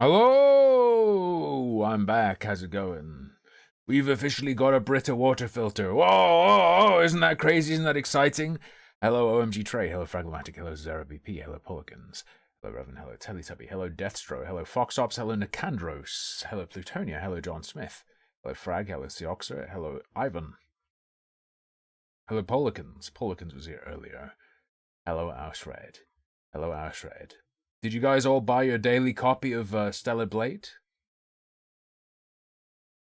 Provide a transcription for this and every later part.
Hello! I'm back. How's it going? We've officially got a Brita water filter. Whoa! Isn't that crazy? Isn't that exciting? Hello, OMG Trey. Hello, Fragmatic. Hello, Zara BP. Hello, Polikins. Hello, Revan. Hello, Teletubby. Hello, Deathstro. Hello, Foxops. Hello, Nicandros. Hello, Plutonia. Hello, John Smith. Hello, Frag. Hello, Seoxer. Hello, Ivan. Hello, Polikins. Polikins was here earlier. Hello, Ausred. Hello, Ausred. Did you guys all buy your daily copy of Stellar Blade?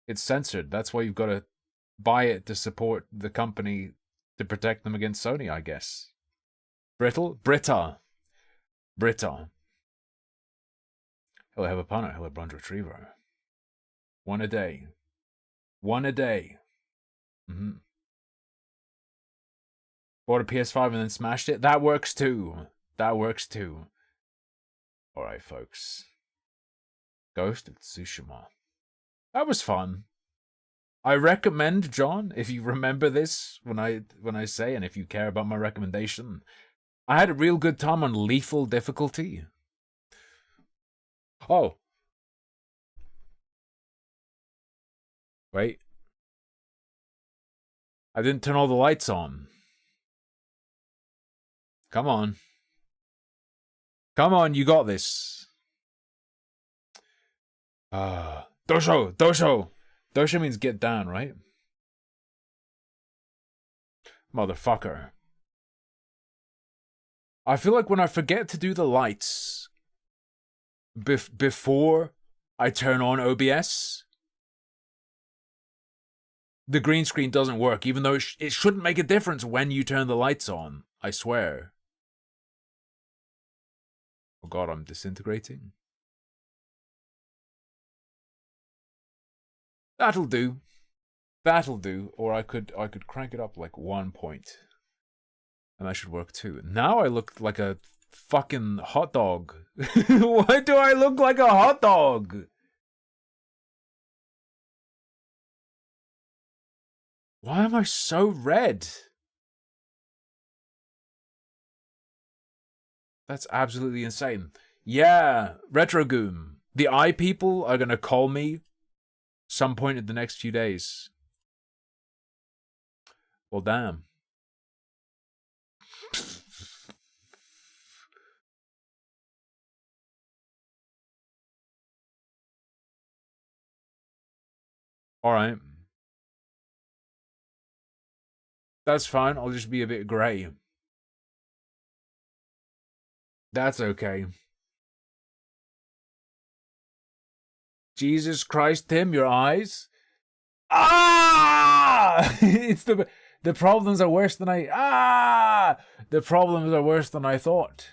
It's censored. That's why you've got to buy it to support the company to protect them against Sony, I guess. Brita. Hello, have a punter. Hello, Brund Retriever. One a day. Mm-hmm. Bought a PS5 and then smashed it. That works too. Alright, folks. Ghost of Tsushima. That was fun. I recommend, John, if you remember this when I say, and if you care about my recommendation, I had a real good time on lethal difficulty. Oh. Wait. I didn't turn all the lights on. Come on. Come on, you got this. Dosho! Dosho means get down, right? Motherfucker. I feel like when I forget to do the lights before I turn on OBS, the green screen doesn't work, even though it shouldn't make a difference when you turn the lights on. I swear. Oh god, I'm disintegrating. That'll do. Or I could crank it up like 1 point. And that should work too. Now I look like a fucking hot dog. Why do I look like a hot dog? Why am I so red? That's absolutely insane. Yeah, Retrogoom. The eye people are gonna call me some point in the next few days. Well, damn. Alright. That's fine. I'll just be a bit grey. That's okay. Jesus Christ, Tim, your eyes? Ah! It's the problems are worse than the problems are worse than I thought.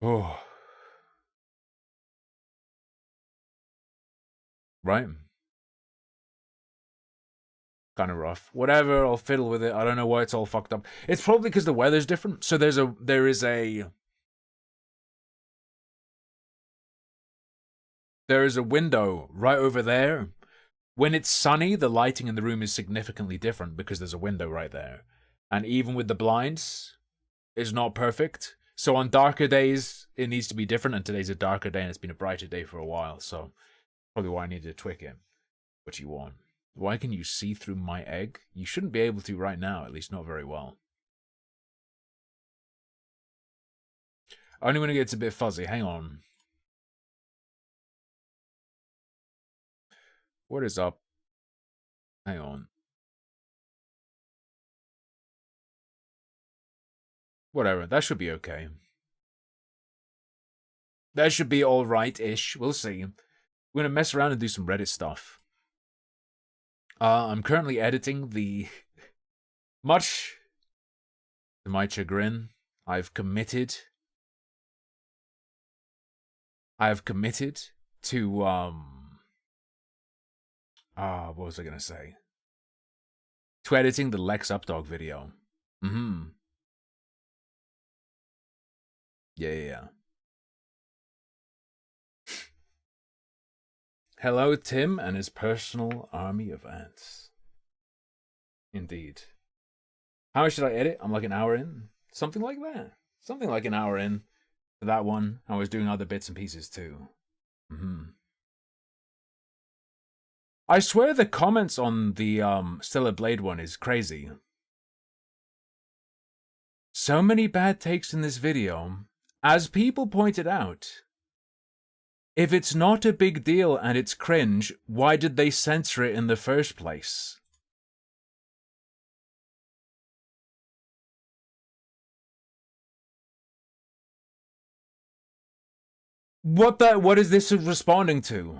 Oh. Right. Kind of rough. Whatever, I'll fiddle with it. I don't know why it's all fucked up. It's probably because the weather's different. So there is a window right over there. When it's sunny, the lighting in the room is significantly different because there's a window right there. And even with the blinds, it's not perfect. So on darker days, it needs to be different, and today's a darker day and it's been a brighter day for a while, so probably why I needed to tweak it. What you want? Why can you see through my egg? You shouldn't be able to right now, at least not very well. Only when it gets a bit fuzzy. Hang on. What is up? Hang on. Whatever, that should be okay. That should be alright-ish. We'll see. We're gonna mess around and do some Reddit stuff. I'm currently editing the... Much to my chagrin, I've committed to, what was I gonna say? To editing the Lex Updog video. Yeah. Hello, Tim and his personal army of ants. Indeed. How much should I edit? I'm like an hour in? Something like that. Something like an hour in. For that one, I was doing other bits and pieces too. I swear the comments on the Stellar Blade one is crazy. So many bad takes in this video. As people pointed out, if it's not a big deal and it's cringe, why did they censor it in the first place? What is this responding to?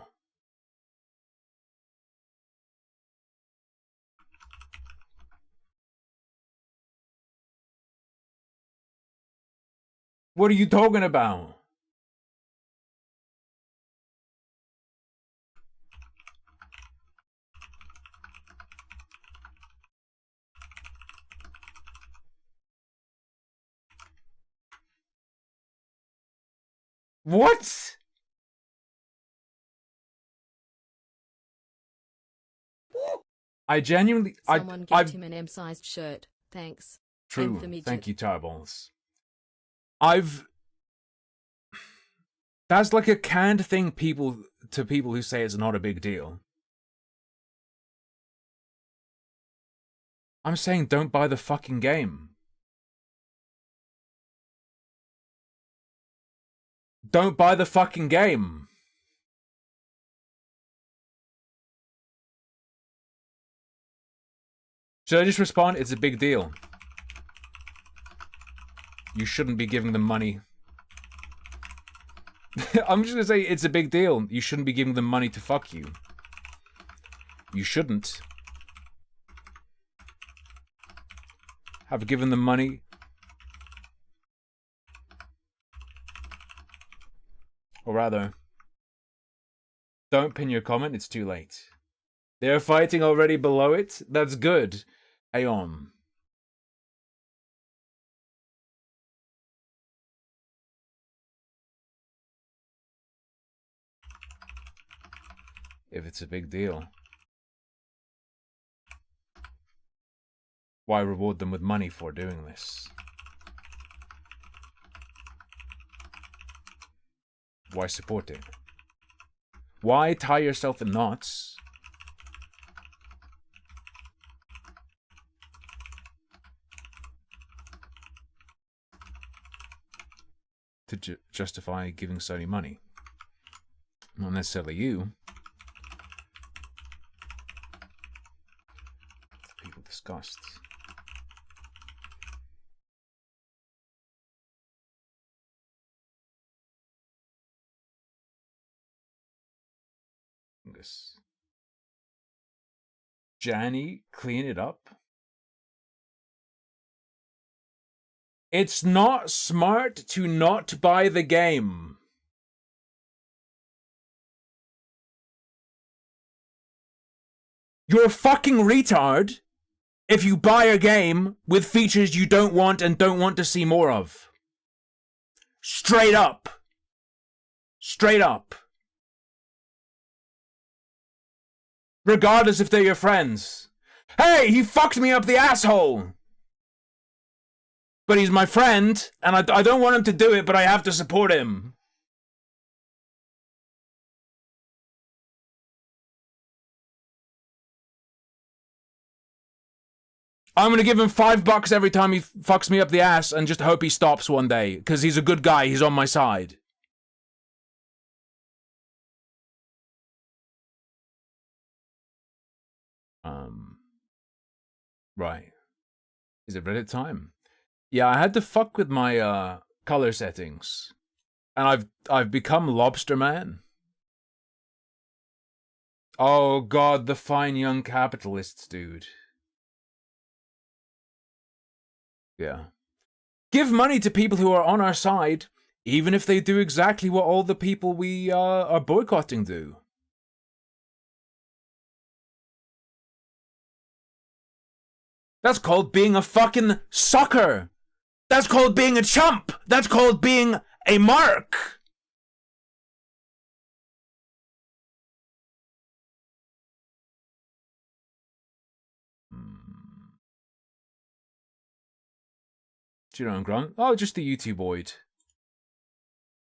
What are you talking about? What? I genuinely... Someone get him an M-sized shirt. Thanks. True. Thank you, Tarballs. That's like a canned thing to people who say it's not a big deal. I'm saying don't buy the fucking game. Don't buy the fucking game. Should I just respond? It's a big deal. You shouldn't be giving them money. I'm just gonna say it's a big deal. You shouldn't be giving them money to fuck you. You shouldn't have given them money. Or rather, don't pin your comment, it's too late. They're fighting already below it? That's good. Aeon. If it's a big deal, why reward them with money for doing this? Why support it? Why tie yourself in knots to justify giving Sony money? Not necessarily you. People discussed. Janny, clean it up. It's not smart to not buy the game. You're a fucking retard if you buy a game with features you don't want and don't want to see more of. Straight up. Straight up. Regardless if they're your friends. Hey, he fucked me up the asshole! But he's my friend, and I don't want him to do it, but I have to support him. I'm gonna give him $5 every time he fucks me up the ass and just hope he stops one day, because he's a good guy, he's on my side. Right. Is it Reddit time? Yeah, I had to fuck with my color settings. And I've become Lobster Man. Oh god, the fine young capitalists, dude. Yeah. Give money to people who are on our side, even if they do exactly what all the people we are boycotting do. That's called being a fucking sucker. That's called being a chump. That's called being a mark. Do you know Grunt? Oh, just the YouTubeoid.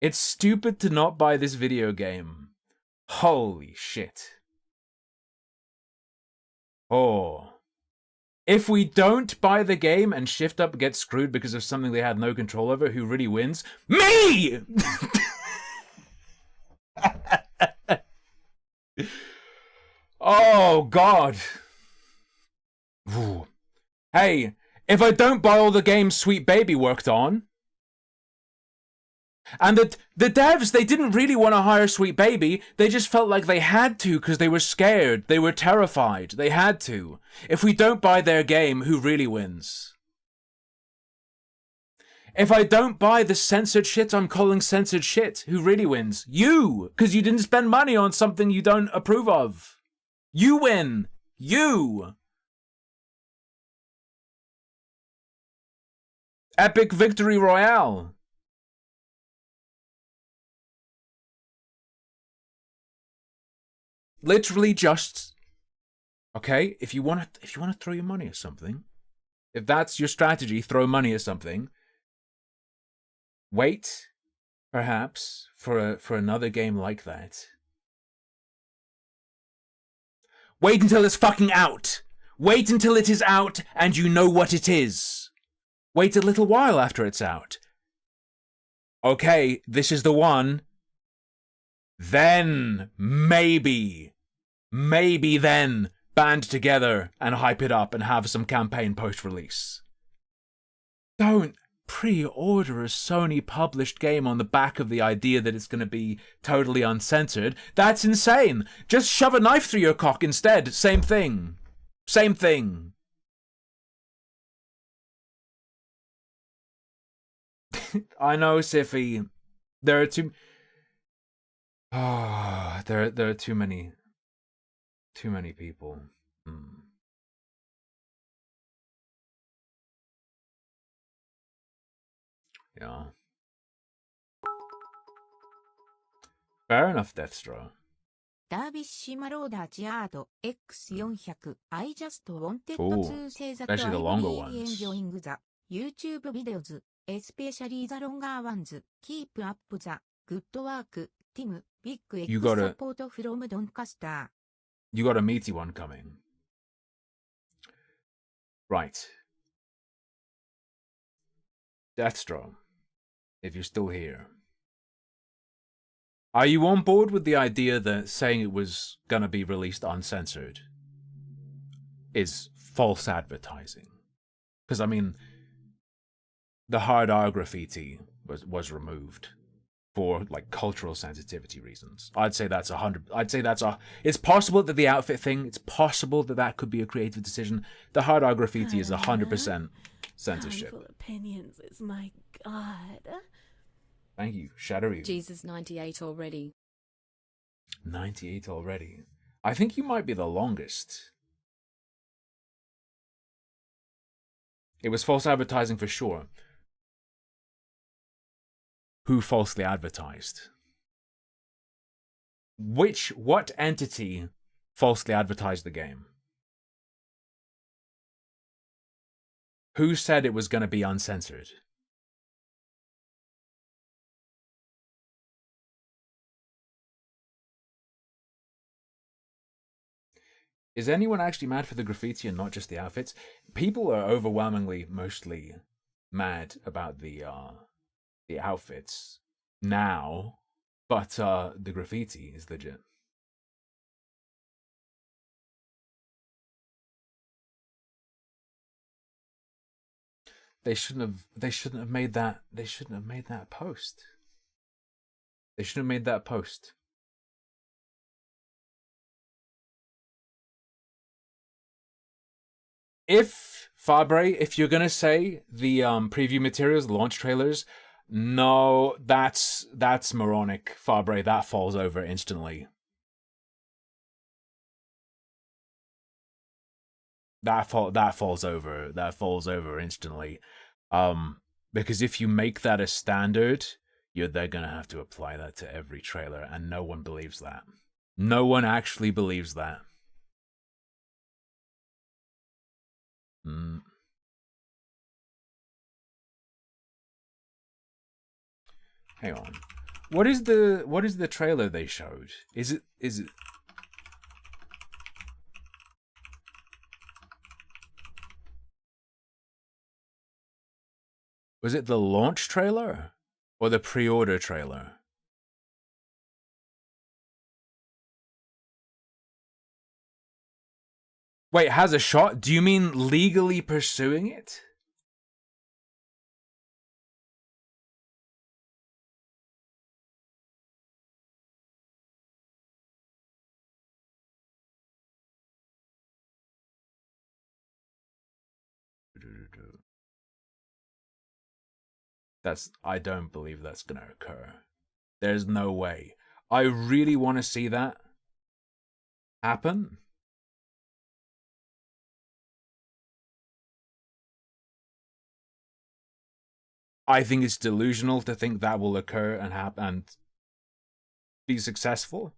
It's stupid to not buy this video game. Holy shit. Oh. If we don't buy the game and Shift Up gets screwed because of something they had no control over, who really wins? Me! Oh, God. Ooh. Hey, if I don't buy all the games Sweet Baby worked on, and the devs, they didn't really want to hire Sweet Baby, they just felt like they had to because they were scared, they were terrified, they had to. If we don't buy their game, who really wins? If I don't buy the censored shit I'm calling censored shit, who really wins? You! Because you didn't spend money on something you don't approve of. You win! You! Epic victory royale. Literally just, okay, if you want to throw your money at something, if that's your strategy, throw money at something, wait perhaps for another game like that. Wait until it's fucking out. Wait until it is out and you know what it is. Wait a little while after it's out. Okay, this is the one. Then, maybe then, band together and hype it up and have some campaign post-release. Don't pre-order a Sony-published game on the back of the idea that it's going to be totally uncensored. That's insane. Just shove a knife through your cock instead. Same thing. Same thing. I know, Siffy. There are too... Oh, there are too many people. Yeah. Fair enough, Deathstroke. ダービッシュマローダージアード X400 I just wanted Ooh, to say that especially the I longer really ones. enjoying the YouTube videos, especially the longer ones. Keep up the good work, Tim. Big X You gotta- support from Doncaster. You got a meaty one coming. Right. Deathstroke, if you're still here. Are you on board with the idea that saying it was gonna be released uncensored is false advertising? Because, I mean, the hard R graffiti was removed for, like, cultural sensitivity reasons. I'd say that's it's possible that the outfit thing, it's possible that that could be a creative decision. The hard R graffiti is 100% censorship. Harmful opinions is my god. Thank you, Shadow. Jesus 98 already. 98 already. I think you might be the longest. It was false advertising for sure. Who falsely advertised? What entity falsely advertised the game? Who said it was going to be uncensored? Is anyone actually mad for the graffiti and not just the outfits? People are overwhelmingly mostly mad about the outfits now, but the graffiti is legit. They shouldn't have made that post. They shouldn't have made that post. If Fabre, if you're gonna say the preview materials, the launch trailers, no, that's moronic, Fabre. That falls over instantly. That falls over instantly. Because if you make that a standard, they're gonna have to apply that to every trailer, and no one believes that. No one actually believes that. Hang on. What is the trailer they showed? Is it was it the launch trailer or the pre-order trailer? Wait, has a shot? Do you mean legally pursuing it? I don't believe that's gonna occur. There's no way. I really want to see that happen. I think it's delusional to think that will occur and happen and be successful.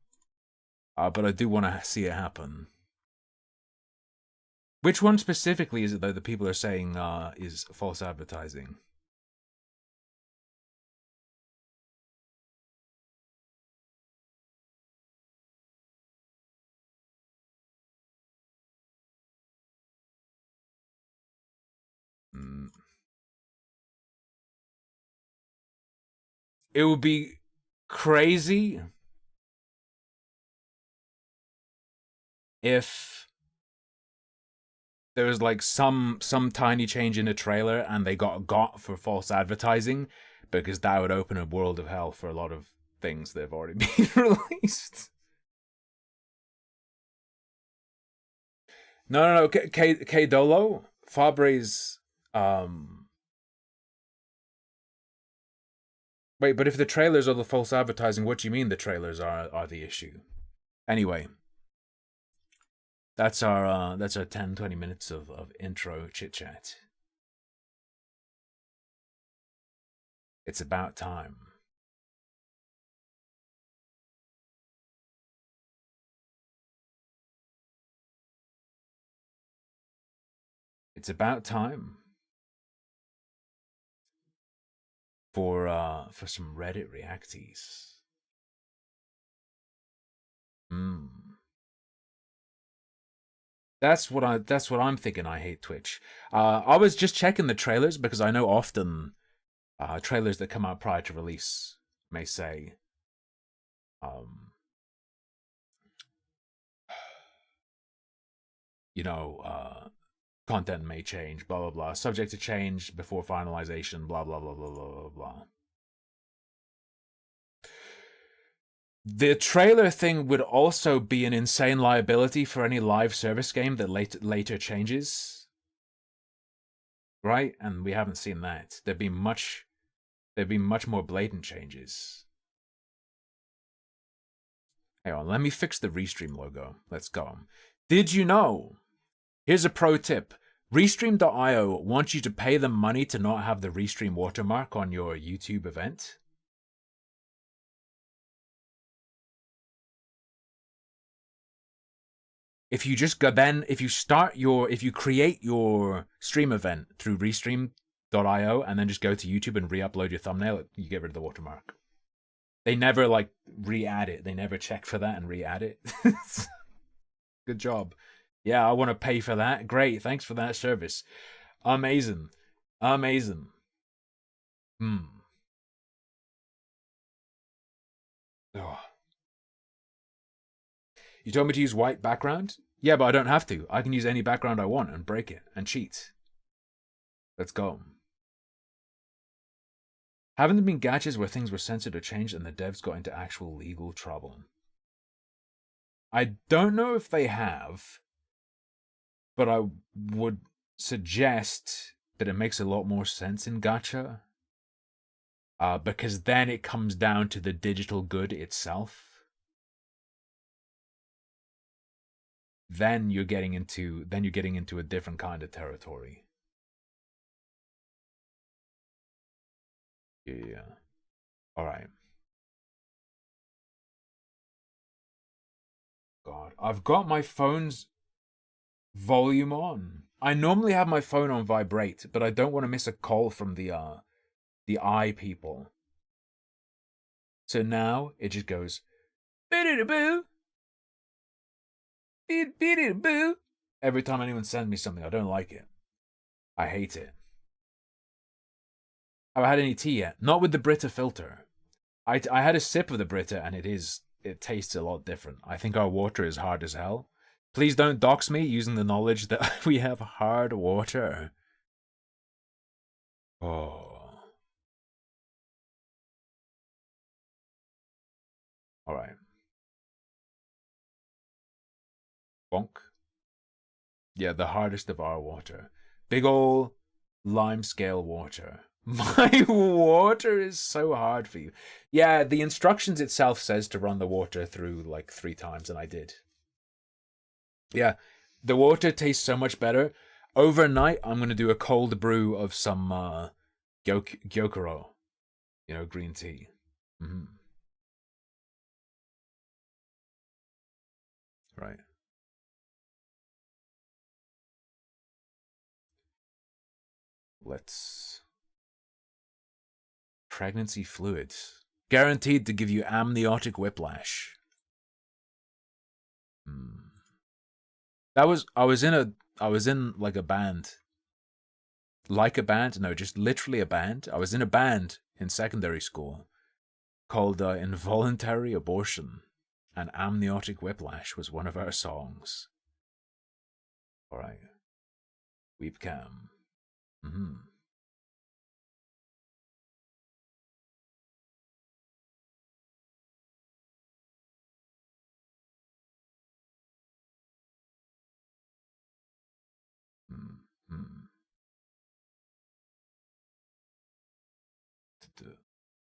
But I do want to see it happen. Which one specifically is it, though, that people are saying is false advertising? It would be crazy if there was like some tiny change in the trailer and they got for false advertising, because that would open a world of hell for a lot of things that have already been released. No. K Dolo Fabre's Wait, but if the trailers are the false advertising, what do you mean the trailers are the issue? Anyway, that's our 10-20 minutes of intro chit chat. It's about time. It's about time for some Reddit reacties. That's what I'm thinking. I hate Twitch. I was just checking the trailers because I know often trailers that come out prior to release may say content may change, blah blah blah, subject to change before finalization, blah blah blah blah blah blah blah. The trailer thing would also be an insane liability for any live service game that later changes, right? And we haven't seen that. There'd be much more blatant changes. Hang on, let me fix the Restream logo. Let's go. Did you know? Here's a pro tip. Restream.io wants you to pay them money to not have the Restream watermark on your YouTube event. If you just go if you create your stream event through Restream.io and then just go to YouTube and re-upload your thumbnail, you get rid of the watermark. They never re-add it. They never check for that and re-add it. Good job. Yeah, I want to pay for that. Great, thanks for that service. Amazing. Amazing. Oh. You told me to use white background? Yeah, but I don't have to. I can use any background I want and break it and cheat. Let's go. Haven't there been gachas where things were censored or changed and the devs got into actual legal trouble? I don't know if they have, but I would suggest that it makes a lot more sense in gacha. Because then it comes down to the digital good itself. Then you're getting into a different kind of territory. Yeah. All right. God, I've got my phone's volume on. I normally have my phone on vibrate, but I don't want to miss a call from the I people. So now it just goes boo, boo. Every time anyone sends me something, I don't like it. I hate it. Have I had any tea yet? Not with the Brita filter. I had a sip of the Brita and it tastes a lot different. I think our water is hard as hell. Please don't dox me using the knowledge that we have hard water. Oh. Alright. Bonk. Yeah, the hardest of our water. Big ol' lime scale water. My water is so hard for you. Yeah, the instructions itself says to run the water through like 3 times, and I did. Yeah, the water tastes so much better. Overnight, I'm going to do a cold brew of some gyokuro. You know, green tea. Mm-hmm. Right. Let's... Pregnancy fluids. Guaranteed to give you amniotic whiplash. I was in like a band. Like a band? No, just literally a band. I was in a band in secondary school called Involuntary Abortion, and Amniotic Whiplash was one of our songs. Alright. Weepcam. Mm-hmm.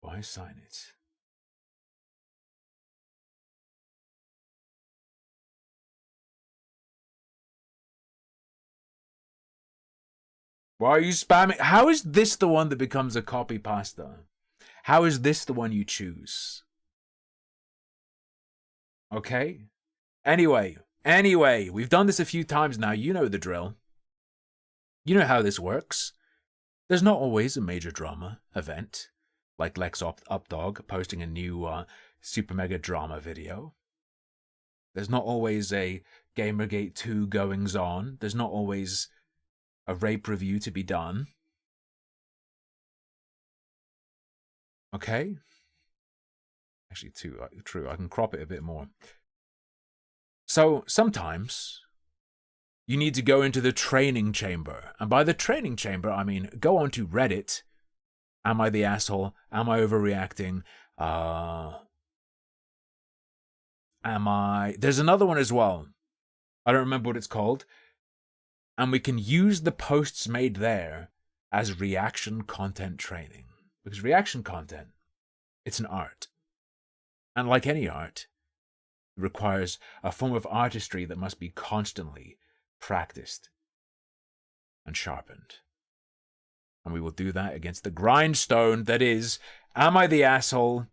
Why sign it? Why are you spamming? How is this the one that becomes a copy pasta? How is this the one you choose? Okay. Anyway, we've done this a few times now. You know the drill. You know how this works. There's not always a major drama event, like Lex Updog posting a new super mega drama video. There's not always a Gamergate 2 goings on. There's not always a rape review to be done. Okay? Actually, true. I can crop it a bit more. So, sometimes you need to go into the training chamber. And by the training chamber, I mean go onto Reddit. Am I the asshole? Am I overreacting? There's another one as well. I don't remember what it's called. And we can use the posts made there as reaction content training. Because reaction content, it's an art. And like any art, it requires a form of artistry that must be constantly practiced and sharpened. And we will do that against the grindstone that is, am I the asshole?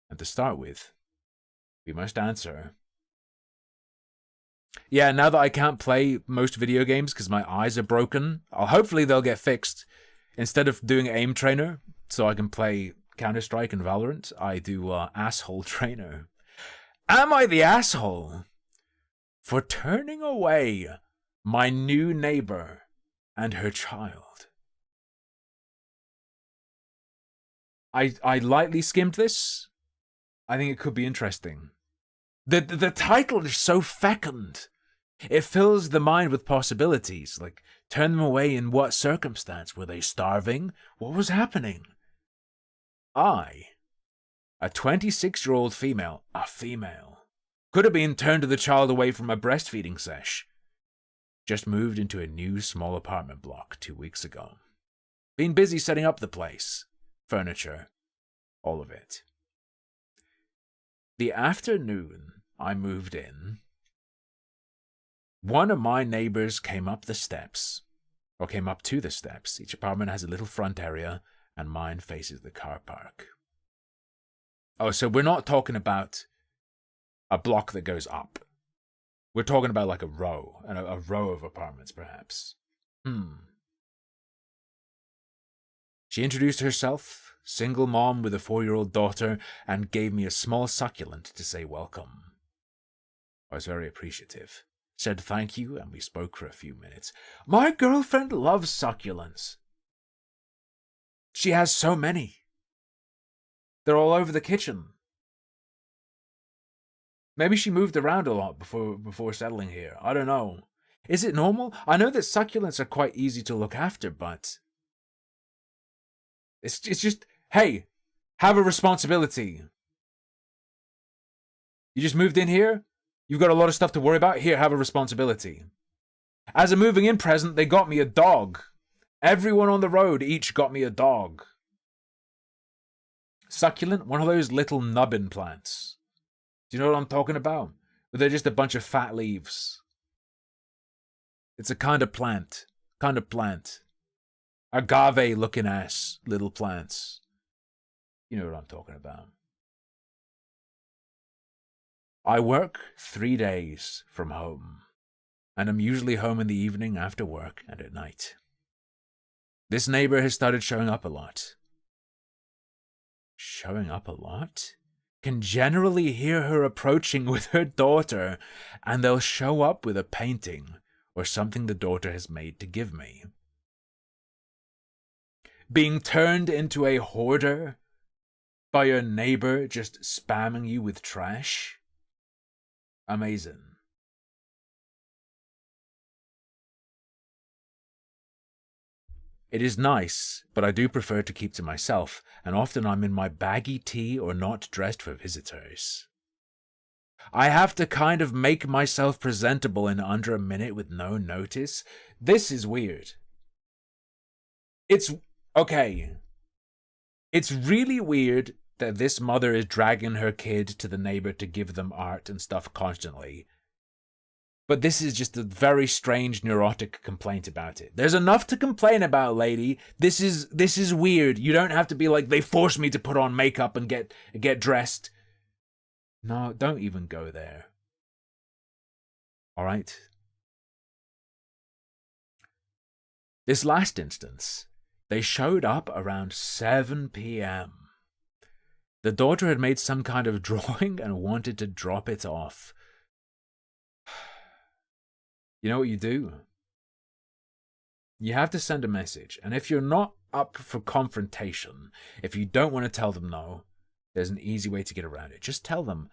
And to start with, we must answer. Yeah, now that I can't play most video games because my eyes are broken, hopefully they'll get fixed. Instead of doing Aim Trainer, so I can play Counter-Strike and Valorant, I do Asshole Trainer. Am I the asshole for turning away my new neighbor and her child? I lightly skimmed this. I think it could be interesting. The title is so fecund. It fills the mind with possibilities, like turn them away in what circumstance? Were they starving? What was happening? I, a 26-year-old female, could have been turned the child away from a breastfeeding sesh. Just moved into a new small apartment block 2 weeks ago. Been busy setting up the place. Furniture. All of it. The afternoon I moved in, one of my neighbors came up to the steps. Each apartment has a little front area, and mine faces the car park. Oh, so we're not talking about a block that goes up. We're talking about like a row of apartments, perhaps. She introduced herself, single mom with a 4-year-old daughter, and gave me a small succulent to say welcome. I was very appreciative, said thank you, and we spoke for a few minutes. My girlfriend loves succulents. She has so many. They're all over the kitchen. Maybe she moved around a lot before settling here. I don't know. Is it normal? I know that succulents are quite easy to look after, but it's just, hey, have a responsibility. You just moved in here? You've got a lot of stuff to worry about? Here, have a responsibility. As a moving in present, they got me a dog. Everyone on the road each got me a dog. Succulent, one of those little nubbin plants. Do you know what I'm talking about? But they're just a bunch of fat leaves. It's a kind of plant. Agave-looking ass little plants. You know what I'm talking about. I work 3 days from home, and I'm usually home in the evening after work and at night. This neighbor has started showing up a lot. Showing up a lot? Can generally hear her approaching with her daughter, and they'll show up with a painting or something the daughter has made to give me. Being turned into a hoarder by your neighbor just spamming you with trash? Amazing. It is nice, but I do prefer to keep to myself, and often I'm in my baggy tee or not dressed for visitors. I have to kind of make myself presentable in under a minute with no notice. This is weird. It's okay. It's really weird that this mother is dragging her kid to the neighbor to give them art and stuff constantly. But this is just a very strange neurotic complaint about it. There's enough to complain about, lady. This is weird. You don't have to be like, they forced me to put on makeup and get dressed. No, don't even go there. All right? This last instance, they showed up around 7 p.m. The daughter had made some kind of drawing and wanted to drop it off. You know what you do? You have to send a message, and if you're not up for confrontation, if you don't want to tell them no, there's an easy way to get around it. Just tell them,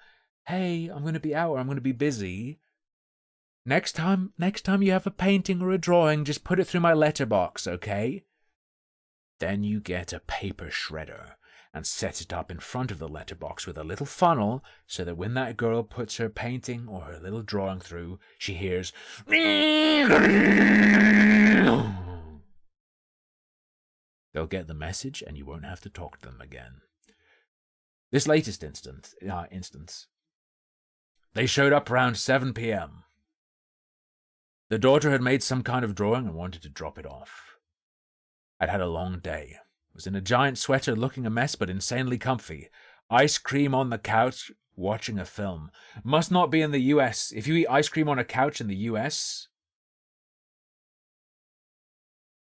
hey, I'm going to be out, or I'm going to be busy. Next time you have a painting or a drawing, just put it through my letterbox, okay? Then you get a paper shredder and set it up in front of the letterbox with a little funnel so that when that girl puts her painting or her little drawing through, she hears they'll get the message and you won't have to talk to them again. This latest instance, they showed up around 7 p.m. The daughter had made some kind of drawing and wanted to drop it off. I'd had a long day. Was in a giant sweater looking a mess but insanely comfy. Ice cream on the couch watching a film. Must not be in the US. If you eat ice cream on a couch in the US,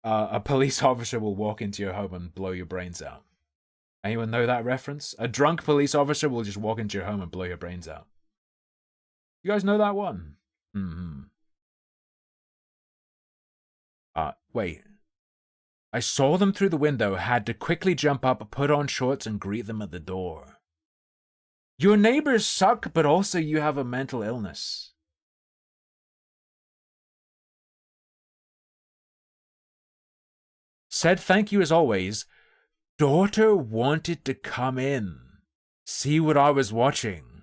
a police officer will walk into your home and blow your brains out. Anyone know that reference? A drunk police officer will just walk into your home and blow your brains out. You guys know that one? Wait. I saw them through the window, had to quickly jump up, put on shorts, and greet them at the door. Your neighbors suck, but also you have a mental illness. Said thank you as always. Daughter wanted to come in, see what I was watching.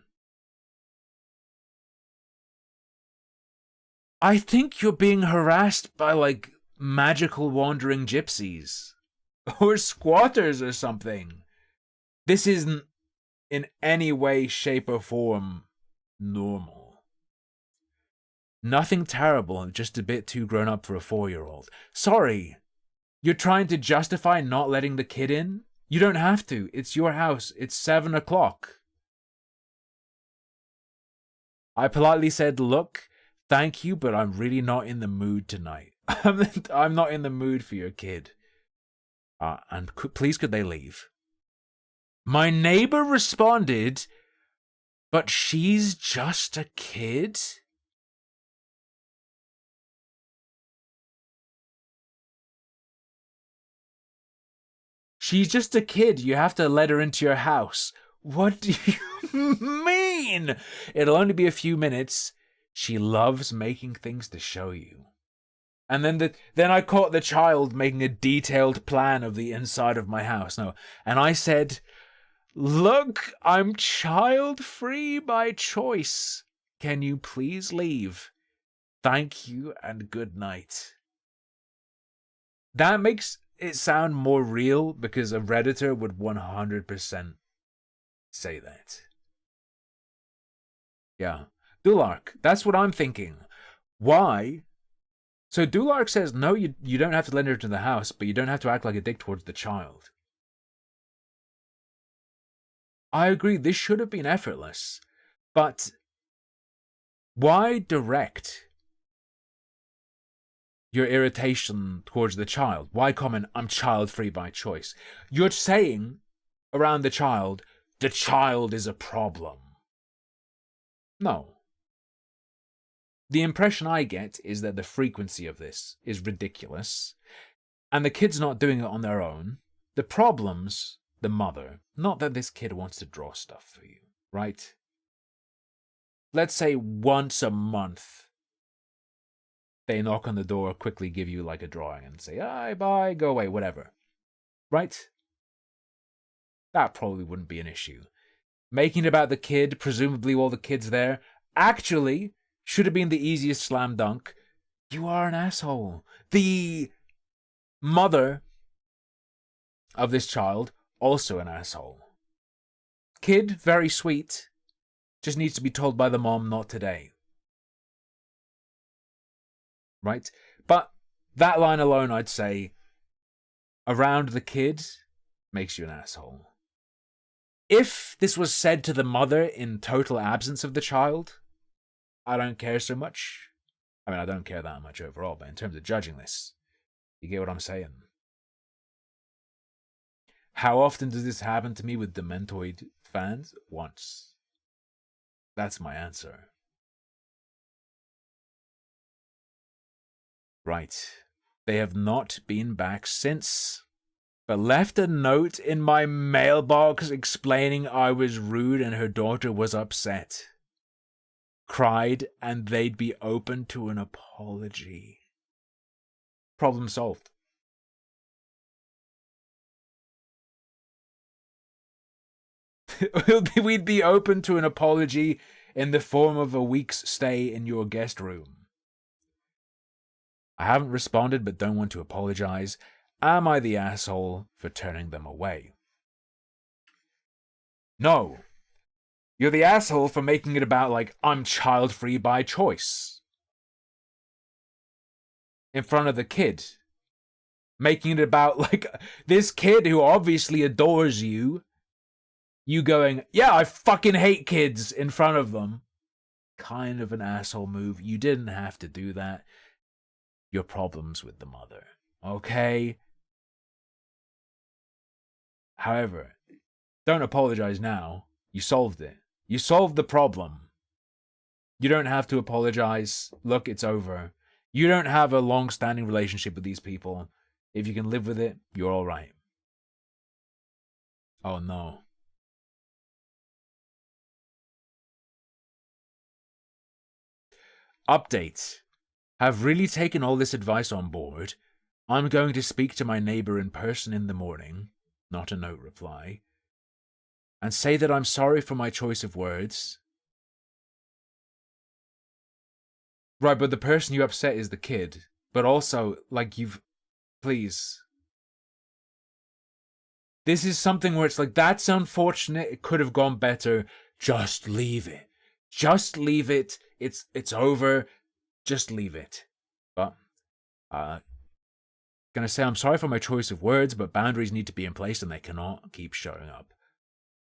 I think you're being harassed by, like, magical wandering gypsies or squatters or something. This isn't in any way, shape, or form normal. Nothing terrible, just a bit too grown up for a 4-year-old. Sorry, you're trying to justify not letting the kid in? You don't have to. It's your house. It's 7 o'clock. I politely said, look, thank you, but I'm really not in the mood tonight. I'm not in the mood for your kid. And please could they leave? My neighbor responded, but she's just a kid? She's just a kid. You have to let her into your house. What do you mean? It'll only be a few minutes. She loves making things to show you. And then I caught the child making a detailed plan of the inside of my house. No, and I said, "Look, I'm child-free by choice. Can you please leave? Thank you and good night." That makes it sound more real because a Redditor would 100% say that. Yeah. Dulark, that's what I'm thinking. Why? So Dulark says, no, you don't have to let her into the house, but you don't have to act like a dick towards the child. I agree, this should have been effortless. But why direct your irritation towards the child? Why comment, I'm child-free by choice? You're saying around the child is a problem. No. The impression I get is that the frequency of this is ridiculous, and the kid's not doing it on their own. The problem's the mother. Not that this kid wants to draw stuff for you, right? Let's say once a month, they knock on the door, quickly give you like a drawing and say, "Hi, bye, go away," whatever. Right? That probably wouldn't be an issue. Making it about the kid, presumably all the kids there, actually should have been the easiest slam dunk. You are an asshole. The mother of this child, also an asshole. Kid, very sweet, just needs to be told by the mom, not today. Right? But that line alone, I'd say, around the kid, makes you an asshole. If this was said to the mother in total absence of the child, I don't care so much. I mean, I don't care that much overall, but in terms of judging this, you get what I'm saying? How often does this happen to me with Dementoid fans? Once. That's my answer. Right. They have not been back since, but left a note in my mailbox explaining I was rude and her daughter was upset. Cried and they'd be open to an apology. Problem solved. We'd be open to an apology in the form of a week's stay in your guest room. I haven't responded but don't want to apologize. Am I the asshole for turning them away? No. You're the asshole for making it about, like, I'm child-free by choice. In front of the kid. Making it about, like, this kid who obviously adores you. You going, yeah, I fucking hate kids in front of them. Kind of an asshole move. You didn't have to do that. Your problems with the mother. Okay? However, don't apologize now. You solved it. You solved the problem. You don't have to apologize. Look, it's over. You don't have a long-standing relationship with these people. If you can live with it, you're all right. Oh no. Update. Have really taken all this advice on board. I'm going to speak to my neighbor in person in the morning. Not a note reply. And say that I'm sorry for my choice of words. Right, but the person you upset is the kid. But also, like, please. This is something where it's like, that's unfortunate, it could have gone better. Just leave it. Just leave it. It's over. Just leave it. But, gonna say I'm sorry for my choice of words, but boundaries need to be in place and they cannot keep showing up.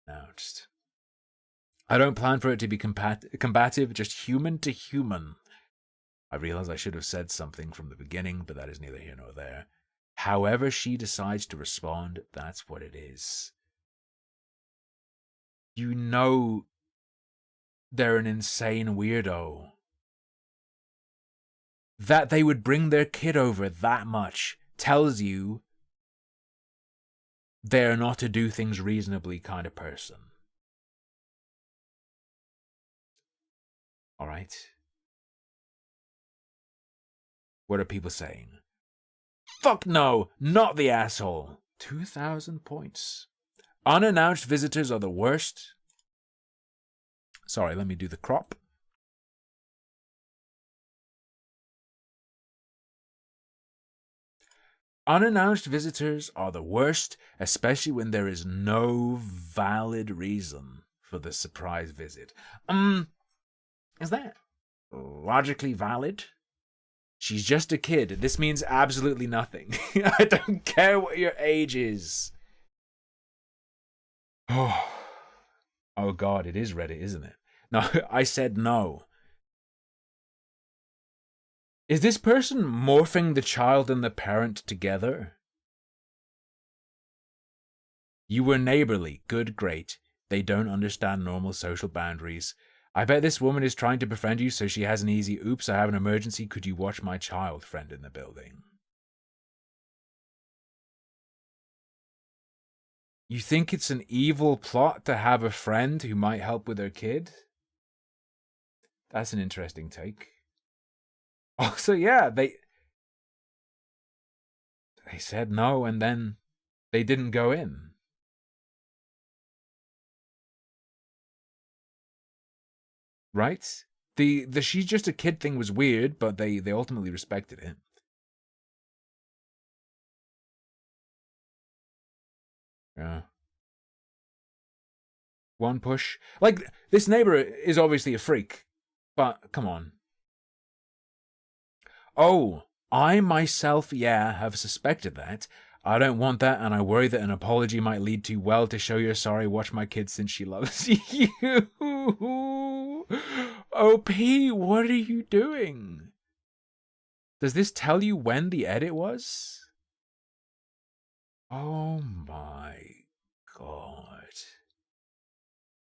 Now, I don't plan for it to be combative, just human to human. I realize I should have said something from the beginning, but that is neither here nor there. However she decides to respond, that's what it is. You know they're an insane weirdo. That they would bring their kid over that much tells you they're not a do things reasonably kind of person. Alright? What are people saying? Fuck no, not the asshole. 2,000 points. Unannounced visitors are the worst. Sorry, let me do the crop. Unannounced visitors are the worst, especially when there is no valid reason for the surprise visit. Is that logically valid? She's just a kid. This means absolutely nothing. I don't care what your age is. Oh God, it is Reddit, isn't it? No, I said no. Is this person morphing the child and the parent together? You were neighborly. Good, great. They don't understand normal social boundaries. I bet this woman is trying to befriend you so she has an easy, oops, I have an emergency, could you watch my child friend in the building? You think it's an evil plot to have a friend who might help with her kid? That's an interesting take. Also, yeah, they said no and then they didn't go in. Right? The she's just a kid thing was weird, but they ultimately respected it. Yeah. One push. Like, this neighbor is obviously a freak, but come on. Oh, I myself, have suspected that. I don't want that, and I worry that an apology might lead to, well, to show you're sorry, watch my kid since she loves you. OP, what are you doing? Does this tell you when the edit was? Oh my God.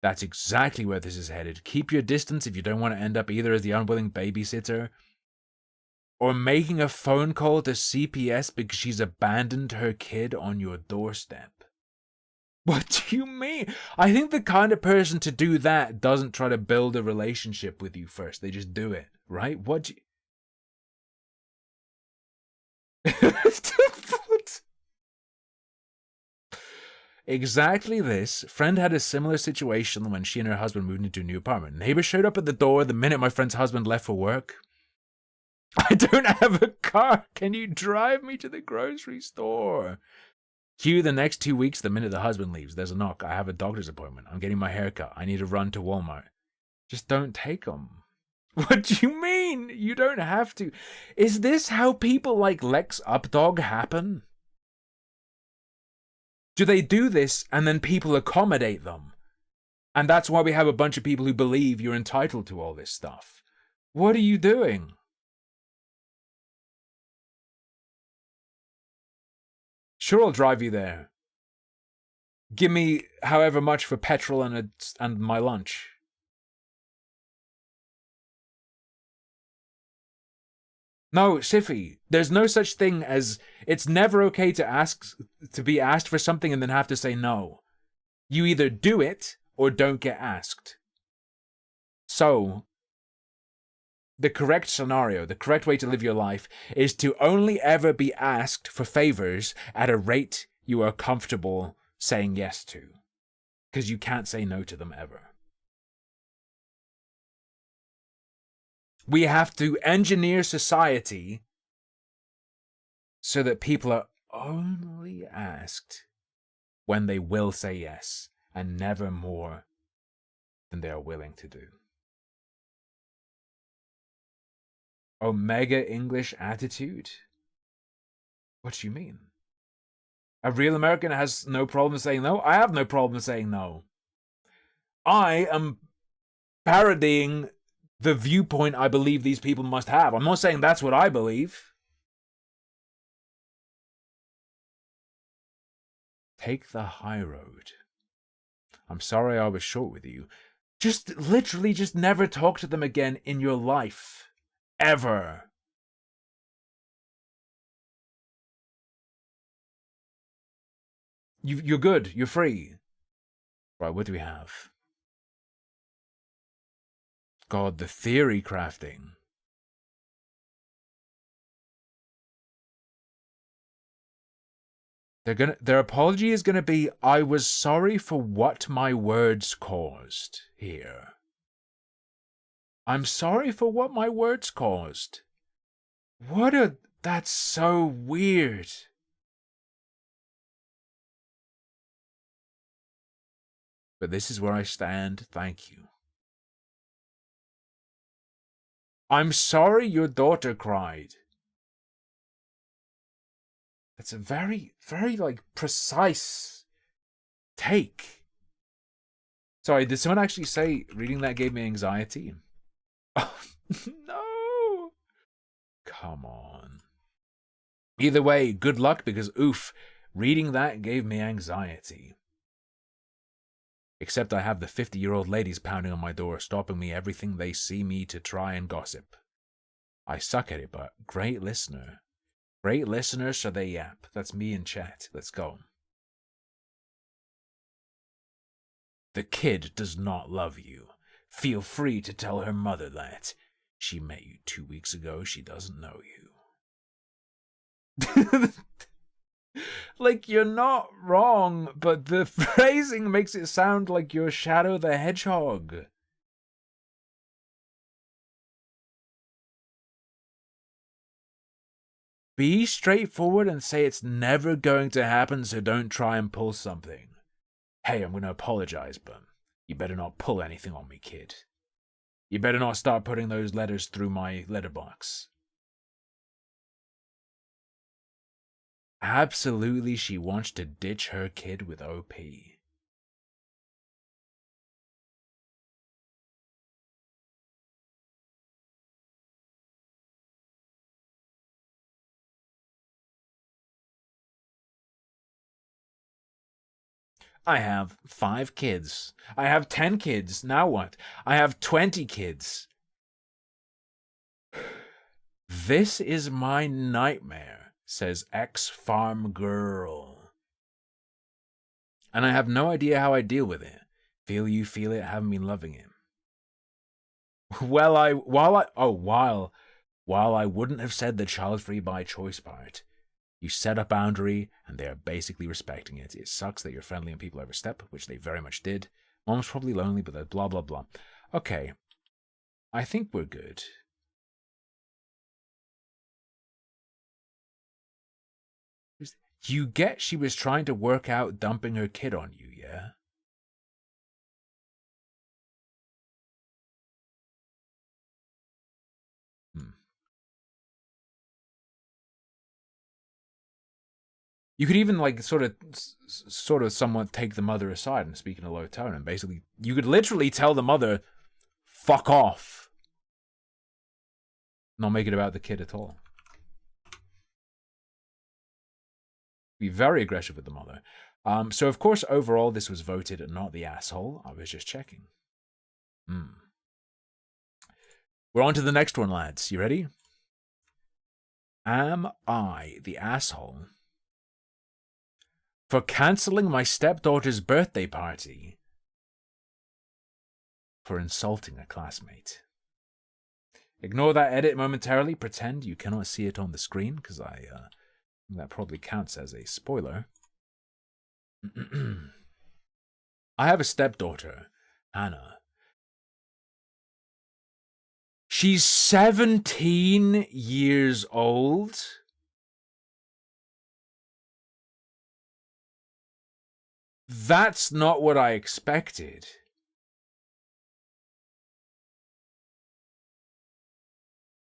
That's exactly where this is headed. Keep your distance if you don't want to end up either as the unwilling babysitter or making a phone call to CPS because she's abandoned her kid on your doorstep. What do you mean? I think the kind of person to do that doesn't try to build a relationship with you first. They just do it, right? What do you... What? Exactly this. Friend had a similar situation when she and her husband moved into a new apartment. Neighbor showed up at the door the minute my friend's husband left for work. I don't have a car. Can you drive me to the grocery store? Cue the next 2 weeks the minute the husband leaves. There's a knock. I have a doctor's appointment. I'm getting my hair cut. I need to run to Walmart. Just don't take them. What do you mean? You don't have to. Is this how people like Lex Updog happen? Do they do this and then people accommodate them? And that's why we have a bunch of people who believe you're entitled to all this stuff. What are you doing? Sure, I'll drive you there. Give me however much for petrol and my lunch. No, Siffy, there's no such thing as... It's never okay to be asked for something and then have to say no. You either do it or don't get asked. So, the correct scenario, the correct way to live your life is to only ever be asked for favors at a rate you are comfortable saying yes to. Because you can't say no to them ever. We have to engineer society so that people are only asked when they will say yes, and never more than they are willing to do. Omega English attitude? What do you mean? A real American has no problem saying no? I have no problem saying no. I am parodying the viewpoint I believe these people must have. I'm not saying that's what I believe. Take the high road. I'm sorry I was short with you. Just literally just never talk to them again in your life. Ever. You're good. You're free. Right, what do we have? God, the theory crafting. Their apology is gonna be, I was sorry for what my words caused here. I'm sorry for what my words caused. That's so weird. But this is where I stand, thank you. I'm sorry your daughter cried. That's a very, very, like, precise take. Sorry, did someone actually say reading that gave me anxiety? Oh, no! Come on. Either way, good luck, because oof, reading that gave me anxiety. Except I have the 50-year-old ladies pounding on my door, stopping me everything they see me to try and gossip. I suck at it, but great listener. Great listener, so they yap. That's me in chat. Let's go. The kid does not love you. Feel free to tell her mother that. She met you 2 weeks ago. She doesn't know you. Like, you're not wrong, but the phrasing makes it sound like you're Shadow the Hedgehog. Be straightforward and say it's never going to happen, so don't try and pull something. Hey, I'm going to apologize, but you better not pull anything on me, kid. You better not start putting those letters through my letterbox. Absolutely, she wants to ditch her kid with OP. I have 5 kids. I have 10 kids. Now what? I have 20 kids. This is my nightmare, says ex-farm girl. And I have no idea how I deal with it. Feel you feel it, haven't been loving him. While I wouldn't have said the child-free by choice part, you set a boundary, and they are basically respecting it. It sucks that you're friendly and people overstep, which they very much did. Mom's probably lonely, but they're blah, blah, blah. Okay. I think we're good. You get she was trying to work out dumping her kid on you, yeah? You could even, like, sort of somewhat take the mother aside and speak in a low tone, and basically, you could literally tell the mother, fuck off. Not make it about the kid at all. Be very aggressive with the mother. So, of course, overall, this was voted not the asshole. I was just checking. We're on to the next one, lads. You ready? Am I the asshole for cancelling my stepdaughter's birthday party for insulting a classmate? Ignore that edit momentarily. Pretend you cannot see it on the screen, because that probably counts as a spoiler. I have a stepdaughter, Hannah. She's 17 years old. That's not what I expected.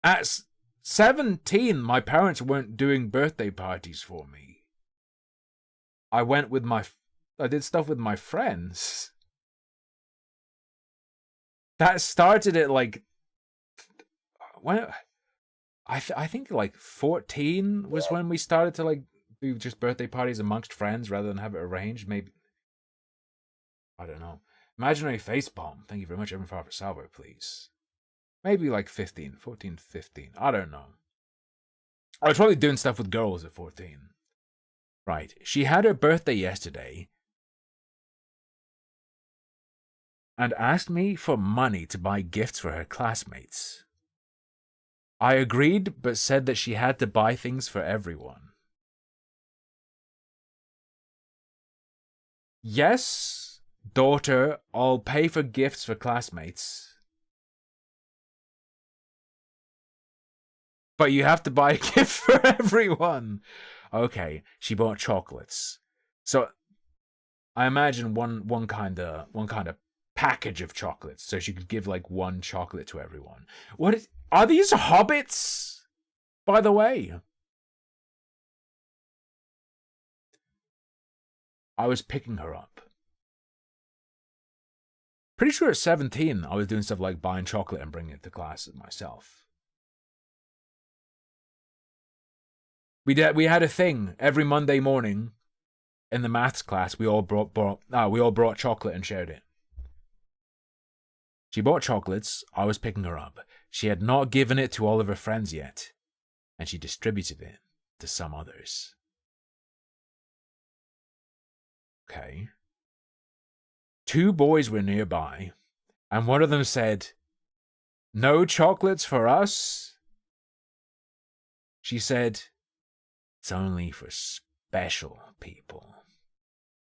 At 17, my parents weren't doing birthday parties for me. I did stuff with my friends. That started at, like, when I think like 14 was when we started to, like, Do just birthday parties amongst friends rather than have it arranged? Maybe. I don't know. Imaginary face bomb. Thank you very much, Evan Farber Salvo, please. Maybe like 15, 14, 15. I don't know. I was probably doing stuff with girls at 14. Right. She had her birthday yesterday and asked me for money to buy gifts for her classmates. I agreed, but said that she had to buy things for everyone. Yes, daughter, I'll pay for gifts for classmates. But you have to buy a gift for everyone. Okay, she bought chocolates. So I imagine one kind of package of chocolates, so she could give like one chocolate to everyone. Are these hobbits? By the way, I was picking her up. Pretty sure at 17 I was doing stuff like buying chocolate and bringing it to class myself. We had a thing every Monday morning in the maths class. We all brought chocolate and shared it. She bought chocolates. I was picking her up. She had not given it to all of her friends yet, and she distributed it to some others. Okay. 2 boys were nearby, and one of them said, "No chocolates for us?" She said, "It's only for special people."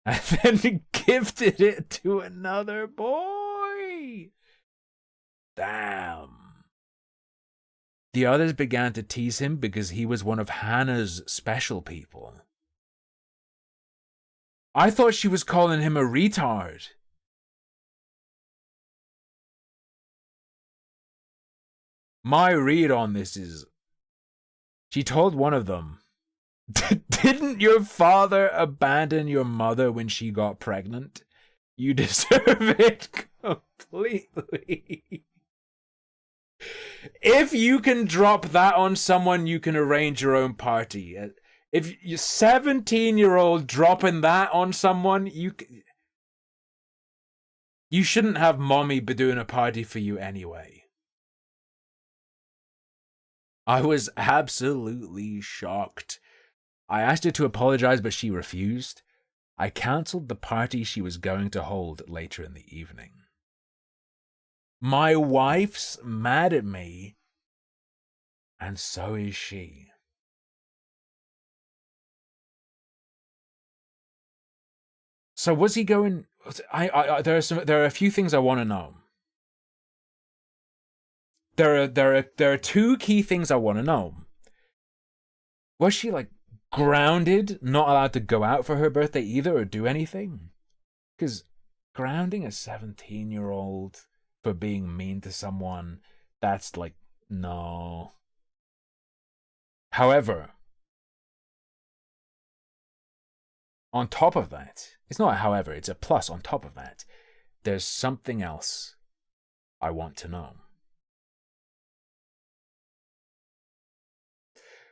And then gifted it to another boy. Damn. The others began to tease him because he was one of Hannah's special people. I thought she was calling him a retard. My read on this is, she told one of them, "Didn't your father abandon your mother when she got pregnant? You deserve it completely." If you can drop that on someone, you can arrange your own party. If you're 17-year-old dropping that on someone, you shouldn't have mommy be doing a party for you anyway. I was absolutely shocked. I asked her to apologize, but she refused. I cancelled the party she was going to hold later in the evening. My wife's mad at me, and so is she. So was he going? There are a few things I want to know. There are 2 key things I want to know. Was she like grounded, not allowed to go out for her birthday either or do anything? Because grounding a 17-year-old for being mean to someone, that's like, no. However, on top of that, it's not a however, it's a plus on top of that, there's something else I want to know.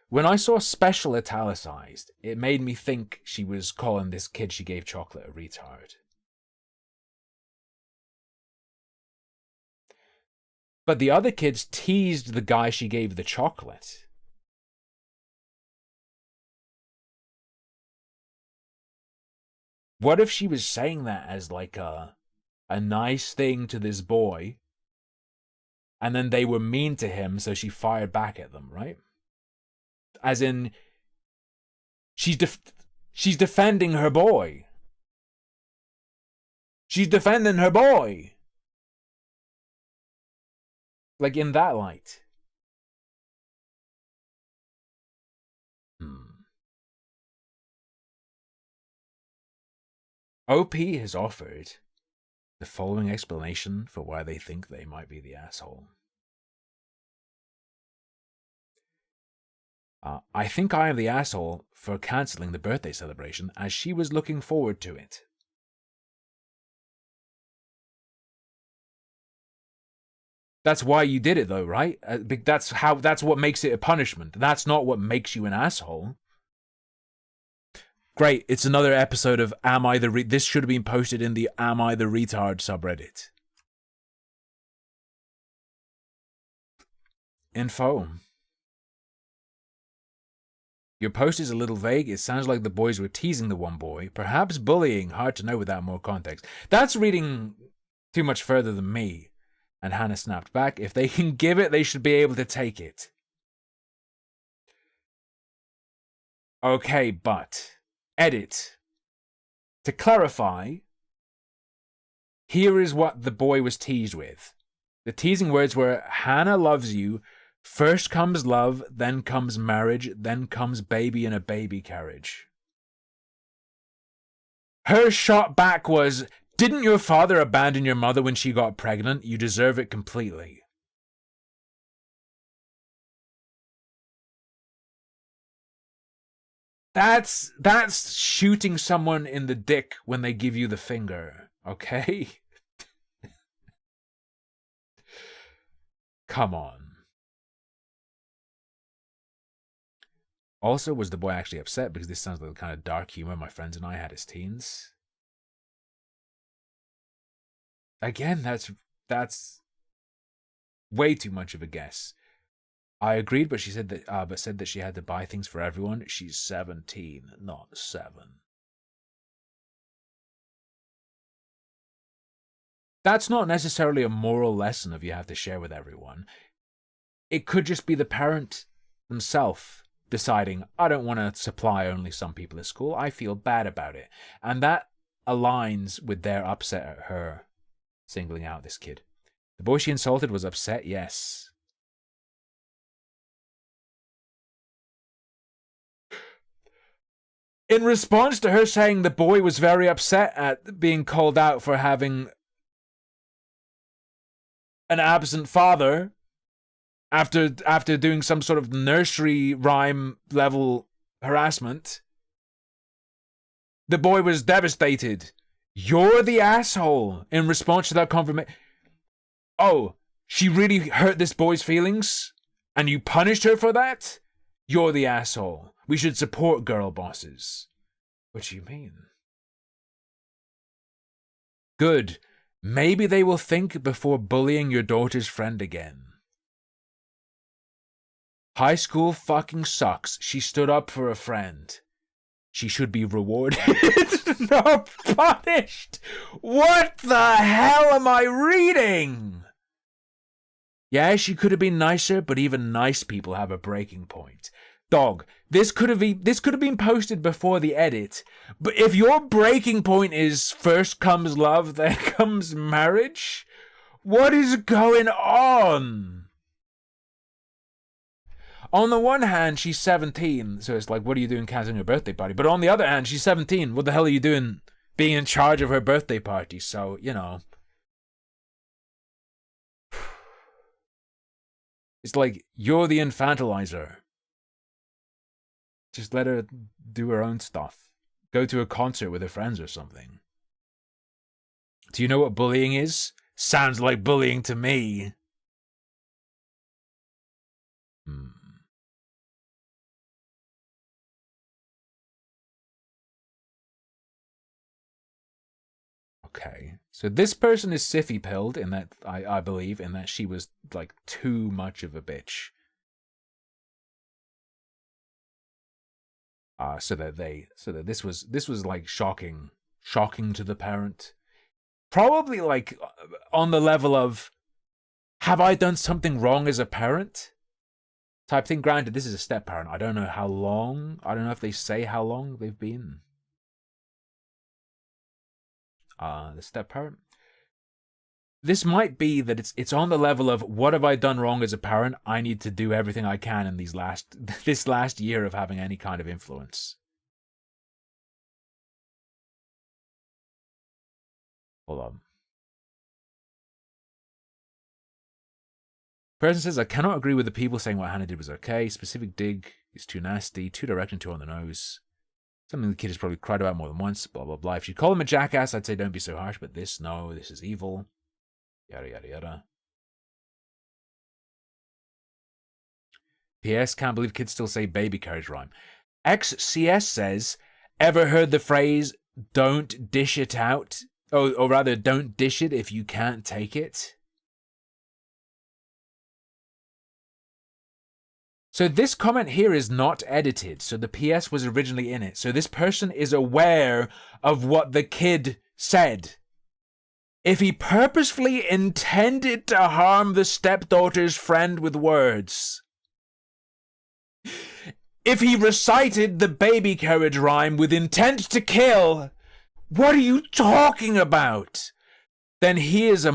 When I saw special italicized, it made me think she was calling this kid she gave chocolate a retard. But the other kids teased the guy she gave the chocolate. What if she was saying that as like a nice thing to this boy, and then they were mean to him, so she fired back at them, right? As in, she's defending her boy. She's defending her boy. Like in that light. OP has offered the following explanation for why they think they might be the asshole. I think I am the asshole for cancelling the birthday celebration as she was looking forward to it. That's why you did it though, right? That's what makes it a punishment. That's not what makes you an asshole. Great, it's another episode of Am I the This should have been posted in the Am I the Retard subreddit. Info. Your post is a little vague. It sounds like the boys were teasing the one boy. Perhaps bullying. Hard to know without more context. That's reading too much further than me. And Hannah snapped back. If they can give it, they should be able to take it. Okay, but... Edit. To clarify, here is what the boy was teased with. The teasing words were, Hannah loves you. First comes love, then comes marriage, then comes baby in a baby carriage. Her shot back was, didn't your father abandon your mother when she got pregnant? You deserve it completely. That's shooting someone in the dick when they give you the finger, okay? Come on. Also, was the boy actually upset? Because this sounds like the kind of dark humor my friends and I had as teens. Again, that's way too much of a guess. I agreed, but she said that she had to buy things for everyone. She's 17, not 7. That's not necessarily a moral lesson if you have to share with everyone. It could just be the parent themselves deciding, I don't want to supply only some people at school. I feel bad about it. And that aligns with their upset at her singling out this kid. The boy she insulted was upset, yes. In response to her saying the boy was very upset at being called out for having an absent father after doing some sort of nursery rhyme level harassment, the boy was devastated. You're the asshole. In response to that confirmation. Oh, she really hurt this boy's feelings? And you punished her for that? You're the asshole. We should support girl bosses. What do you mean? Good. Maybe they will think before bullying your daughter's friend again. High school fucking sucks. She stood up for a friend. She should be rewarded, not punished. What the hell am I reading? Yeah, she could have been nicer, but even nice people have a breaking point. Dog, this could have been posted before the edit, but if your breaking point is first comes love, then comes marriage, what is going on? On the one hand, she's 17, so it's like, what are you doing canceling her birthday party? But on the other hand, she's 17. What the hell are you doing being in charge of her birthday party? So, you know. It's like, you're the infantilizer. Just let her do her own stuff. Go to a concert with her friends or something. Do you know what bullying is? Sounds like bullying to me. Okay, so this person is siffy pilled in that I believe in that she was like too much of a bitch. So that this was like shocking to the parent. Probably like on the level of, have I done something wrong as a parent? Type thing. Granted, this is a step parent. I don't know how long. I don't know if they say how long they've been. The step parent. This might be that it's on the level of, what have I done wrong as a parent? I need to do everything I can in this last year of having any kind of influence. Hold on. Person says, I cannot agree with the people saying what Hannah did was okay. Specific dig is too nasty, too direct and too on the nose. Something the kid has probably cried about more than once, blah, blah, blah. If you call him a jackass, I'd say don't be so harsh, but this, no, this is evil. Yada, yada, yada. P.S. Can't believe kids still say baby carriage rhyme. XCS says, ever heard the phrase, don't dish it out? Or rather, don't dish it if you can't take it? So this comment here is not edited. So the PS was originally in it. So this person is aware of what the kid said. If he purposefully intended to harm the stepdaughter's friend with words, if he recited the baby carriage rhyme with intent to kill, what are you talking about? Then he is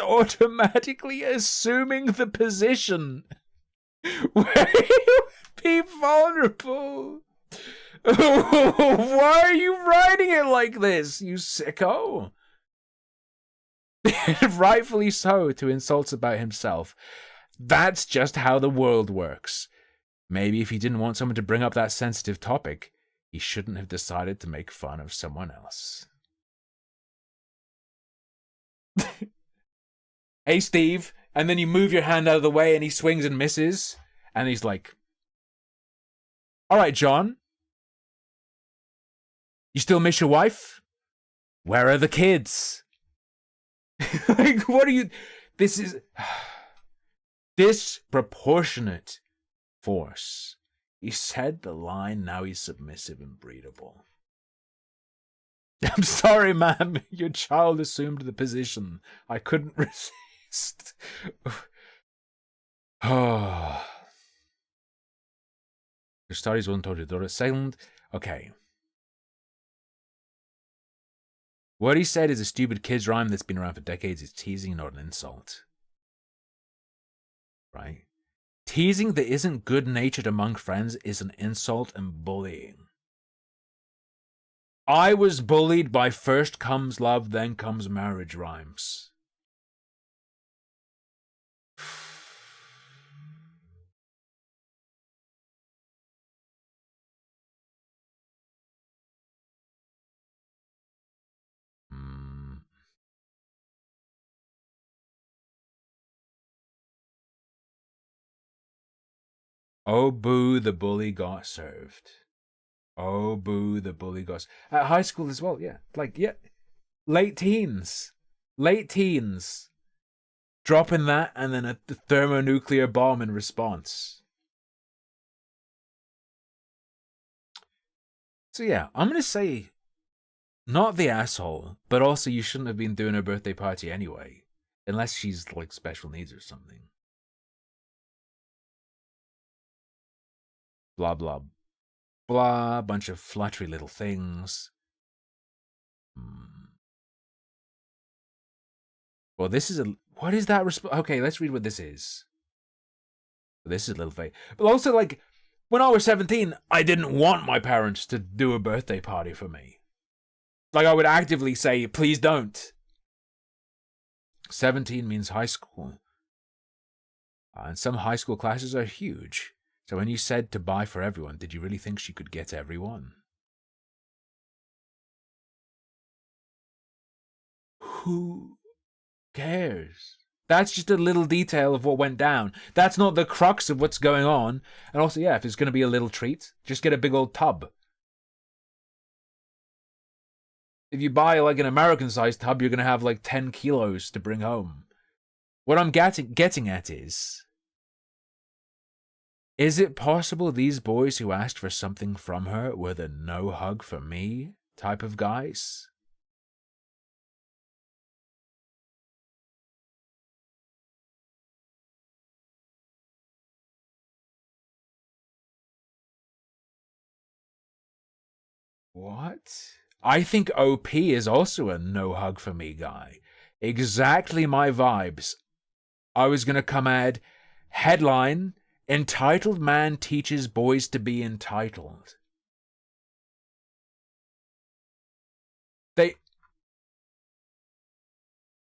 automatically assuming the position where he would be vulnerable. Why are you writing it like this, you sicko? Rightfully so, to insults about himself. That's just how the world works. Maybe if he didn't want someone to bring up that sensitive topic, he shouldn't have decided to make fun of someone else. Hey, Steve. And then you move your hand out of the way and he swings and misses. And he's like, all right, John. You still miss your wife? Where are the kids? Like, what are you... This is... disproportionate force. He said the line, now he's submissive and breedable. I'm sorry, ma'am. Your child assumed the position. I couldn't resist. Oh. Your studies wasn't told your daughter. Second, okay. What he said is a stupid kid's rhyme that's been around for decades. It's teasing, not an insult. Right? Teasing that isn't good-natured among friends is an insult and bullying. I was bullied by first comes love, then comes marriage rhymes. Oh, boo, the bully got served. Oh, boo, the bully got... At high school as well, yeah. Like, yeah. Late teens. Late teens. Dropping that and then a thermonuclear bomb in response. So yeah, I'm going to say... not the asshole, but also you shouldn't have been doing her birthday party anyway. Unless she's, like, special needs or something. Blah, blah, blah. Bunch of fluttery little things. Well, this is a... what is that okay, let's read what this is. This is a little fake. But also, like, when I was 17, I didn't want my parents to do a birthday party for me. Like, I would actively say, please don't. 17 means high school. And some high school classes are huge. So when you said to buy for everyone, did you really think she could get everyone? Who cares? That's just a little detail of what went down. That's not the crux of what's going on. And also, yeah, if it's going to be a little treat, just get a big old tub. If you buy like an American-sized tub, you're going to have like 10 kilos to bring home. What I'm getting at is it possible these boys who asked for something from her were the no hug for me type of guys? What? I think OP is also a no hug for me guy. Exactly my vibes. I was going to come add headline, entitled man teaches boys to be entitled.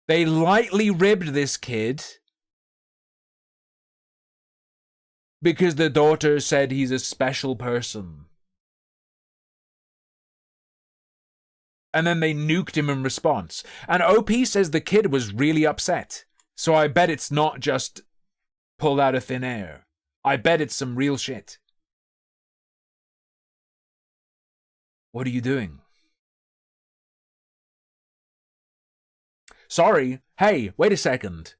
They lightly ribbed this kid because the daughter said he's a special person. And then they nuked him in response. And OP says the kid was really upset. So I bet it's not just pulled out of thin air. I bet it's some real shit. What are you doing? Sorry. Hey, wait a second.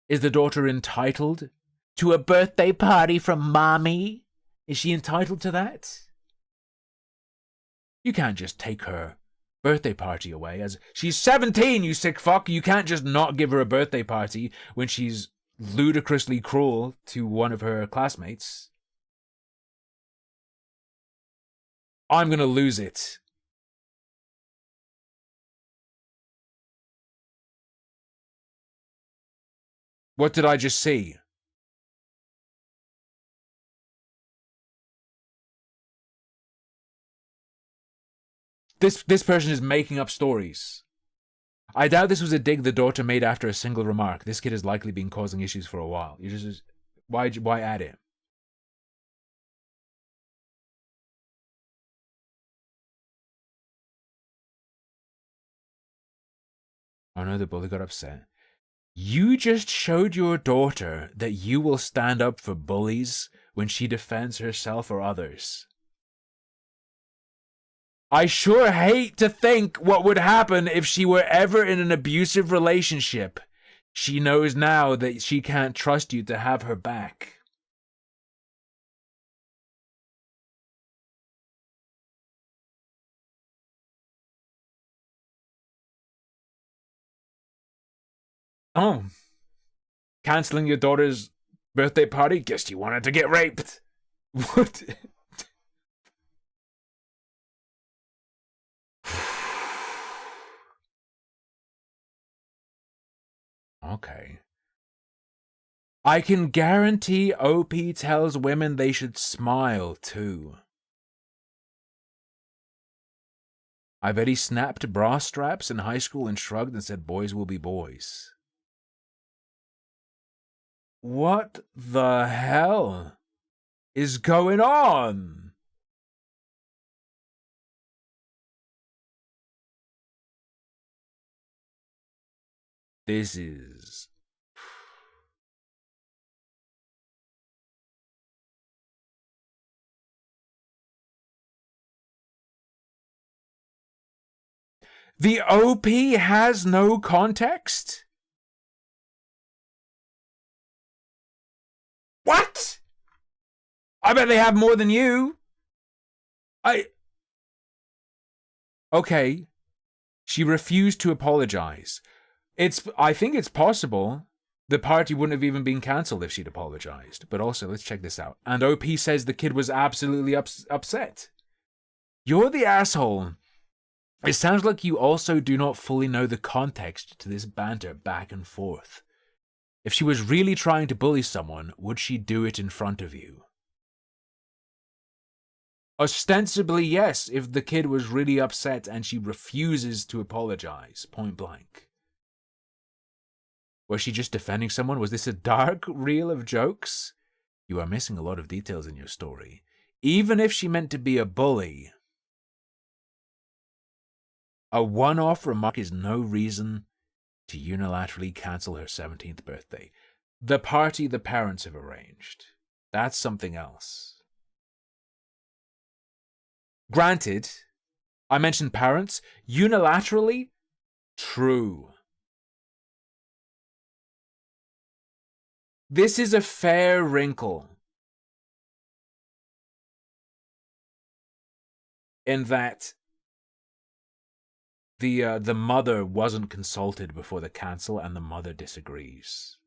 Is the daughter entitled to a birthday party from mommy? Is she entitled to that? You can't just take her birthday party away as she's 17, you sick fuck. You can't just not give her a birthday party when she's ludicrously cruel to one of her classmates. I'm gonna lose it. What did I just see? This person is making up stories. I doubt this was a dig the daughter made after a single remark. This kid has likely been causing issues for a while. You just why add it? Oh no, the bully got upset. You just showed your daughter that you will stand up for bullies when she defends herself or others. I sure hate to think what would happen if she were ever in an abusive relationship. She knows now that she can't trust you to have her back. Oh. Canceling your daughter's birthday party? Guess you wanted to get raped. What? Okay. I can guarantee OP tells women they should smile too. I bet he snapped bra straps in high school and shrugged and said boys will be boys. What the hell is going on? This is... The OP has no context? What? I bet they have more than you. Okay. She refused to apologize. I think it's possible the party wouldn't have even been cancelled if she'd apologized. But also, let's check this out. And OP says the kid was absolutely upset. You're the asshole. It sounds like you also do not fully know the context to this banter back and forth. If she was really trying to bully someone, would she do it in front of you? Ostensibly, yes, if the kid was really upset and she refuses to apologize, point blank. Was she just defending someone? Was this a dark reel of jokes? You are missing a lot of details in your story. Even if she meant to be a bully, a one-off remark is no reason to unilaterally cancel her 17th birthday. The party the parents have arranged. That's something else. Granted, I mentioned parents. Unilaterally, true. This is a fair wrinkle. In that the mother wasn't consulted before the cancel and the mother disagrees.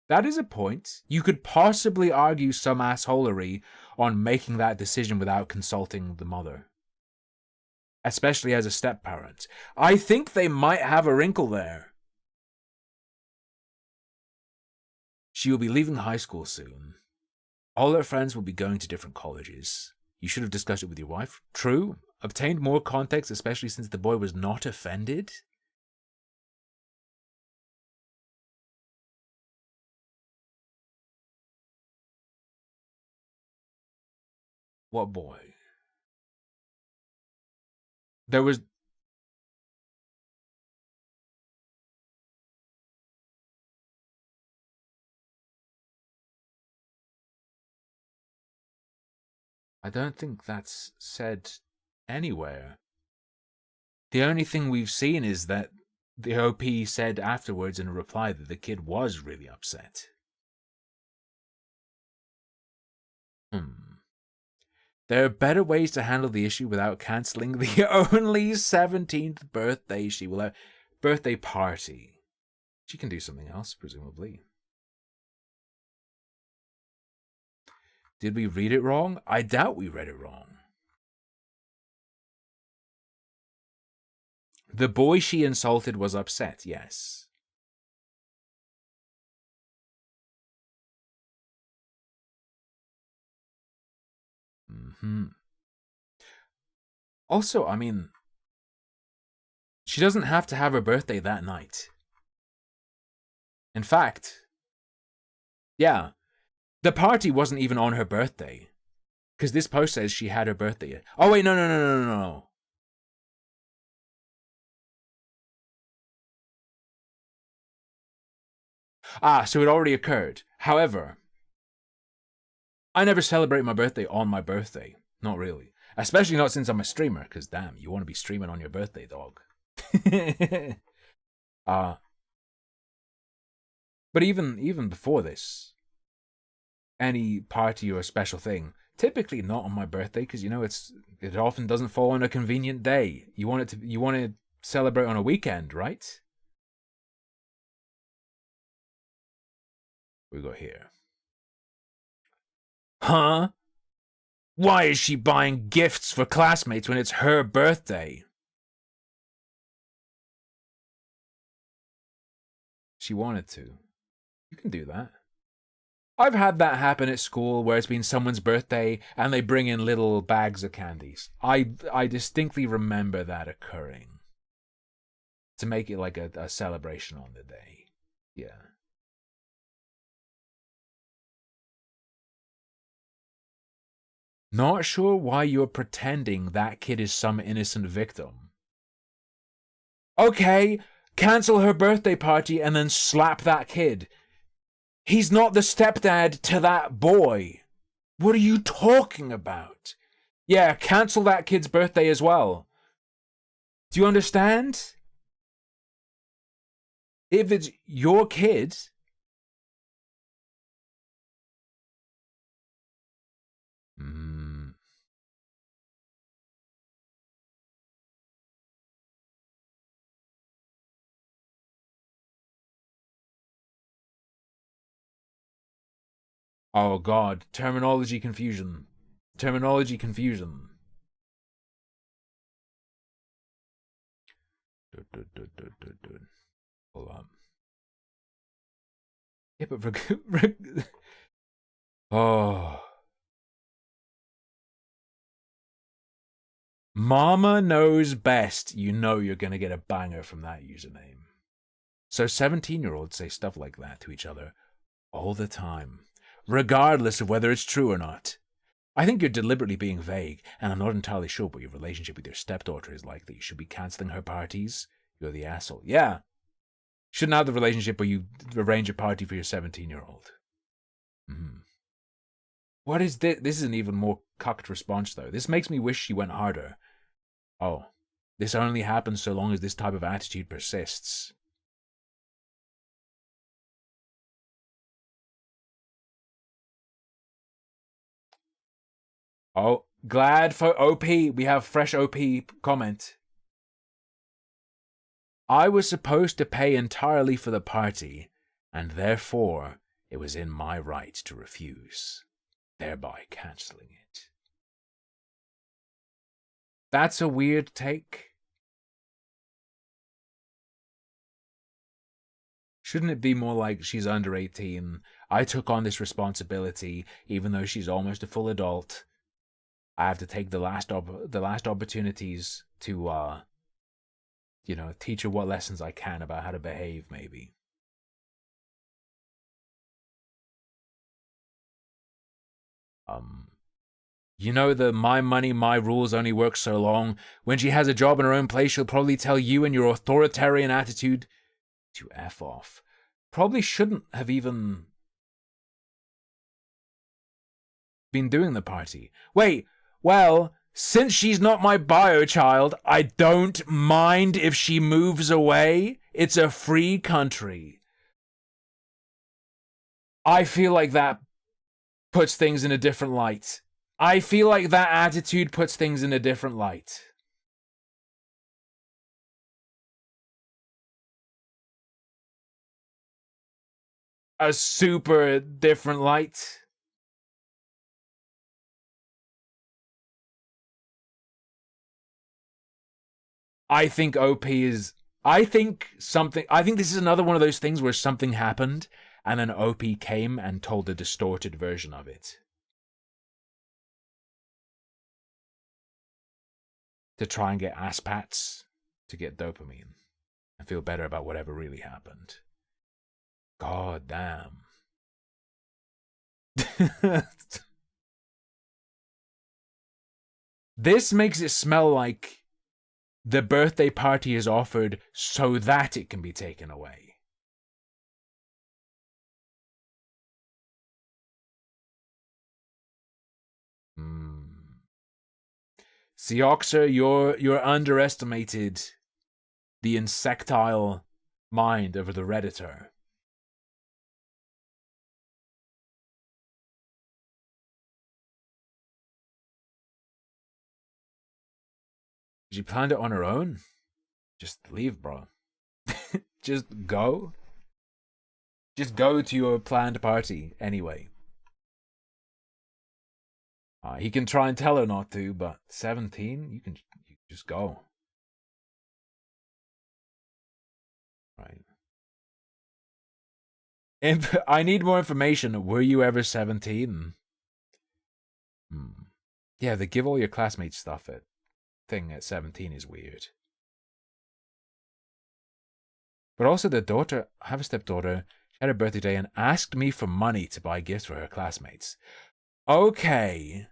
That is a point. You could possibly argue some assholery on making that decision without consulting the mother. Especially as a step-parent. I think they might have a wrinkle there. She will be leaving high school soon. All her friends will be going to different colleges. You should have discussed it with your wife. True. Obtained more context, especially since the boy was not offended. What boy? There was... I don't think that's said anywhere. The only thing we've seen is that the OP said afterwards in a reply that the kid was really upset. There are better ways to handle the issue without cancelling the only 17th birthday she will have. Birthday party. She can do something else, presumably. Did we read it wrong? I doubt we read it wrong. The boy she insulted was upset, yes. Also, I mean, she doesn't have to have her birthday that night. In fact, yeah, the party wasn't even on her birthday. Because this post says she had her birthday. Oh, wait, no. So it already occurred. However, I never celebrate my birthday on my birthday. Not really. Especially not since I'm a streamer, because damn, you want to be streaming on your birthday, dog. But even before this, any party or special thing, typically not on my birthday, because you know it often doesn't fall on a convenient day. You want to celebrate on a weekend, right? We go here. Huh? Why is she buying gifts for classmates when it's her birthday? She wanted to. You can do that. I've had that happen at school where it's been someone's birthday and they bring in little bags of candies. I distinctly remember that occurring. To make it like a celebration on the day. Yeah. Not sure why you're pretending that kid is some innocent victim. Okay, cancel her birthday party and then slap that kid. He's not the stepdad to that boy. What are you talking about? Yeah, cancel that kid's birthday as well. Do you understand? If it's your kid... Oh god, terminology confusion. Terminology confusion. Hold on. Yeah, but oh. Mama knows best. You know you're gonna get a banger from that username. So 17-year-olds say stuff like that to each other all the time, regardless of whether it's true or not. I think you're deliberately being vague, and I'm not entirely sure what your relationship with your stepdaughter is like that you should be cancelling her parties. You're the asshole. Yeah. Shouldn't have the relationship where you arrange a party for your 17-year-old. What is this? This is an even more cucked response, though. This makes me wish she went harder. Oh, this only happens so long as this type of attitude persists. Oh, glad for OP. We have fresh OP comment. I was supposed to pay entirely for the party, and therefore it was in my right to refuse, thereby cancelling it. That's a weird take. Shouldn't it be more like she's under 18? I took on this responsibility, even though she's almost a full adult. I have to take the last opportunities to, teach her what lessons I can about how to behave, maybe. The my money, my rules only work so long. When she has a job in her own place, she'll probably tell you and your authoritarian attitude to F off. Probably shouldn't have even been doing the party. Wait, Well, since she's not my bio child, I don't mind if she moves away. It's a free country. I feel like that puts things in a different light. I feel like that attitude puts things in a different light. A super different light. I think OP is... I think this is another one of those things where something happened and then OP came and told a distorted version of it. To try and get ass pats, to get dopamine, and feel better about whatever really happened. God damn. This makes it smell like the birthday party is offered so that it can be taken away. Seoxer, you're underestimated the insectile mind of the Redditor. She planned it on her own? Just leave, bro. Just go. Just go to your planned party anyway. He can try and tell her not to, but 17, you can just go. Right. I need more information. Were you ever 17? Yeah, the give all your classmates stuff thing at 17 is weird. But also the daughter, I have a stepdaughter, she had her birthday day and asked me for money to buy gifts for her classmates. Okay.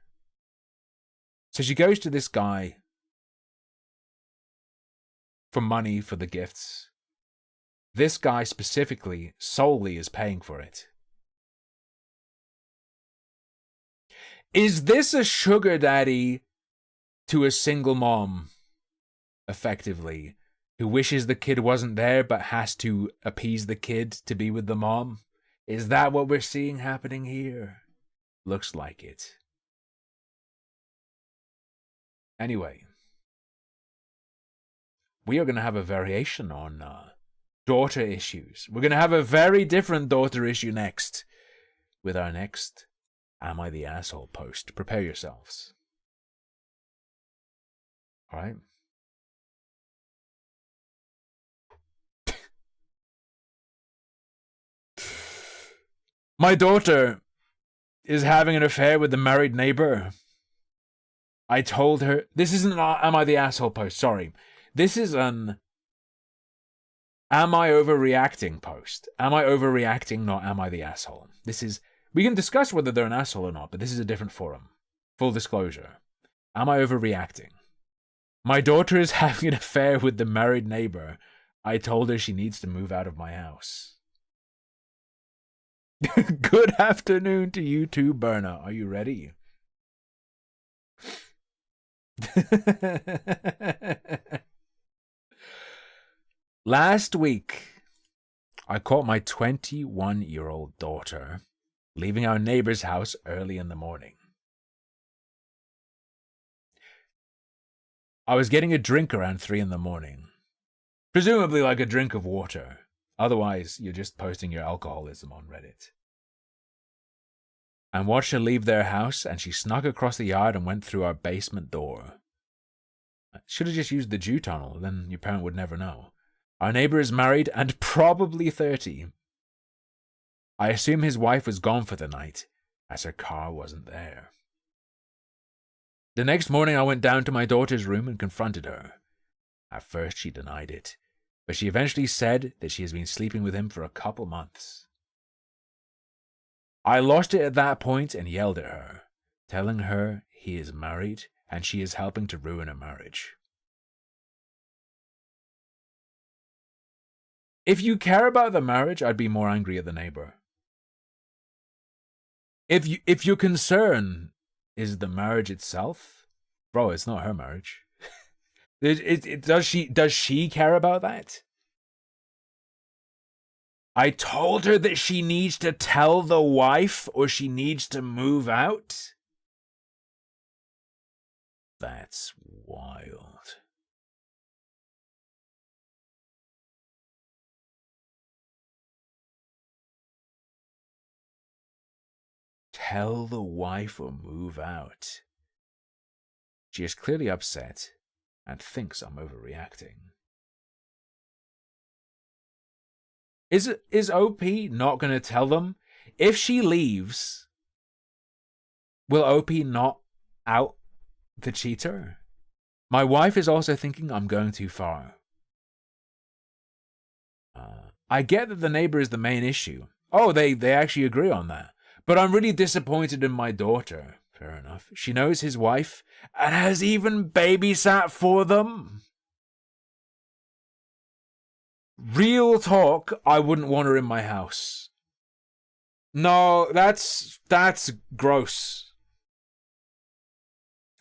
So she goes to this guy for money for the gifts. This guy specifically, solely is paying for it. Is this a sugar daddy to a single mom, effectively, who wishes the kid wasn't there but has to appease the kid to be with the mom? Is that what we're seeing happening here? Looks like it. Anyway, we are going to have a variation on daughter issues. We're going to have a very different daughter issue next with our next Am I the Asshole post. Prepare yourselves. All right. My daughter is having an affair with the married neighbor. I told her... This isn't an Am I the Asshole post, sorry. This is an Am I overreacting post. Am I overreacting, not Am I the Asshole? This is... We can discuss whether they're an asshole or not, but this is a different forum. Full disclosure. Am I overreacting? My daughter is having an affair with the married neighbor. I told her she needs to move out of my house. Good afternoon to you too, Berna. Are you ready? Last week, I caught my 21-year-old daughter leaving our neighbor's house early in the morning. I was getting a drink around 3 in the morning. Presumably like a drink of water. Otherwise, you're just posting your alcoholism on Reddit. I watched her leave their house, and she snuck across the yard and went through our basement door. I should have just used the Jew tunnel, then your parent would never know. Our neighbor is married and probably 30. I assume his wife was gone for the night, as her car wasn't there. The next morning I went down to my daughter's room and confronted her. At first she denied it, but she eventually said that she has been sleeping with him for a couple months. I lost it at that point and yelled at her, telling her he is married and she is helping to ruin a marriage. If you care about the marriage, I'd be more angry at the neighbor. If your concern is the marriage itself, Bro, it's not her marriage. Does she care about that? I told her that she needs to tell the wife or she needs to move out. That's wild. Tell the wife or move out. She is clearly upset and thinks I'm overreacting. Is OP not going to tell them? If she leaves, will OP not out the cheater? My wife is also thinking I'm going too far. I get that the neighbor is the main issue. Oh, they actually agree on that. But I'm really disappointed in my daughter. Fair enough. She knows his wife and has even babysat for them. Real talk, I wouldn't want her in my house. No, that's gross.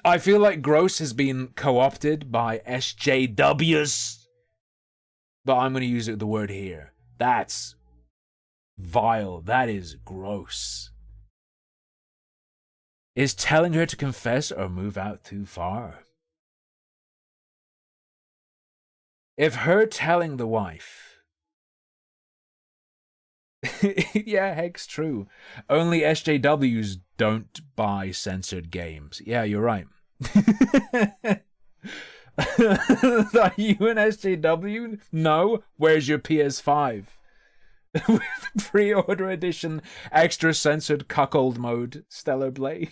I feel like gross has been co-opted by SJWs. But I'm going to use the word here. That's vile. That is gross. Is telling her to confess or move out too far? If her telling the wife... yeah, heck's true. Only SJWs don't buy censored games. Yeah, you're right. Are you an SJW? No. Where's your PS5? With pre-order edition, extra censored cuckold mode, Stellar Blade.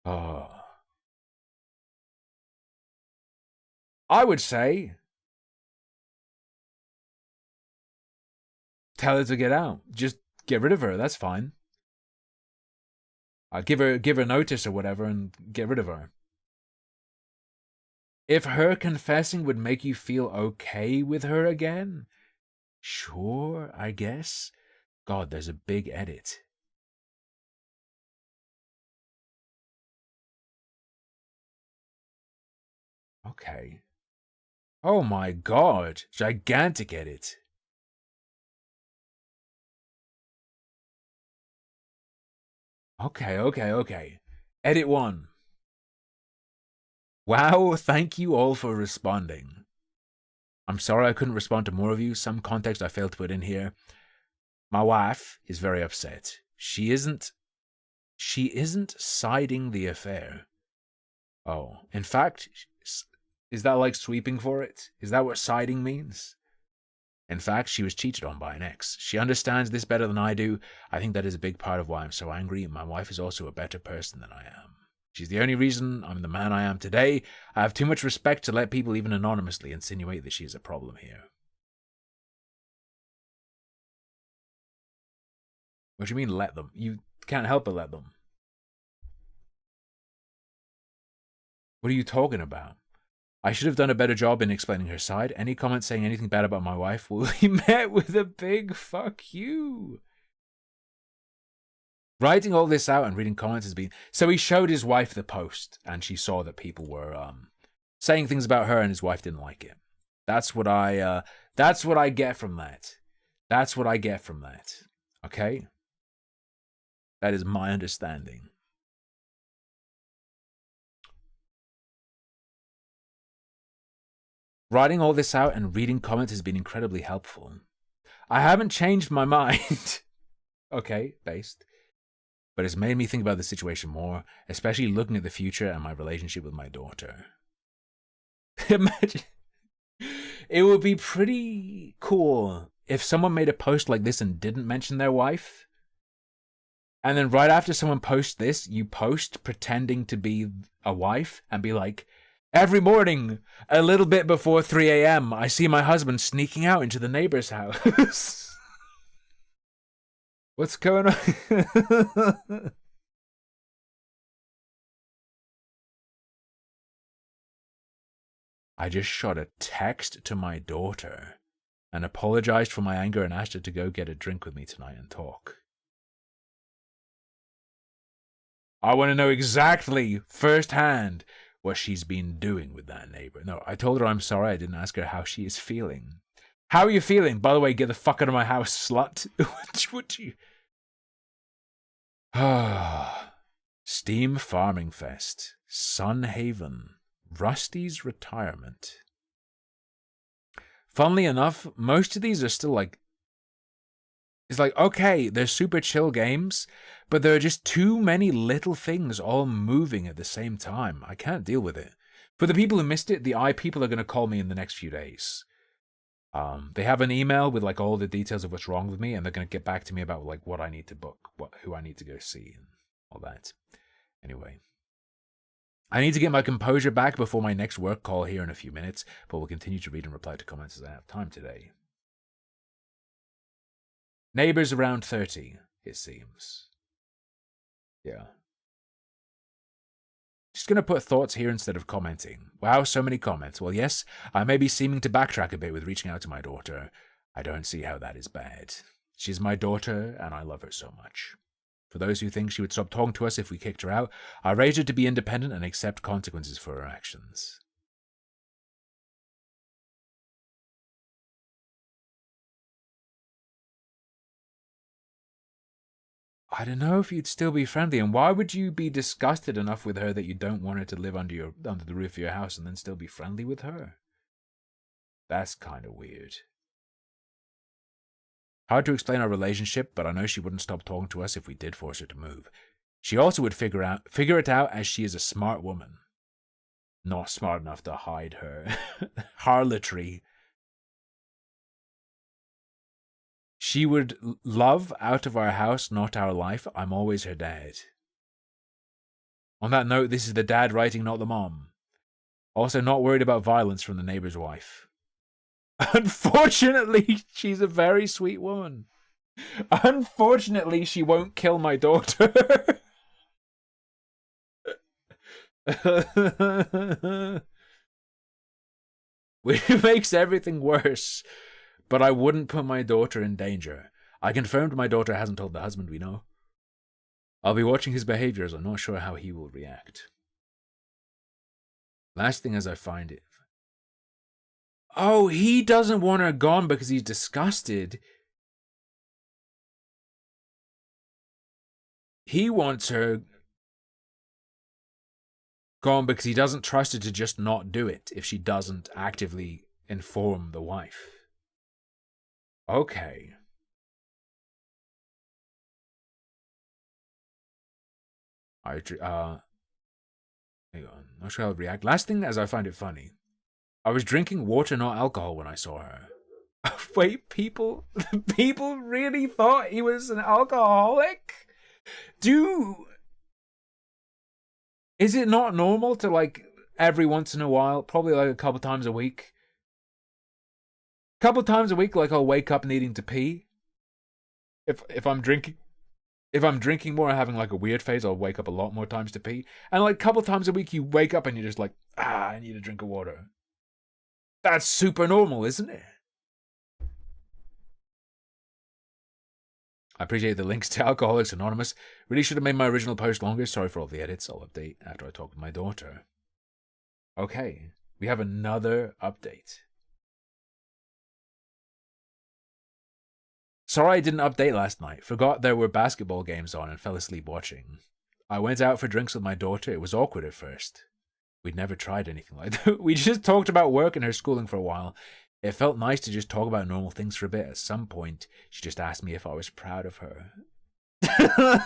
Oh. I would say tell her to get out. Just get rid of her. That's fine. Give her notice or whatever and get rid of her. If her confessing would make you feel okay with her again, sure, I guess. God, there's a big edit. Okay. Oh my God, gigantic edit. Okay. Edit 1. Wow, thank you all for responding. I'm sorry I couldn't respond to more of you. Some context I failed to put in here. My wife is very upset. She isn't siding the affair. Oh, in fact, is that like sweeping for it? Is that what siding means? In fact, she was cheated on by an ex. She understands this better than I do. I think that is a big part of why I'm so angry. My wife is also a better person than I am. She's the only reason I'm the man I am today. I have too much respect to let people even anonymously insinuate that she is a problem here. What do you mean let them? You can't help but let them. What are you talking about? I should have done a better job in explaining her side. Any comment saying anything bad about my wife will be met with a big fuck you. Writing all this out and reading comments has been... So he showed his wife the post, and she saw that people were saying things about her, and his wife didn't like it. That's what I get from that. That's what I get from that. Okay? That is my understanding. Writing all this out and reading comments has been incredibly helpful. I haven't changed my mind. Okay, based. But it's made me think about the situation more, especially looking at the future and my relationship with my daughter. Imagine. It would be pretty cool if someone made a post like this and didn't mention their wife. And then right after someone posts this, you post pretending to be a wife and be like, every morning, a little bit before 3 a.m., I see my husband sneaking out into the neighbor's house. What's going on? I just shot a text to my daughter and apologized for my anger and asked her to go get a drink with me tonight and talk. I want to know exactly firsthand what she's been doing with that neighbor. No, I told her I'm sorry. I didn't ask her how she is feeling. How are you feeling? By the way, get the fuck out of my house, slut. Would you? Steam Farming Fest, Sunhaven, Rusty's retirement. Funnily enough, most of these are still like, it's like, okay, they're super chill games, but there are just too many little things all moving at the same time. I can't deal with it. For the people who missed it, the people are going to call me in the next few days. They have an email with like all the details of what's wrong with me, and they're going to get back to me about like what I need to book, who I need to go see, and all that. Anyway, I need to get my composure back before my next work call here in a few minutes, but we'll continue to read and reply to comments as I have time today. Neighbors around 30, it seems. Yeah. Just going to put thoughts here instead of commenting. Wow, so many comments. Well, yes, I may be seeming to backtrack a bit with reaching out to my daughter. I don't see how that is bad. She's my daughter, and I love her so much. For those who think she would stop talking to us if we kicked her out, I raised her to be independent and accept consequences for her actions. I don't know if you'd still be friendly, and why would you be disgusted enough with her that you don't want her to live under the roof of your house and then still be friendly with her? That's kind of weird. Hard to explain our relationship, but I know she wouldn't stop talking to us if we did force her to move. She also would figure it out as she is a smart woman. Not smart enough to hide her harlotry. She would love out of our house, not our life. I'm always her dad. On that note, this is the dad writing, not the mom. Also not worried about violence from the neighbor's wife. Unfortunately, she's a very sweet woman. Unfortunately, she won't kill my daughter. Which makes everything worse. But I wouldn't put my daughter in danger. I confirmed my daughter hasn't told the husband we know. I'll be watching his behaviors. I'm not sure how he will react. Last thing as I find it. Oh, he doesn't want her gone because he's disgusted. He wants her gone because he doesn't trust her to just not do it if she doesn't actively inform the wife. Okay. Hang on. Not sure how to react. Last thing, as I find it funny. I was drinking water, not alcohol, when I saw her. Wait, people really thought he was an alcoholic? Is it not normal to, like, every once in a while, probably like a couple times a week, like I'll wake up needing to pee? If I'm drinking more and having like a weird phase, I'll wake up a lot more times to pee. And like a couple times a week you wake up and you're just like, I need a drink of water. That's super normal, isn't it? I appreciate the links to Alcoholics Anonymous. Really should have made my original post longer. Sorry for all the edits. I'll update after I talk with my daughter. Okay, we have another update. Sorry I didn't update last night. Forgot there were basketball games on and fell asleep watching. I went out for drinks with my daughter. It was awkward at first. We'd never tried anything like that. We just talked about work and her schooling for a while. It felt nice to just talk about normal things for a bit. At some point, she just asked me if I was proud of her. I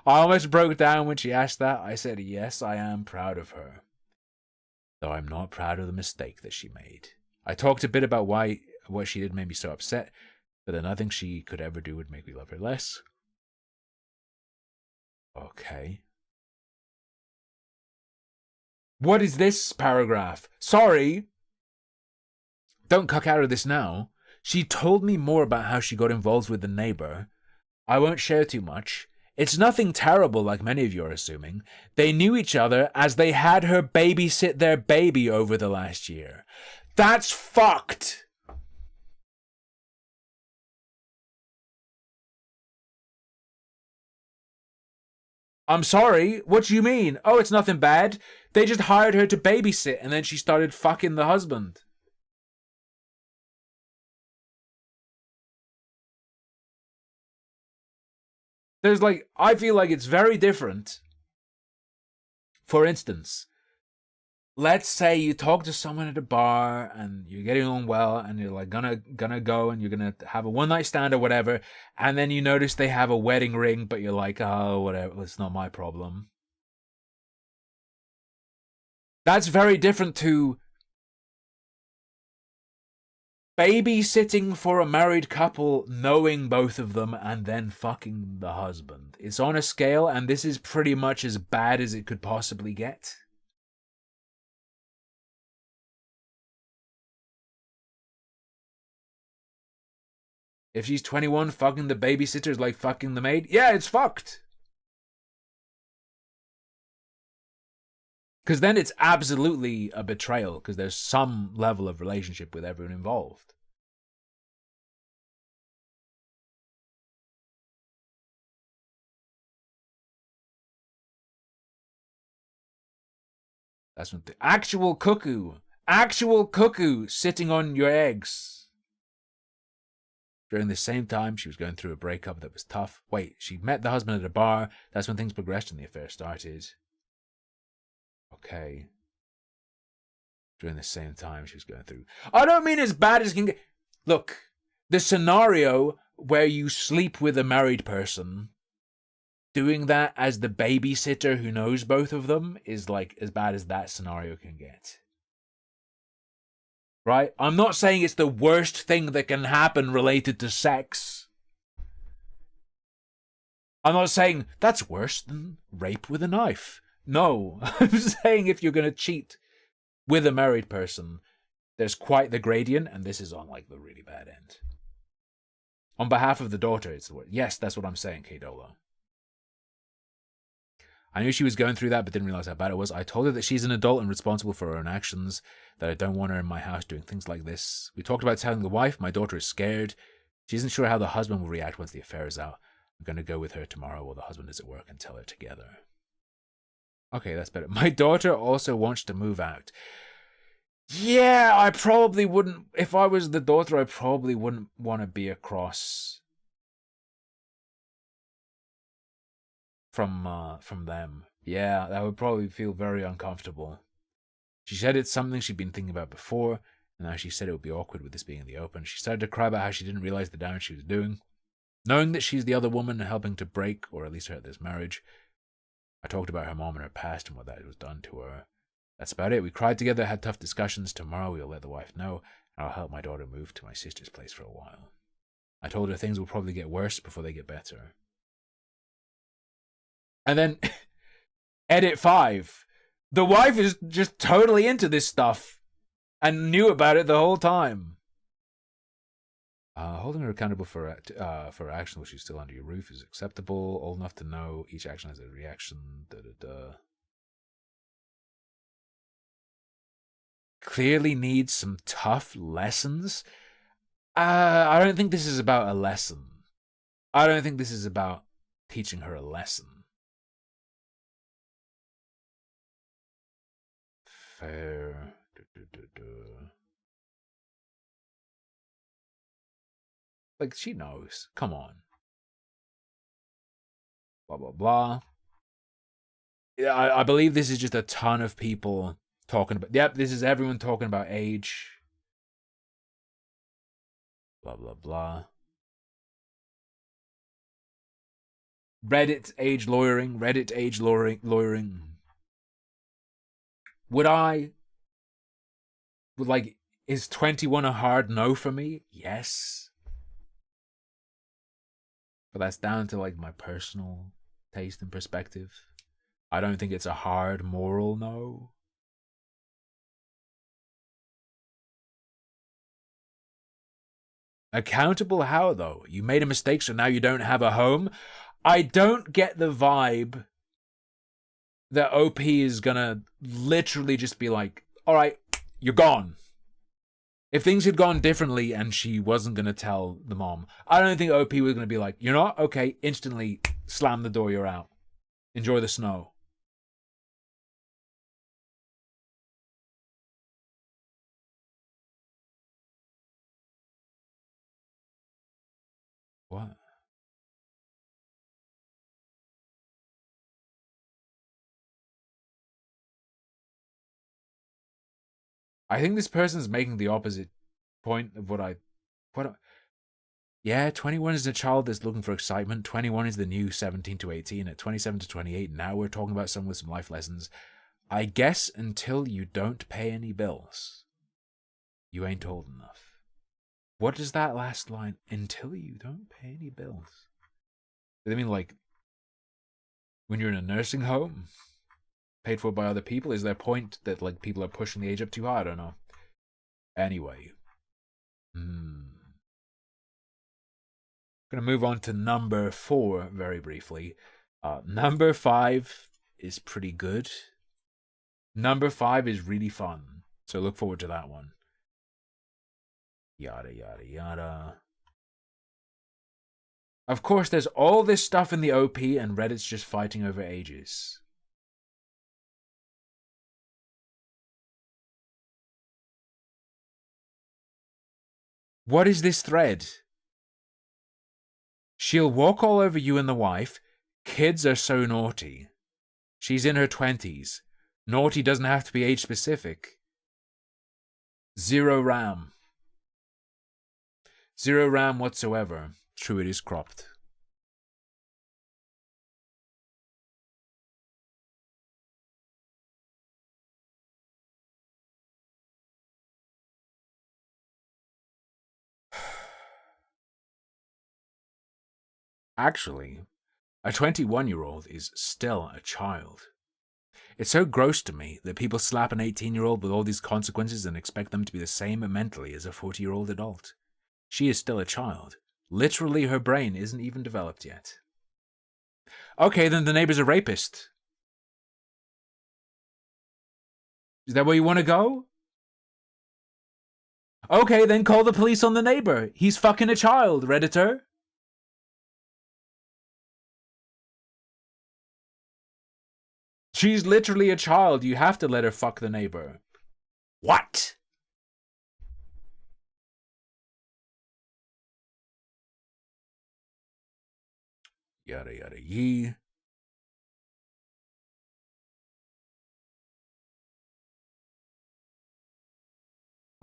almost broke down when she asked that. I said, yes, I am proud of her. Though I'm not proud of the mistake that she made. I talked a bit about what she did made me so upset, but then nothing she could ever do would make me love her less. Okay. What is this paragraph? Sorry. Don't cuck out of this now. She told me more about how she got involved with the neighbor. I won't share too much. It's nothing terrible like many of you are assuming. They knew each other as they had her babysit their baby over the last year. That's fucked. I'm sorry, what do you mean? Oh, it's nothing bad. They just hired her to babysit and then she started fucking the husband. There's like, I feel like it's very different. For instance, let's say you talk to someone at a bar and you're getting on well and you're like gonna go and you're gonna have a one night stand or whatever, and then you notice they have a wedding ring, but you're like, oh, whatever, it's not my problem. That's very different to babysitting for a married couple, knowing both of them, and then fucking the husband. It's on a scale, and this is pretty much as bad as it could possibly get. If she's 21, fucking the babysitter is like fucking the maid. Yeah, it's fucked. Because then it's absolutely a betrayal, because there's some level of relationship with everyone involved. That's what the actual cuckoo sitting on your eggs. During the same time, she was going through a breakup that was tough. Wait, she met the husband at a bar. That's when things progressed and the affair started. Okay. During the same time, she was going through... I don't mean as bad as can get... Look, the scenario where you sleep with a married person, doing that as the babysitter who knows both of them is like as bad as that scenario can get. Right? I'm not saying it's the worst thing that can happen related to sex. I'm not saying that's worse than rape with a knife. No, I'm saying if you're going to cheat with a married person, there's quite the gradient, and this is on like the really bad end. On behalf of the daughter, it's the word. Yes, that's what I'm saying, K-Dola. I knew she was going through that, but didn't realize how bad it was. I told her that she's an adult and responsible for her own actions, that I don't want her in my house doing things like this. We talked about telling the wife. My daughter is scared. She isn't sure how the husband will react once the affair is out. I'm going to go with her tomorrow while the husband is at work and tell her together. Okay, that's better. My daughter also wants to move out. Yeah, I probably wouldn't... If I was the daughter, I probably wouldn't want to be across from them. Yeah, that would probably feel very uncomfortable. She said it's something she'd been thinking about before, and now she said it would be awkward with this being in the open. She started to cry about how she didn't realize the damage she was doing. Knowing that she's the other woman helping to break, or at least hurt this marriage. I talked about her mom and her past and what that was done to her. That's about it. We cried together, had tough discussions. Tomorrow we'll let the wife know, and I'll help my daughter move to my sister's place for a while. I told her things will probably get worse before they get better. And then, edit 5. The wife is just totally into this stuff and knew about it the whole time. Holding her accountable for her action while she's still under your roof is acceptable. Old enough to know each action has a reaction. Clearly needs some tough lessons. I don't think this is about a lesson. I don't think this is about teaching her a lesson. Fair. Like, she knows. Come on. Blah, blah, blah. Yeah, I believe this is just a ton of people talking about... Yep, this is everyone talking about age. Blah, blah, blah. Reddit age lawyering. Reddit age lawyering. Would like, is 21 a hard no for me? Yes. But that's down to, like, my personal taste and perspective. I don't think it's a hard moral no. Accountable how, though? You made a mistake, so now you don't have a home? I don't get the vibe that OP is gonna literally just be like, alright, you're gone. If things had gone differently and she wasn't gonna tell the mom, I don't think OP was gonna be like, you're not? Okay, instantly slam the door, you're out. Enjoy the snow. What? I think this person's making the opposite point of yeah, 21 is a child that's looking for excitement. 21 is the new 17 to 18. At 27 to 28, now we're talking about someone with some life lessons. I guess until you don't pay any bills, you ain't old enough. What is that last line? Until you don't pay any bills. I mean, like, when you're in a nursing home, paid for by other people? Is there a point that, like, people are pushing the age up too high? I don't know. Anyway. Gonna move on to number 4 very briefly. Number 5 is pretty good. Number 5 is really fun. So look forward to that one. Yada, yada, yada. Of course, there's all this stuff in the OP, and Reddit's just fighting over ages. What is this thread? She'll walk all over you and the wife. Kids are so naughty. She's in her 20s. Naughty doesn't have to be age specific. 0 RAM. 0 RAM whatsoever. True, it is cropped. Actually, a 21-year-old is still a child. It's so gross to me that people slap an 18-year-old with all these consequences and expect them to be the same mentally as a 40-year-old adult. She is still a child. Literally, her brain isn't even developed yet. Okay, then the neighbor's a rapist. Is that where you want to go? Okay, then call the police on the neighbor. He's fucking a child, Redditor. She's literally a child. You have to let her fuck the neighbor. What? Yada yada yee.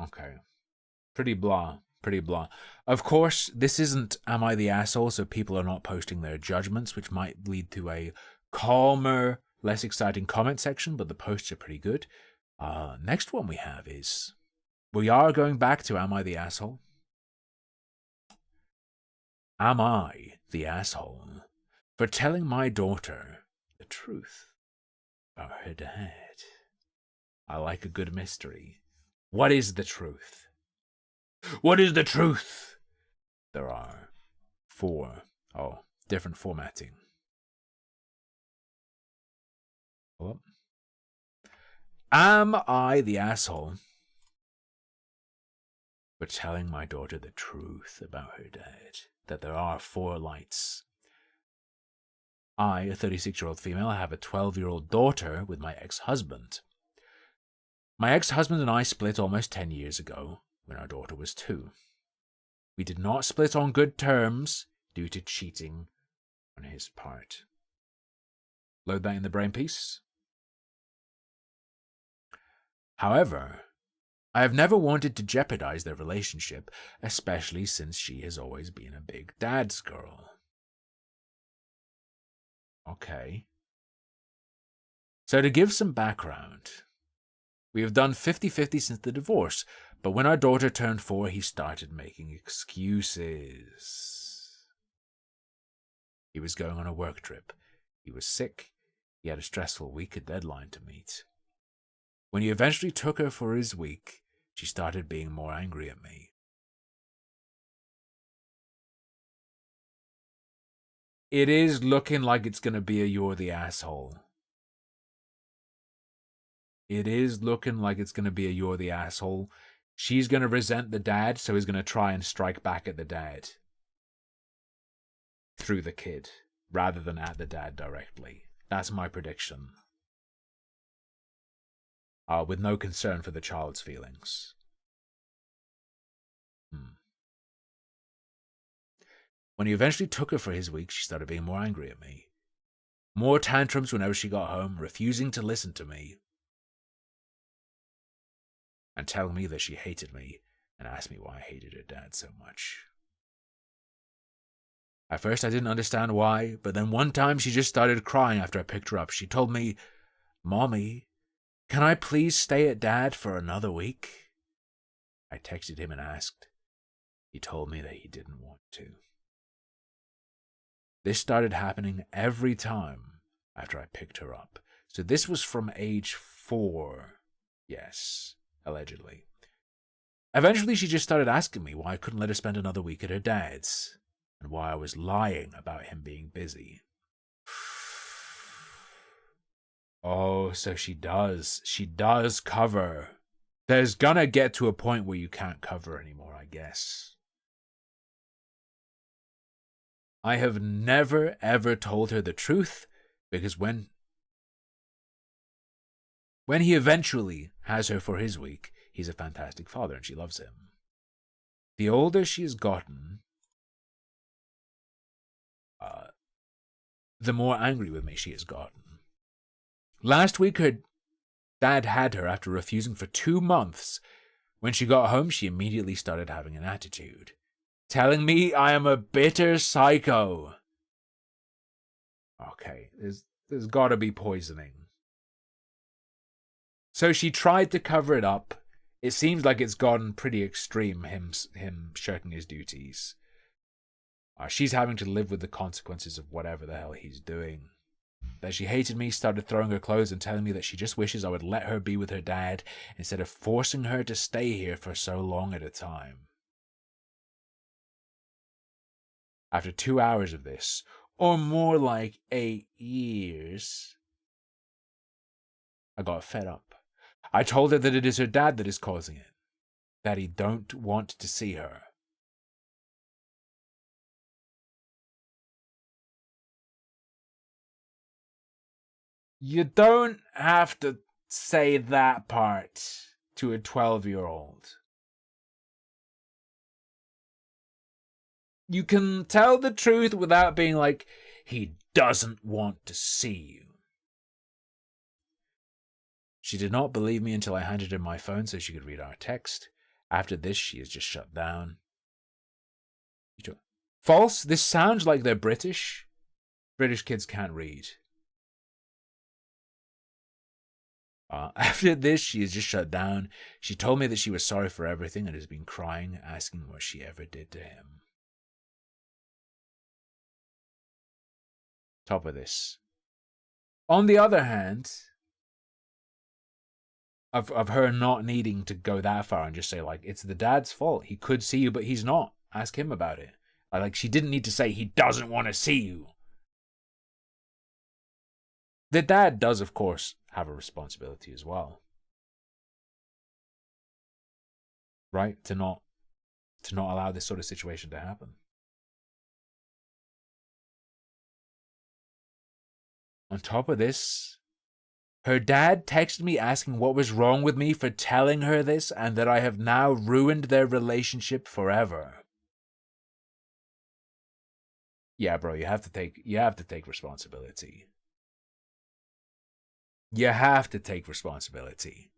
Okay. Pretty blah. Pretty blah. Of course, this isn't Am I the Asshole, so people are not posting their judgments, which might lead to a calmer, less exciting comment section, but the posts are pretty good. Next one we have is... We are going back to Am I the Asshole? Am I the asshole for telling my daughter the truth about her dad? I like a good mystery. What is the truth? What is the truth? There are 4. Different formatting. Hello? Am I the asshole for telling my daughter the truth about her dad? That there are 4 lights. I, a 36-year-old female, have a 12-year-old daughter with my ex-husband. My ex-husband and I split almost 10 years ago, when our daughter was 2. We did not split on good terms due to cheating on his part. Load that in the brain piece. However, I have never wanted to jeopardize their relationship, especially since she has always been a big dad's girl. Okay. So to give some background, we have done 50-50 since the divorce, but when our daughter turned 4, he started making excuses. He was going on a work trip. He was sick. He had a stressful week, a deadline to meet. When he eventually took her for his week, she started being more angry at me. It is looking like it's going to be a you're the asshole. It is looking like it's going to be a you're the asshole. She's going to resent the dad, so he's going to try and strike back at the dad. Through the kid, rather than at the dad directly. That's my prediction. With no concern for the child's feelings. When he eventually took her for his week, she started being more angry at me. More tantrums whenever she got home, refusing to listen to me. And telling me that she hated me and asked me why I hated her dad so much. At first I didn't understand why, but then one time she just started crying after I picked her up. She told me, "Mommy, can I please stay at Dad for another week?" I texted him and asked. He told me that he didn't want to. This started happening every time after I picked her up. So this was from age 4. Yes, allegedly. Eventually she just started asking me why I couldn't let her spend another week at her dad's, and why I was lying about him being busy. Oh, so she does. She does cover. There's gonna get to a point where you can't cover anymore, I guess. I have never, ever told her the truth, because when he eventually has her for his week, he's a fantastic father and she loves him. The older she has gotten, the more angry with me she has gotten. Last week, her dad had her after refusing for 2 months. When she got home, she immediately started having an attitude, telling me I am a bitter psycho. Okay, there's gotta be poisoning. So she tried to cover it up. It seems like it's gotten pretty extreme, him shirking his duties. She's having to live with the consequences of whatever the hell he's doing. That she hated me, started throwing her clothes and telling me that she just wishes I would let her be with her dad instead of forcing her to stay here for so long at a time. After 2 hours of this, or more like 8 years, I got fed up. I told her that it is her dad that is causing it, that he don't want to see her. You don't have to say that part to a 12-year-old. You can tell the truth without being like, he doesn't want to see you. She did not believe me until I handed her my phone so she could read our text. After this, she is just shut down. False? This sounds like they're British. British kids can't read. After this, she is just shut down. She told me that she was sorry for everything and has been crying, asking what she ever did to him. Top of this. On the other hand, of her not needing to go that far and just say, like, it's the dad's fault. He could see you, but he's not. Ask him about it. Like, she didn't need to say he doesn't want to see you. The dad does, of course, have a responsibility as well. Right? To not allow this sort of situation to happen. On top of this, her dad texted me asking what was wrong with me for telling her this and that I have now ruined their relationship forever. Yeah, bro, you have to take responsibility. You have to take responsibility.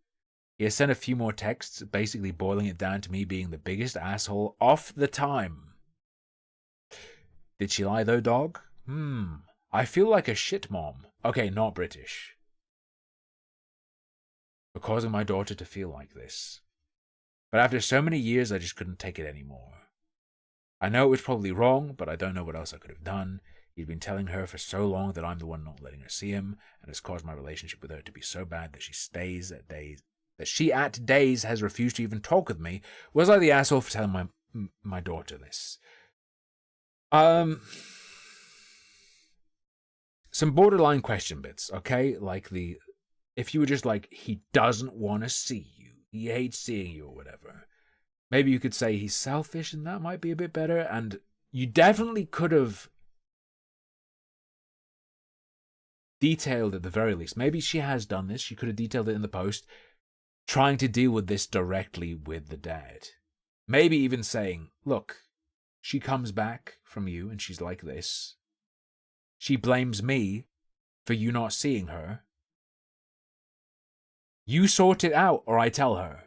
He has sent a few more texts, basically boiling it down to me being the biggest asshole of the time. Did she lie though, dog? I feel like a shit mom. Okay, not British. For causing my daughter to feel like this. But after so many years, I just couldn't take it anymore. I know it was probably wrong, but I don't know what else I could have done. He'd been telling her for so long that I'm the one not letting her see him, and has caused my relationship with her to be so bad that she at days has refused to even talk with me. Was I the asshole for telling my daughter this? Some borderline question bits, okay? Like if you were just like, he doesn't want to see you, he hates seeing you or whatever. Maybe you could say he's selfish and that might be a bit better, and you definitely could have detailed at the very least. Maybe she has done this. She could have detailed it in the post, trying to deal with this directly with the dad. Maybe even saying, look, she comes back from you and she's like this. She blames me for you not seeing her. You sort it out or I tell her.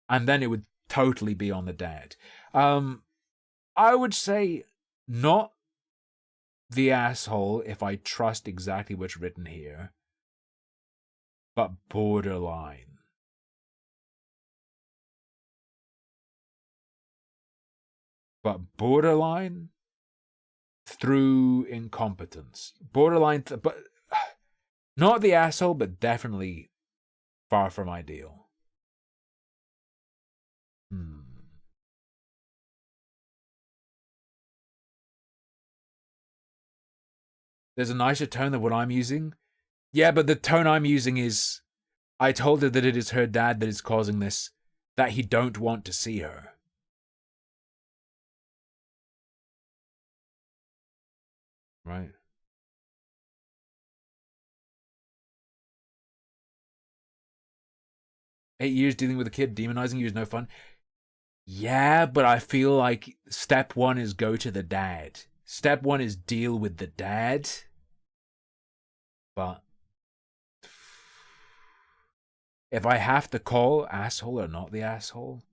And then it would totally be on the dad. I would say not the asshole if I trust exactly what's written here, but borderline. But borderline through incompetence. Borderline, but not the asshole, but definitely far from ideal. There's a nicer tone than what I'm using. Yeah, but the tone I'm using is, I told her that it is her dad that is causing this, that he don't want to see her. Right? "8 years dealing with a kid, demonizing you is no fun." Yeah, but I feel like step one is go to the dad. Step one is deal with the dad. But if I have to call asshole or not the asshole,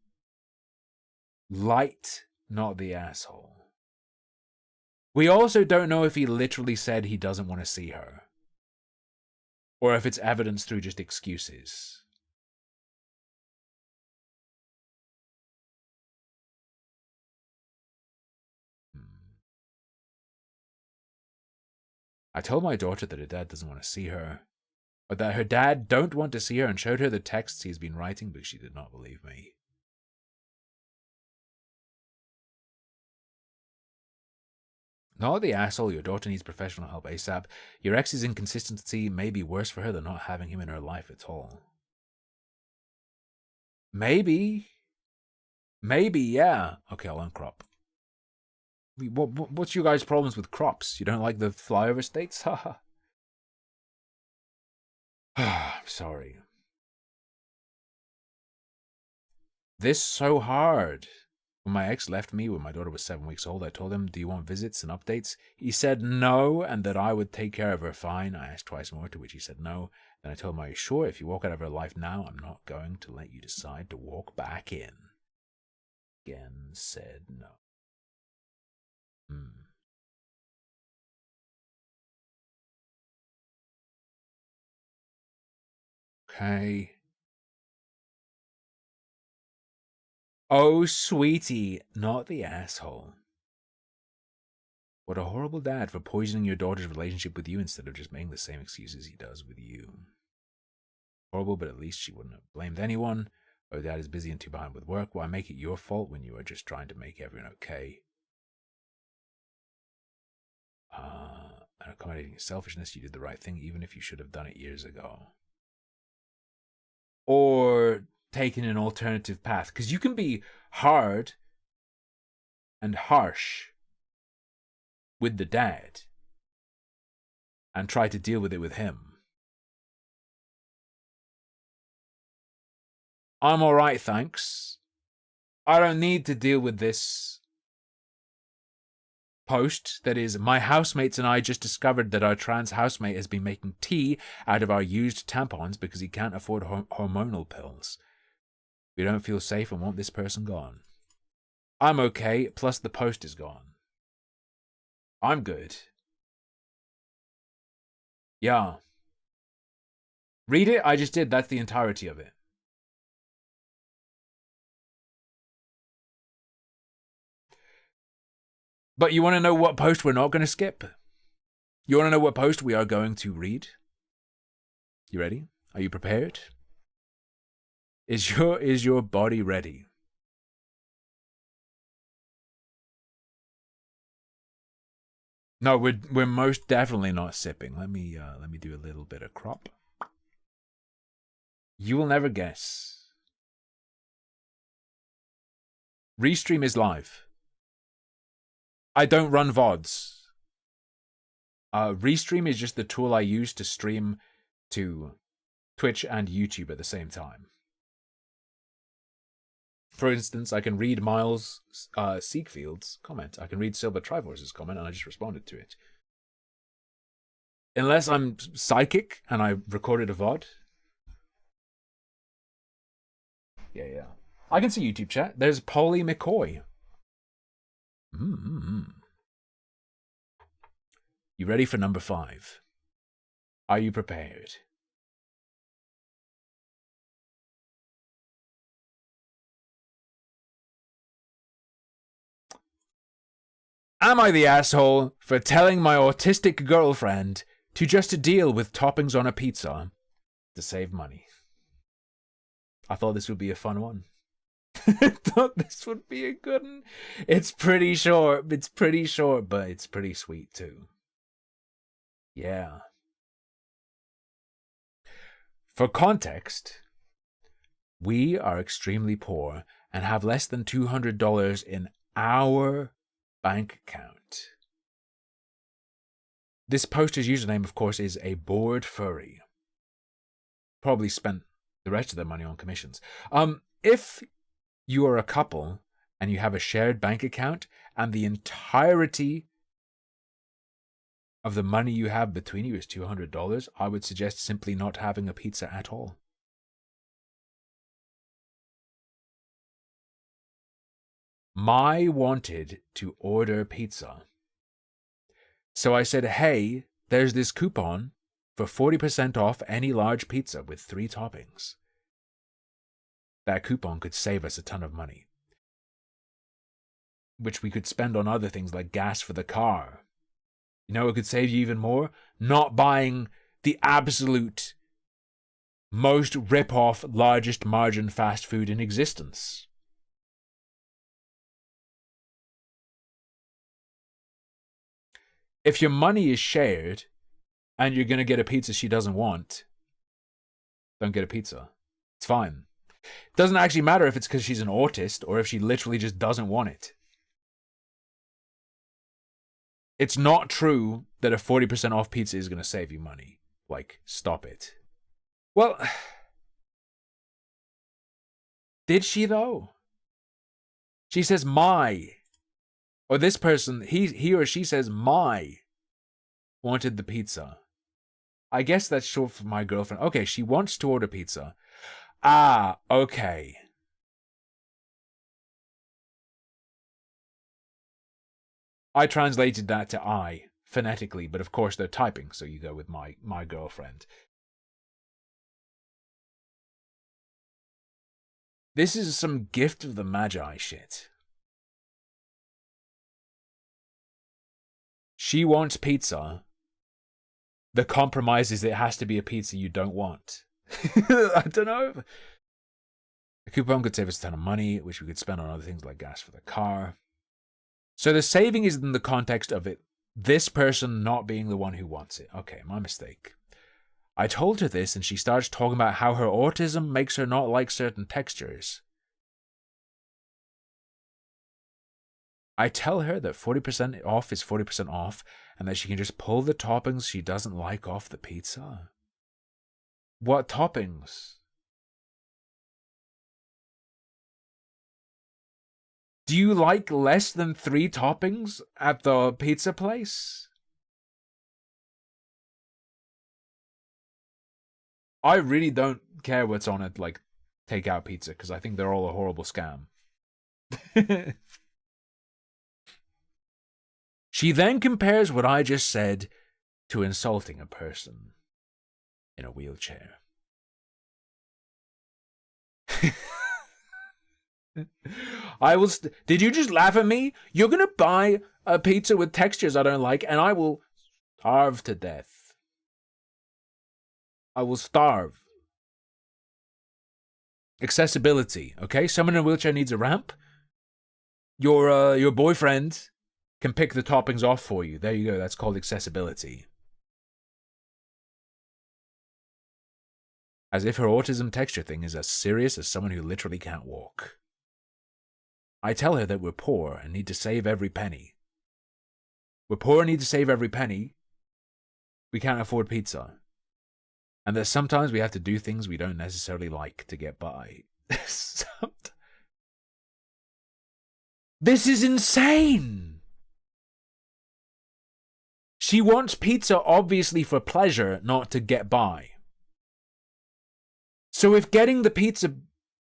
light, not the asshole. We also don't know if he literally said he doesn't want to see her, or if it's evidence through just excuses. I told my daughter that her dad doesn't want to see her, or that her dad don't want to see her, and showed her the texts he's been writing, but she did not believe me. Not the asshole, your daughter needs professional help ASAP. Your ex's inconsistency may be worse for her than not having him in her life at all. Maybe. Maybe, yeah. Okay, I'll uncrop. What's your guys' problems with crops? You don't like the flyover states? Haha. I'm sorry. This so hard. When my ex left me when my daughter was 7 weeks old, I told him, do you want visits and updates? He said no, and that I would take care of her fine. I asked twice more, to which he said no. Then I told him, are you sure? If you walk out of her life now, I'm not going to let you decide to walk back in. Again said no. Okay. Oh, sweetie, not the asshole. What a horrible dad for poisoning your daughter's relationship with you instead of just making the same excuses he does with you. Horrible, but at least she wouldn't have blamed anyone. Oh, dad is busy and too behind with work. Why make it your fault when you are just trying to make everyone okay? And accommodating your selfishness, you did the right thing, even if you should have done it years ago. Or taking an alternative path. Because you can be hard and harsh with the dad and try to deal with it with him. I'm alright, thanks. I don't need to deal with this post that is, my housemates and I just discovered that our trans housemate has been making tea out of our used tampons because he can't afford hormonal pills. We don't feel safe and want this person gone. I'm okay, plus the post is gone. I'm good. Yeah. Read it? I just did. That's the entirety of it. But you want to know what post we're not going to skip? You want to know what post we are going to read? You ready? Are you prepared? Is your body ready? No, we're most definitely not sipping. Let me do a little bit of crop. You will never guess. Restream is live. I don't run VODs. Restream is just the tool I use to stream to Twitch and YouTube at the same time. For instance, I can read Miles Seekfield's comment. I can read Silver Triforce's comment, and I just responded to it. Unless I'm psychic and I recorded a VOD. Yeah. I can see YouTube chat. There's Polly McCoy. You ready for number 5? Are you prepared? Am I the asshole for telling my autistic girlfriend to just deal with toppings on a pizza to save money? I thought this would be a fun one. I thought this would be a good one. It's pretty short, but it's pretty sweet too. Yeah. For context, we are extremely poor and have less than $200 in our bank account. This poster's username, of course, is a bored furry. Probably spent the rest of their money on commissions. If you are a couple and you have a shared bank account and the entirety of the money you have between you is $200, I would suggest simply not having a pizza at all. Mai wanted to order pizza. So I said, hey, there's this coupon for 40% off any large pizza with 3 toppings. That coupon could save us a ton of money, which we could spend on other things like gas for the car. You know what could save you even more? Not buying the absolute most rip-off, largest margin fast food in existence. If your money is shared and you're going to get a pizza she doesn't want, don't get a pizza. It's fine. It doesn't actually matter if it's because she's an autist or if she literally just doesn't want it. It's not true that a 40% off pizza is going to save you money. Like, stop it. Well, did she though? She says my. Or this person, he or she says my wanted the pizza. I guess that's short for my girlfriend. Okay, she wants to order pizza. Ah, okay. I translated that to I, phonetically, but of course they're typing, so you go with my girlfriend. This is some gift of the Magi shit. She wants pizza. The compromise is it has to be a pizza you don't want. I don't know. A coupon could save us a ton of money, which we could spend on other things like gas for the car. So the saving is in the context of it, this person not being the one who wants it. Okay, my mistake. I told her this and she starts talking about how her autism makes her not like certain textures. I tell her that 40% off is 40% off and that she can just pull the toppings she doesn't like off the pizza. What toppings? Do you like less than 3 toppings at the pizza place? I really don't care what's on it, like takeout pizza, because I think they're all a horrible scam. She then compares what I just said to insulting a person in a wheelchair. Did you just laugh at me? You're gonna buy a pizza with textures I don't like, and I will starve to death. I will starve. Accessibility, okay? Someone in a wheelchair needs a ramp. Your boyfriend can pick the toppings off for you. There you go. That's called accessibility. As if her autism texture thing is as serious as someone who literally can't walk. I tell her that we're poor and need to save every penny. We're poor and need to save every penny, we can't afford pizza. And that sometimes we have to do things we don't necessarily like to get by. This is insane! She wants pizza obviously for pleasure, not to get by. So if getting the pizza,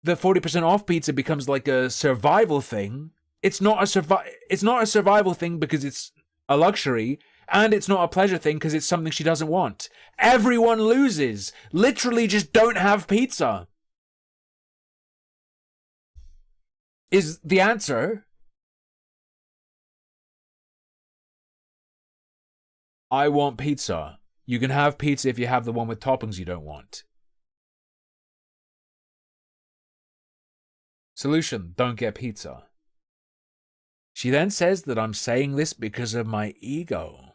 the 40% off pizza becomes like a survival thing, it's not a survival thing because it's a luxury, and it's not a pleasure thing because it's something she doesn't want. Everyone loses. Literally just don't have pizza. Is the answer. I want pizza. You can have pizza if you have the one with toppings you don't want. Solution, don't get pizza. She then says that I'm saying this because of my ego.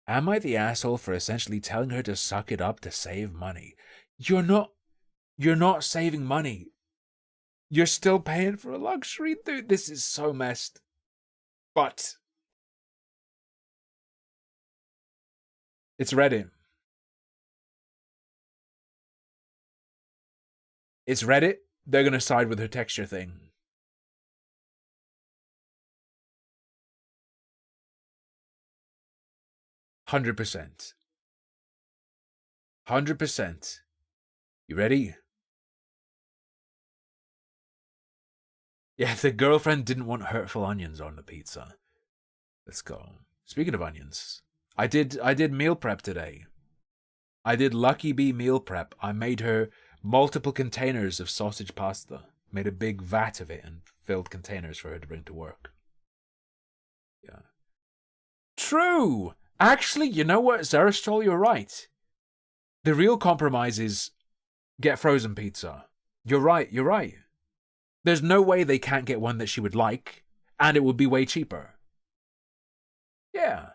Am I the asshole for essentially telling her to suck it up to save money? You're not saving money. You're still paying for a luxury, dude. This is so messed. But it's Reddit. It's Reddit. They're going to side with her texture thing. $100%. 100%. You ready? Yeah, the girlfriend didn't want hurtful onions on the pizza. Let's go. Speaking of onions, I did meal prep today. I did Lucky Bee meal prep. I made her multiple containers of sausage pasta. Made a big vat of it and filled containers for her to bring to work. Yeah. True! Actually, you know what, Zerastol, you're right. The real compromise is get frozen pizza. You're right. There's no way they can't get one that she would like, and it would be way cheaper. Yeah.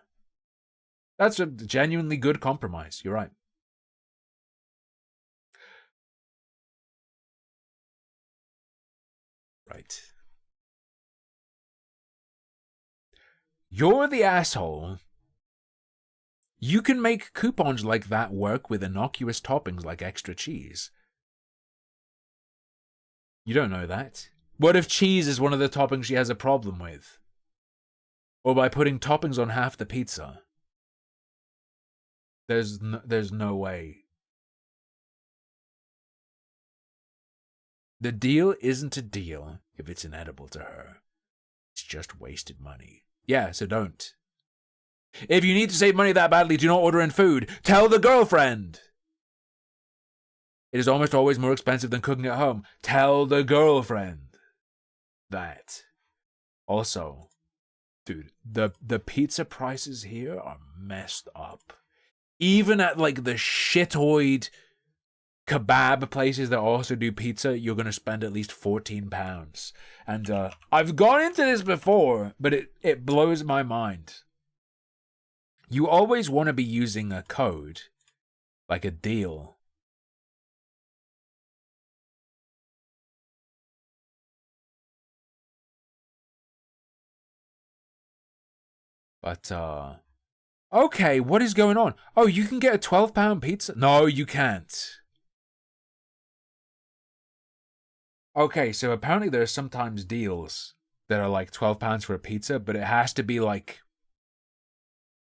That's a genuinely good compromise. You're right. Right. You're the asshole. You can make coupons like that work with innocuous toppings like extra cheese. You don't know that. What if cheese is one of the toppings she has a problem with? Or by putting toppings on half the pizza? There's no way. The deal isn't a deal if it's inedible to her. It's just wasted money. Yeah, so don't. If you need to save money that badly, do not order in food. Tell the girlfriend. It is almost always more expensive than cooking at home. Tell the girlfriend that. Also, dude, the pizza prices here are messed up. Even at like the shitoid kebab places that also do pizza, you're going to spend at least £14. And I've gone into this before, but it blows my mind. You always want to be using a code, like a deal. But, okay, what is going on? Oh, you can get a £12 pizza? No, you can't. Okay, so apparently there are sometimes deals that are like £12 for a pizza, but it has to be like,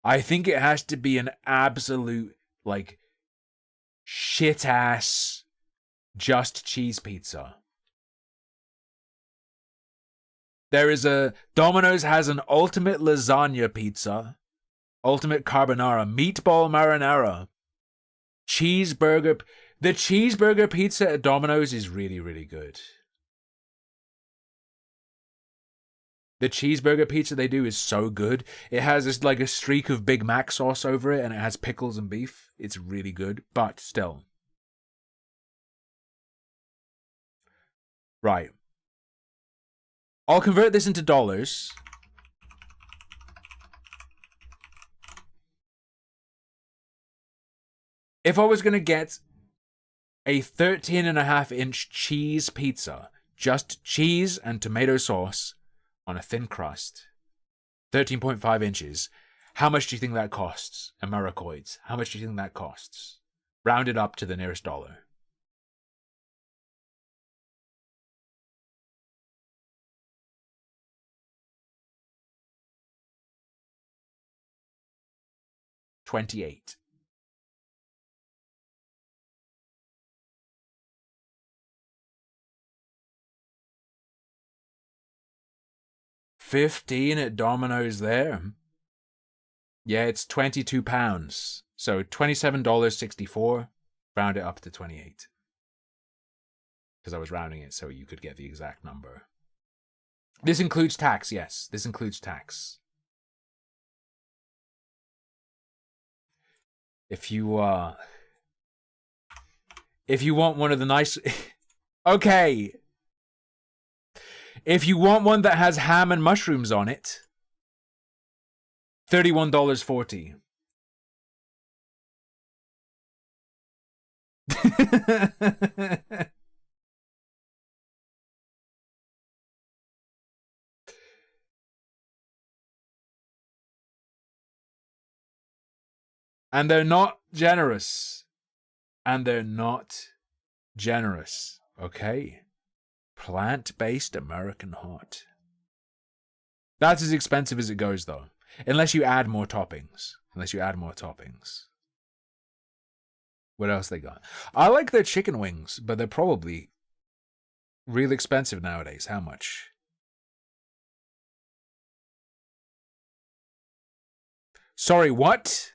I think it has to be an absolute, like, shit-ass just cheese pizza. There is Domino's has an ultimate lasagna pizza, ultimate carbonara, meatball marinara, cheeseburger. The cheeseburger pizza at Domino's is really, really good. The cheeseburger pizza they do is so good. It has this like a streak of Big Mac sauce over it, and it has pickles and beef. It's really good, but still. Right. I'll convert this into dollars. If I was going to get a 13.5-inch cheese pizza, just cheese and tomato sauce on a thin crust, 13.5 inches, How much do you think that costs? Americoids. How much do you think that costs? Round it up to the nearest dollar. $28. $15 at Domino's there. Yeah, it's £22. So $27.64. Round it up to 28. Because I was rounding it so you could get the exact number. This includes tax, yes. This includes tax. If you want one of the nice okay. If you want one that has ham and mushrooms on it, $31.40. And they're not generous. And they're not generous. Okay? Plant-based American hot. That's as expensive as it goes, though. Unless you add more toppings. What else they got? I like their chicken wings, but they're probably real expensive nowadays. How much? Sorry, what?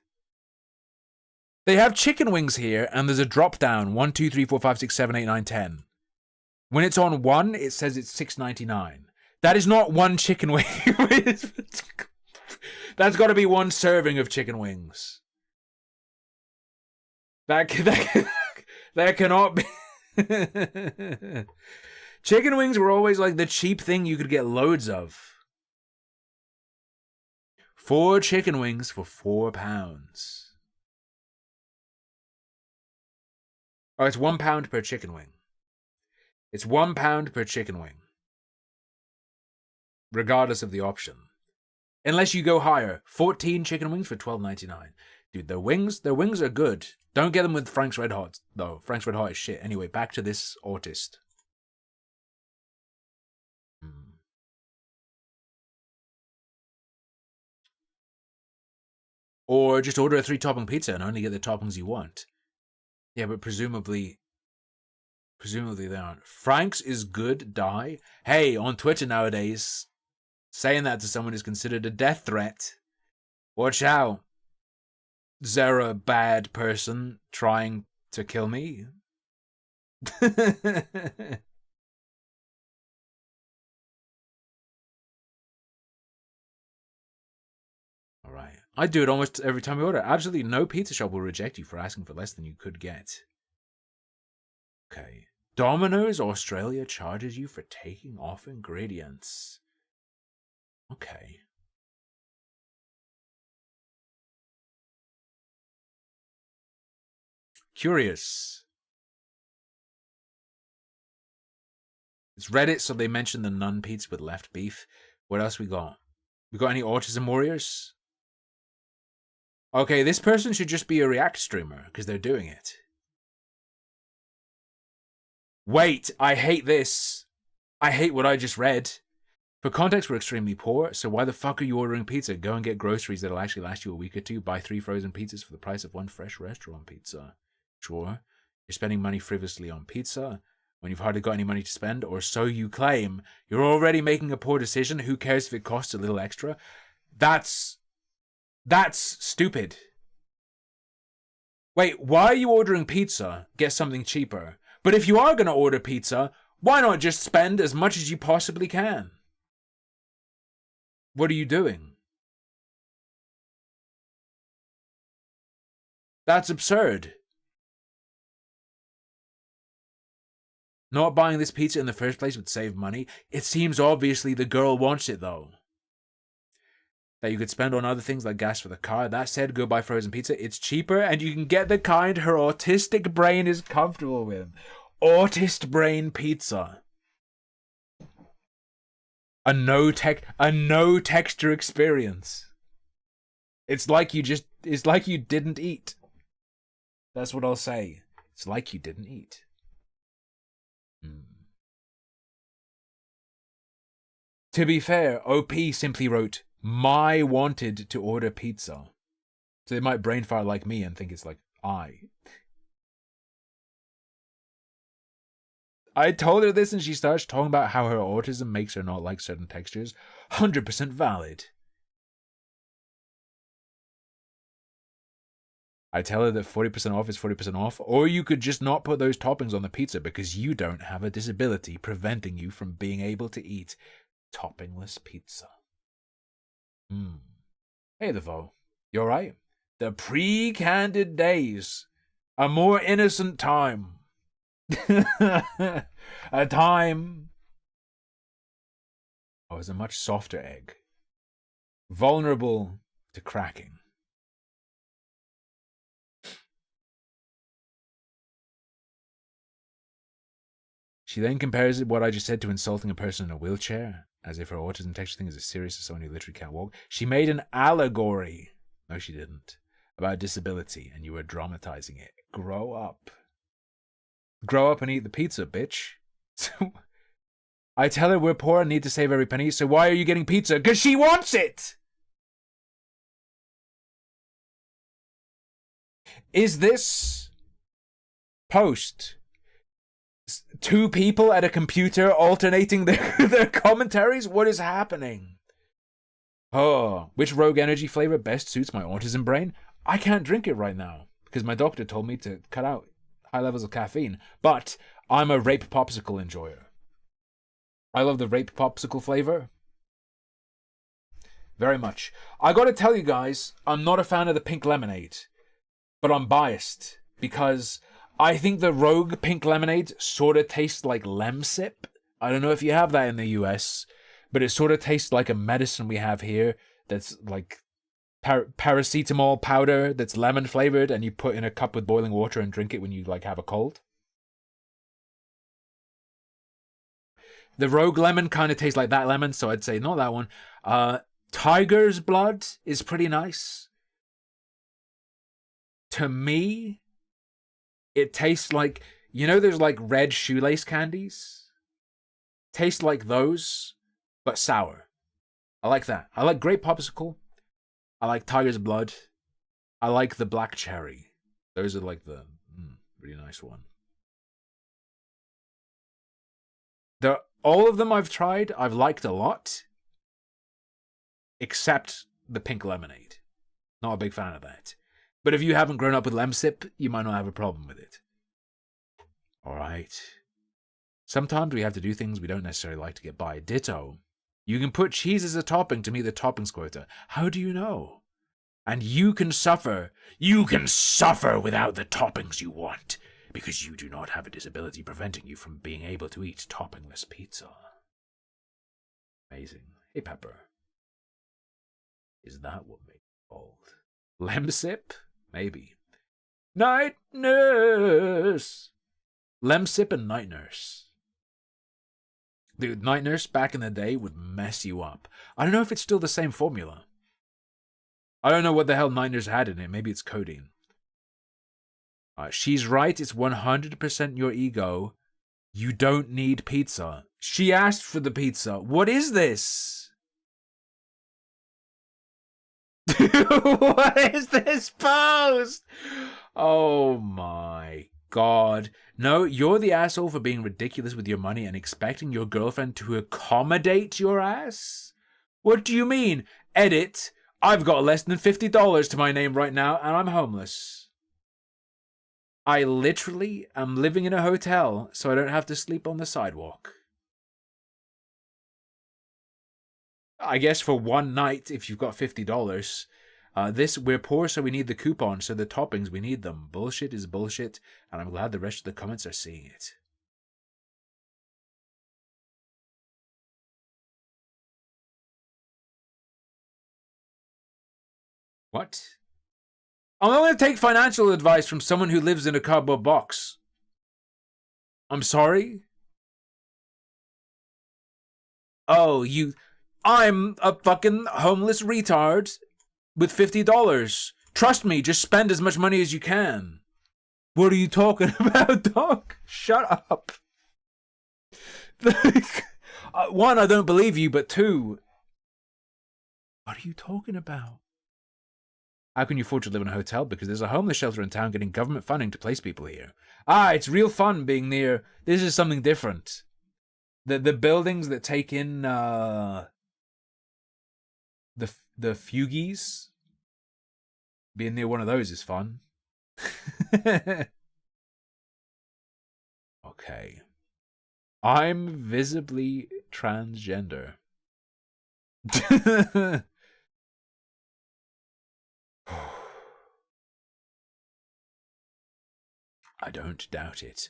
They have chicken wings here, and there's a drop down. 1, 2, 3, 4, 5, 6, 7, 8, 9, 10. When it's on 1, it says it's $6.99. That is not one chicken wing. That's got to be one serving of chicken wings. That cannot be. Chicken wings were always like the cheap thing you could get loads of. 4 chicken wings for £4. Oh, it's £1 per chicken wing. It's £1 per chicken wing. Regardless of the option. Unless you go higher. 14 chicken wings for $12.99. Dude, their wings are good. Don't get them with Frank's Red Hot, though. Frank's Red Hot is shit. Anyway, back to this autist. Or just order a 3-topping pizza and only get the toppings you want. Yeah, but presumably they aren't. Frank's is good, die. Hey, on Twitter nowadays, saying that to someone is considered a death threat. Watch out. Zara, bad person, trying to kill me. Alright. I do it almost every time we order. Absolutely no pizza shop will reject you for asking for less than you could get. Okay. Domino's Australia charges you for taking off ingredients. Okay. Curious. It's Reddit, so they mentioned the nun pizza with left beef. What else we got? We got any autism warriors? Okay, this person should just be a React streamer, because they're doing it. Wait, I hate this. I hate what I just read. For context, we're extremely poor, so why the fuck are you ordering pizza? Go and get groceries that'll actually last you a week or two. Buy 3 frozen pizzas for the price of 1 fresh restaurant pizza. Sure, you're spending money frivolously on pizza when you've hardly got any money to spend, or so you claim. You're already making a poor decision. Who cares if it costs a little extra? That's stupid. Wait, why are you ordering pizza? Get something cheaper. But if you are going to order pizza, why not just spend as much as you possibly can? What are you doing? That's absurd. Not buying this pizza in the first place would save money. It seems obviously the girl wants it, though. That you could spend on other things like gas for the car. That said, go buy frozen pizza. It's cheaper, and you can get the kind her autistic brain is comfortable with. Autist brain pizza. A no texture experience. It's like you didn't eat. That's what I'll say. It's like you didn't eat. To be fair, OP simply wrote, "My wanted to order pizza." So they might brain fart like me and think it's like, I told her this and she starts talking about how her autism makes her not like certain textures. 100% valid. I tell her that 40% off is 40% off, or you could just not put those toppings on the pizza because you don't have a disability preventing you from being able to eat toppingless pizza. Hey, the Vo. You alright? The pre-candid days. A more innocent time. A time. Oh, it's a much softer egg. Vulnerable to cracking. She then compares what I just said to insulting a person in a wheelchair, as if her autism texture thing is as serious as someone who literally can't walk. She made an allegory. No, she didn't. About disability, and you were dramatizing it. Grow up. Grow up and eat the pizza, bitch. I tell her we're poor and need to save every penny, so why are you getting pizza? 'Cause she wants it! Is this post two people at a computer alternating their commentaries? What is happening? Oh, which Rogue Energy flavor best suits my autism brain? I can't drink it right now because my doctor told me to cut out high levels of caffeine, but I'm a rape popsicle enjoyer. I love the rape popsicle flavor very much. I gotta tell you guys, I'm not a fan of the pink lemonade, but I'm biased because I think the Rogue pink lemonade sort of tastes like Lemsip. I don't know if you have that in the US, but it sort of tastes like a medicine we have here that's like paracetamol powder that's lemon flavored, and you put in a cup with boiling water and drink it when you like have a cold. The Rogue lemon kind of tastes like that lemon, so I'd say not that one. Tiger's blood is pretty nice. To me, it tastes like, you know, there's like red shoelace candies? Tastes like those, but sour. I like that. I like grape popsicle. I like Tiger's blood. I like the black cherry. Those are like the really nice one. All of them I've tried, I've liked a lot. Except the pink lemonade. Not a big fan of that. But if you haven't grown up with Lemsip, you might not have a problem with it. Alright. Sometimes we have to do things we don't necessarily like to get by. Ditto. You can put cheese as a topping to meet the toppings quota. How do you know? And you can suffer. You can suffer without the toppings you want, because you do not have a disability preventing you from being able to eat toppingless pizza. Amazing. Hey, Pepper. Is that what made it bold? Lemsip? Maybe. Night Nurse! Lemsip and Night Nurse. Dude, Night Nurse back in the day would mess you up. I don't know if it's still the same formula. I don't know what the hell Night Nurse had in it. Maybe it's codeine. She's right. It's 100% your ego. You don't need pizza. She asked for the pizza. What is this? What is this post? Oh my God. No, you're the asshole for being ridiculous with your money and expecting your girlfriend to accommodate your ass? What do you mean? Edit. I've got less than $50 to my name right now and I'm homeless. I literally am living in a hotel so I don't have to sleep on the sidewalk. I guess for one night, if you've got $50, we're poor so we need the coupon, so the toppings, we need them. Bullshit is bullshit, and I'm glad the rest of the comments are seeing it. What? I'm not going to take financial advice from someone who lives in a cardboard box. I'm sorry? Oh, I'm a fucking homeless retard with $50. Trust me, just spend as much money as you can. What are you talking about, Doc? Shut up. One, I don't believe you, but two, what are you talking about? How can you afford to live in a hotel? Because there's a homeless shelter in town getting government funding to place people here. It's real fun being near. This is something different. The buildings that take in the Fugees. Being near one of those is fun. Okay. I'm visibly transgender. I don't doubt it.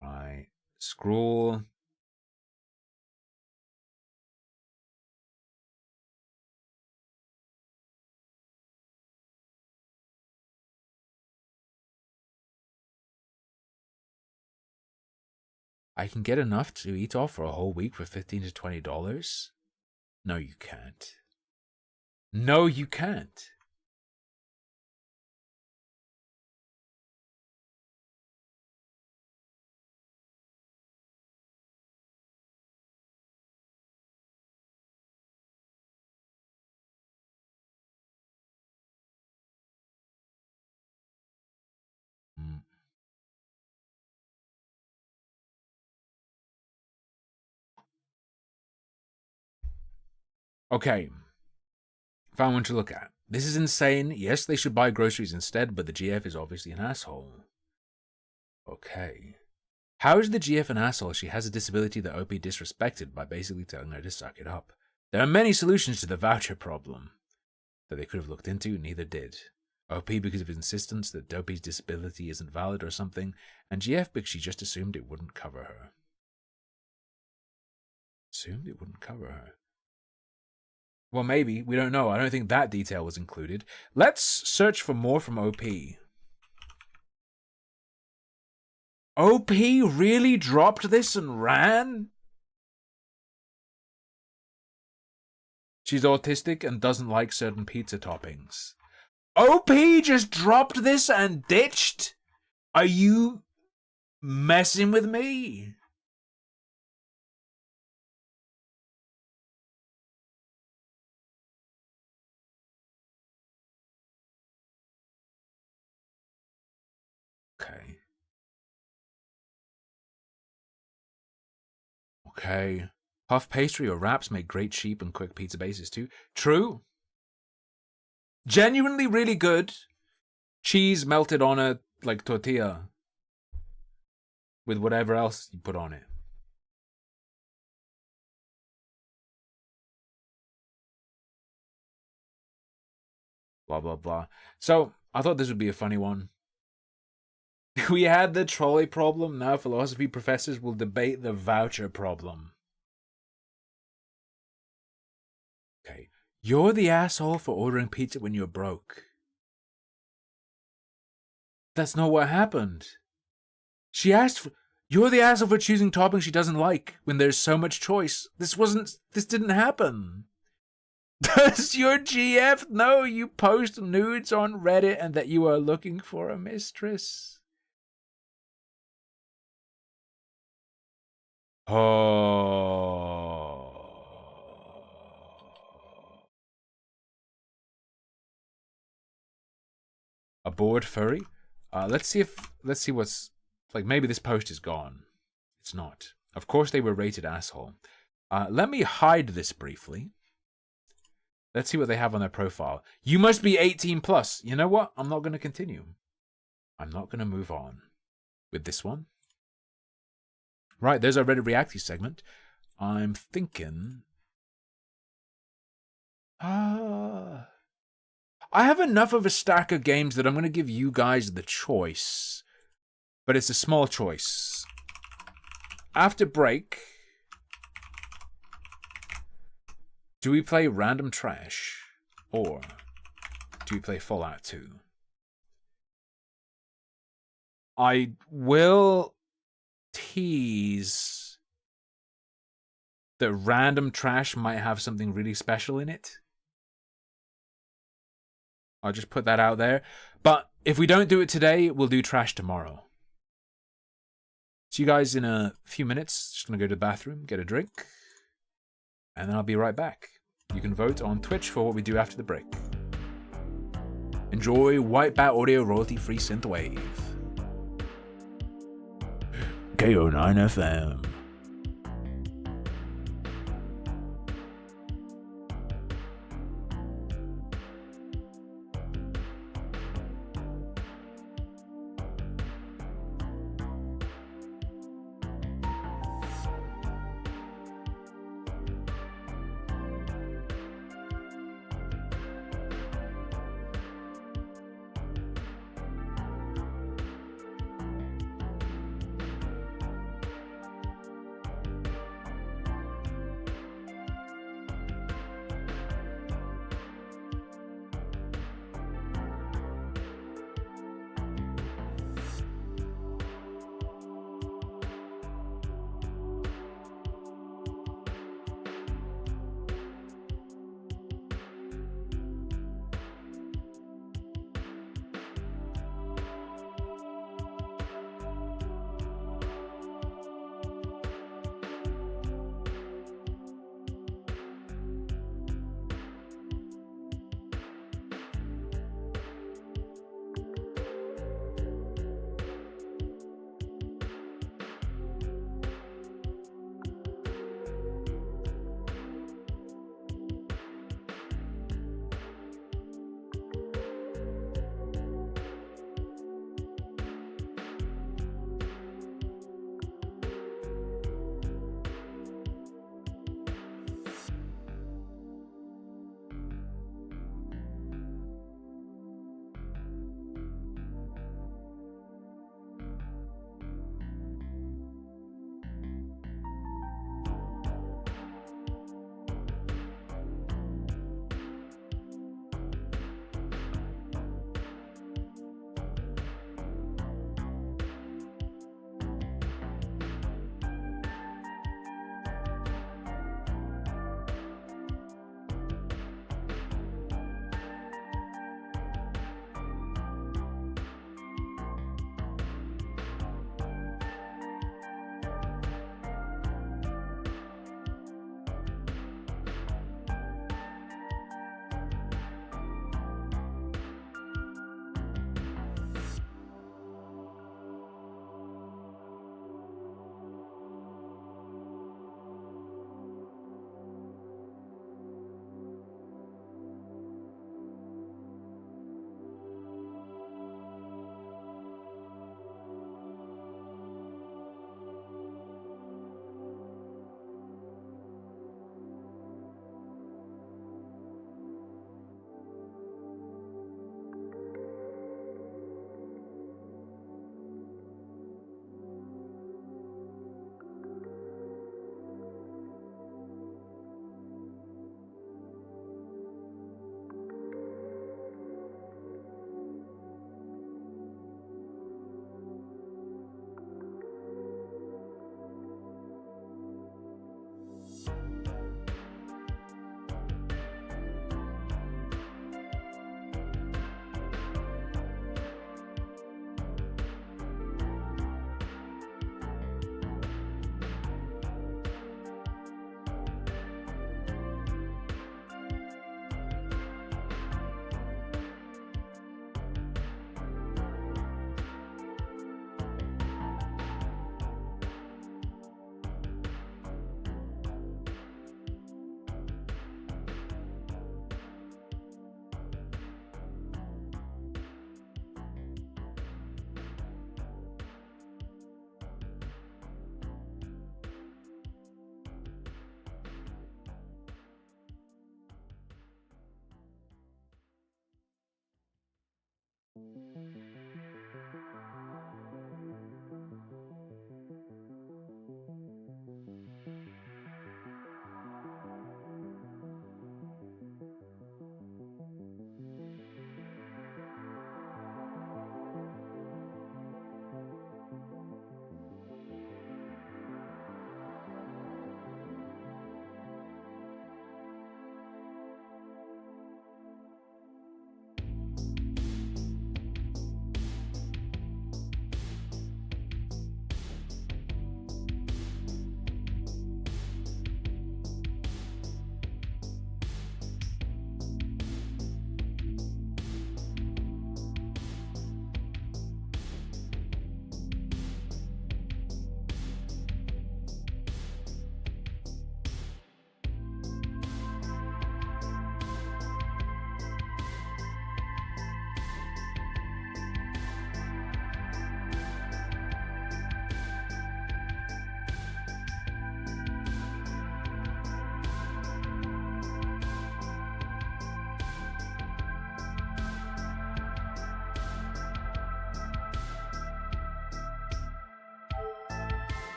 Right. Scroll. I can get enough to eat off for a whole week for $15 to $20? No, you can't. No, you can't. Okay. Found one to look at. This is insane. Yes, they should buy groceries instead, but the GF is obviously an asshole. Okay. How is the GF an asshole? She has a disability that OP disrespected by basically telling her to suck it up. There are many solutions to the voucher problem that they could have looked into, neither did. OP because of his insistence that Dopey's disability isn't valid or something, and GF because she just assumed it wouldn't cover her. Assumed it wouldn't cover her. Well, maybe. We don't know. I don't think that detail was included. Let's search for more from OP. OP really dropped this and ran? She's autistic and doesn't like certain pizza toppings. OP just dropped this and ditched? Are you messing with me? Okay. Okay. Puff pastry or wraps make great cheap and quick pizza bases too. True. Genuinely really good. Cheese melted on a, like, tortilla. With whatever else you put on it. Blah, blah, blah. So, I thought this would be a funny one. We had the trolley problem, now philosophy professors will debate the voucher problem. Okay. You're the asshole for ordering pizza when you're broke. That's not what happened. She asked for... You're the asshole for choosing toppings she doesn't like when there's so much choice. This didn't happen. Does your GF know you post nudes on Reddit and that you are looking for a mistress? Oh. A bored furry? Let's see what's... Like, maybe this post is gone. It's not. Of course they were rated asshole. Let me hide this briefly. Let's see what they have on their profile. You must be 18 plus. You know what? I'm not going to continue. I'm not going to move on with this one. Right, there's our Reddit Reacty segment. I'm thinking... I have enough of a stack of games that I'm going to give you guys the choice. But it's a small choice. After break... Do we play Random Trash? Or do we play Fallout 2? I will tease that random trash might have something really special in it. I'll just put that out there. But if we don't do it today, we'll do trash tomorrow. See you guys in a few minutes. Just gonna go to the bathroom, get a drink, and then I'll be right back. You can vote on Twitch for what we do after the break. Enjoy White Bat Audio royalty-free synthwave. KO9 FM.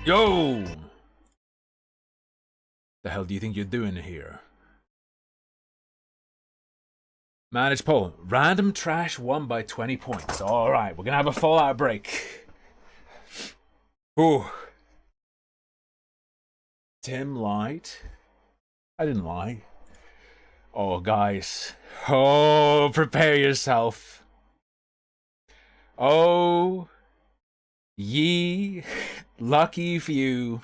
Yo! The hell do you think you're doing here? Manage poll. Random trash won by 20 points. Alright, we're gonna have a Fallout break. Ooh. Tim lied. I didn't lie. Oh, guys. Oh, prepare yourself. Oh, ye lucky few.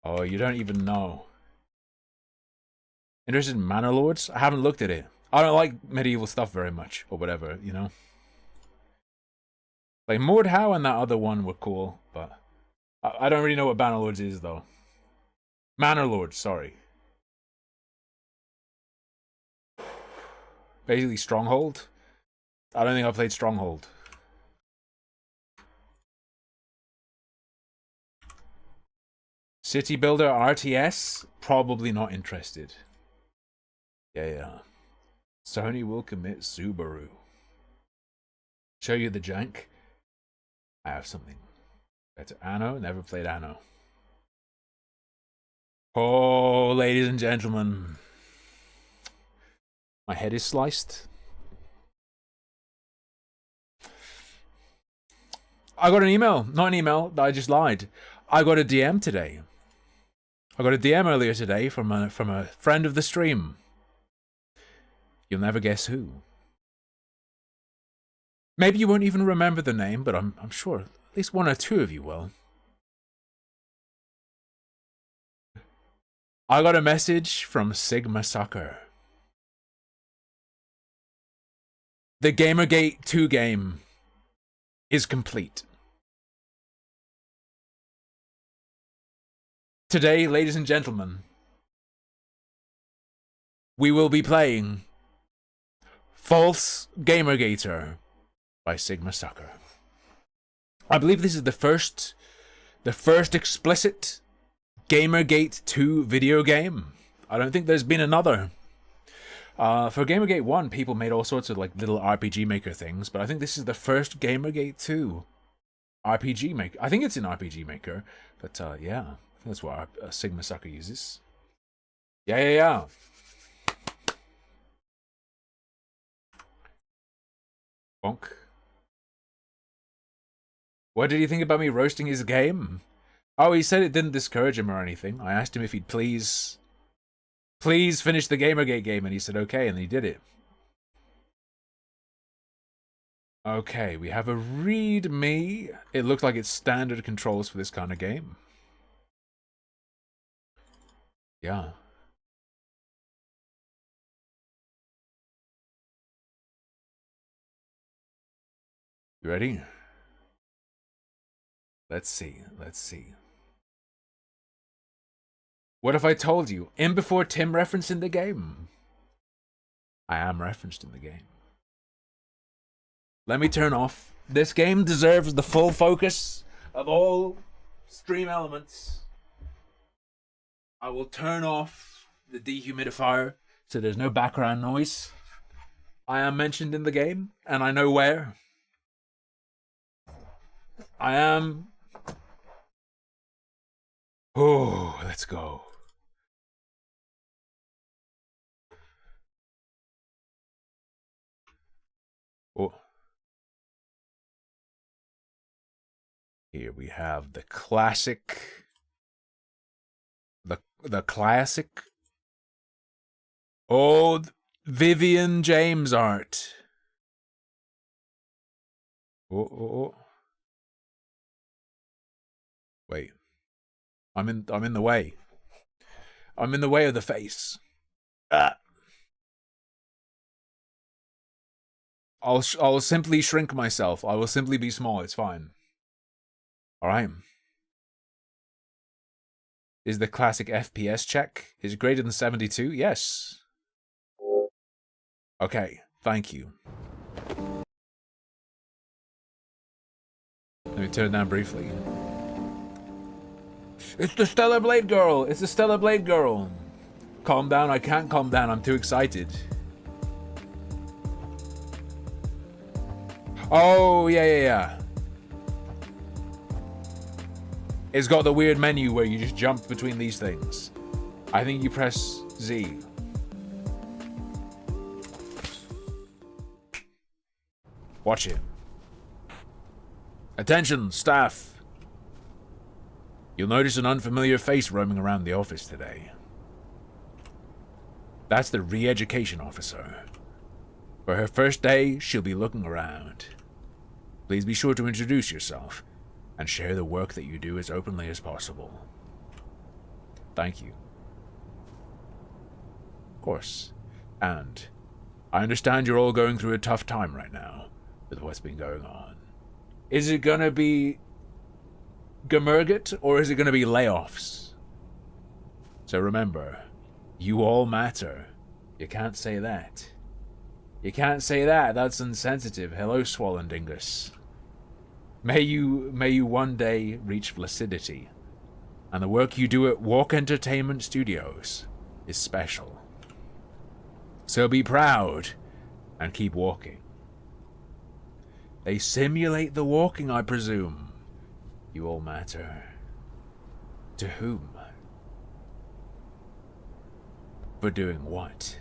Oh, you don't even know. Interested in Manor Lords? I haven't looked at it. I don't like medieval stuff very much, or whatever, you know? Like, Mordhau and that other one were cool, but I don't really know what Banner Lords is, though. Manor Lords, sorry. Basically, Stronghold. I don't think I played Stronghold. City Builder RTS? Probably not interested. Yeah. Sony will commit Subaru. Show you the jank? I have something. Better Anno? Never played Anno. Oh, ladies and gentlemen. My head is sliced. I got an email. Not an email. I just lied. I got a DM today. I got a DM earlier today from a friend of the stream. You'll never guess who. Maybe you won't even remember the name, but I'm sure at least one or two of you will. I got a message from Sigma Sucker. The Gamergate 2 game is complete. Today, ladies and gentlemen, we will be playing False Gamergater by Sigma Sucker. I believe this is the first explicit Gamergate 2 video game. I don't think there's been another. For Gamergate 1, people made all sorts of like little RPG Maker things, but I think this is the first Gamergate 2 RPG Maker. I think it's in RPG Maker, but yeah, that's what Sigma Sucker uses. Yeah. Bonk. What did he think about me roasting his game? Oh, he said it didn't discourage him or anything. I asked him if he'd please finish the Gamergate game, and he said okay, and he did it. Okay, we have a readme. It looked like it's standard controls for this kind of game. Yeah. You ready? Let's see. What if I told you? In before Tim referenced in the game. I am referenced in the game. Let me turn off. This game deserves the full focus of all stream elements. I will turn off the dehumidifier so there's no background noise. I am mentioned in the game, and I know where. I am... Oh, let's go. Oh. Here we have the classic... The classic... old Vivian James art. Oh. Wait. I'm in the way. I'm in the way of the face. I'll simply shrink myself. I will simply be small. It's fine. All right. Is the classic FPS check? Is it greater than 72? Yes. Okay. Thank you. Let me turn it down briefly. It's the Stellar Blade Girl! It's the Stellar Blade Girl! Calm down, I can't calm down, I'm too excited. Oh, yeah. It's got the weird menu where you just jump between these things. I think you press Z. Watch it. Attention, staff. You'll notice an unfamiliar face roaming around the office today. That's the re-education officer. For her first day, she'll be looking around. Please be sure to introduce yourself and share the work that you do as openly as possible. Thank you. Of course. And I understand you're all going through a tough time right now with what's been going on. Is it gonna be Gmurget or is it gonna be layoffs? So remember, you all matter. You can't say that. You can't say that. That's insensitive. Hello, Swollen Dingus. May you one day reach flaccidity, and the work you do at Walk Entertainment Studios is special. So be proud and keep walking. They simulate the walking, I presume. You all matter. To whom? For doing what?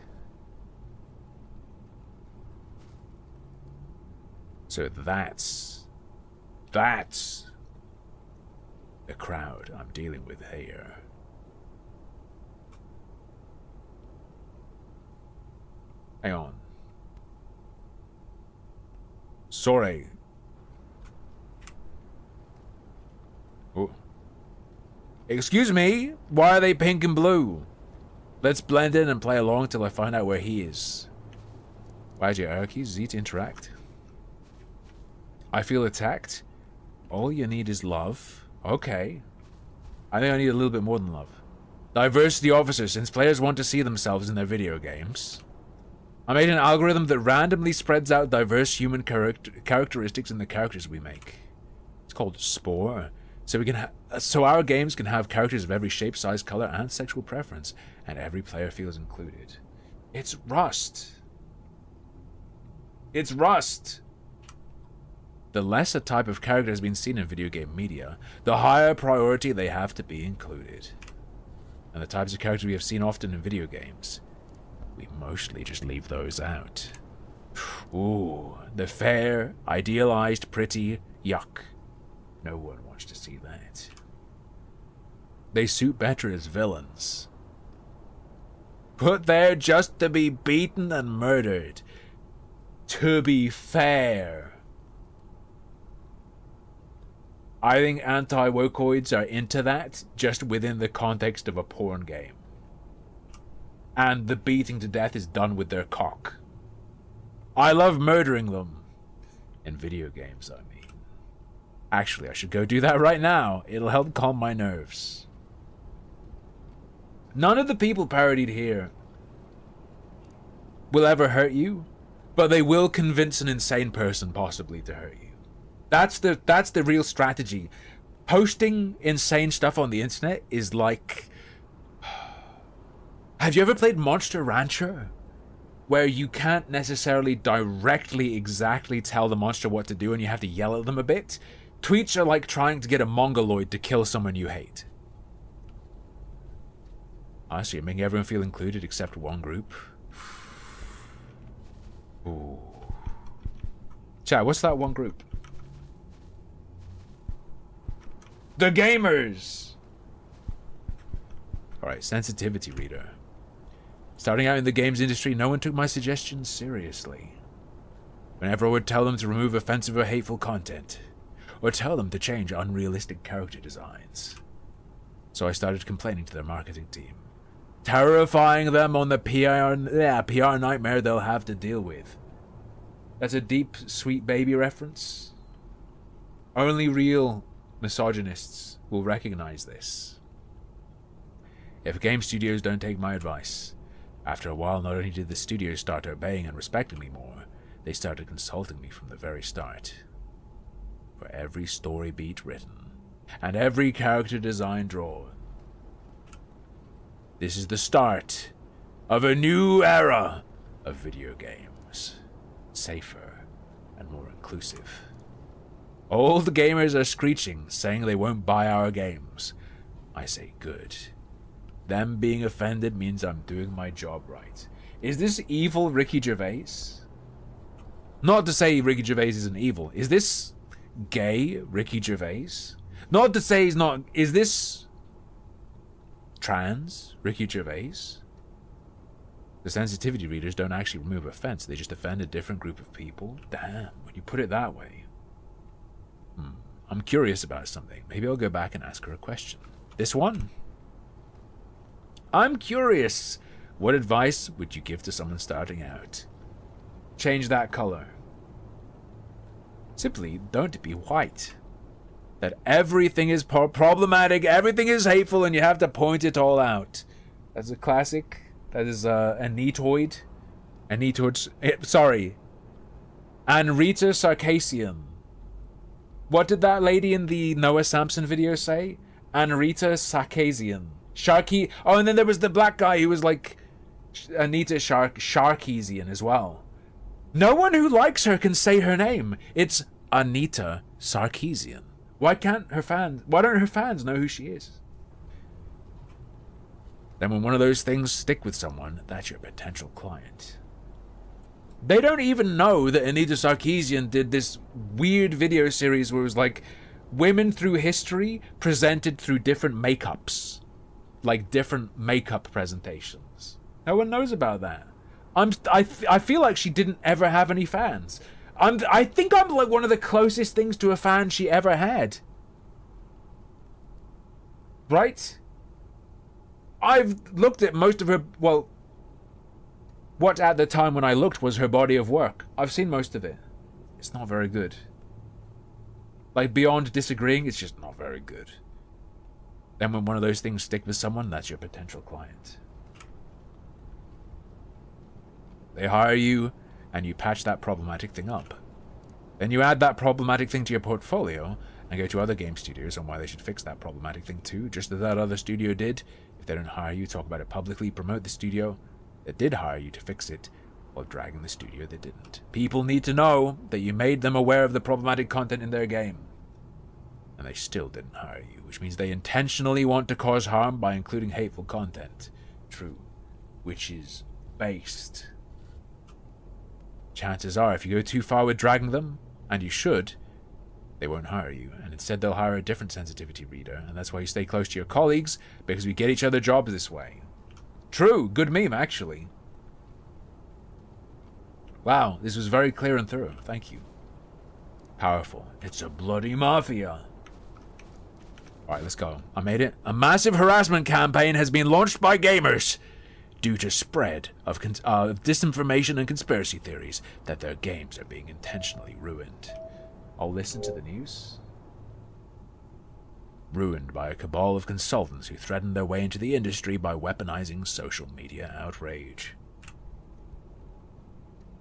So that's the crowd I'm dealing with here. Hang on. Sorry. Oh. Excuse me? Why are they pink and blue? Let's blend in and play along till I find out where he is. Why'd you Arky Z to interact? I feel attacked. All you need is love. Okay. I think I need a little bit more than love. Diversity officer, since players want to see themselves in their video games. I made an algorithm that randomly spreads out diverse human characteristics in the characters we make. It's called Spore. So our games can have characters of every shape, size, color, and sexual preference, and every player feels included. It's Rust. It's Rust. The less a type of character has been seen in video game media, the higher priority they have to be included. And the types of characters we have seen often in video games, we mostly just leave those out. Ooh, the fair, idealized, pretty, yuck. No one wants to see that. They suit better as villains. Put there just to be beaten and murdered. To be fair. I think anti-wokoids are into that just within the context of a porn game. And the beating to death is done with their cock. I love murdering them. In video games, I mean. Actually, I should go do that right now. It'll help calm my nerves. None of the people parodied here will ever hurt you, but they will convince an insane person possibly to hurt you. That's the real strategy. Posting insane stuff on the internet is like... Have you ever played Monster Rancher? Where you can't necessarily directly exactly tell the monster what to do and you have to yell at them a bit? Tweets are like trying to get a mongoloid to kill someone you hate. Honestly, you're making everyone feel included except one group. Ooh. Chat, what's that one group? The gamers! Alright, sensitivity reader. Starting out in the games industry, no one took my suggestions seriously. Whenever I would tell them to remove offensive or hateful content, or tell them to change unrealistic character designs. So I started complaining to their marketing team, terrifying them on the PR nightmare they'll have to deal with. That's a deep, sweet baby reference. Only real misogynists will recognize this. If game studios don't take my advice, after a while not only did the studios start obeying and respecting me more, they started consulting me from the very start. For every story beat written, and every character design drawn. This is the start of a new era of video games. Safer and more inclusive. All the gamers are screeching, saying they won't buy our games. I say good. Them being offended means I'm doing my job right. Is this evil Ricky Gervais? Not to say Ricky Gervais isn't evil. Is this gay Ricky Gervais? Not to say he's not... Is this trans Ricky Gervais? The sensitivity readers don't actually remove offense. They just offend a different group of people. Damn, when you put it that way. I'm curious about something. Maybe I'll go back and ask her a question. This one. I'm curious. What advice would you give to someone starting out? Change that color. Simply don't be white. That everything is problematic, everything is hateful, and you have to point it all out. That's a classic. That is Anitoid. Sorry. Anrita Sarkassian. What did that lady in the Noah Samson video say? Anrita Sarkassian. Sharky. Oh, and then there was the black guy who was like Anita Sharkeesian as well. No one who likes her can say her name. It's Anita Sarkeesian. Why don't her fans know who she is? Then when one of those things stick with someone, that's your potential client. They don't even know that Anita Sarkeesian did this weird video series where it was like women through history presented through different makeups. Like different makeup presentations. No one knows about that. I feel like she didn't ever have any fans. I think I'm like one of the closest things to a fan she ever had. Right? I've looked at most of her, well, what at the time when I looked was her body of work. I've seen most of it. It's not very good. Like, beyond disagreeing, it's just not very good. Then when one of those things stick with someone, that's your potential client. They hire you, and you patch that problematic thing up. Then you add that problematic thing to your portfolio, and go to other game studios on why they should fix that problematic thing too, just as that other studio did. If they don't hire you, talk about it publicly, promote the studio that did hire you to fix it, while dragging the studio that didn't. People need to know that you made them aware of the problematic content in their game. And they still didn't hire you, which means they intentionally want to cause harm by including hateful content. True. Which is based. Chances are, if you go too far with dragging them, and you should, they won't hire you, and instead they'll hire a different sensitivity reader, and that's why you stay close to your colleagues, because we get each other jobs this way. True, good meme, actually. Wow, this was very clear and thorough, thank you. Powerful. It's a bloody mafia. Alright, let's go. I made it. A massive harassment campaign has been launched by gamers due to spread of disinformation and conspiracy theories that their games are being intentionally ruined. I'll listen to the news. Ruined by a cabal of consultants who threatened their way into the industry by weaponizing social media outrage.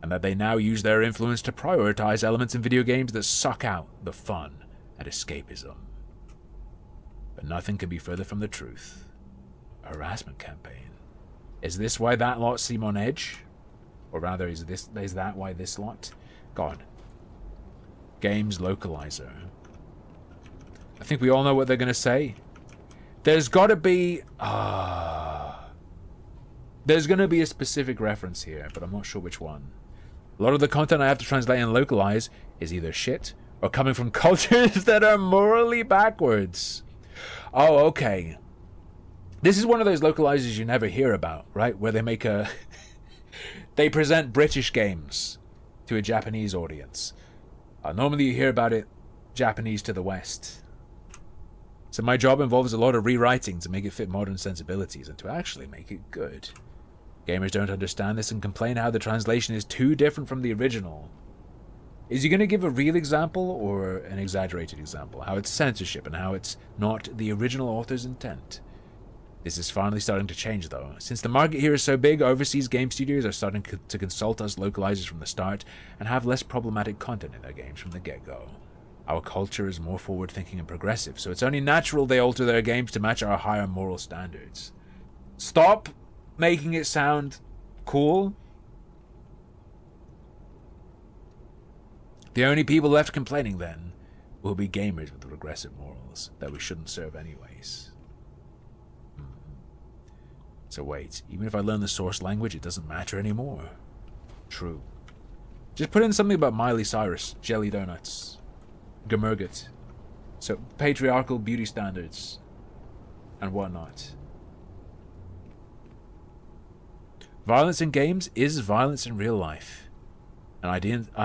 And that they now use their influence to prioritize elements in video games that suck out the fun and escapism. But nothing can be further from the truth. A harassment campaign. Is this why that lot seem on edge? Or rather, is that why this lot? God. Games localizer. I think we all know what they're gonna say. There's gotta be... There's gonna be a specific reference here, but I'm not sure which one. A lot of the content I have to translate and localize is either shit or coming from cultures that are morally backwards. Oh, okay. This is one of those localizers you never hear about, right? Where they make a... they present British games to a Japanese audience. Normally you hear about it Japanese to the West. So my job involves a lot of rewriting to make it fit modern sensibilities and to actually make it good. Gamers don't understand this and complain how the translation is too different from the original. Is he going to give a real example or an exaggerated example? How it's censorship and how it's not the original author's intent? This is finally starting to change though. Since the market here is so big, overseas game studios are starting to consult us localizers from the start and have less problematic content in their games from the get-go. Our culture is more forward-thinking and progressive, so it's only natural they alter their games to match our higher moral standards. Stop making it sound cool. The only people left complaining then will be gamers with regressive morals that we shouldn't serve anyways. So wait, even if I learn the source language, it doesn't matter anymore. True. Just put in something about Miley Cyrus, jelly donuts, Gemurget, so patriarchal beauty standards, and whatnot. Violence in games is violence in real life. An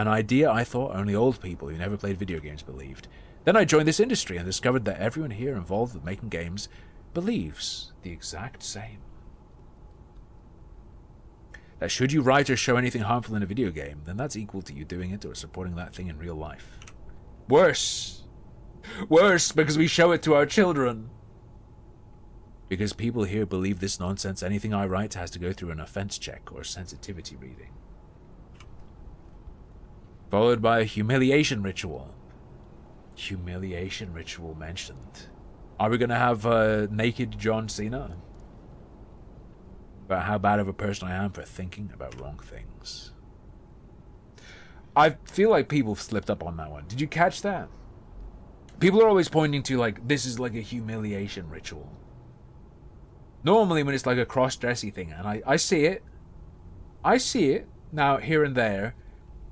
idea I thought only old people who never played video games believed. Then I joined this industry and discovered that everyone here involved with making games believes the exact same. That should you write or show anything harmful in a video game, then that's equal to you doing it or supporting that thing in real life. Worse! Worse, because we show it to our children. Because people here believe this nonsense, anything I write has to go through an offense check or sensitivity reading. Followed by a humiliation ritual. Humiliation ritual mentioned. Are we gonna have naked John Cena? About how bad of a person I am for thinking about wrong things. I feel like people slipped up on that one. Did you catch that? People are always pointing to, like, this is like a humiliation ritual. Normally when it's like a cross-dressy thing, and I see it. I see it, now, here and there.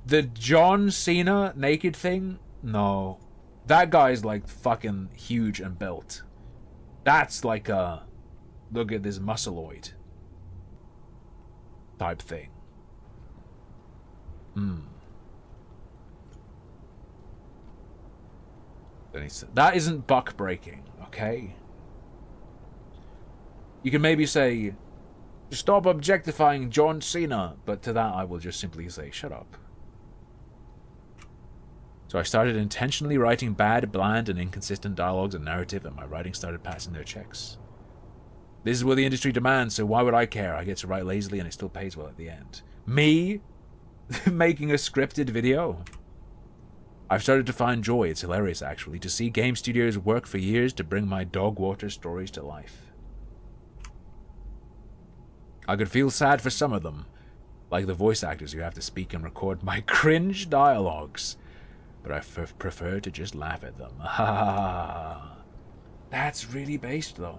The John Cena naked thing? No. That guy's, like, fucking huge and built. That's like a, look at this muscleoid type thing. That isn't buck breaking, okay? You can maybe say, stop objectifying John Cena, but to that I will just simply say, shut up. So I started intentionally writing bad, bland, and inconsistent dialogues and narrative, and my writing started passing their checks. This is what the industry demands, so why would I care? I get to write lazily and it still pays well at the end. Me? Making a scripted video? I've started to find joy, it's hilarious actually, to see game studios work for years to bring my dog water stories to life. I could feel sad for some of them, like the voice actors who have to speak and record my cringe dialogues, but I prefer to just laugh at them. That's really based though.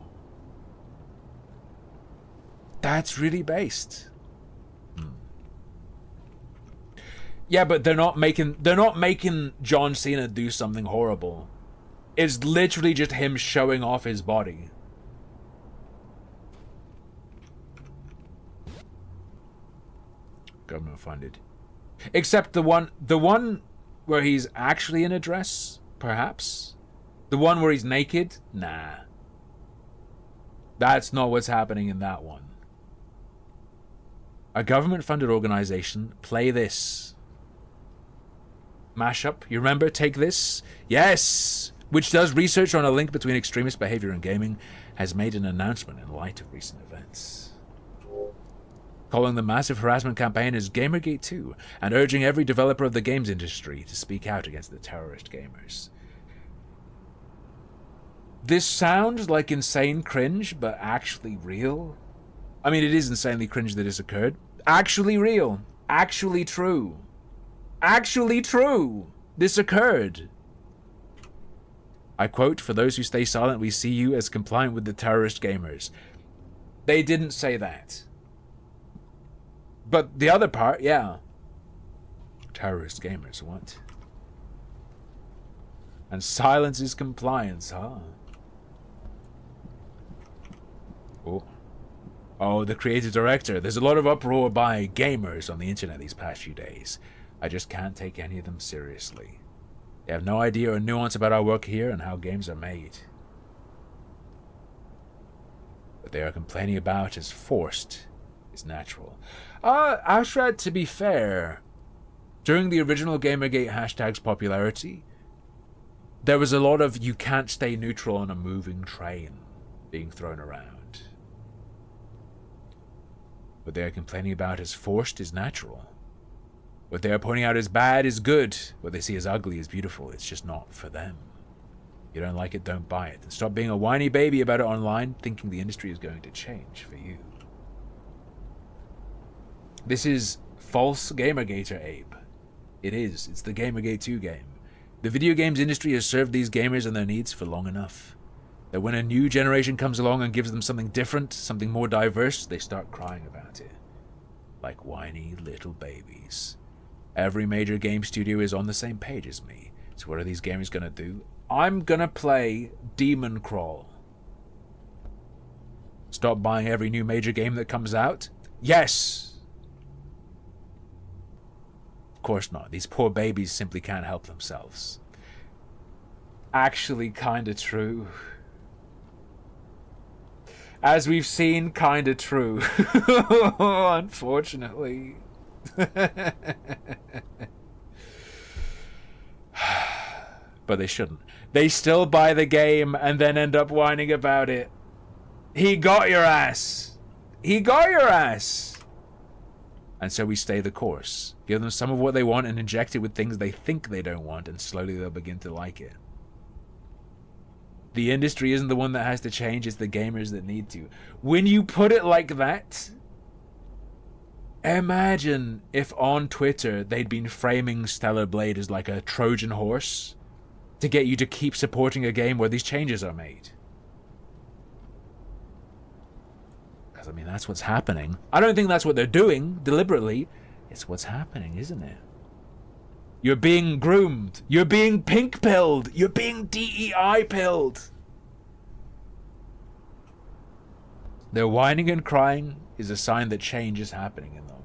That's really based. Yeah, but they're not making John Cena do something horrible. It's literally just him showing off his body. Government funded. Except the one where he's actually in a dress, perhaps. The one where he's naked? Nah. That's not what's happening in that one. A government-funded organization, Play This. Mashup, you remember Take This? Yes! Which does research on a link between extremist behavior and gaming, has made an announcement in light of recent events. Calling the massive harassment campaign as Gamergate 2, and urging every developer of the games industry to speak out against the terrorist gamers. This sounds like insane cringe, but actually real. I mean, it is insanely cringe that this occurred. Actually real. Actually true. Actually true. This occurred. I quote, "For those who stay silent, we see you as compliant with the terrorist gamers." They didn't say that. But the other part, yeah. Terrorist gamers, what? And silence is compliance, huh? Oh, the creative director. There's a lot of uproar by gamers on the internet these past few days. I just can't take any of them seriously. They have no idea or nuance about our work here and how games are made. What they are complaining about is forced, is natural. Ashrad, to be fair, during the original Gamergate hashtag's popularity, there was a lot of you can't stay neutral on a moving train being thrown around. What they are complaining about as forced is natural. What they are pointing out as bad is good. What they see as ugly is beautiful. It's just not for them. You don't like it, don't buy it. And stop being a whiny baby about it online, thinking the industry is going to change for you. This is false Gamergator Abe. It is. It's the Gamergate 2 game. The video games industry has served these gamers and their needs for long enough that when a new generation comes along and gives them something different, something more diverse, they start crying about it. Like whiny little babies. Every major game studio is on the same page as me. So what are these gamers gonna do? I'm gonna play Demon Crawl. Stop buying every new major game that comes out? Yes! Of course not. These poor babies simply can't help themselves. Actually, kinda true. As we've seen, kinda true. Unfortunately. But they shouldn't. They still buy the game and then end up whining about it. He got your ass. He got your ass. And so we stay the course. Give them some of what they want and inject it with things they think they don't want, and slowly they'll begin to like it. The industry isn't the one that has to change, it's the gamers that need to. When you put it like that, imagine if on Twitter they'd been framing Stellar Blade as like a Trojan horse to get you to keep supporting a game where these changes are made. Because, I mean, that's what's happening. I don't think that's what they're doing deliberately. It's what's happening, isn't it? You're being groomed. You're being pink-pilled. You're being DEI-pilled. Their whining and crying is a sign that change is happening in them.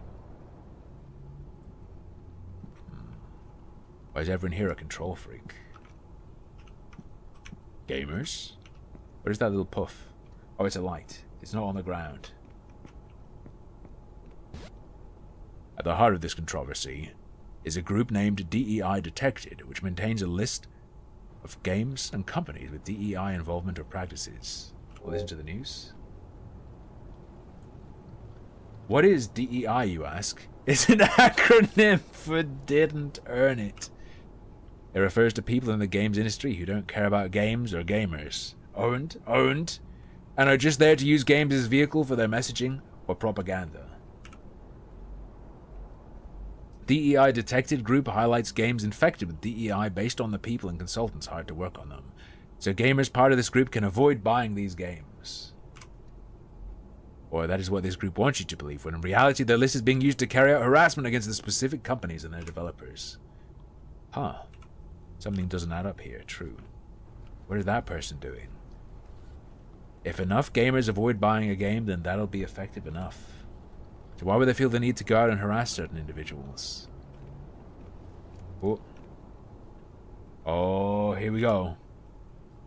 Why is everyone here a control freak? Gamers? Where's that little puff? Oh, it's a light. It's not on the ground. At the heart of this controversy is a group named DEI Detected, which maintains a list of games and companies with DEI involvement or practices. We'll listen to the news. What is DEI, you ask? It's an acronym for Didn't Earn It. It refers to people in the games industry who don't care about games or gamers. Owned, and are just there to use games as vehicle for their messaging or propaganda. DEI Detected group highlights games infected with DEI based on the people and consultants hired to work on them, so gamers part of this group can avoid buying these games. Or that is what this group wants you to believe, when in reality their list is being used to carry out harassment against the specific companies and their developers. Huh. Something doesn't add up here, true. What is that person doing? If enough gamers avoid buying a game, then that'll be effective enough. So why would they feel the need to go out and harass certain individuals? Oh, here we go.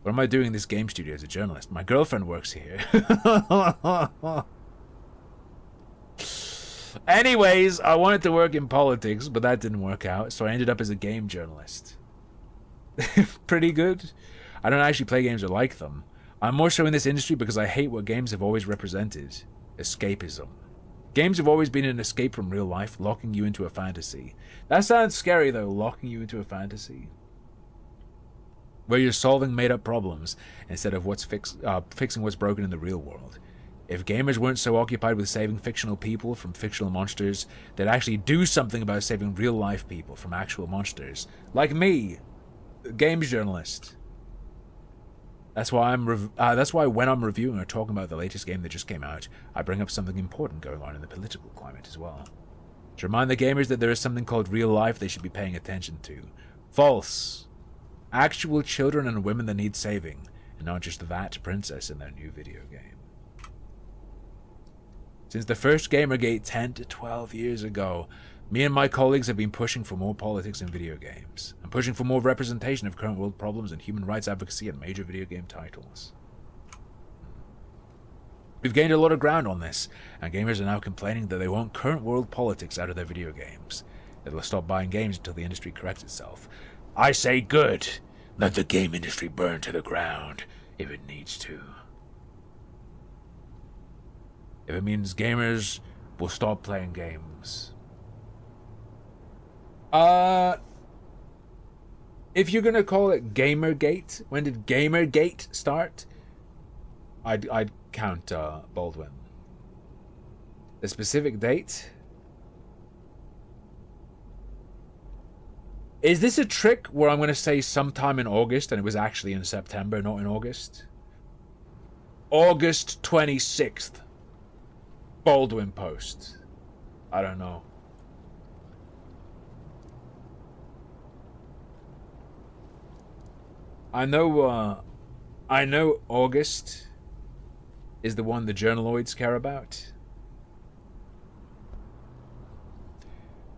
What am I doing in this game studio as a journalist? My girlfriend works here. Anyways, I wanted to work in politics, but that didn't work out, so I ended up as a game journalist. Pretty good. I don't actually play games or like them. I'm more so in this industry because I hate what games have always represented. Escapism. Games have always been an escape from real life, locking you into a fantasy. That sounds scary though, locking you into a fantasy. Where you're solving made-up problems instead of fixing what's broken in the real world. If gamers weren't so occupied with saving fictional people from fictional monsters, they'd actually do something about saving real-life people from actual monsters. Like me, a games journalist. That's why when I'm reviewing or talking about the latest game that just came out, I bring up something important going on in the political climate as well. To remind the gamers that there is something called real life they should be paying attention to. False. Actual children and women that need saving, and not just that princess in their new video game. Since the first Gamergate 10 to 12 years ago, me and my colleagues have been pushing for more politics in video games, and pushing for more representation of current world problems and human rights advocacy in major video game titles. We've gained a lot of ground on this, and gamers are now complaining that they want current world politics out of their video games. They'll stop buying games until the industry corrects itself. I say good. Let the game industry burn to the ground, if it needs to. If it means gamers will stop playing games. If you're gonna call it Gamergate, when did Gamergate start? I'd count Baldwin. The specific date? Is this a trick where I'm going to say sometime in August and it was actually in September, not in August? August 26th. Baldwin Post. I don't know. I know August is the one the journaloids care about.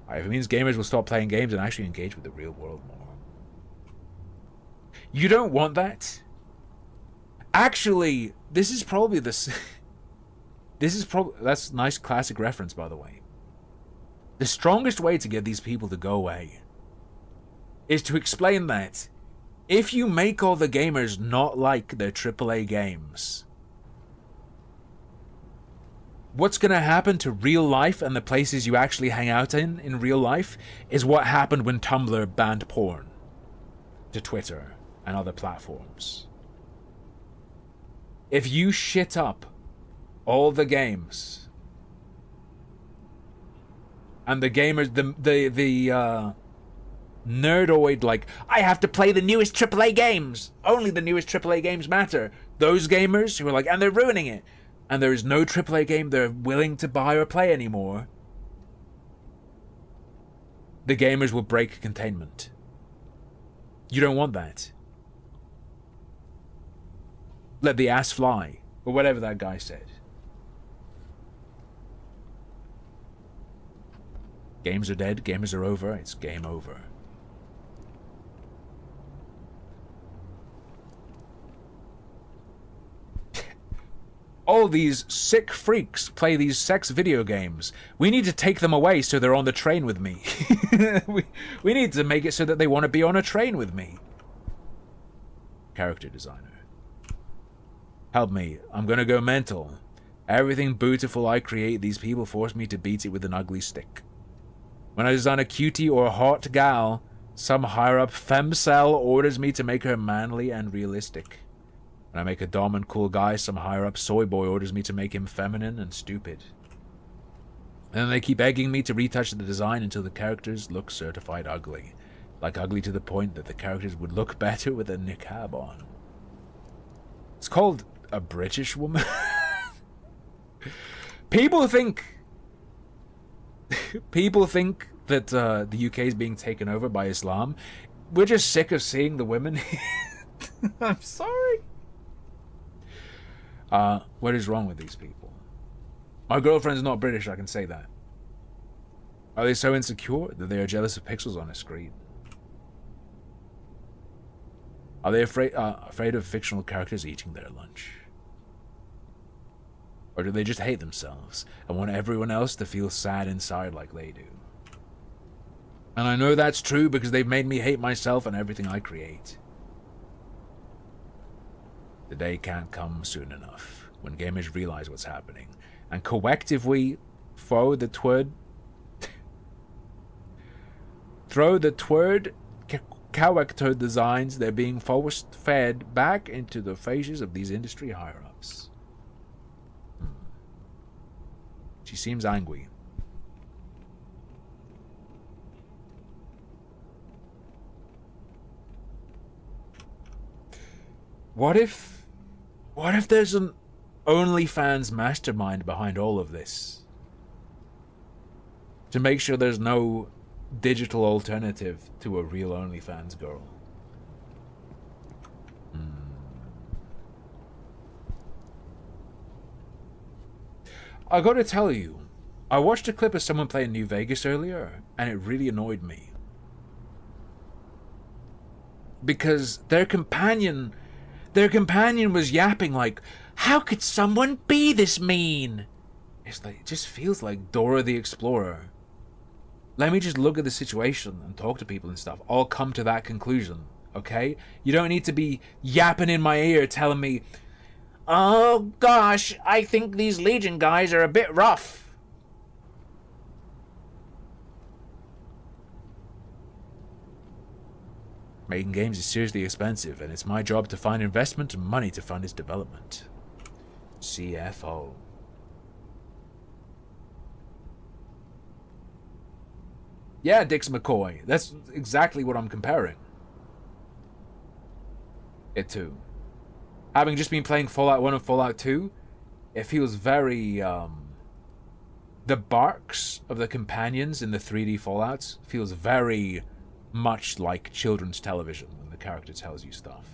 If it means gamers will stop playing games and actually engage with the real world more. You don't want that? Actually, this is probably that's nice classic reference, by the way. The strongest way to get these people to go away is to explain that if you make all the gamers not like their AAA games, what's going to happen to real life and the places you actually hang out in real life is what happened when Tumblr banned porn to Twitter and other platforms. If you shit up all the games and the gamers, the nerdoid, like, I have to play the newest AAA games, only the newest AAA games matter, those gamers who are like, and they're ruining it, and there is no AAA game they're willing to buy or play anymore, the gamers will break containment. You don't want that. Let the ass fly, or whatever that guy said. Games are dead, gamers are over, it's game over. All these sick freaks play these sex video games. We need to take them away so they're on the train with me. we need to make it so that they want to be on a train with me. Character designer. Help me, I'm gonna go mental. Everything beautiful I create, these people force me to beat it with an ugly stick. When I design a cutie or a hot gal, some higher-up femcel orders me to make her manly and realistic. When I make a dom and cool guy, some higher-up soy boy orders me to make him feminine and stupid. And then they keep egging me to retouch the design until the characters look certified ugly. Like ugly to the point that the characters would look better with a niqab on. It's called a British woman. People think that the UK is being taken over by Islam. We're just sick of seeing the women. I'm sorry. What is wrong with these people? My girlfriend's not British, I can say that. Are they so insecure that they are jealous of pixels on a screen? Are they afraid of fictional characters eating their lunch? Or do they just hate themselves and want everyone else to feel sad inside like they do? And I know that's true because they've made me hate myself and everything I create. The day can't come soon enough when gamers realize what's happening and collectively throw the character designs they're being force-fed back into the faces of these industry higher-ups. She seems angry. What if there's an OnlyFans mastermind behind all of this? To make sure there's no digital alternative to a real OnlyFans girl. I gotta tell you, I watched a clip of someone playing New Vegas earlier, and it really annoyed me. Because their companion was yapping like, how could someone be this mean? It's like, it just feels like Dora the Explorer. Let me just look at the situation and talk to people and stuff. I'll come to that conclusion, okay? You don't need to be yapping in my ear telling me, oh gosh, I think these Legion guys are a bit rough. Making games is seriously expensive, and it's my job to find investment and money to fund its development. CFO. Yeah, Dix McCoy. That's exactly what I'm comparing it to. Having just been playing Fallout 1 and Fallout 2, it feels very, the barks of the companions in the 3D Fallouts feels very much like children's television when the character tells you stuff.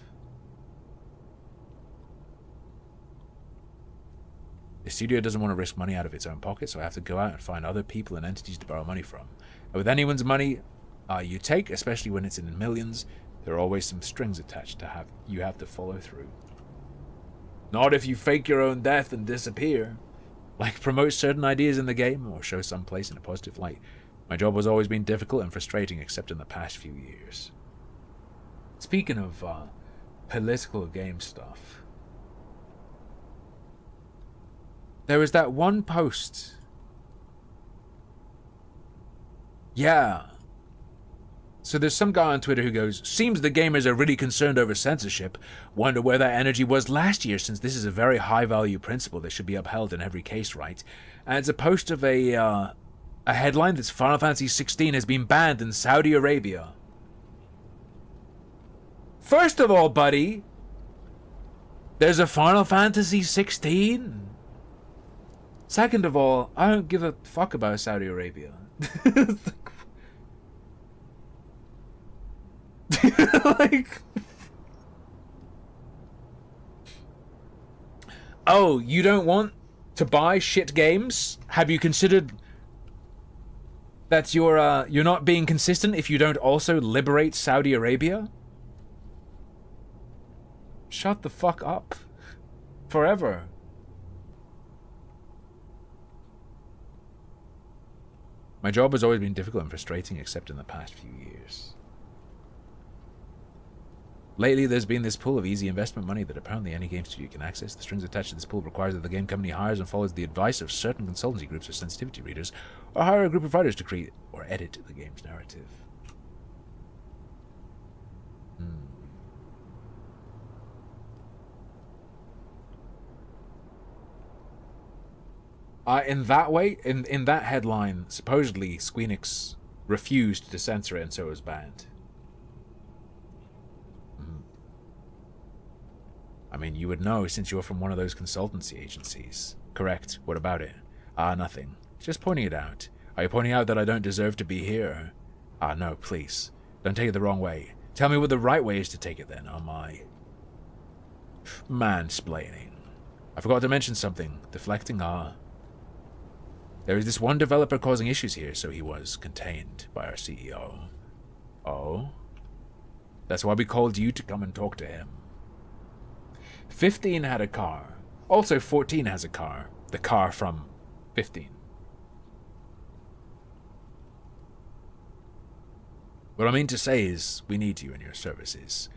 The studio doesn't want to risk money out of its own pocket, so I have to go out and find other people and entities to borrow money from. And with anyone's money you take, especially when it's in millions, there are always some strings attached to you have to follow through. Not if you fake your own death and disappear. Like promote certain ideas in the game or show some place in a positive light. My job has always been difficult and frustrating, except in the past few years. Speaking of political game stuff, there was that one post. Yeah. So there's some guy on Twitter who goes, seems the gamers are really concerned over censorship. Wonder where that energy was last year, since this is a very high-value principle that should be upheld in every case, right? And it's a post of a headline that's Final Fantasy 16 has been banned in Saudi Arabia. First of all, buddy, there's a Final Fantasy 16? Second of all, I don't give a fuck about Saudi Arabia. Like, oh, you don't want to buy shit games? Have you considered that you're not being consistent if you don't also liberate Saudi Arabia? Shut the fuck up. Forever. My job has always been difficult and frustrating, except in the past few years. Lately, there's been this pool of easy investment money that apparently any game studio can access. The strings attached to this pool requires that the game company hires and follows the advice of certain consultancy groups or sensitivity readers, or hire a group of writers to create or edit the game's narrative. In that way, in that headline, supposedly Squeenix refused to censor it and so it was banned. I mean, you would know since you're from one of those consultancy agencies. Correct. What about it? Nothing. Just pointing it out. Are you pointing out that I don't deserve to be here? No, please. Don't take it the wrong way. Tell me what the right way is to take it then, am I? Mansplaining. I forgot to mention something. Deflecting, There is this one developer causing issues here, so he was contained by our CEO. Oh? That's why we called you to come and talk to him. 15 had a car. Also, 14 has a car. The car from 15. What I mean to say is, we need you and your services.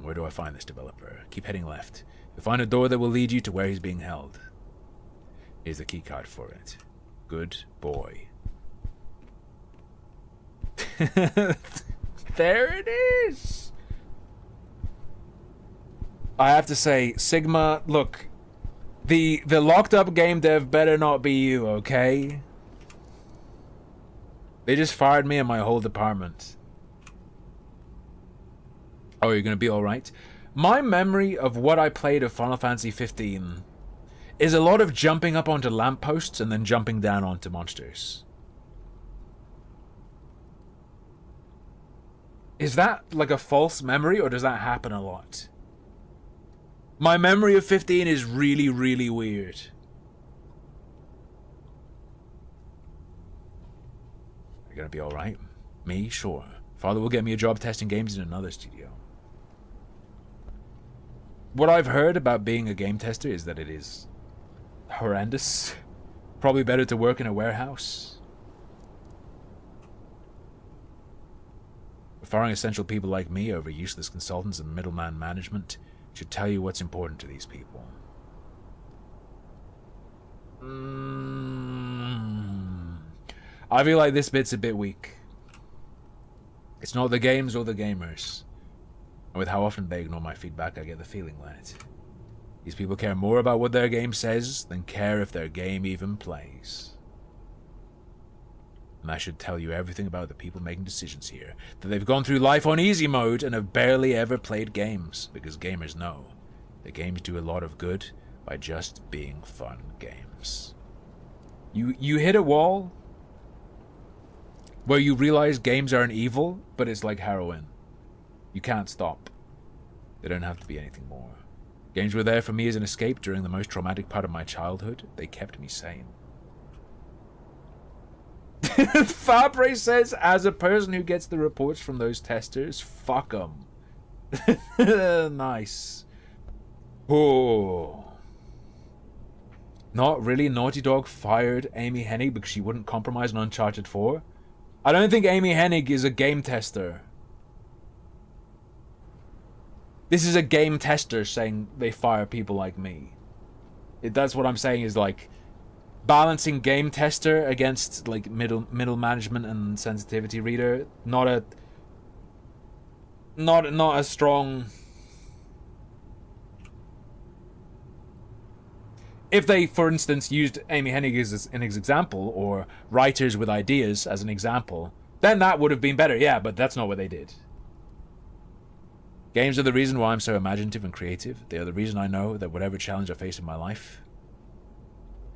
Where do I find this developer? Keep heading left. You'll find a door that will lead you to where he's being held. Here's the keycard for it. Good boy. There it is! I have to say, Sigma, look, the locked up game dev better not be you, okay? They just fired me and my whole department. Oh, you're gonna be alright? My memory of what I played of Final Fantasy 15 is a lot of jumping up onto lampposts and then jumping down onto monsters. Is that like a false memory, or does that happen a lot? My memory of 15 is really, really weird. You're gonna be alright? Me? Sure. Father will get me a job testing games in another studio. What I've heard about being a game tester is that it is horrendous. Probably better to work in a warehouse. Firing essential people like me over useless consultants and middleman management should tell you what's important to these people. I feel like this bit's a bit weak. It's not the games or the gamers. And with how often they ignore my feedback, I get the feeling that these people care more about what their game says than care if their game even plays. And that should tell you everything about the people making decisions here. That they've gone through life on easy mode and have barely ever played games. Because gamers know that games do a lot of good by just being fun games. You hit a wall where you realize games are an evil, but it's like heroin. You can't stop. They don't have to be anything more. Games were there for me as an escape during the most traumatic part of my childhood. They kept me sane. Fabre says, as a person who gets the reports from those testers, fuck them. Nice. Oh. Not really. Naughty Dog fired Amy Hennig because she wouldn't compromise on Uncharted 4. I don't think Amy Hennig is a game tester. This is a game tester saying they fire people like me. That's what I'm saying is like balancing game tester against like middle management and sensitivity reader. Not a strong. If they, for instance, used Amy Hennig as an example, or writers with ideas as an example, then that would have been better, yeah, but that's not what they did. Games are the reason why I'm so imaginative and creative. They are the reason I know that whatever challenge I face in my life,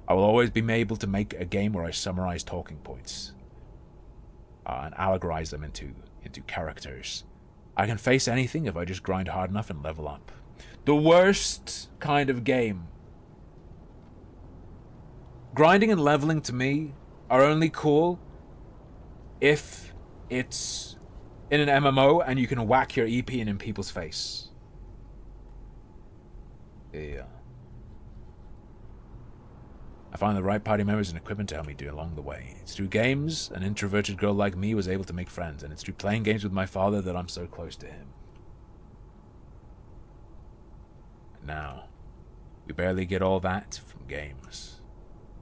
I will always be able to make a game where I summarize talking points and allegorize them into characters. I can face anything if I just grind hard enough and level up. The worst kind of game. Grinding and leveling to me are only cool if it's in an MMO and you can whack your EP in people's face. Yeah. I find the right party members and equipment to help me do along the way. It's through games an introverted girl like me was able to make friends, and it's through playing games with my father that I'm so close to him. Now, we barely get all that from games.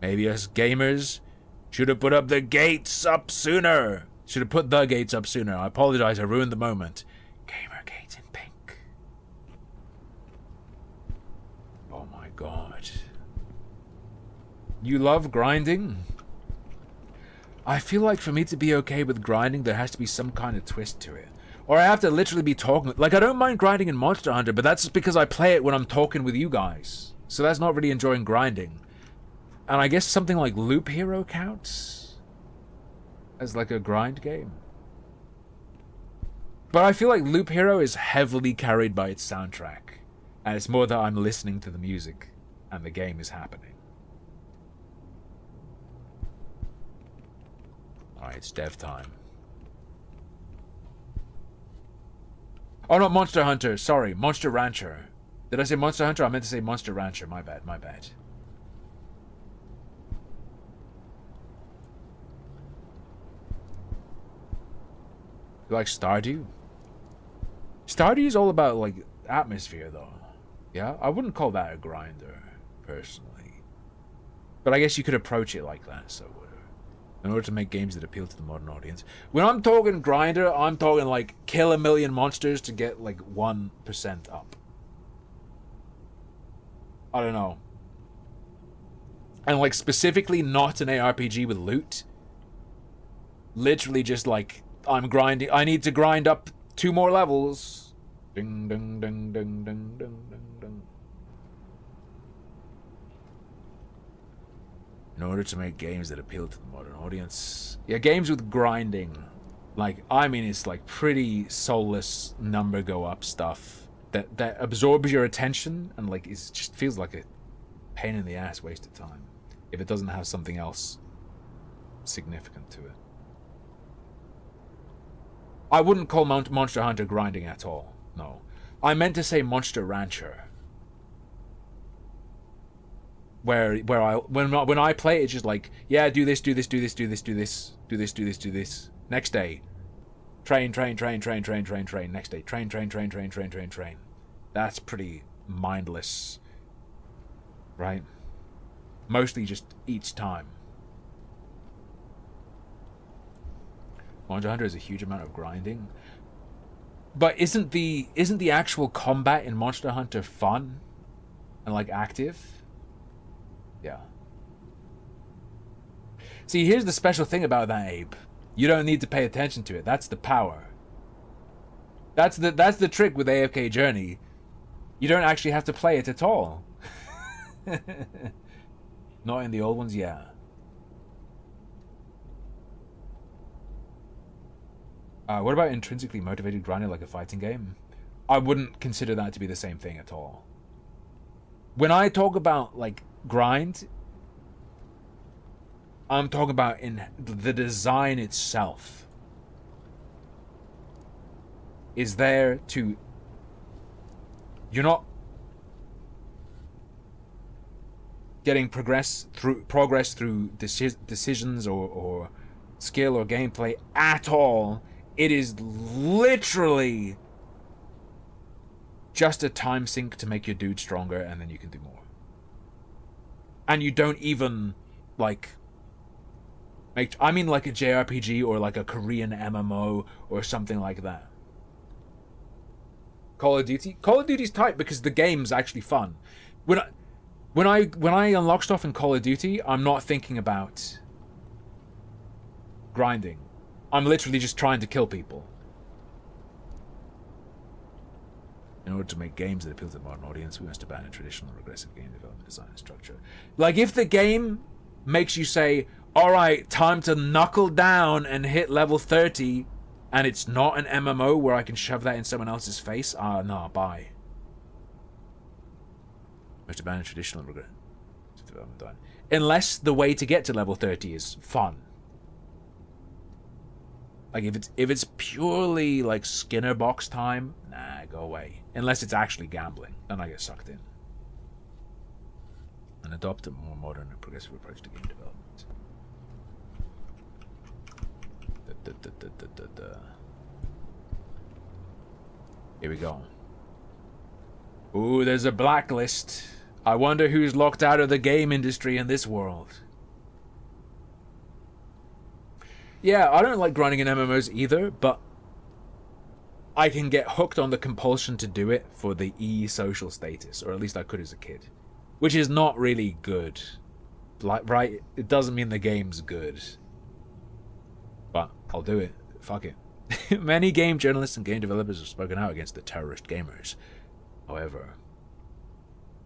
Maybe us gamers should have put up the gates up sooner. Should have put the gates up sooner. I apologize, I ruined the moment. Gamer gates in pink. Oh my god. You love grinding? I feel like for me to be okay with grinding, there has to be some kind of twist to it. Or I have to literally be talking. Like, I don't mind grinding in Monster Hunter, but that's just because I play it when I'm talking with you guys. So that's not really enjoying grinding. And I guess something like Loop Hero counts as like a grind game. But I feel like Loop Hero is heavily carried by its soundtrack. And it's more that I'm listening to the music and the game is happening. Alright, it's dev time. Oh, not Monster Hunter. Sorry, Monster Rancher. Did I say Monster Hunter? I meant to say Monster Rancher. My bad, my bad. You like Stardew? Stardew is all about, like, atmosphere, though. Yeah? I wouldn't call that a grinder, personally. But I guess you could approach it like that, so in order to make games that appeal to the modern audience. When I'm talking grinder, I'm talking, like, kill a million monsters to get, like, 1% up. I don't know. And, like, specifically not an ARPG with loot. Literally just, like, I'm grinding. I need to grind up 2 more levels. Ding, ding, ding, ding, ding, ding, ding, ding. In order to make games that appeal to the modern audience. Yeah, games with grinding. Like, I mean, it's like pretty soulless number go up stuff that absorbs your attention and like it just feels like a pain in the ass waste of time if it doesn't have something else significant to it. I wouldn't call Monster Hunter grinding at all. No. I meant to say Monster Rancher. Where when I play it's just like, yeah, do this, do this, do this, do this, do this, do this, do this, do this. Next day. Train, train, train, train, train, train, train. Next day. Train, train, train, train, train, train, train. That's pretty mindless. Right? Mostly just each time. Monster Hunter is a huge amount of grinding. But isn't the actual combat in Monster Hunter fun? And like active? Yeah. See, here's the special thing about that, Abe. You don't need to pay attention to it. That's the power. That's the trick with AFK Journey. You don't actually have to play it at all. Not in the old ones, yeah. What about intrinsically motivated grinding like a fighting game? I wouldn't consider that to be the same thing at all. When I talk about, like, grind, I'm talking about in the design itself is there to... You're not getting progress through decisions or skill or gameplay at all. It is literally just a time sink to make your dude stronger, and then you can do more. And you don't even, like... I mean like a JRPG or like a Korean MMO or something like that. Call of Duty's tight because the game's actually fun. When I unlock stuff in Call of Duty, I'm not thinking about grinding. I'm literally just trying to kill people. In order to make games that appeal to the modern audience, we must abandon traditional regressive game development design and structure. Like, if the game makes you say, alright, time to knuckle down and hit level 30, and it's not an MMO where I can shove that in someone else's face, nah, bye. Must abandon traditional regressive development design. Unless the way to get to level 30 is fun. Like, if it's purely, like, Skinner box time, nah, go away. Unless it's actually gambling, then I get sucked in. And adopt a more modern and progressive approach to game development. Here we go. Ooh, there's a blacklist. I wonder who's locked out of the game industry in this world. Yeah, I don't like grinding in MMOs either, but I can get hooked on the compulsion to do it for the social status, or at least I could as a kid. Which is not really good. Like, right? It doesn't mean the game's good. But I'll do it. Fuck it. Many game journalists and game developers have spoken out against the terrorist gamers. However,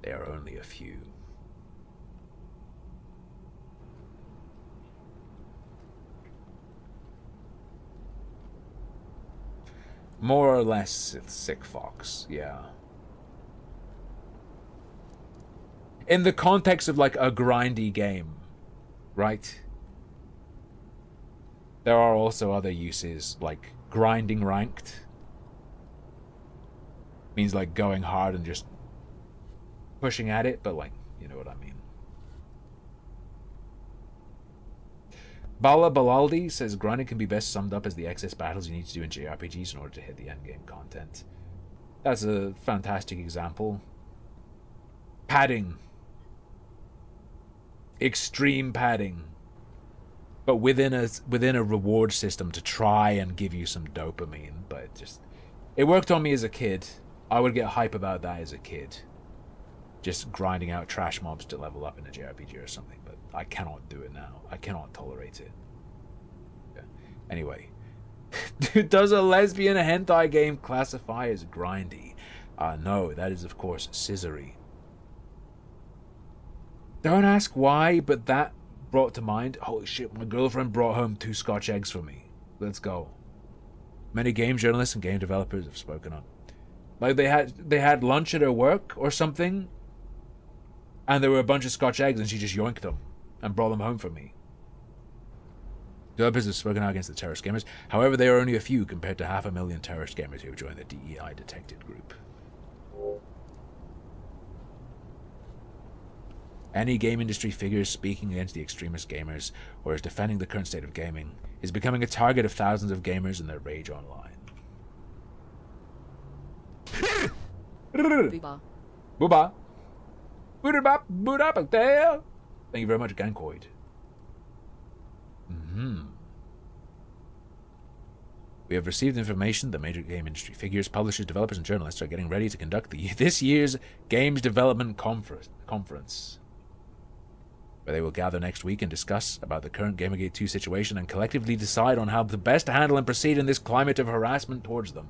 they are only a few. More or less, it's Sick Fox, yeah. In the context of, like, a grindy game, right? There are also other uses, like grinding ranked. Means, like, going hard and just pushing at it, but, like, you know what I mean. Bala Balaldi says grinding can be best summed up as the excess battles you need to do in JRPGs in order to hit the endgame content. That's a fantastic example. Padding. Extreme padding. But within a reward system to try and give you some dopamine. But it worked on me as a kid. I would get hype about that as a kid. Just grinding out trash mobs to level up in a JRPG or something. But I cannot do it now. I cannot tolerate it. Yeah. Anyway. Does a lesbian hentai game classify as grindy? No, that is of course scissory. Don't ask why, but that brought to mind, holy shit, my girlfriend brought home 2 Scotch eggs for me. Let's go. Many game journalists and game developers have spoken up. Like, they had lunch at her work or something, and there were a bunch of Scotch eggs, and she just yoinked them and brought them home for me. Developers have spoken out against the terrorist gamers. However, they are only a few compared to 500,000 terrorist gamers who have joined the DEI detected group. Any game industry figure speaking against the extremist gamers or is defending the current state of gaming is becoming a target of thousands of gamers and their rage online. Booba. Booba. Boodabop, boodabop there. Thank you very much, Gankoid. We have received information that major game industry figures, publishers, developers, and journalists are getting ready to conduct this year's Games Development Conference. where they will gather next week and discuss about the current Gamergate 2 situation and collectively decide on how to best handle and proceed in this climate of harassment towards them.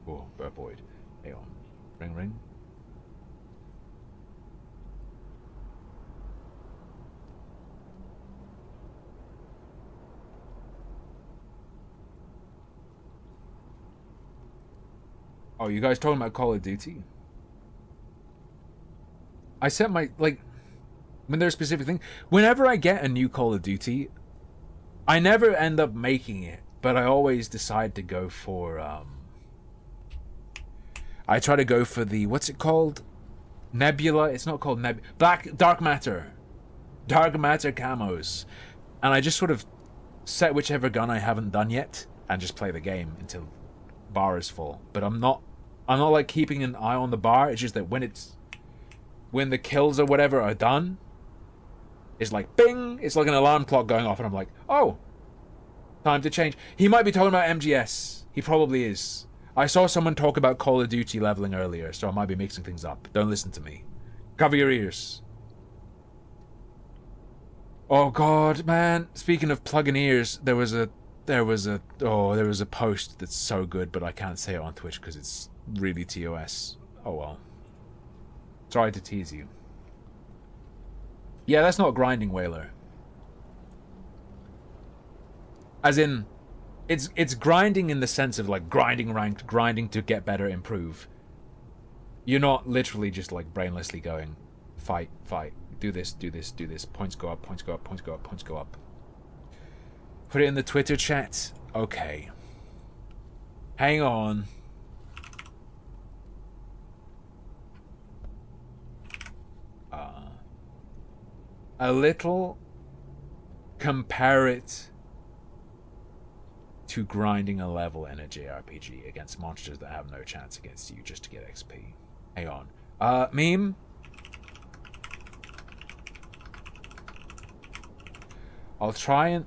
Oh, Burboyd. Hang on. Ring, ring. Oh, you guys talking about Call of Duty? I set my, like, when there's a specific thing, whenever I get a new Call of Duty, I never end up making it, but I always decide to go for, I try to go for the, what's it called? Nebula? It's not called Dark Matter. Dark Matter camos. And I just sort of set whichever gun I haven't done yet and just play the game until bar is full. But I'm not like keeping an eye on the bar. It's just that when the kills or whatever are done, it's like bing, it's like an alarm clock going off and I'm like, oh, time to change. He might be talking about MGS. He probably is. I saw someone talk about Call of Duty leveling earlier, so I might be mixing things up. Don't listen to me. Cover your ears. Oh god, man. Speaking of plugging ears, there was a post that's so good, but I can't say it on Twitch because it's really TOS. Oh well. Sorry to tease you. Yeah, that's not grinding whaler. As in, it's grinding in the sense of like grinding ranked, grinding to get better, improve. You're not literally just like brainlessly going, fight, do this, points go up, points go up, points go up, points go up. Put it in the Twitter chat. Okay. Hang on. A little compare it to grinding a level in a JRPG against monsters that have no chance against you just to get XP. Hang on. Meme? I'll try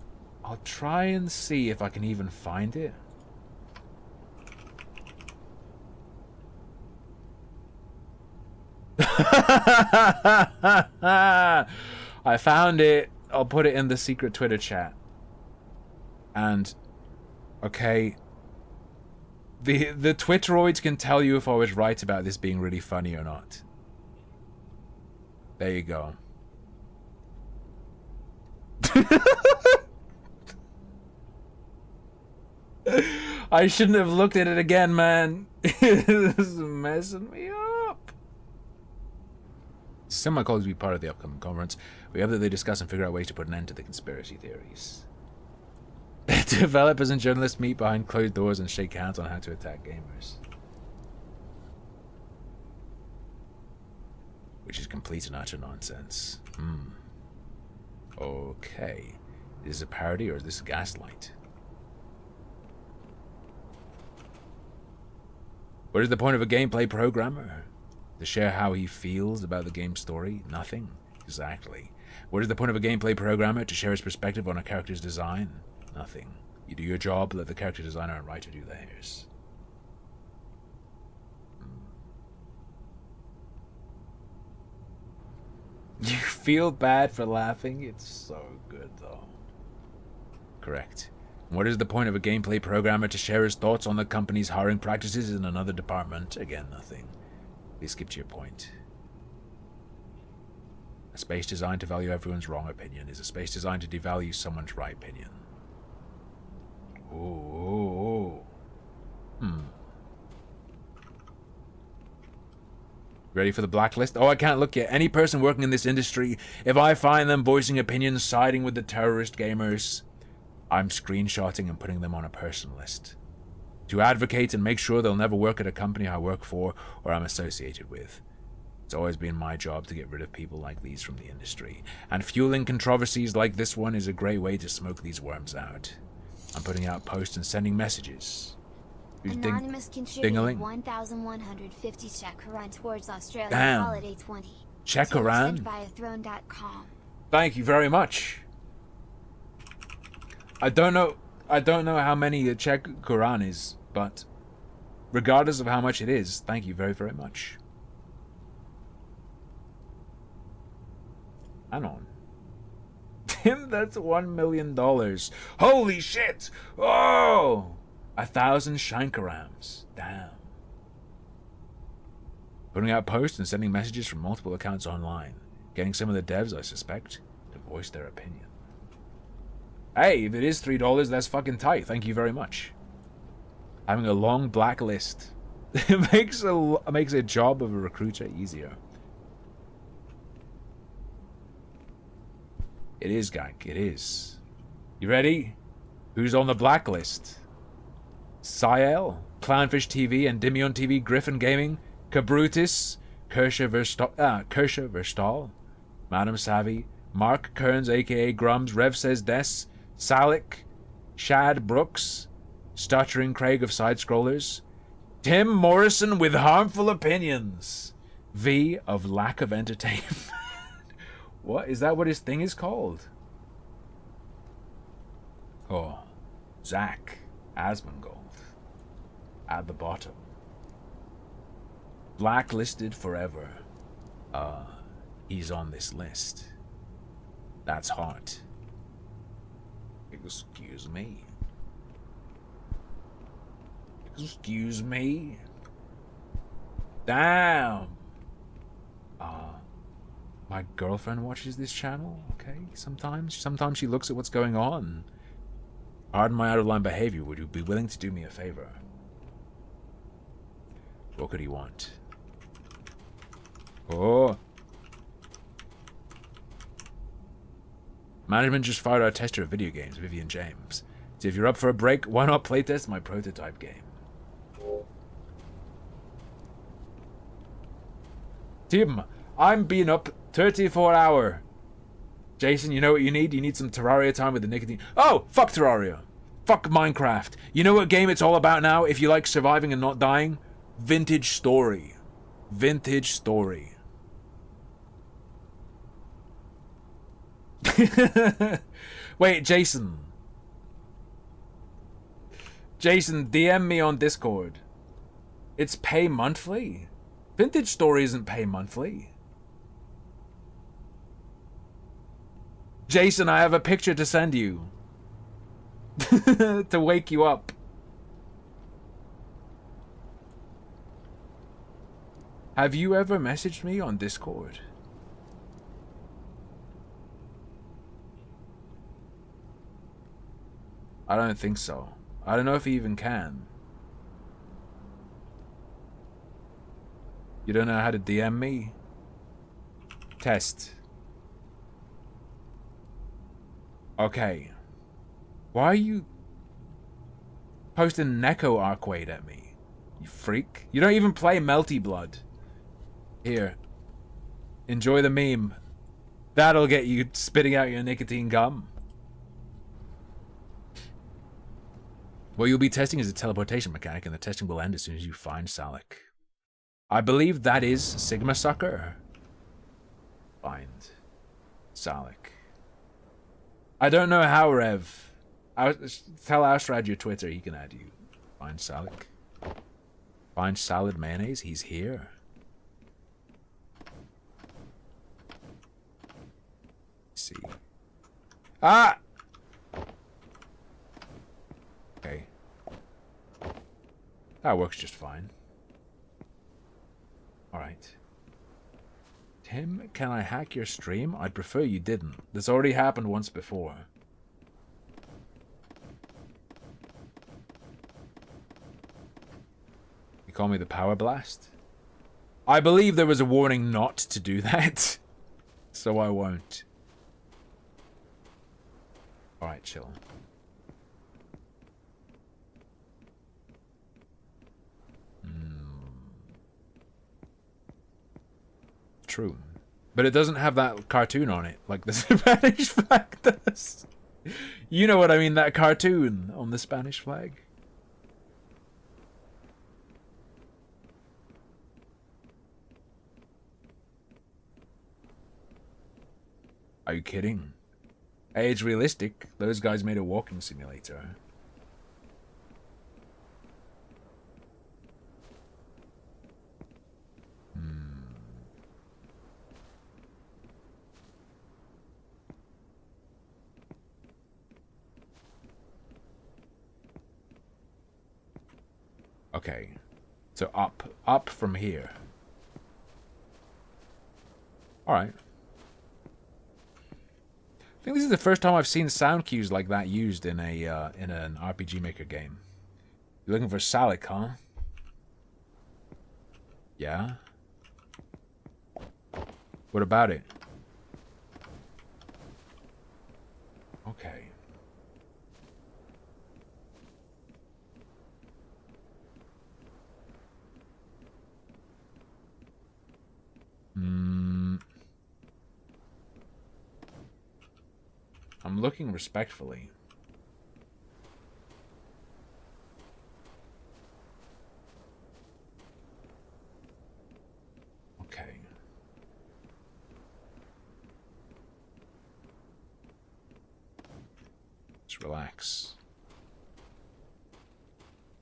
and see if I can even find it. I found it. I'll put it in the secret Twitter chat. And okay, the Twitteroids can tell you if I was right about this being really funny or not. There you go. I shouldn't have looked at it again, man. This is messing me up. Semi-calls will be part of the upcoming conference. We hope that they discuss and figure out ways to put an end to the conspiracy theories. Developers and journalists meet behind closed doors and shake hands on how to attack gamers. Which is complete and utter nonsense. Okay. Is this a parody or is this a gaslight? What is the point of a gameplay programmer? To share how he feels about the game's story? Nothing. Exactly. What is the point of a gameplay programmer? To share his perspective on a character's design? Nothing. You do your job, let the character designer and writer do theirs. You feel bad for laughing? It's so good, though. Correct. What is the point of a gameplay programmer? To share his thoughts on the company's hiring practices in another department? Again, nothing. Please skip to your point. A space designed to value everyone's wrong opinion is a space designed to devalue someone's right opinion. Oh. Ready for the blacklist? Oh, I can't look yet. Any person working in this industry, if I find them voicing opinions siding with the terrorist gamers, I'm screenshotting and putting them on a person list. To advocate and make sure they'll never work at a company I work for or I'm associated with. It's always been my job to get rid of people like these from the industry. And fueling controversies like this one is a great way to smoke these worms out. I'm putting out posts and sending messages. Who's Anonymous contributed 1,150 Chekaran towards Australia Damn. Holiday 20. Chekaran? Throne.com. Thank you very much. I don't know. I don't know how many a Czech Quran is, but regardless of how much it is, thank you very, very much. Anon. Tim, that's $1 million. Holy shit! Oh! 1,000 Shankarams. Damn. Putting out posts and sending messages from multiple accounts online. Getting some of the devs, I suspect, to voice their opinion. Hey, if it is $3, that's fucking tight. Thank you very much. Having a long blacklist makes a job of a recruiter easier. It is, Gank. It is. You ready? Who's on the blacklist? Sael, Clownfish TV, Endymion TV, Griffin Gaming, Cabrutis, Kersha Verstal, Madam Savvy, Mark Kearns, aka Grums, Rev Says Des, Salic, Shad Brooks, Stuttering Craig of Side Scrollers, Tim Morrison with harmful opinions, V of Lack of Entertainment. What? Is that what his thing is called? Oh, Zach Asmongold at the bottom. Blacklisted forever. He's on this list. That's hot. Excuse me. Excuse me. Damn. My girlfriend watches this channel, okay? Sometimes she looks at what's going on. Pardon my out-of-line behavior. Would you be willing to do me a favor? What could he want? Oh. Management just fired our tester of video games, Vivian James. So if you're up for a break, why not playtest my prototype game? Tim, I'm being up 34 hour. Jason, you know what you need? You need some Terraria time with the nicotine. Oh, fuck Terraria. Fuck Minecraft. You know what game it's all about now if you like surviving and not dying? Vintage Story. Vintage Story. Wait, Jason. Jason, DM me on Discord. It's pay monthly? Vintage Story isn't pay monthly. Jason, I have a picture to send you. To wake you up. Have you ever messaged me on Discord? I don't think so. I don't know if he even can. You don't know how to DM me? Test. Okay. Why are you posting Neko Arcade at me? You freak. You don't even play Melty Blood. Here. Enjoy the meme. That'll get you spitting out your nicotine gum. What you'll be testing is a teleportation mechanic, and the testing will end as soon as you find Salic. I believe that is Sigma Sucker. Find Salic. I don't know how, Rev. Tell Austrad your Twitter, he can add you. Find Salic. Find Salad Mayonnaise, he's here. Let's see. Ah! Okay. That works just fine. Alright. Tim, can I hack your stream? I'd prefer you didn't. This already happened once before. You call me the Power Blast? I believe there was a warning not to do that. So I won't. Alright, chill. True. But it doesn't have that cartoon on it, like the Spanish flag does. You know what I mean, that cartoon on the Spanish flag. Are you kidding? Hey, it's realistic. Those guys made a walking simulator. Okay. So up from here. Alright. I think this is the first time I've seen sound cues like that used in a in an RPG Maker game. You're looking for Salik, huh? Yeah? What about it? Okay. I'm looking respectfully. Okay. Just relax.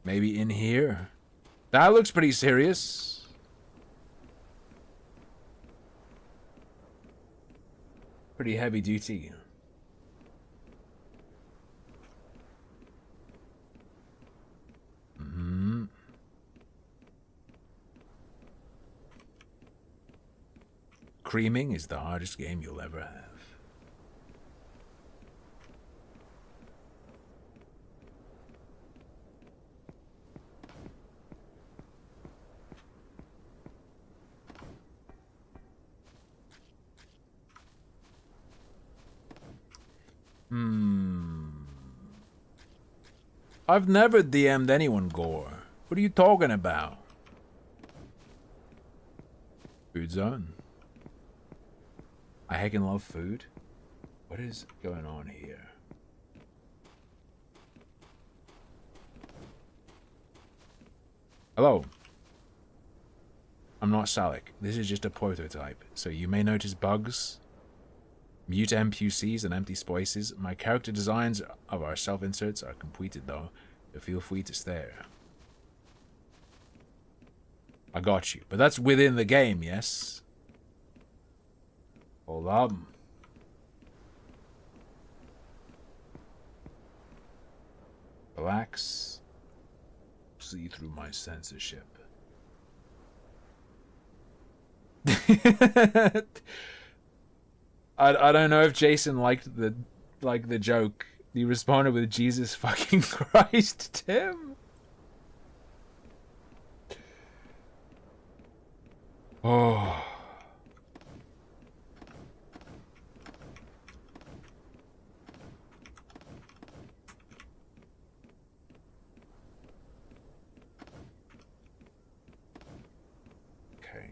Maybe in here? That looks pretty serious. Pretty heavy duty. Creaming is the hardest game you'll ever have. I've never DM'd anyone, Gore. What are you talking about? Food zone. I heckin' love food. What is going on here? Hello. I'm not Salik. This is just a prototype, so you may notice bugs, mute NPCs, and empty spaces. My character designs of our self-inserts are completed, though, so feel free to stare. I got you. But that's within the game, yes? Hold up. Relax. See through my censorship. I don't know if Jason liked the joke. He responded with Jesus fucking Christ, Tim. Oh. Okay.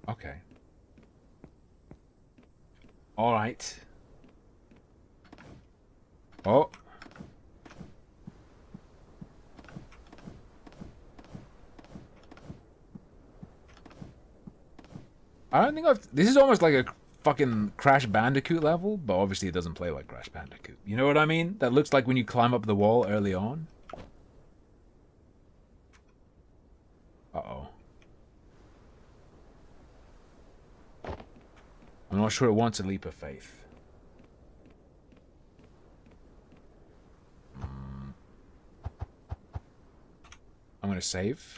Okay. All right. Oh. I don't think this is almost like a fucking Crash Bandicoot level, but obviously it doesn't play like Crash Bandicoot. You know what I mean? That looks like when you climb up the wall early on. Uh-oh. I'm not sure it wants a leap of faith. I'm gonna save.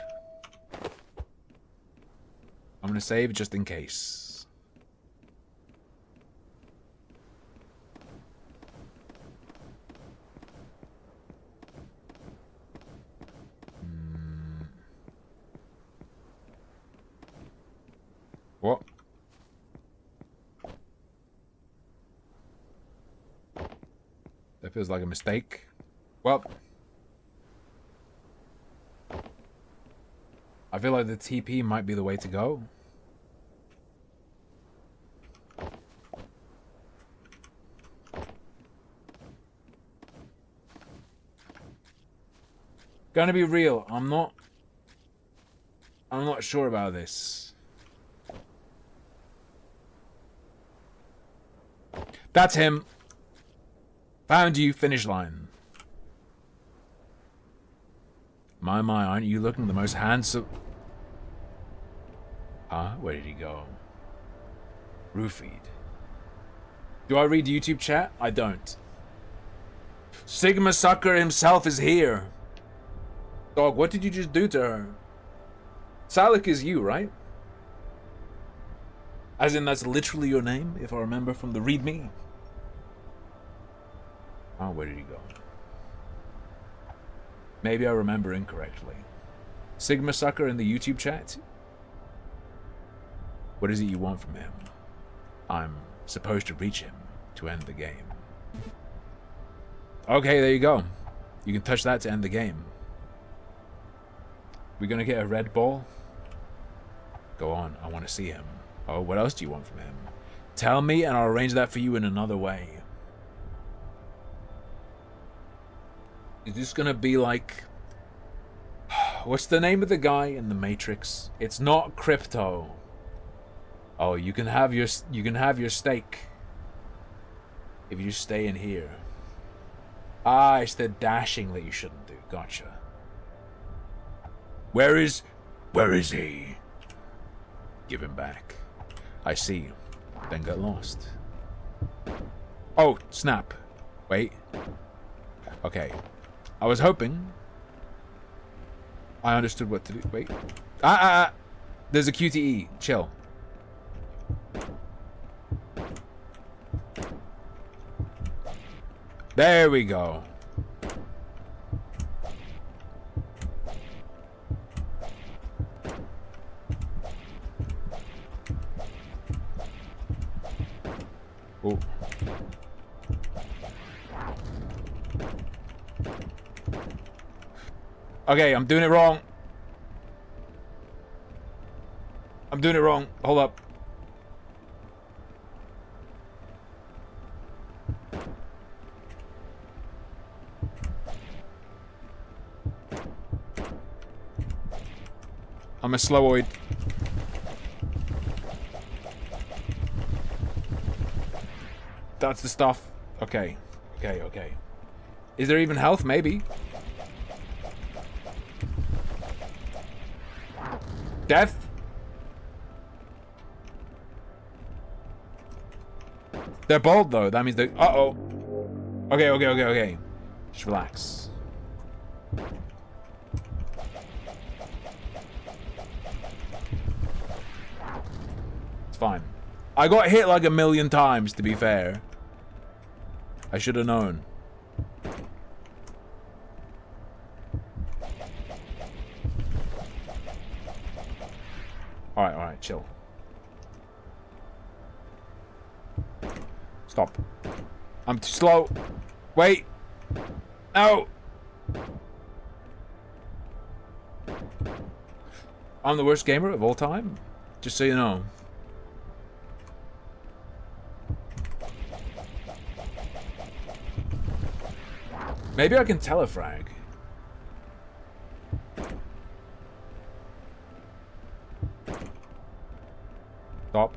I'm gonna save just in case. What? That feels like a mistake. Well, I feel like the TP might be the way to go. Gonna be real, I'm not sure about this. That's him. Found you, finish line. My, aren't you looking the most handsome? Huh? Where did he go? Roofied. Do I read YouTube chat? I don't. Sigma Sucker himself is here. Dog, what did you just do to her? Salik is you, right? As in, that's literally your name, if I remember from the README. Oh, where did he go? Maybe I remember incorrectly. Sigma Sucker in the YouTube chat? What is it you want from him? I'm supposed to reach him to end the game. Okay, there you go. You can touch that to end the game. We're gonna get a red ball? Go on, I want to see him. Oh, what else do you want from him? Tell me and I'll arrange that for you in another way. Is this gonna be like... What's the name of the guy in the Matrix? It's not Crypto. Oh, you can have your steak if you stay in here. Ah, it's the dashing that you shouldn't do. Gotcha. Where is he? Give him back. I see. Then get lost. Oh, snap. Wait. Okay. I was hoping I understood what to do. Wait. There's a QTE. Chill. There we go. Oh. Okay, I'm doing it wrong. I'm doing it wrong. Hold up. I'm a slowoid. That's the stuff. Okay. Okay. Is there even health? Maybe. Death? They're bold though. That means they... Uh-oh. Okay. Just relax. It's fine. I got hit like 1,000,000 times, to be fair. I should have known. Alright, chill. Stop. I'm too slow. Wait. No. I'm the worst gamer of all time. Just so you know. Maybe I can telefrag. Stop.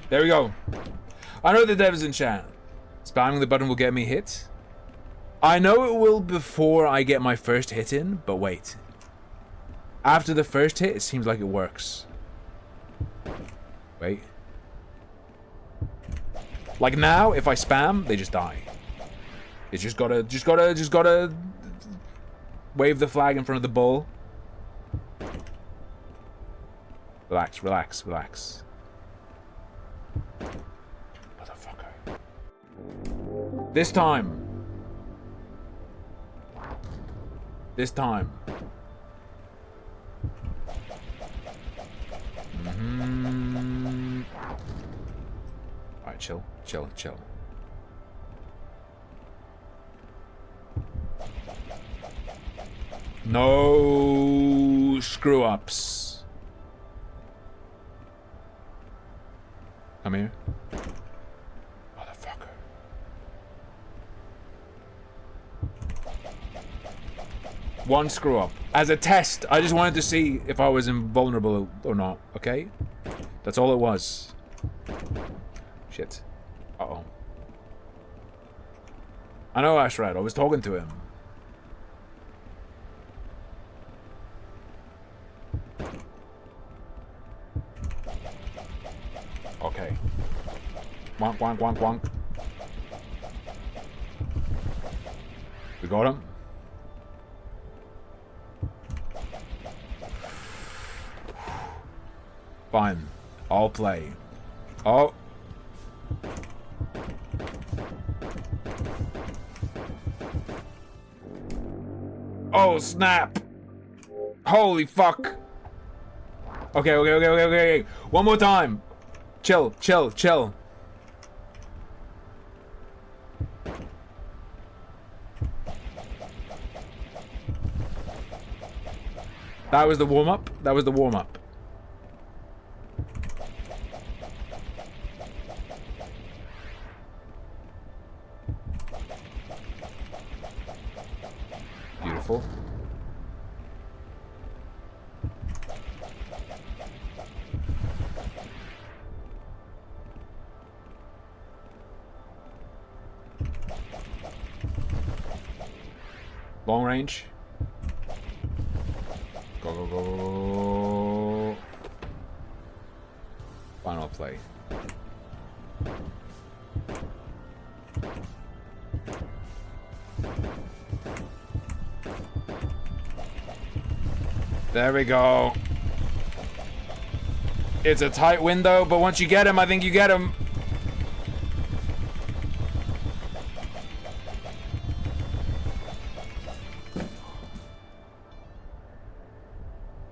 There we go. I know the devs in chat. Spamming the button will get me hit. I know it will before I get my first hit in, but wait. After the first hit, it seems like it works. Wait. Like now, if I spam, they just die. It's just gotta wave the flag in front of the bull. Relax. Motherfucker. This time. Alright, chill. No screw-ups. Come here. Motherfucker. One screw-up. As a test, I just wanted to see if I was invulnerable or not, okay? That's all it was. Shit. Uh-oh. I know Ashrat, I was talking to him. Wonk, wonk, wonk, wonk. We got him. Fine. I'll play. Oh. Oh, snap. Holy fuck. Okay. One more time. Chill. That was the warm-up. Beautiful. Long range. Go. Final play. There we go. It's a tight window, but once you get him, I think you get him.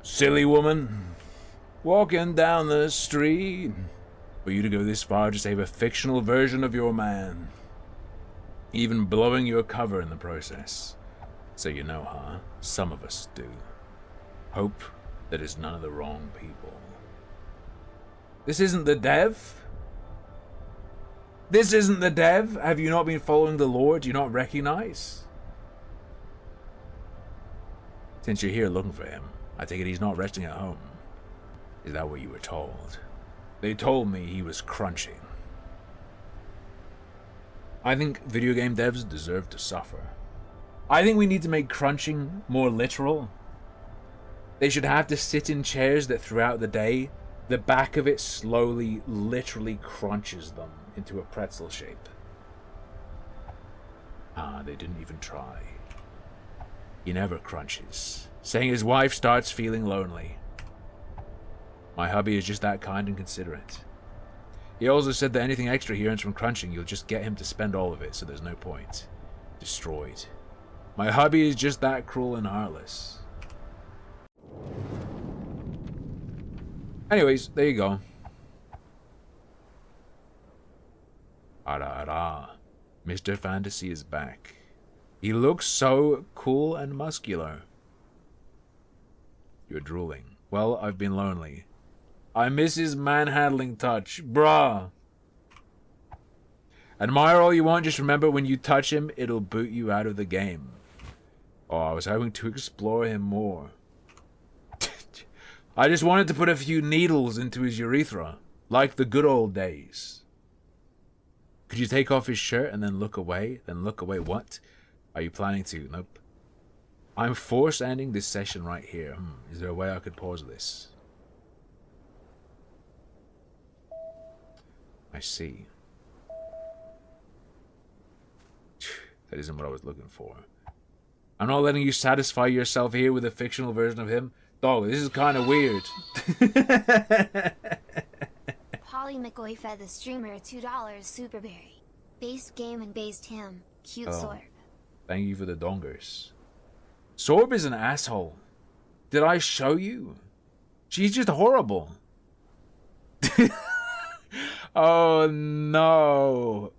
Silly woman. Walking down the street. For you to go this far to save a fictional version of your man. Even blowing your cover in the process. So you know, huh? Some of us do. Hope that it's none of the wrong people. This isn't the dev? This isn't the dev? Have you not been following the lore? Do you not recognize? Since you're here looking for him, I take it he's not resting at home. Is that what you were told? They told me he was crunching. I think video game devs deserve to suffer. I think we need to make crunching more literal. They should have to sit in chairs that throughout the day, the back of it slowly, literally crunches them into a pretzel shape. They didn't even try. He never crunches, saying his wife starts feeling lonely. My hubby is just that kind and considerate. He also said that anything extra he earns from crunching, you'll just get him to spend all of it, so there's no point. Destroyed. My hubby is just that cruel and heartless. Anyways, there you go. Ara. Mr. Fantasy is back. He looks so cool and muscular. You're drooling. Well, I've been lonely. I miss his manhandling touch. Bruh. Admire all you want, just remember when you touch him, it'll boot you out of the game. Oh, I was hoping to explore him more. I just wanted to put a few needles into his urethra, like the good old days. Could you take off his shirt and then look away? Then look away what? Are you planning to? Nope. I'm force ending this session right here. Is there a way I could pause this? I see. That isn't what I was looking for. I'm not letting you satisfy yourself here with a fictional version of him. Dog, this is kind of weird. Polly McCoy fed the streamer $2 Superberry. Based game and based him. Cute Sorb. Thank you for the dongers. Sorb is an asshole. Did I show you? She's just horrible. Oh no.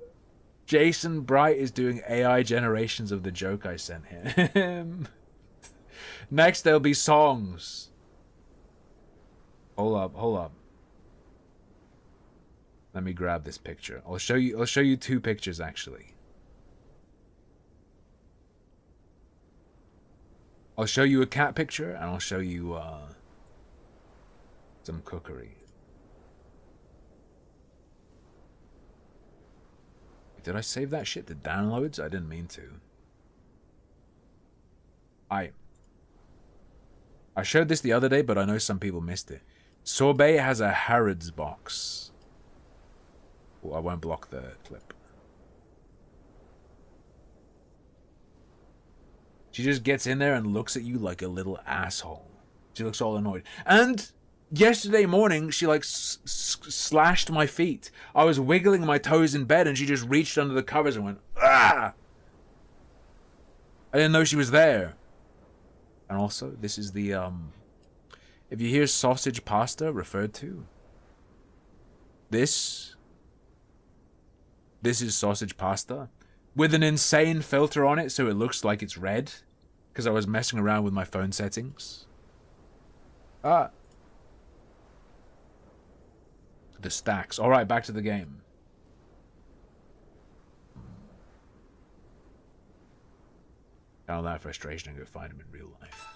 Jason Bright is doing AI generations of the joke I sent him. Next there'll be songs. Hold up. Let me grab this picture. I'll show you two pictures actually. I'll show you a cat picture and I'll show you some cookery. Did I save that shit to downloads? I didn't mean to. I showed this the other day, but I know some people missed it. Sorbet has a Harrods box. Oh, I won't block the clip. She just gets in there and looks at you like a little asshole. She looks all annoyed. And yesterday morning, she like slashed my feet. I was wiggling my toes in bed and she just reached under the covers and went, ah! I didn't know she was there. And also, this is the, if you hear sausage pasta referred to, this is sausage pasta with an insane filter on it so it looks like it's red because I was messing around with my phone settings. The stacks. Alright, back to the game. Down that frustration and go find him in real life.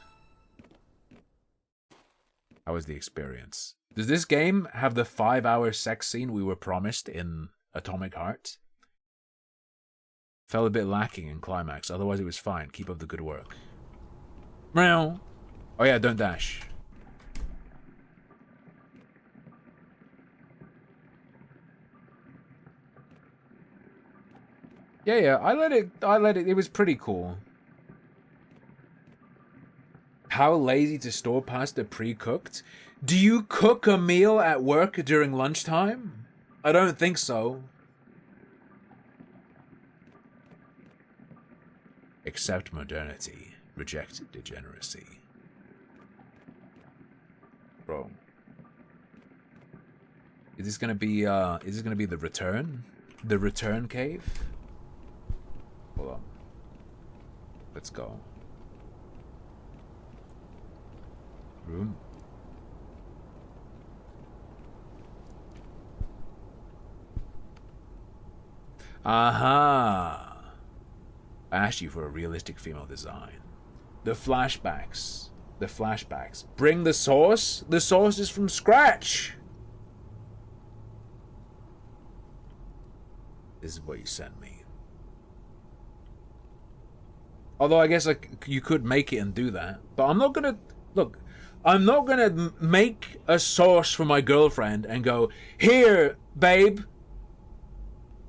How was the experience? Does this game have the 5-hour sex scene we were promised in Atomic Heart? Fell a bit lacking in climax, otherwise it was fine. Keep up the good work. Meow. Oh yeah, don't dash. Yeah, I let it, it was pretty cool. How lazy to store pasta pre-cooked? Do you cook a meal at work during lunchtime? I don't think so. Accept modernity. Reject degeneracy. Bro. Is this gonna be the return? The return cave? Hold on. Let's go. Room. Aha! I asked you for a realistic female design. The flashbacks. The flashbacks. Bring the source? The source is from scratch! This is what you sent me. Although I guess you could make it and do that. But I'm not gonna... Look, I'm not gonna make a sauce for my girlfriend and go, here, babe,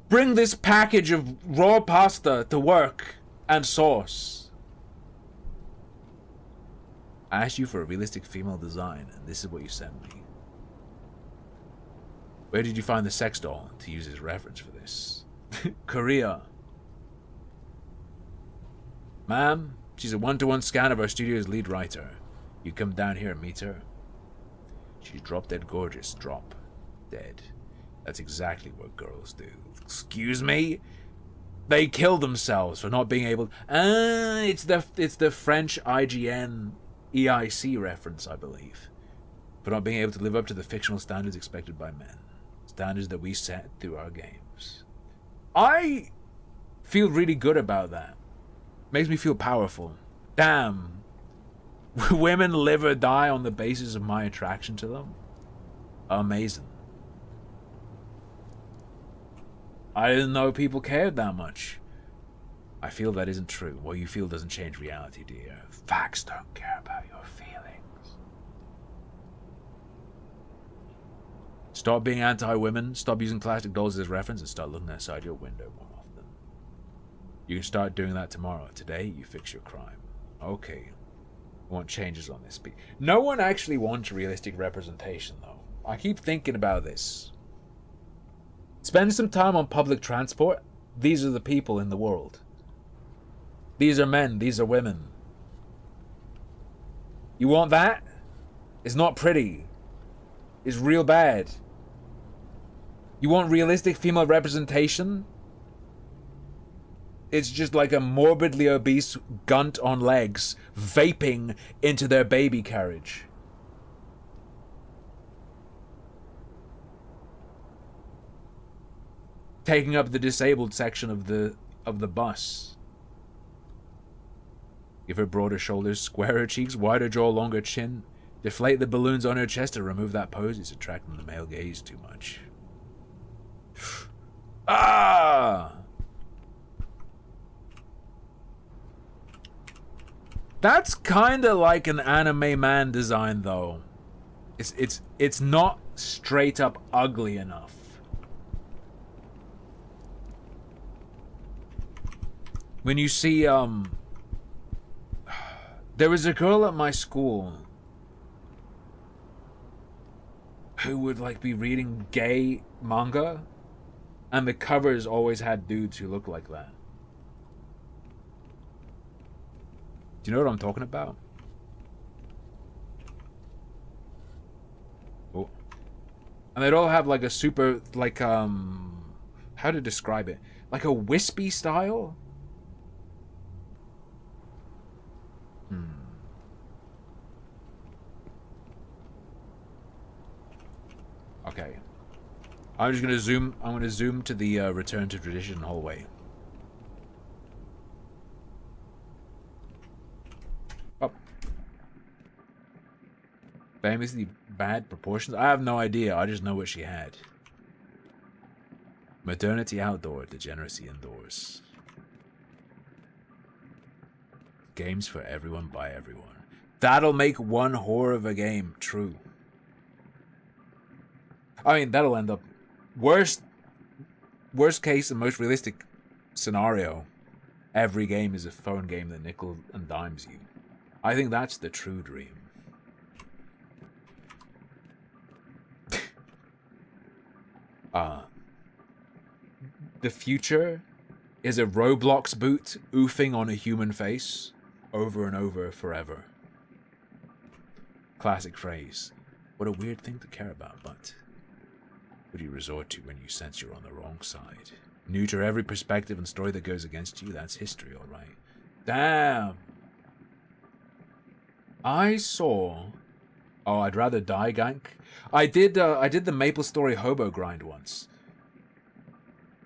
bring this package of raw pasta to work and sauce. I asked you for a realistic female design, and this is what you sent me. Where did you find the sex doll to use as reference for this? Korea. Ma'am, she's a one-to-one scan of our studio's lead writer. You come down here and meet her. She's drop dead gorgeous. Drop dead. That's exactly what girls do. Excuse me? They kill themselves for not being able... it's the French IGN EIC reference, I believe. For not being able to live up to the fictional standards expected by men. Standards that we set through our games. I feel really good about that. Makes me feel powerful. Damn. Women live or die on the basis of my attraction to them? Amazing. I didn't know people cared that much. I feel that isn't true. What you feel doesn't change reality, dear. Facts don't care about your feelings. Stop being anti-women, stop using plastic dolls as reference, and start looking outside your window more often. You can start doing that tomorrow. Today, you fix your crime. Okay. I want changes on this. No one actually wants realistic representation, though. I keep thinking about this. Spend some time on public transport. These are the people in the world. These are men. These are women. You want that? It's not pretty. It's real bad. You want realistic female representation? It's just like a morbidly obese gunt on legs vaping into their baby carriage. Taking up the disabled section of the bus. Give her broader shoulders, square her cheeks, wider jaw, longer chin. Deflate the balloons on her chest to remove that pose. It's attracting the male gaze too much. Ah! That's kinda like an anime man design, though. It's not straight up ugly enough. when you see there was a girl at my school who would like be reading gay manga, and the covers always had dudes who looked like that. Do you know what I'm talking about? Oh. And they'd all have like a super, like, how to describe it? Like a wispy style? Okay. I'm just gonna zoom, I'm gonna zoom to the Return to Tradition hallway. Oh. Famously bad proportions? I have no idea, I just know what she had. Modernity outdoor, degeneracy indoors. Games for everyone by everyone. That'll make one whore of a game true. I mean, that'll end up worst case and most realistic scenario. Every game is a phone game that nickel and dimes you. I think that's the true dream. The future is a Roblox boot oofing on a human face over and over forever. Classic phrase. What a weird thing to care about, but what do you resort to when you sense you're on the wrong side? Neuter every perspective and story that goes against you, that's history, alright. Damn! I saw... Oh, I'd rather die, gank. I did the Maple Story hobo grind once.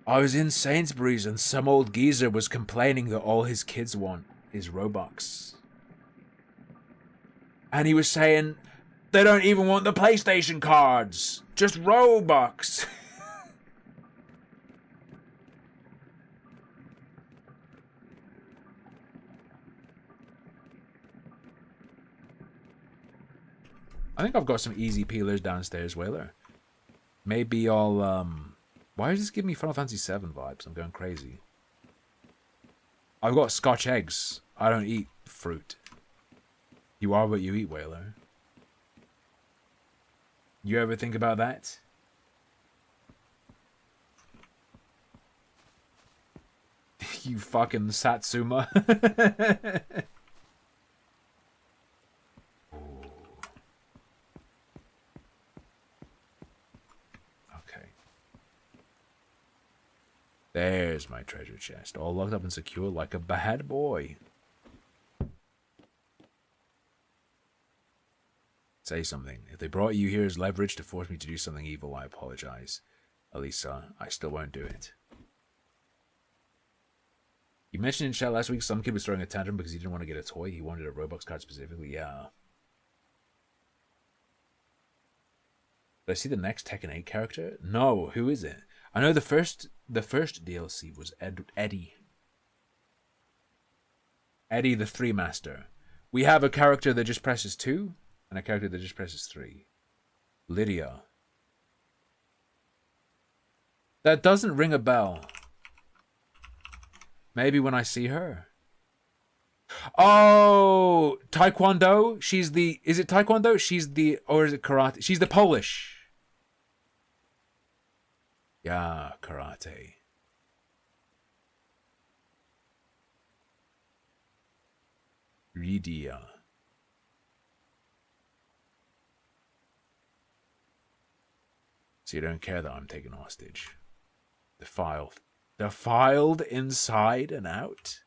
I was in Sainsbury's and some old geezer was complaining that all his kids want is Robux. And he was saying, they don't even want the PlayStation cards, just Robux. I think I've got some easy peelers downstairs, Whaler. Maybe I'll, why does this give me Final Fantasy VII vibes? I'm going crazy. I've got Scotch eggs. I don't eat fruit. You are what you eat, Whaler. You ever think about that? You fucking Satsuma. There's my treasure chest, all locked up and secure like a bad boy. Say something. If they brought you here as leverage to force me to do something evil, I apologize. Elisa, I still won't do it. You mentioned in chat last week some kid was throwing a tantrum because he didn't want to get a toy. He wanted a Robux card specifically. Yeah. Did I see the next Tekken 8 character? No, who is it? I know the first DLC was Eddie. Eddie the Three Master. We have a character that just presses 2 and a character that just presses 3. Lydia. That doesn't ring a bell. Maybe when I see her. Oh, Taekwondo? She's the... Is it Taekwondo? She's the... Or is it Karate? She's the Polish. Yeah, karate. Rydia. So you don't care that I'm taken hostage. Defiled inside and out?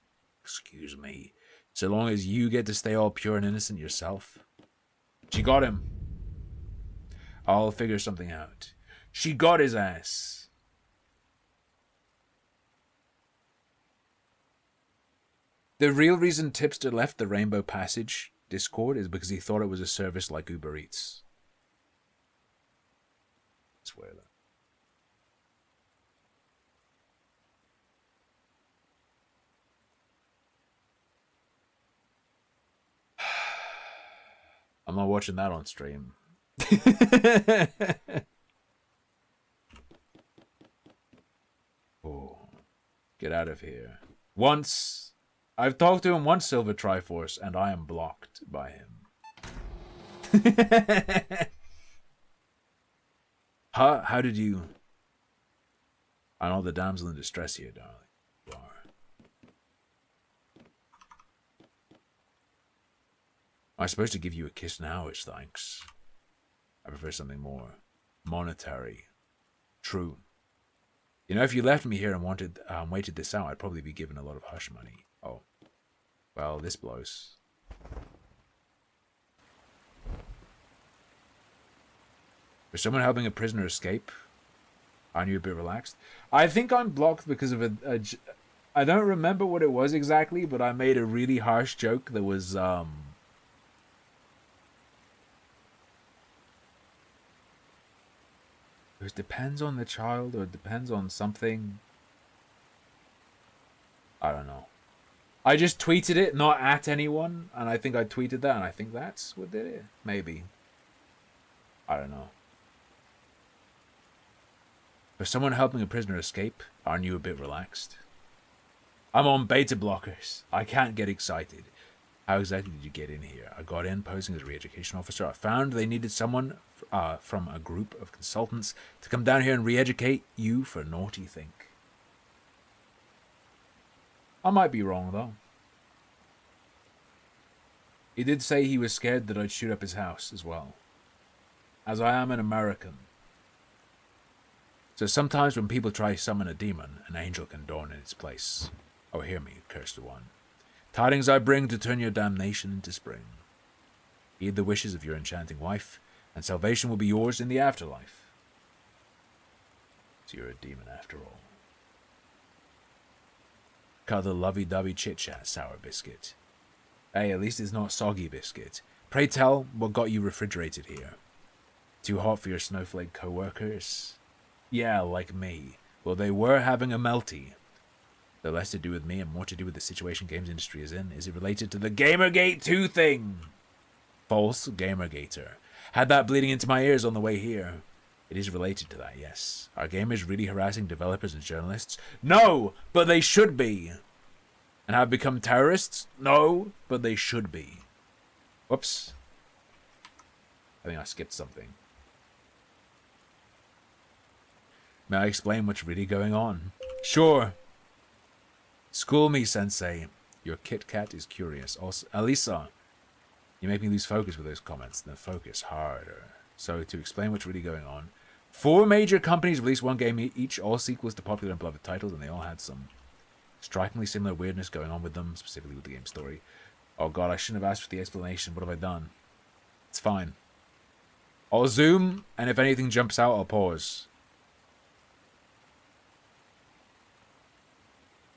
Excuse me. So long as you get to stay all pure and innocent yourself. She got him. I'll figure something out. She got his ass. The real reason Tipster left the Rainbow Passage Discord is because he thought it was a service like Uber Eats. Swear that. I'm not watching that on stream. Oh, get out of here. Once. I've talked to him once, Silver Triforce, and I am blocked by him. How did you... I know the damsel in distress here, darling. You are. I'm supposed to give you a kiss now as thanks. I prefer something more monetary. True. You know, if you left me here and waited this out, I'd probably be given a lot of hush money. Oh. Well, this blows. For someone helping a prisoner escape, aren't you a bit relaxed? I think I'm blocked because of I don't remember what it was exactly, but I made a really harsh joke that was, it depends on the child, or it depends on something. I don't know. I just tweeted it, not at anyone, and I think I tweeted that, and I think that's what did it. Maybe. I don't know. For someone helping a prisoner escape, aren't you a bit relaxed? I'm on beta blockers. I can't get excited. How exactly did you get in here? I got in posing as a re-education officer. I found they needed someone from a group of consultants to come down here and re-educate you for naughty think. I might be wrong, though. He did say he was scared that I'd shoot up his house as well. As I am an American. So sometimes when people try to summon a demon, an angel can dawn in its place. Oh, hear me, cursed one. Tidings I bring to turn your damnation into spring. Heed the wishes of your enchanting wife, and salvation will be yours in the afterlife. So you're a demon after all. Cut the lovey-dovey chit-chat, sour biscuit. Hey, at least it's not soggy biscuit. Pray tell, what got you refrigerated here? Too hot for your snowflake co-workers? Yeah, like me. Well, they were having a melty. Though less to do with me and more to do with the situation games industry is in. Is it related to the Gamergate 2 thing? False Gamergater. Had that bleeding into my ears on the way here. It is related to that, yes. Are gamers really harassing developers and journalists? No, but they should be. And have become terrorists? No, but they should be. Whoops. I think I skipped something. May I explain what's really going on? Sure. School me, sensei. Your Kit Kat is curious. Also, Alisa, you make me lose focus with those comments. Then focus harder. So, to explain what's really going on, 4 major companies released one game each, all sequels to popular and beloved titles, and they all had some strikingly similar weirdness going on with them, specifically with the game story. Oh god, I shouldn't have asked for the explanation. What have I done? It's fine. I'll zoom, and if anything jumps out, I'll pause.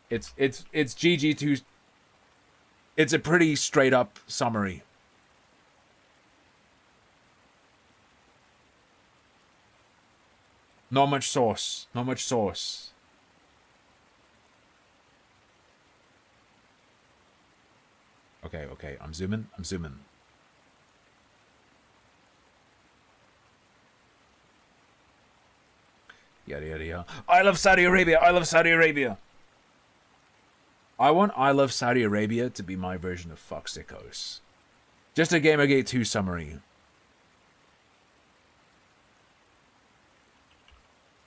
It's GG2. It's a pretty straight up summary. Not much sauce. Not much sauce. Okay. I'm zooming. Yada. I love Saudi Arabia. I want I Love Saudi Arabia to be my version of Fuck Sickos. Just a Gamergate 2 summary.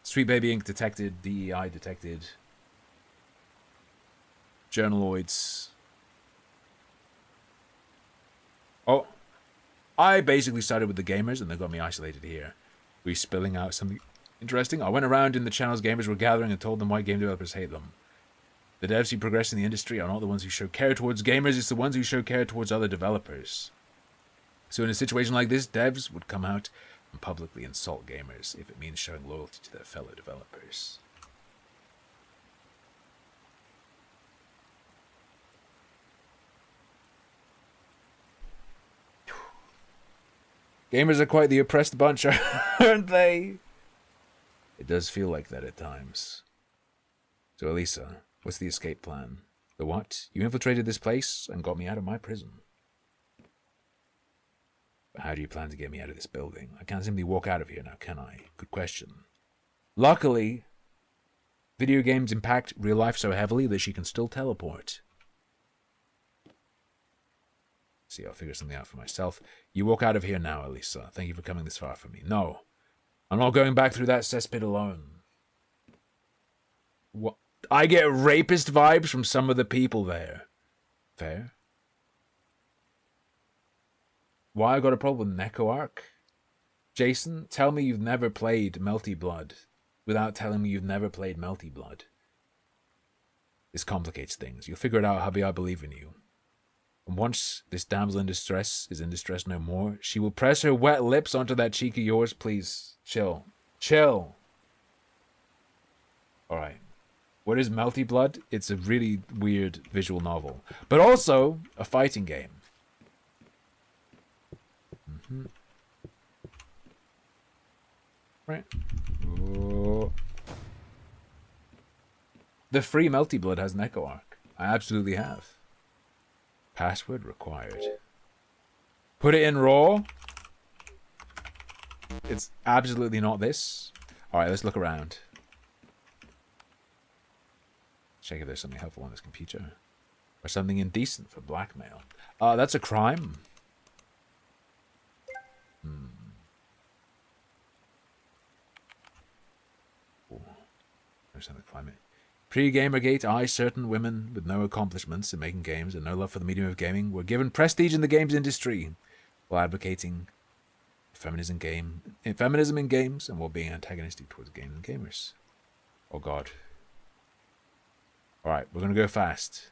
Sweet Baby Inc. detected. DEI detected. Journaloids. Oh. I basically started with the gamers and they got me isolated here. We spilling out something interesting. I went around in the channels gamers were gathering and told them why game developers hate them. The devs who progress in the industry are not the ones who show care towards gamers, it's the ones who show care towards other developers. So in a situation like this, devs would come out and publicly insult gamers if it means showing loyalty to their fellow developers. Gamers are quite the oppressed bunch, aren't they? It does feel like that at times. So Elisa, what's the escape plan? The what? You infiltrated this place and got me out of my prison. But how do you plan to get me out of this building? I can't simply walk out of here now, can I? Good question. Luckily, Video games impact real life so heavily that she can still teleport. See, I'll figure something out for myself. You walk out of here now, Elisa. Thank you for coming this far for me. No. I'm not going back through that cesspit alone. What? I get rapist vibes from some of the people there. Fair? Why I got a problem with Neko Arc? Jason, tell me you've never played Melty Blood without telling me you've never played Melty Blood. This complicates things. You'll figure it out, hubby. I believe in you. And once this damsel in distress is in distress no more, she will press her wet lips onto that cheek of yours. Please, chill. Chill. Alright. What is Melty Blood? It's a really weird visual novel. But also a fighting game. Right. Oh. The free Melty Blood has Neko Arc. I absolutely have. Password required. Put it in raw. It's absolutely not this. Alright, let's look around. Check if there's something helpful on this computer. Or something indecent for blackmail. That's a crime. Understand the climate. Pre-Gamergate, I, certain women with no accomplishments in making games and no love for the medium of gaming, were given prestige in the games industry while advocating feminism in games and while being antagonistic towards games and gamers. Oh god. Alright, we're gonna go fast.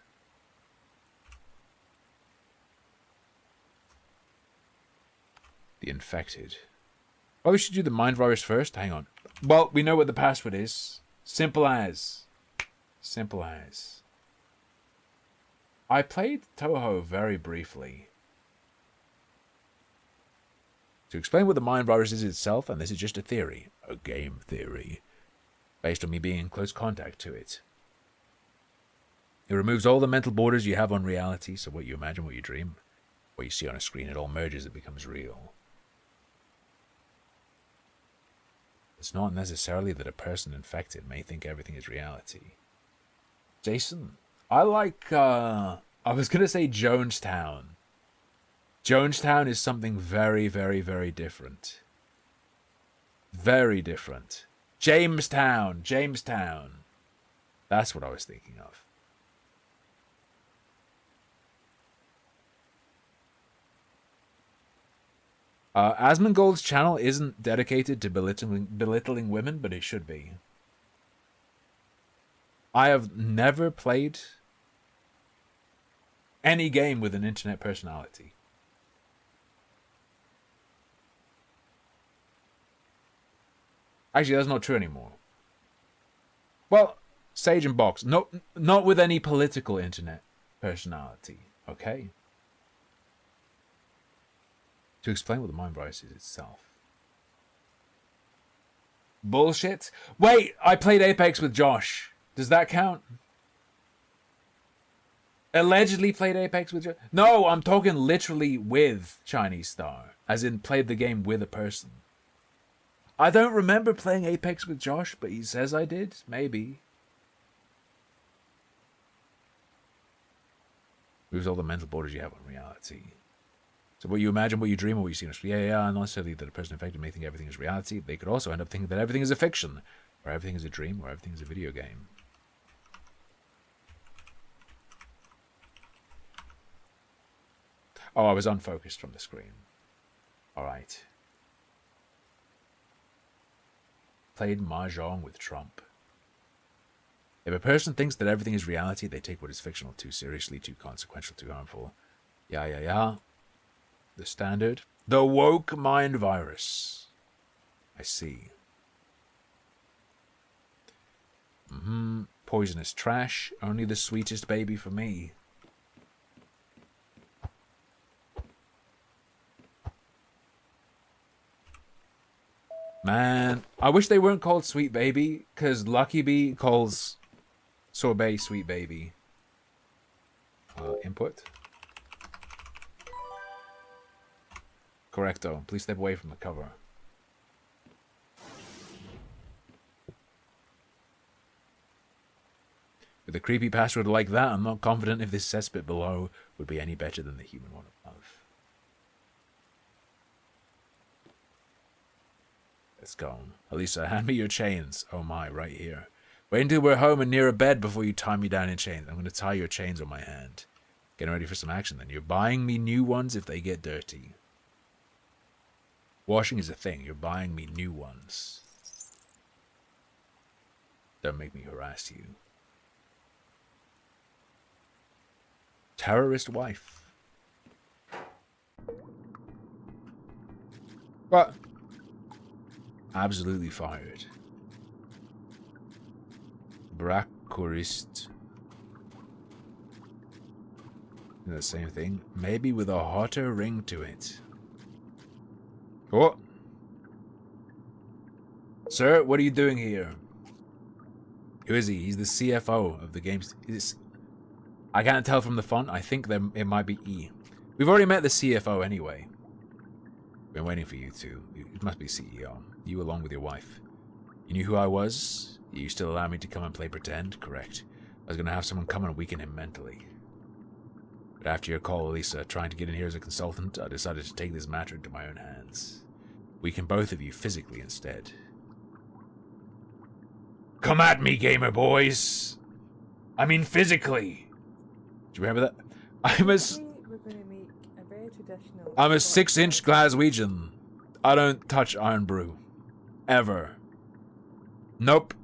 The infected. Oh, we should do the mind virus first? Hang on. Well, we know what the password is. Simple as. Simple as. I played Touhou very briefly. To explain what the mind virus is itself, and this is just a theory, a game theory, based on me being in close contact to it. It removes all the mental borders you have on reality, so what you imagine, what you dream, what you see on a screen, it all merges, it becomes real. It's not necessarily that a person infected may think everything is reality. Jason, I like, I was going to say Jonestown. Jonestown is something very, very, very different. Very different. Jamestown. That's what I was thinking of. Asmongold's channel isn't dedicated to belittling women, but it should be. I have never played any game with an internet personality. Actually, that's not true anymore. Well, Sage and Box, not with any political internet personality, okay? To explain what the mind virus is itself. Bullshit? Wait, I played Apex with Josh. Does that count? Allegedly played Apex with Josh? No, I'm talking literally with Chinese Star. As in, played the game with a person. I don't remember playing Apex with Josh, but he says I did. Maybe. Moves all the mental borders you have on reality. So what you imagine, what you dream, or what you see on screen. Yeah, not necessarily that a person infected may think everything is reality. They could also end up thinking that everything is a fiction, or everything is a dream, or everything is a video game. Oh, I was unfocused from the screen. Alright. Played Mahjong with Trump. If a person thinks that everything is reality, they take what is fictional too seriously, too consequential, too harmful. Yeah. The standard. The woke mind virus. I see. Poisonous trash. Only the sweetest baby for me. Man, I wish they weren't called Sweet Baby, because Lucky Bee calls Sorbet Sweet Baby. Input. Correcto. Please step away from the cover. With a creepy password like that, I'm not confident if this cesspit below would be any better than the human one above. Let's go. Elisa, hand me your chains. Oh my, right here. Wait until we're home and near a bed before you tie me down in chains. I'm going to tie your chains on my hand. Getting ready for some action then. You're buying me new ones if they get dirty. Washing is a thing. You're buying me new ones. Don't make me harass you. Terrorist wife. What? Absolutely fired. Bracurist. The same thing. Maybe with a hotter ring to it. What? Sir, what are you doing here? Who is he? He's the CFO of the games. I can't tell from the font. I think it might be E. We've already met the CFO anyway. Been waiting for you two. It must be CEO. You along with your wife. You knew who I was? You still allow me to come and play pretend? Correct. I was going to have someone come and weaken him mentally. But after your call, Elisa, trying to get in here as a consultant, I decided to take this matter into my own hands. Weaken both of you physically instead. Come at me, gamer boys! I mean physically! Do you remember that? I'm a 6-inch Glaswegian. I don't touch Iron Brew. Ever. Nope.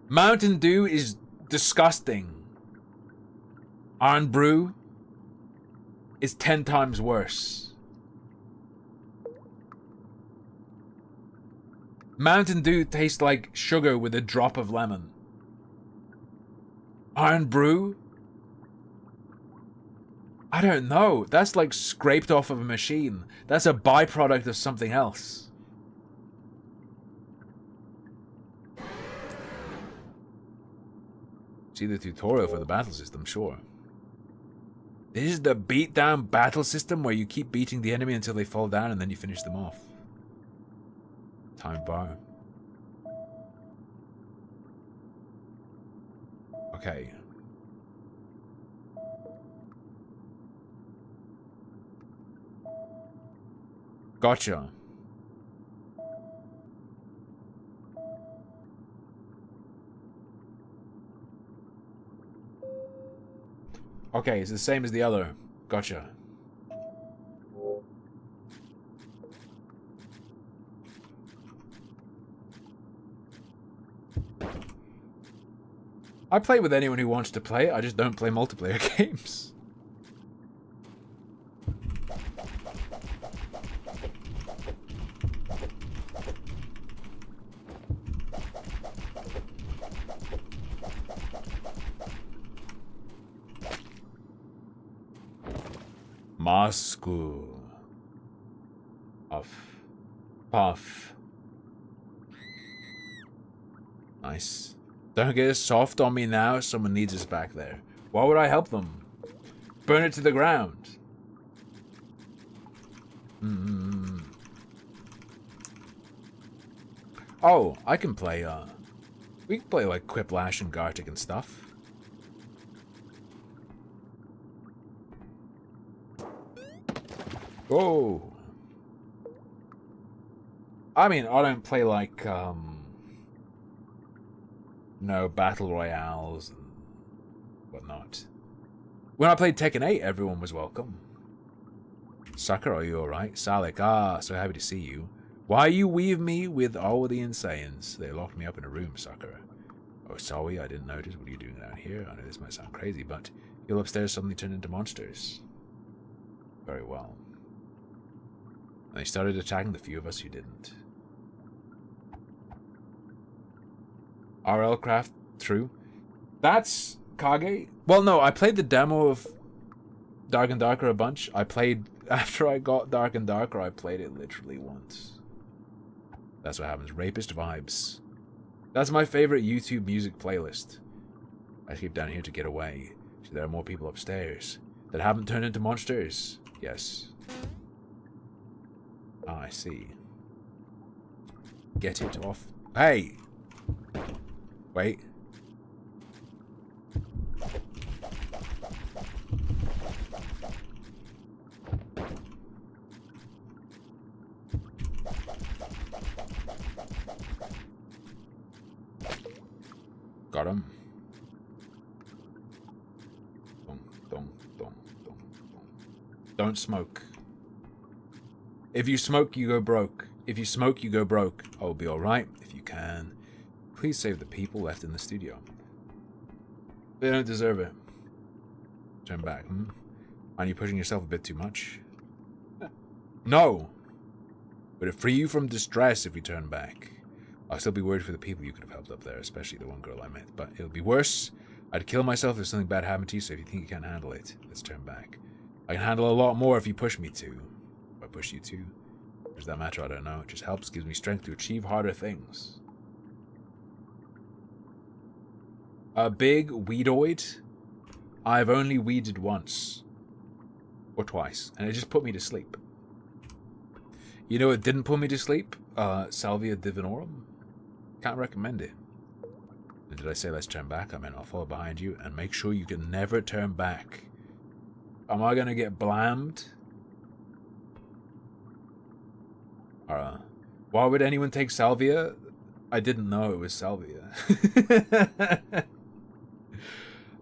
Mountain Dew is disgusting. Iron Brew is 10 times worse. Mountain Dew tastes like sugar with a drop of lemon. Iron Brew? I don't know. That's like scraped off of a machine. That's a byproduct of something else. See the tutorial for the battle system, sure. This is the beatdown battle system where you keep beating the enemy until they fall down and then you finish them off. Time bar. Okay. Gotcha. Okay, it's the same as the other. Gotcha. I play with anyone who wants to play. I just don't play multiplayer games. Moscow. Puff. Puff. Nice. Don't get soft on me now. Someone needs us back there. Why would I help them? Burn it to the ground. Oh, I can play, we can play like Quiplash and Gartic and stuff. Whoa. I mean, I don't play like, no, battle royales and whatnot. When I played Tekken 8, everyone was welcome. Sucker, are you alright? Salik, so happy to see you. Why you weave me with all the insanes? They locked me up in a room, sucker. Oh, sorry, I didn't notice. What are you doing down here? I know this might sound crazy, but you upstairs suddenly turned into monsters. Very well. And they started attacking the few of us who didn't. RL Craft, true. That's Kage. Well, no, I played the demo of Dark and Darker a bunch. I played, after I got Dark and Darker, I played it literally once. That's what happens. Rapist vibes. That's my favorite YouTube music playlist. I escaped down here to get away. So there are more people upstairs that haven't turned into monsters. Yes. Ah, I see. Get it off. Hey! Wait. Got him. Don't smoke. If you smoke, you go broke. If you smoke, you go broke. I'll be alright. If you can, please save the people left in the studio. They don't deserve it. Turn back, Aren't you pushing yourself a bit too much? No! But it'll free you from distress if you turn back. I'll still be worried for the people you could have helped up there, especially the one girl I met. But it'll be worse. I'd kill myself if something bad happened to you, so if you think you can't handle it, let's turn back. I can handle a lot more if you push me to. If I push you to. Does that matter? I don't know. It just helps, gives me strength to achieve harder things. A big weedoid? I've only weeded once. Or twice. And it just put me to sleep. You know what didn't put me to sleep? Salvia Divinorum. Can't recommend it. And did I say let's turn back? I meant I'll follow behind you and make sure you can never turn back. Am I gonna get blammed? Why would anyone take Salvia? I didn't know it was Salvia.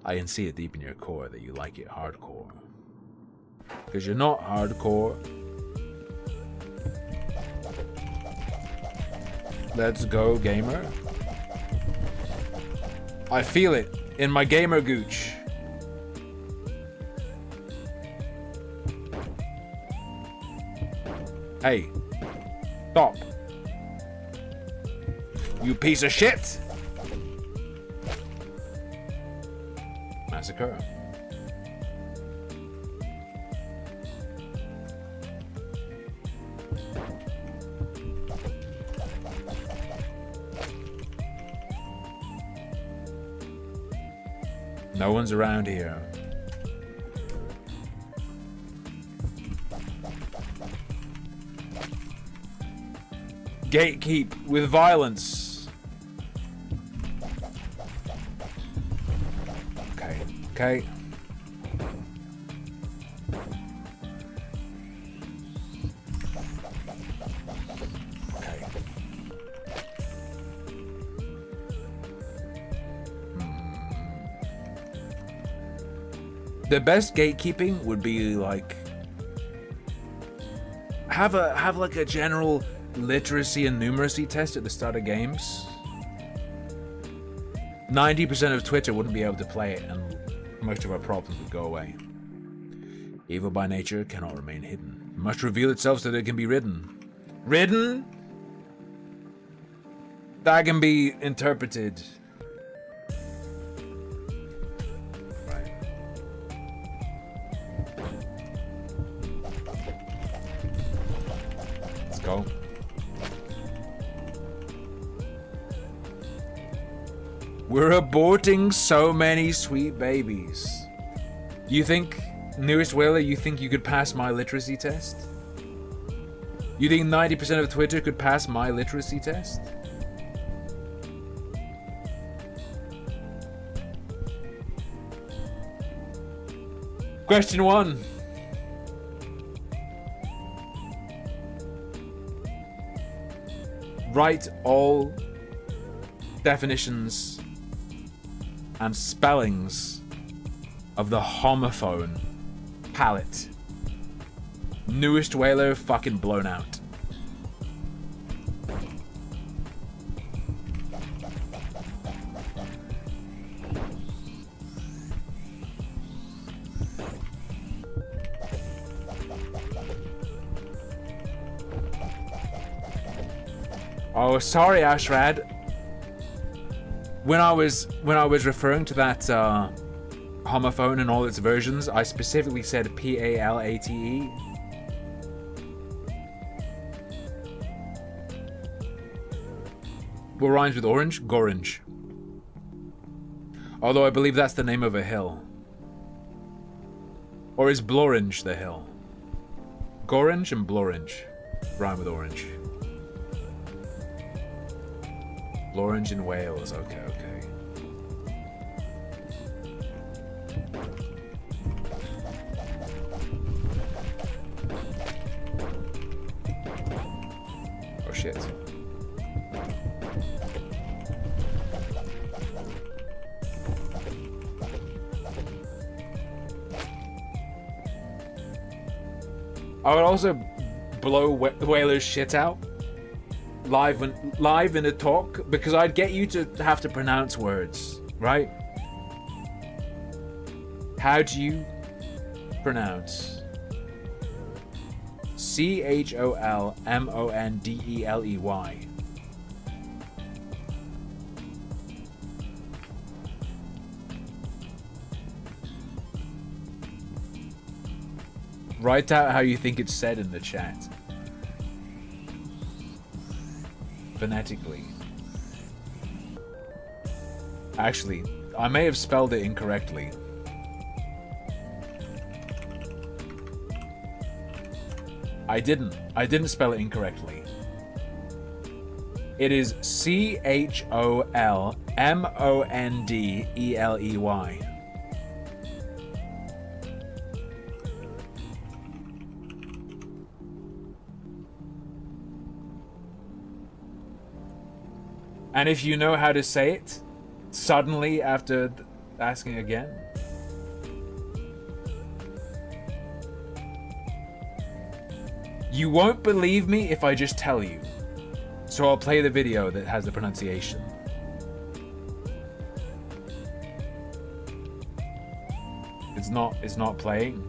I can see it deep in your core that you like it hardcore. Because you're not hardcore. Let's go, gamer. I feel it in my gamer gooch. Hey, stop. You piece of shit. Massacre. No one's around here. Gatekeep with violence. Okay, okay. Okay. The best gatekeeping would be like have like a general literacy and numeracy test at the start of games. 90% of Twitter wouldn't be able to play it and most of our problems would go away. Evil by nature cannot remain hidden. It must reveal itself so that it can be ridden. Ridden? That can be interpreted. Right. Let's go. We're aborting so many sweet babies. You think, newest whaler, you think you could pass my literacy test? You think 90% of Twitter could pass my literacy test? Question 1. Write all definitions and spellings of the homophone palette. Newest whaler fucking blown out. Oh, sorry, Ashrad. When I was referring to that homophone and all its versions, I specifically said P-A-L-A-T-E. What rhymes with orange? Gorange. Although I believe that's the name of a hill. Or is Blorange the hill? Gorange and Blorange rhyme with orange. Orange in Wales. Okay, okay. Oh shit. I would also blow Whalers shit out live in a talk, because I'd get you to have to pronounce words, right? How do you pronounce CHOLMONDELEY? Write out how you think it's said in the chat. Phonetically. Actually, I may have spelled it incorrectly. I didn't spell it incorrectly. It is CHOLMONDELEY. And if you know how to say it, suddenly after asking again. You won't believe me if I just tell you. So I'll play the video that has the pronunciation. It's not playing.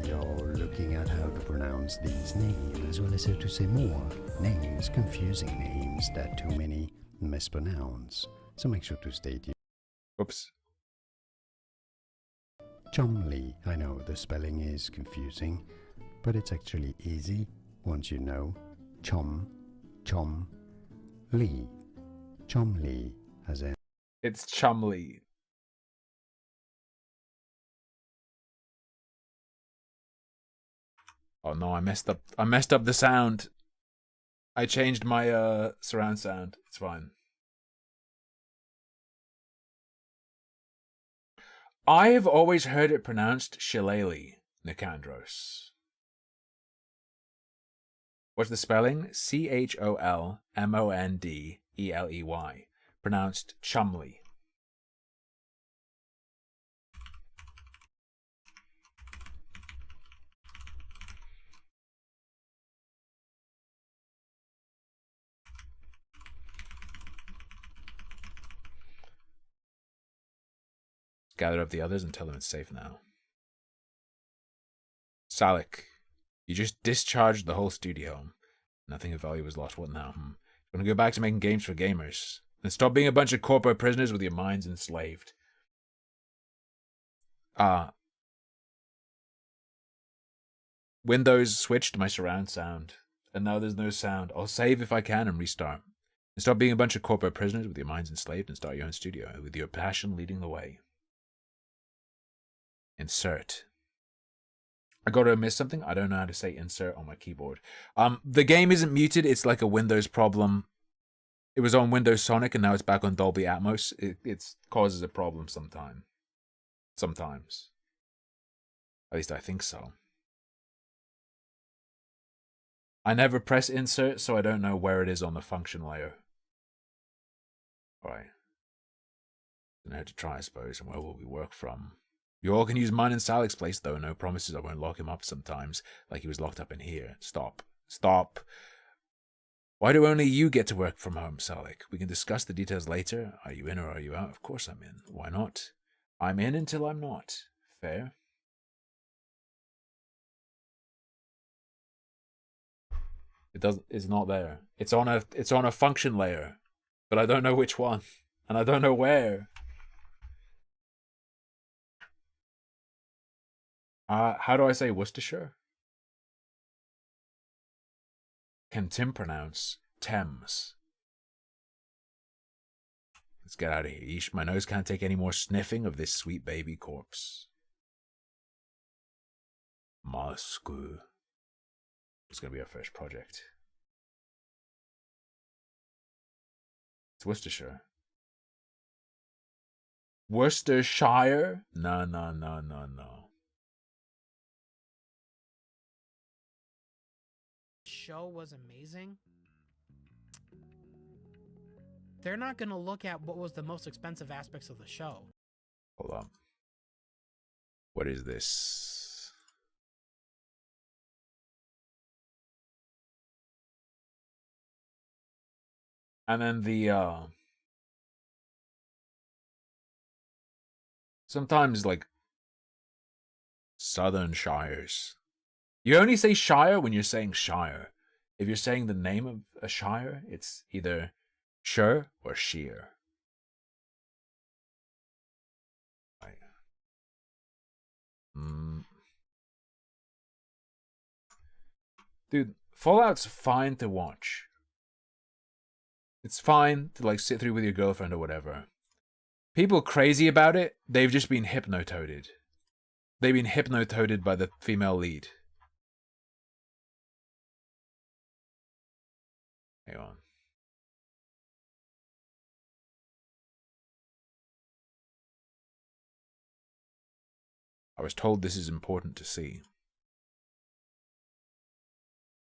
We are looking at how to pronounce these names, as well as how to say more names, confusing names that too many mispronounce. So make sure to stay tuned. Oops. Chumley. I know the spelling is confusing, but it's actually easy once you know. Chom, Lee. Chumley as in. It's Chumley. Oh no, I messed up the sound. I changed my surround sound. It's fine. I have always heard it pronounced Shillelagh, Nicandros. What's the spelling? CHOLMONDELEY. Pronounced Chumley. Gather up the others and tell them it's safe now. Salik, you just discharged the whole studio. Nothing of value was lost. What now? You want to go back to making games for gamers? Then stop being a bunch of corporate prisoners with your minds enslaved. Windows switched my surround sound, and now there's no sound. I'll save if I can and restart. And stop being a bunch of corporate prisoners with your minds enslaved and start your own studio with your passion leading the way. Insert. I gotta miss something. I don't know how to say insert on my keyboard. The game isn't muted. It's like a Windows problem. It was on Windows Sonic and now it's back on Dolby Atmos. It causes a problem sometimes. At least I think so. I never press insert, so I don't know where it is on the function layer. Alright. Don't know how to try, I suppose, and where will we work from? You all can use mine and Salik's place, though. No promises I won't lock him up sometimes, like he was locked up in here. Stop. Stop. Why do only you get to work from home, Salik? We can discuss the details later. Are you in or are you out? Of course I'm in. Why not? I'm in until I'm not. Fair? It's not there. It's on a function layer, but I don't know which one, and I don't know where. How do I say Worcestershire? Can Tim pronounce Thames? Let's get out of here. Yeesh, my nose can't take any more sniffing of this sweet baby corpse. Moscow. It's gonna be our first project. It's Worcestershire. Worcestershire? No, no, no, no, no. Show was amazing. They're not going to look at what was the most expensive aspects of the show. Hold on. What is this? And then the sometimes like Southern Shires. You only say Shire when you're saying Shire. If you're saying the name of a Shire, it's either Shire or Sheer. Right. Dude, Fallout's fine to watch. It's fine to like sit through with your girlfriend or whatever. People crazy about it, they've just been hypnotoaded. They've been hypnotoaded by the female lead. Hang on. I was told this is important to see.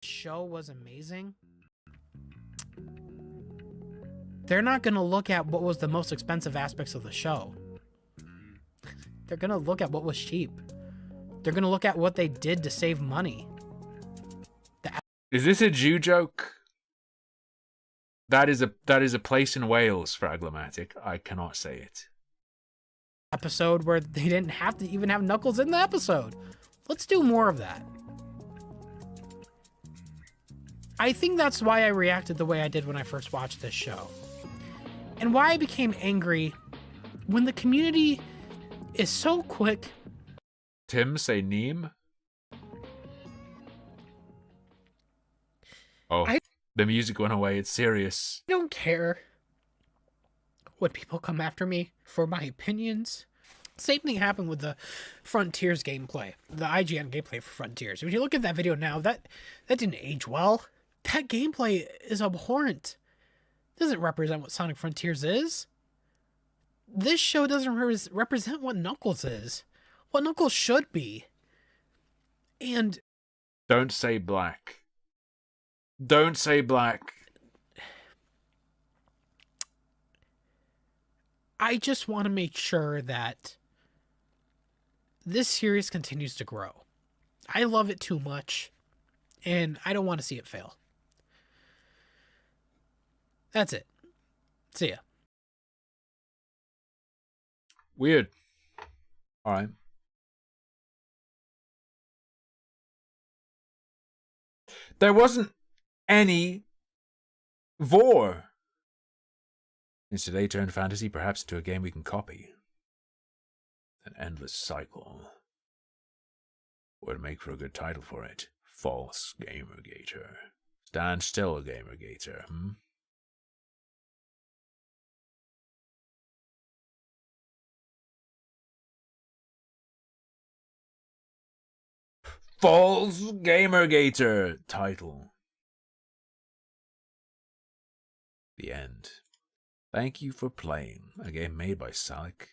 Show was amazing. They're not going to look at what was the most expensive aspects of the show. They're going to look at what was cheap. They're going to look at what they did to save money. Is this a Jew joke? That is a place in Wales, Fraglomatic. I cannot say it. Episode where they didn't have to even have Knuckles in the episode. Let's do more of that. I think that's why I reacted the way I did when I first watched this show. And why I became angry when the community is so quick. Tim, say Neem. Oh, the music went away. It's serious. I don't care when people come after me for my opinions. Same thing happened with the Frontiers gameplay, the IGN gameplay for Frontiers. When you look at that video now, that didn't age well. That gameplay is abhorrent. It doesn't represent what Sonic Frontiers is. This show doesn't represent what Knuckles is. What Knuckles should be. And don't say black. Don't say black. I just want to make sure that this series continues to grow. I love it too much, and I don't want to see it fail. That's it. See ya. Weird. All right. There wasn't any vor. Since today turned fantasy perhaps into a game we can copy. An endless cycle. Would make for a good title for it. False Gamergator. Stand still, Gamergator, False Gamergator title. The end. Thank you for playing a game made by Salik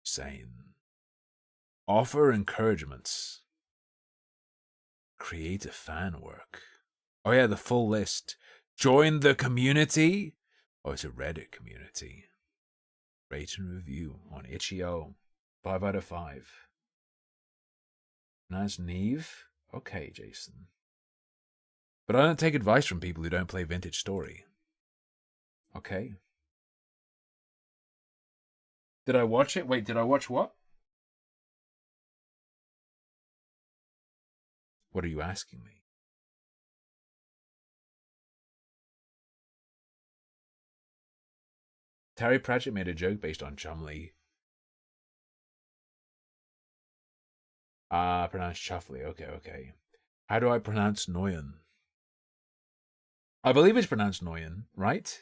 Hussein. Offer encouragements. Create a fan work. Oh yeah, the full list. Join the community. Oh, it's a Reddit community. Rate and review on itch.io. 5 out of 5. Nice Neve. Okay, Jason. But I don't take advice from people who don't play Vintage Story. Okay. Did I watch it? Wait, did I watch what? What are you asking me? Terry Pratchett made a joke based on Chumley. Pronounced Chuffley. Okay. How do I pronounce Noyan? I believe it's pronounced Noyan, right?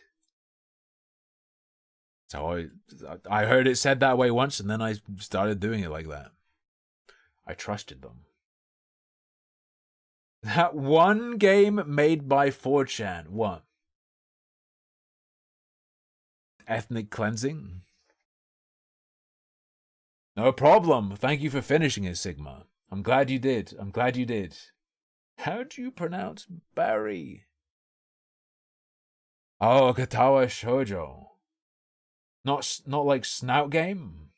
So I heard it said that way once, and then I started doing it like that. I trusted them. That one game made by 4chan. What? ethnic cleansing? No problem. Thank you for finishing it, Sigma. I'm glad you did. I'm glad you did. How do you pronounce Barry? Oh, Katawa Shoujo. Not like Snout Game?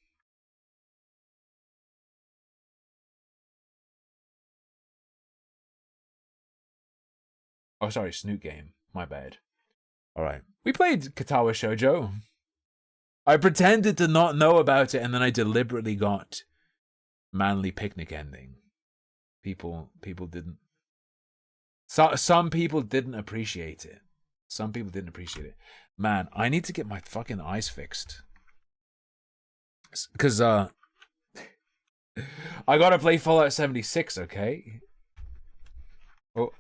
Oh, sorry, Snoot Game. My bad. Alright. We played Katawa Shoujo. I pretended to not know about it, and then I deliberately got Manly Picnic ending. People didn't. Some people didn't appreciate it. Some people didn't appreciate it. Man, I need to get my fucking eyes fixed. Because, I gotta play Fallout 76, okay? Oh.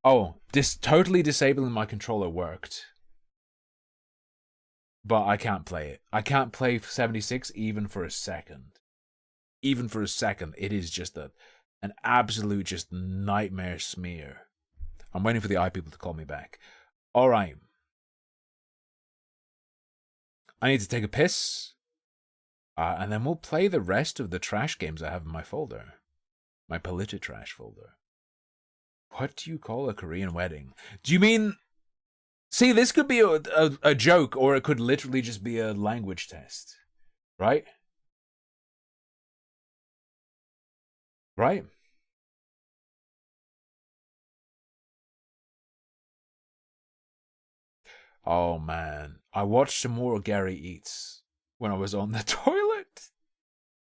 Oh, totally disabling my controller worked. But I can't play it. I can't play 76 even for a second. Even for a second. It is just an absolute just nightmare smear. I'm waiting for the eye people to call me back. Alright. I need to take a piss. And then we'll play the rest of the trash games I have in my folder. My Polititrash folder. What do you call a Korean wedding? Do you mean... See, this could be a joke, or it could literally just be a language test. Right? Right? Oh, man. I watched some more Gary Eats when I was on the toilet.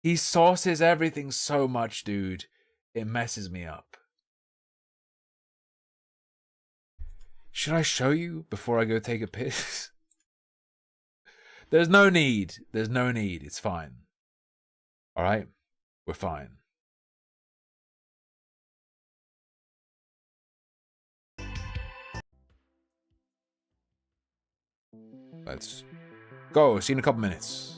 He sauces everything so much, dude. It messes me up. Should I show you before I go take a piss? There's no need. There's no need. It's fine. Alright? We're fine. Let's go. See you in a couple minutes.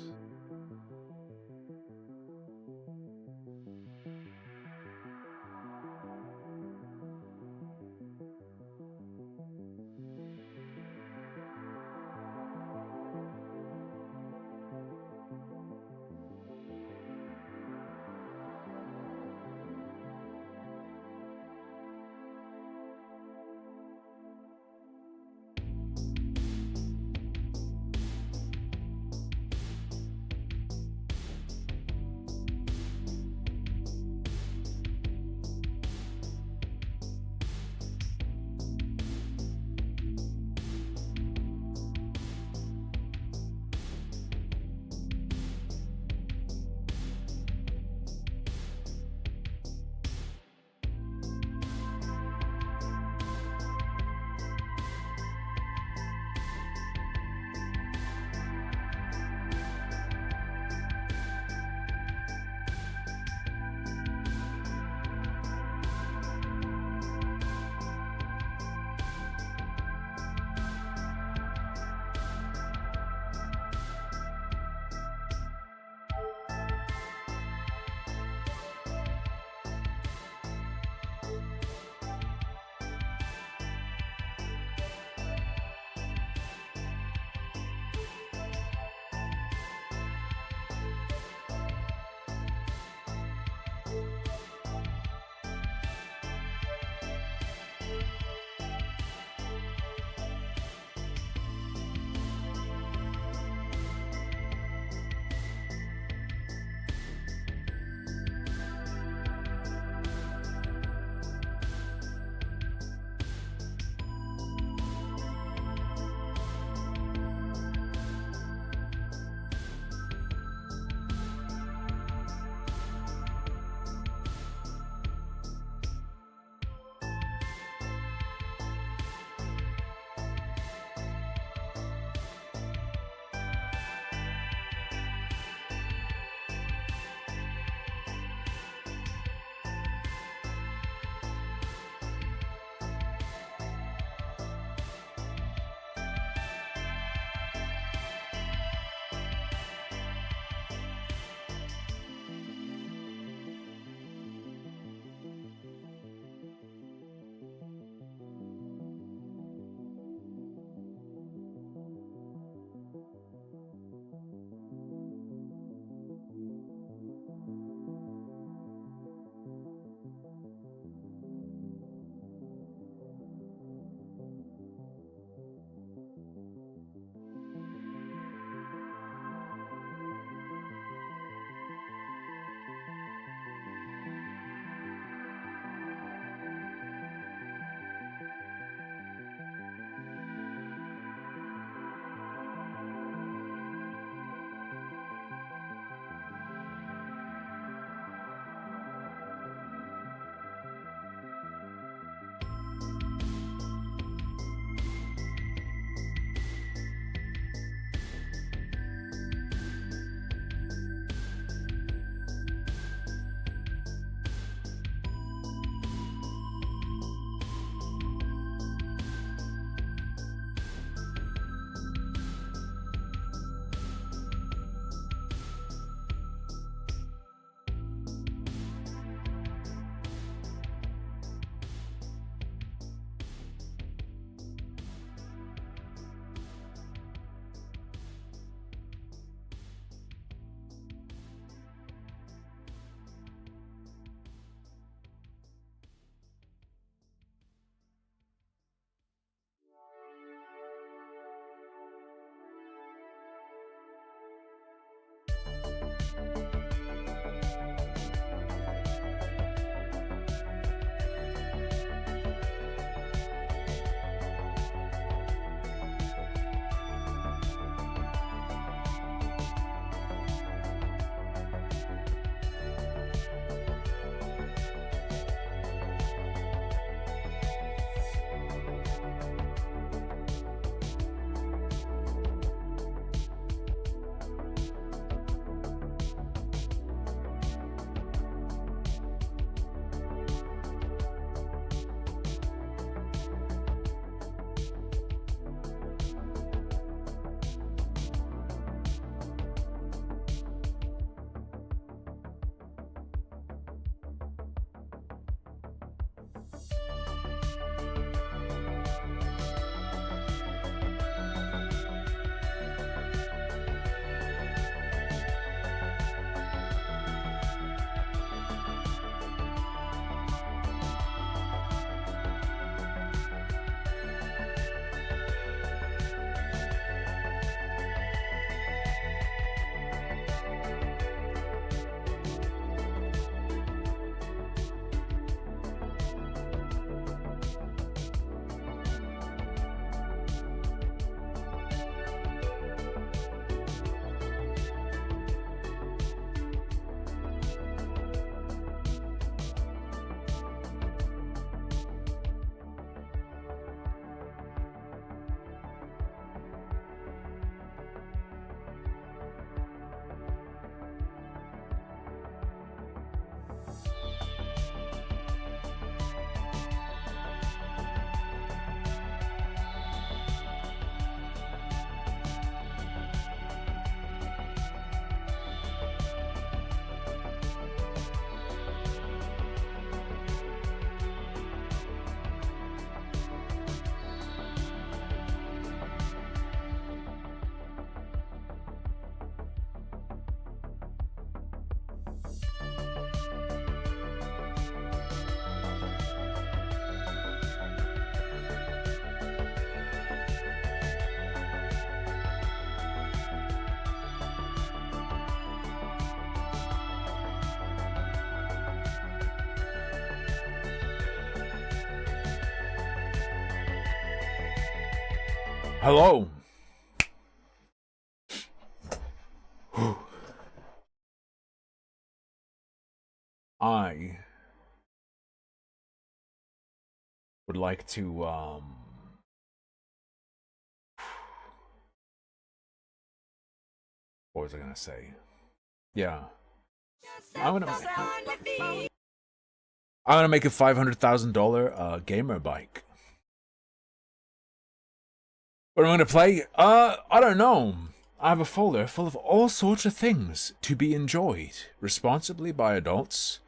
Hello. I would like to what was I gonna say? Yeah. I'm gonna make a $500,000 gamer bike. What am I gonna play? I don't know. I have a folder full of all sorts of things to be enjoyed responsibly by adults.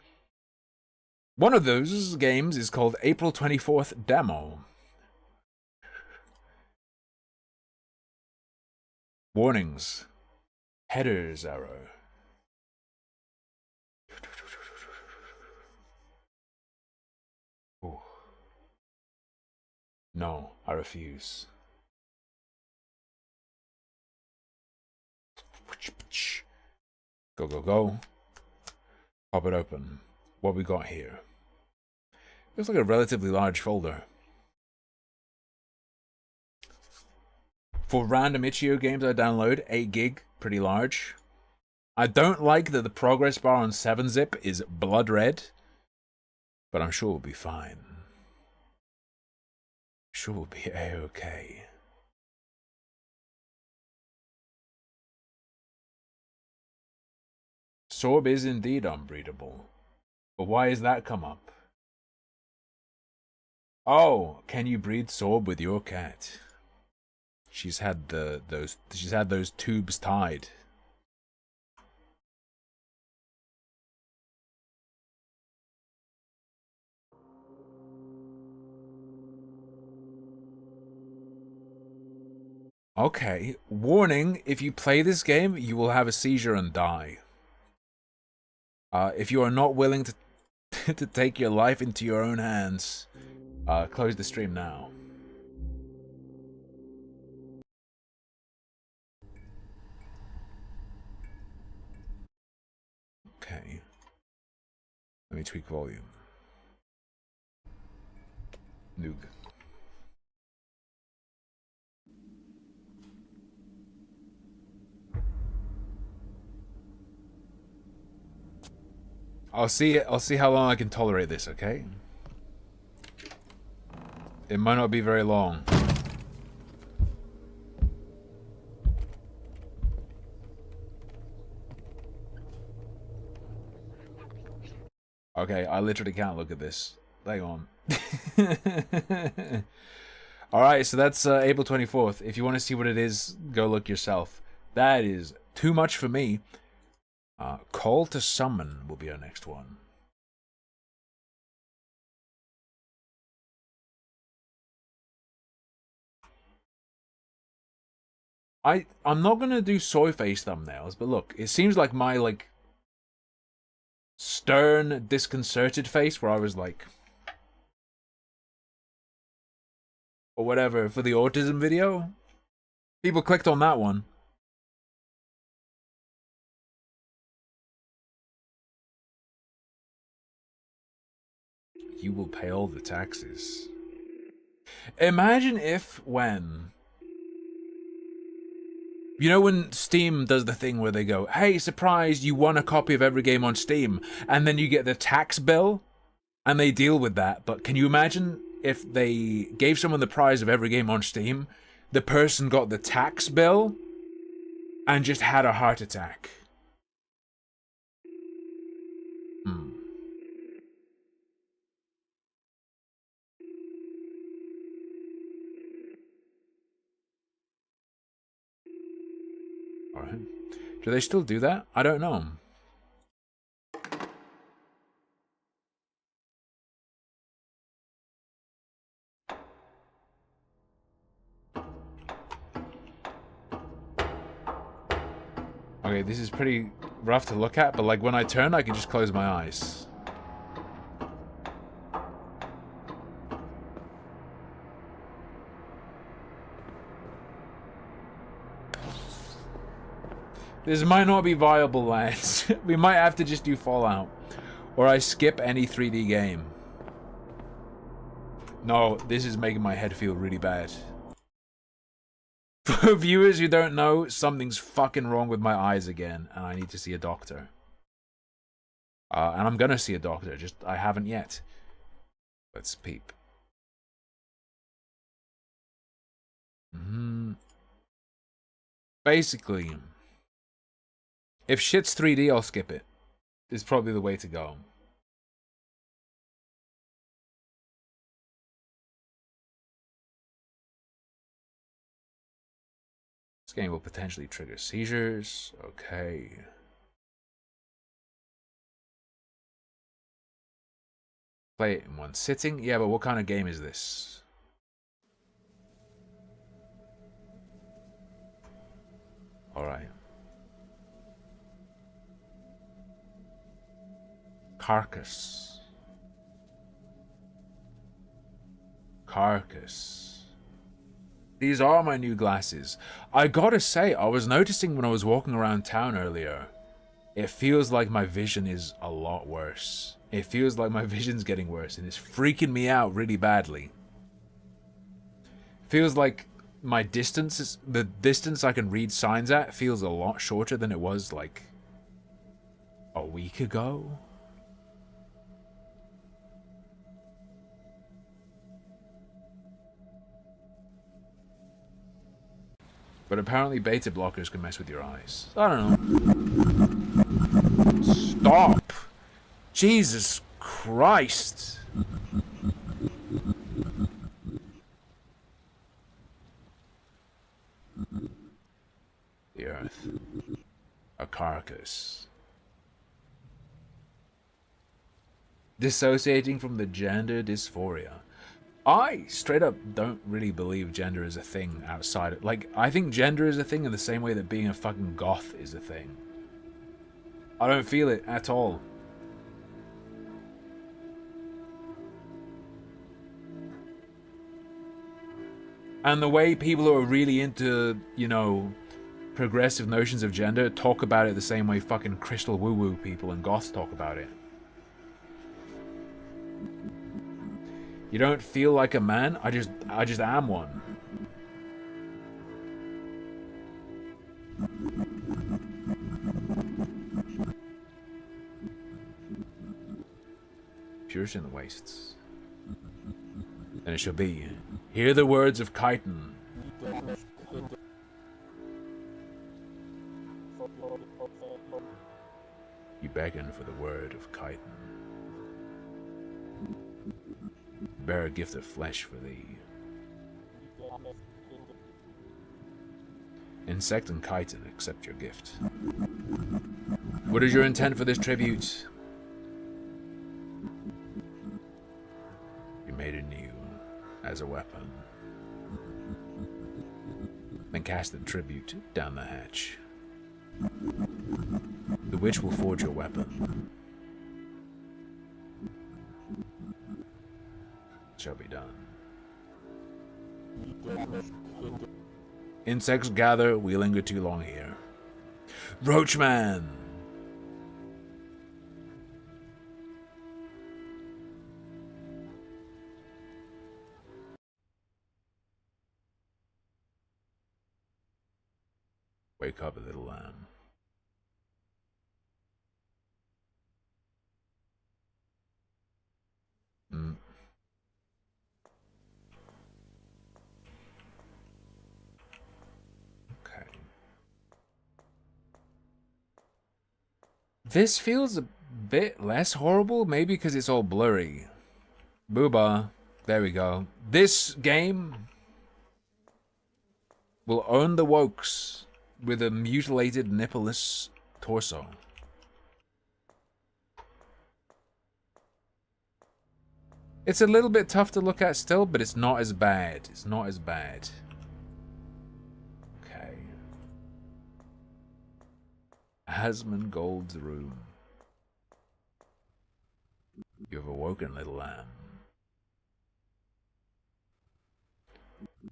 One of those games is called April 24th Demo. Warnings. Header's error. Ooh. No, I refuse. Go, go, go. Pop it open. What we got here? Looks like a relatively large folder. For random itch.io games I download, 8 gig, pretty large. I don't like that the progress bar on 7-zip is blood red, but I'm sure we'll be fine. Sure we'll be a-okay. Sorb is indeed unbreedable. But why has that come up? Oh, can you breed Sorb with your cat? She's had those tubes tied. Okay, warning, if you play this game, you will have a seizure and die. If you are not willing to to take your life into your own hands, close the stream now. Okay. Let me tweak volume. Noog. I'll see how long I can tolerate this, okay? It might not be very long. Okay, I literally can't look at this. Hang on. Alright, so that's April 24th. If you want to see what it is, go look yourself. That is too much for me. Call to Summon will be our next one. I'm not gonna do soy face thumbnails, but look, it seems like my stern, disconcerted face where I was like, or whatever for the autism video. People clicked on that one. You will pay all the taxes. Imagine if when... You know when Steam does the thing where they go, hey, surprise, you won a copy of every game on Steam, and then you get the tax bill, and they deal with that. But can you imagine if they gave someone the prize of every game on Steam, the person got the tax bill, and just had a heart attack? Alright. Do they still do that? I don't know. Okay, this is pretty rough to look at, but like when I turn, I can just close my eyes. This might not be viable, lads. We might have to just do Fallout. Or I skip any 3D game. No, this is making my head feel really bad. For viewers who don't know, something's fucking wrong with my eyes again, and I need to see a doctor. And I'm gonna see a doctor, just I haven't yet. Let's peep. Basically, if shit's 3D, I'll skip it. It's probably the way to go. This game will potentially trigger seizures. Okay. Play it in one sitting? Yeah, but what kind of game is this? Alright. Carcass. Carcass. These are my new glasses. I gotta say, I was noticing when I was walking around town earlier, it feels like my vision is a lot worse. It feels like my vision's getting worse, and it's freaking me out really badly. Feels like my distance is, the distance I can read signs at feels a lot shorter than it was like a week ago. But apparently beta blockers can mess with your eyes. I don't know. Stop! Jesus Christ! The Earth. A carcass. Dissociating from the gender dysphoria. I straight up don't really believe gender is a thing outside of, like, I think gender is a thing in the same way that being a fucking goth is a thing. I don't feel it at all. And the way people who are really into, you know, progressive notions of gender talk about it the same way fucking crystal woo-woo people and goths talk about it. You don't feel like a man? I just am one. Purest in the wastes. And it shall be. Hear the words of Chiton. You beckon for the word of Chiton. Bear a gift of flesh for thee. Insect and Chiton accept your gift. What is your intent for this tribute? You made anew as a weapon. Then cast the tribute down the hatch. The witch will forge your weapon. Shall be done. Insects gather, we linger too long here. Roachman! Wake up, little lamb. Okay. This feels a bit less horrible, maybe because it's all blurry. Booba. There we go. This game will own the wokes with a mutilated nippleless torso. It's a little bit tough to look at still, but it's not as bad. It's not as bad. Okay. Asmongold's room. You have awoken, little lamb.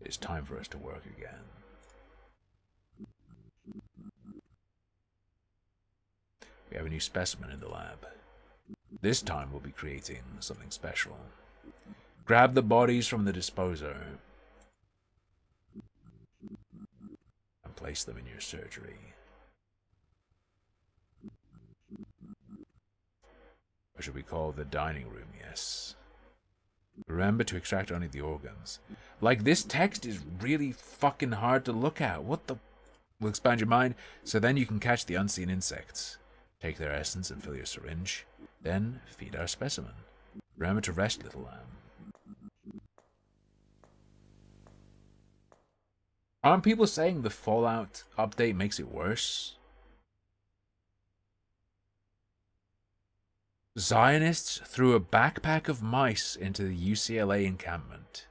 It's time for us to work again. We have a new specimen in the lab. This time we'll be creating something special. Grab the bodies from the disposer. place them in your surgery. Or should we call it the dining room? Yes. Remember to extract only the organs. Like, this text is really fucking hard to look at. What the... Will expand your mind, so then you can catch the unseen insects. Take their essence and fill your syringe. Then feed our specimen. Remember to rest, little lamb. Aren't people saying the Fallout update makes it worse? Zionists threw a backpack of mice into the UCLA encampment.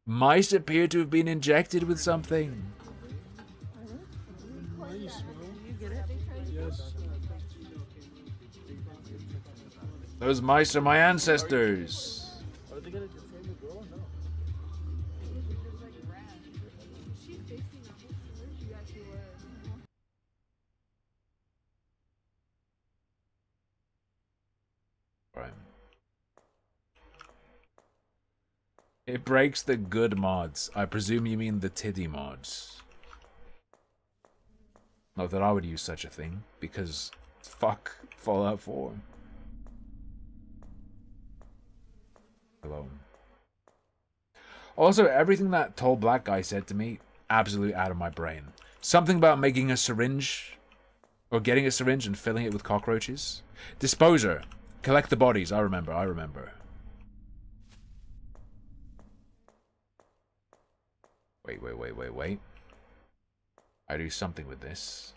Mice appear to have been injected with something. Those mice are my ancestors. Right. It breaks the good mods. I presume you mean the titty mods. Not that I would use such a thing, because fuck Fallout 4. Hello. Also, everything that tall black guy said to me, absolutely out of my brain. Something about making a syringe, or getting a syringe and filling it with cockroaches. Disposer. Collect the bodies. I remember. Wait. I do something with this.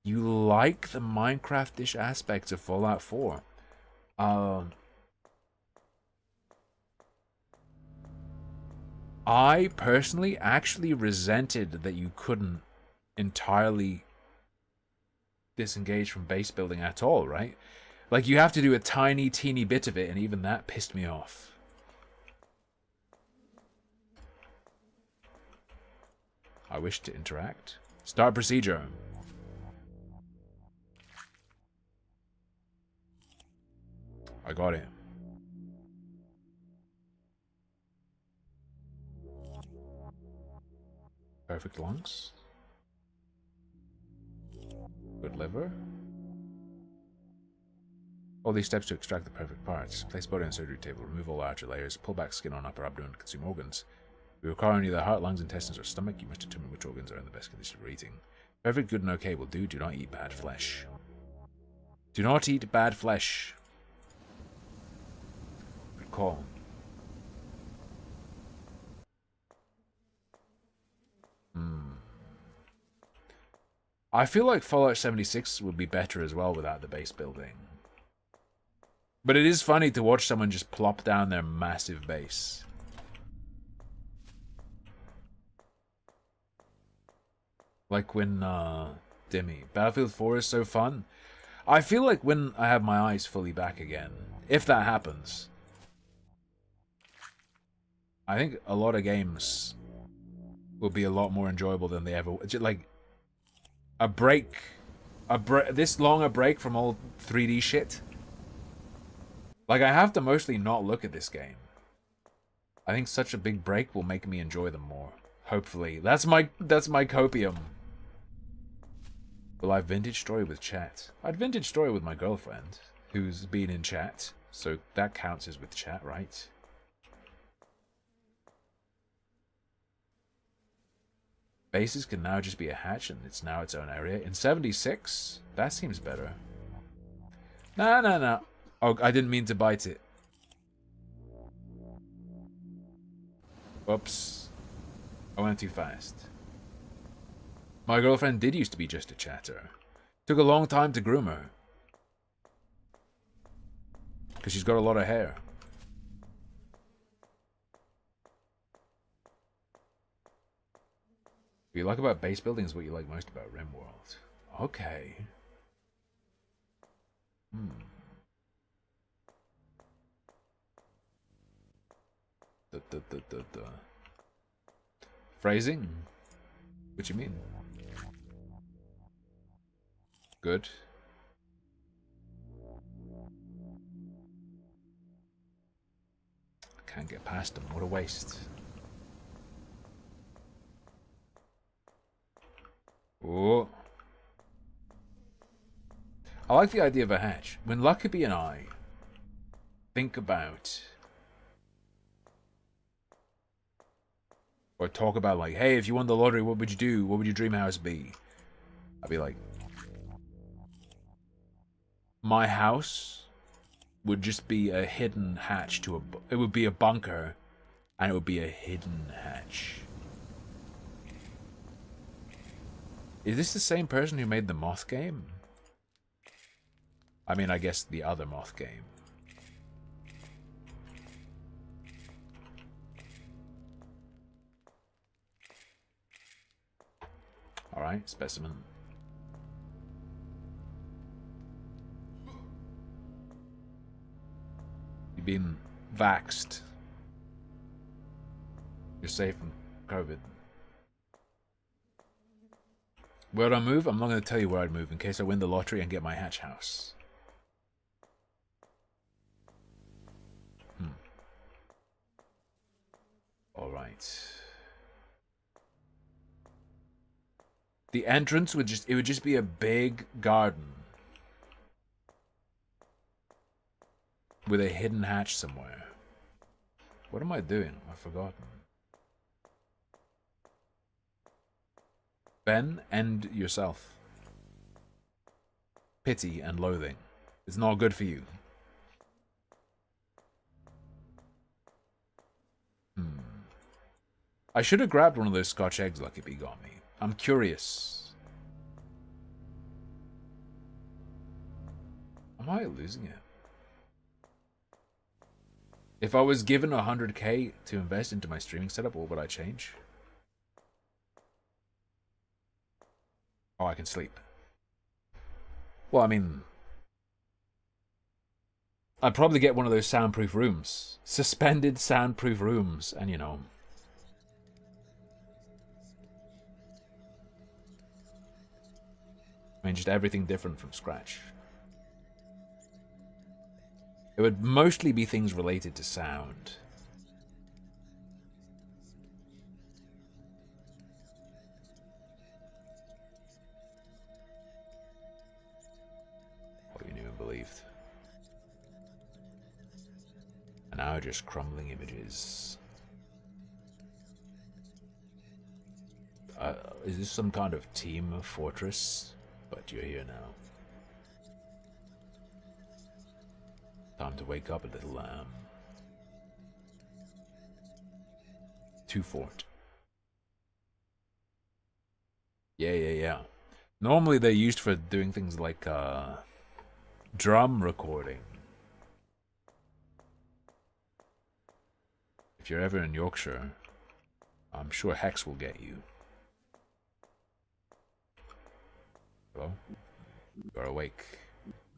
You like the Minecraft-ish aspects of Fallout 4. I personally actually resented that you couldn't entirely disengage from base building at all, right? Like, you have to do a tiny, teeny bit of it, and even that pissed me off. I wish to interact. Start procedure. I got it. Perfect lungs. Good liver. All these steps to extract the perfect parts. Place body on surgery table. Remove all outer layers. Pull back skin on upper abdomen. Consume organs. We require only the heart, lungs, intestines, or stomach. You must determine which organs are in the best condition for eating. Perfect, good, and okay will do. Do not eat bad flesh. Do not eat bad flesh. Good call. I feel like Fallout 76 would be better as well without the base building. But it is funny to watch someone just plop down their massive base. Like when, Dimmy. Battlefield 4 is so fun. I feel like when I have my eyes fully back again, if that happens, I think a lot of games will be a lot more enjoyable than they ever... Like, this long a break from all 3D shit. Like, I have to mostly not look at this game. I think such a big break will make me enjoy them more. Hopefully. That's my copium. Will I vintage story with chat? I'd vintage story with my girlfriend, who's been in chat, so that counts as with chat, right? Bases can now just be a hatch, and it's now its own area. In 76? That seems better. No. Oh, I didn't mean to bite it. Whoops. I went too fast. My girlfriend did used to be just a chatter. Took a long time to groom her. Because she's got a lot of hair. What you like about base building is what you like most about RimWorld. Okay. Phrasing? What you mean? Good. I can't get past them. What a waste. Oh. I like the idea of a hatch. When Luckabee and I think about or talk about, like, hey, if you won the lottery, what would you do? What would your dream house be? I'd be like, my house would just be a hidden hatch to it would be a bunker, and it would be a hidden hatch. Is this the same person who made the Moth game? I mean, I guess the other Moth game. Alright, specimen. You've been vaxxed. You're safe from COVID. Where'd I move? I'm not going to tell you where I'd move in case I win the lottery and get my hatch house. Alright. The entrance would just be a big garden with a hidden hatch somewhere. What am I doing? I've forgotten. Ben, end yourself. Pity and loathing. It's not good for you. I should have grabbed one of those Scotch eggs Luckabee got me. I'm curious. Am I losing it? If I was given 100k to invest into my streaming setup, what would I change? Oh, I can sleep. Well, I mean, I'd probably get one of those soundproof rooms. Suspended soundproof rooms, and you know. I mean, just everything different from scratch. It would mostly be things related to sound. What you knew and believed. And now just crumbling images. Is this some kind of team fortress? But you're here now. Time to wake up a little lamb. To fort. Yeah. Normally they're used for doing things like drum recording. If you're ever in Yorkshire, I'm sure Hex will get you. Hello? You're awake.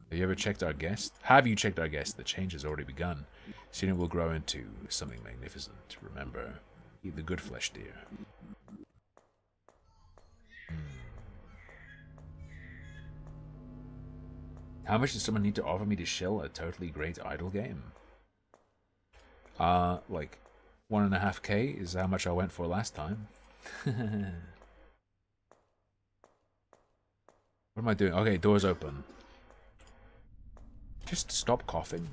Have you ever checked our guest? Have you checked our guest? The change has already begun. Soon it will grow into something magnificent. Remember, eat the good flesh, dear. How much does someone need to offer me to shill a totally great idle game? Like 1.5k is how much I went for last time. What am I doing? Okay, doors open. Just stop coughing.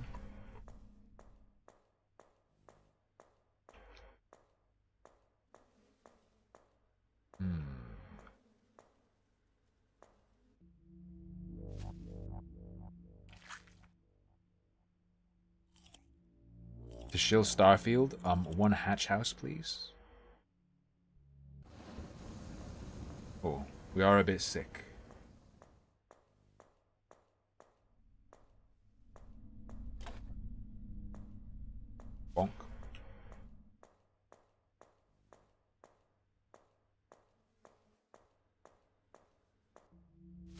To shill Starfield, one hatch house, please. Oh, we are a bit sick. Bonk.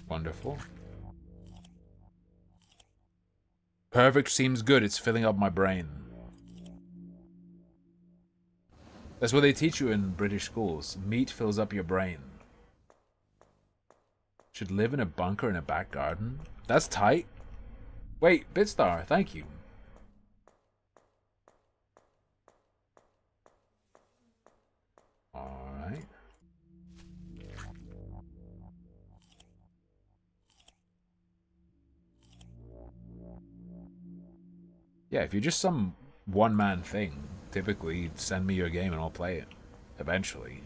Wonderful. Perfect seems good. It's filling up my brain. That's what they teach you in British schools. Meat fills up your brain. Should live in a bunker in a back garden? That's tight. Wait, Bitstar, thank you. Alright. Yeah, if you're just some one-man thing, typically send me your game and I'll play it. Eventually.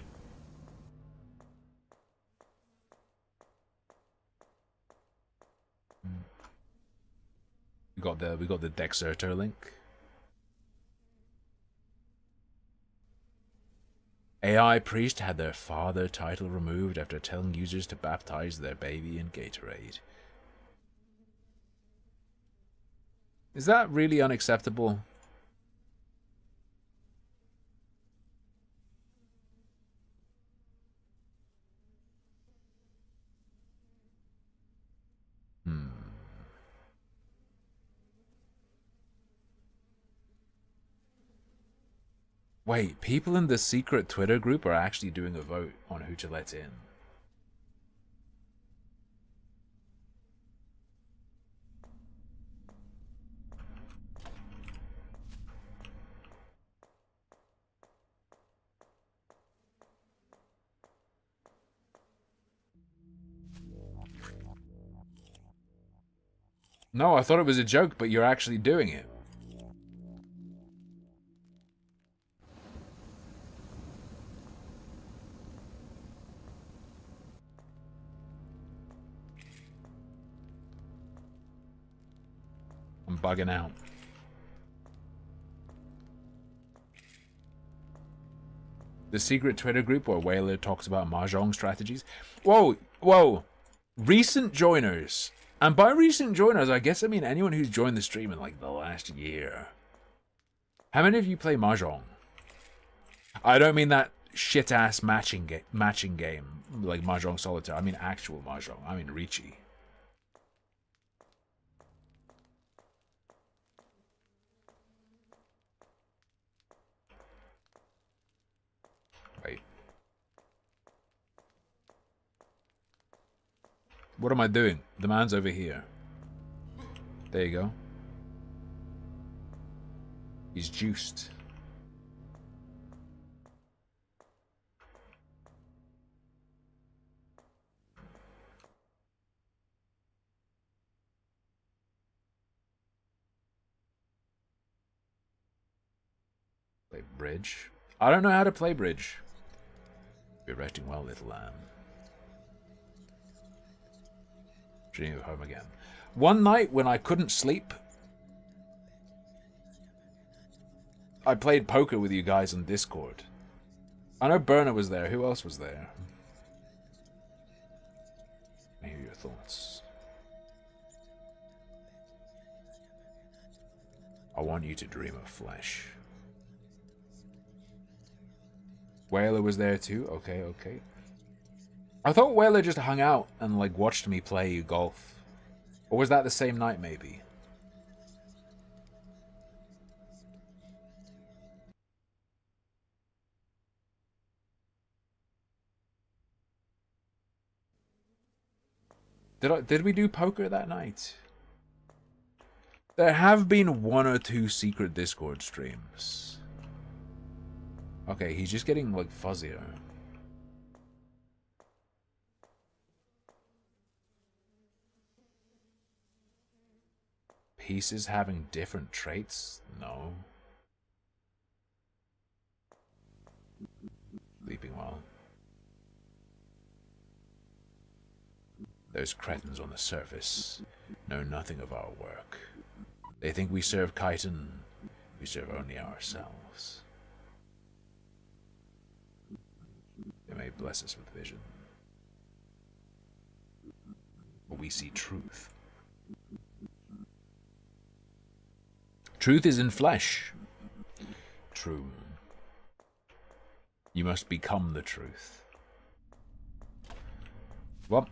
We got the Dexerter link. AI priest had their father title removed after telling users to baptize their baby in Gatorade. Is that really unacceptable? Wait, people in the secret Twitter group are actually doing a vote on who to let in. No, I thought it was a joke, but you're actually doing it. I'm bugging out. The secret Twitter group where Whaler talks about mahjong strategies. Whoa, whoa. Recent joiners. And by recent joiners, I guess I mean anyone who's joined the stream in like the last year. How many of you play mahjong? I don't mean that shit-ass matching game like Mahjong Solitaire. I mean actual mahjong. I mean Ricci. Wait. What am I doing? The man's over here. There you go. He's juiced. Play bridge. I don't know how to play bridge. You're resting well, little lamb. Dream of home again. One night when I couldn't sleep, I played poker with you guys on Discord. I know Berna was there. Who else was there? I hear your thoughts. I want you to dream of flesh. Whaler was there too? Okay, okay. I thought Whaler just hung out and like watched me play golf. Or was that the same night maybe? Did we do poker that night? There have been 1 or 2 secret Discord streams. Okay, he's just getting like fuzzier. Pieces having different traits? No. Sleeping well. Those cretins on the surface know nothing of our work. They think we serve Kyton. We serve only ourselves. They may bless us with vision. But we see truth. Truth is in flesh. True. You must become the truth. Well.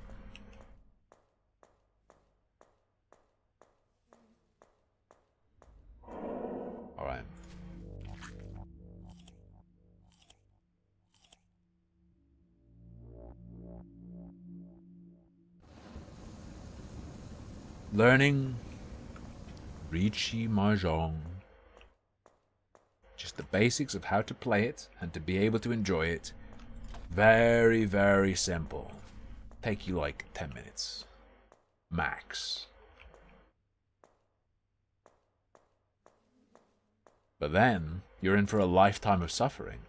Alright. Learning Ricci Mahjong. Just the basics of how to play it and to be able to enjoy it. Very, very simple. Take you like 10 minutes. Max. But then, you're in for a lifetime of suffering.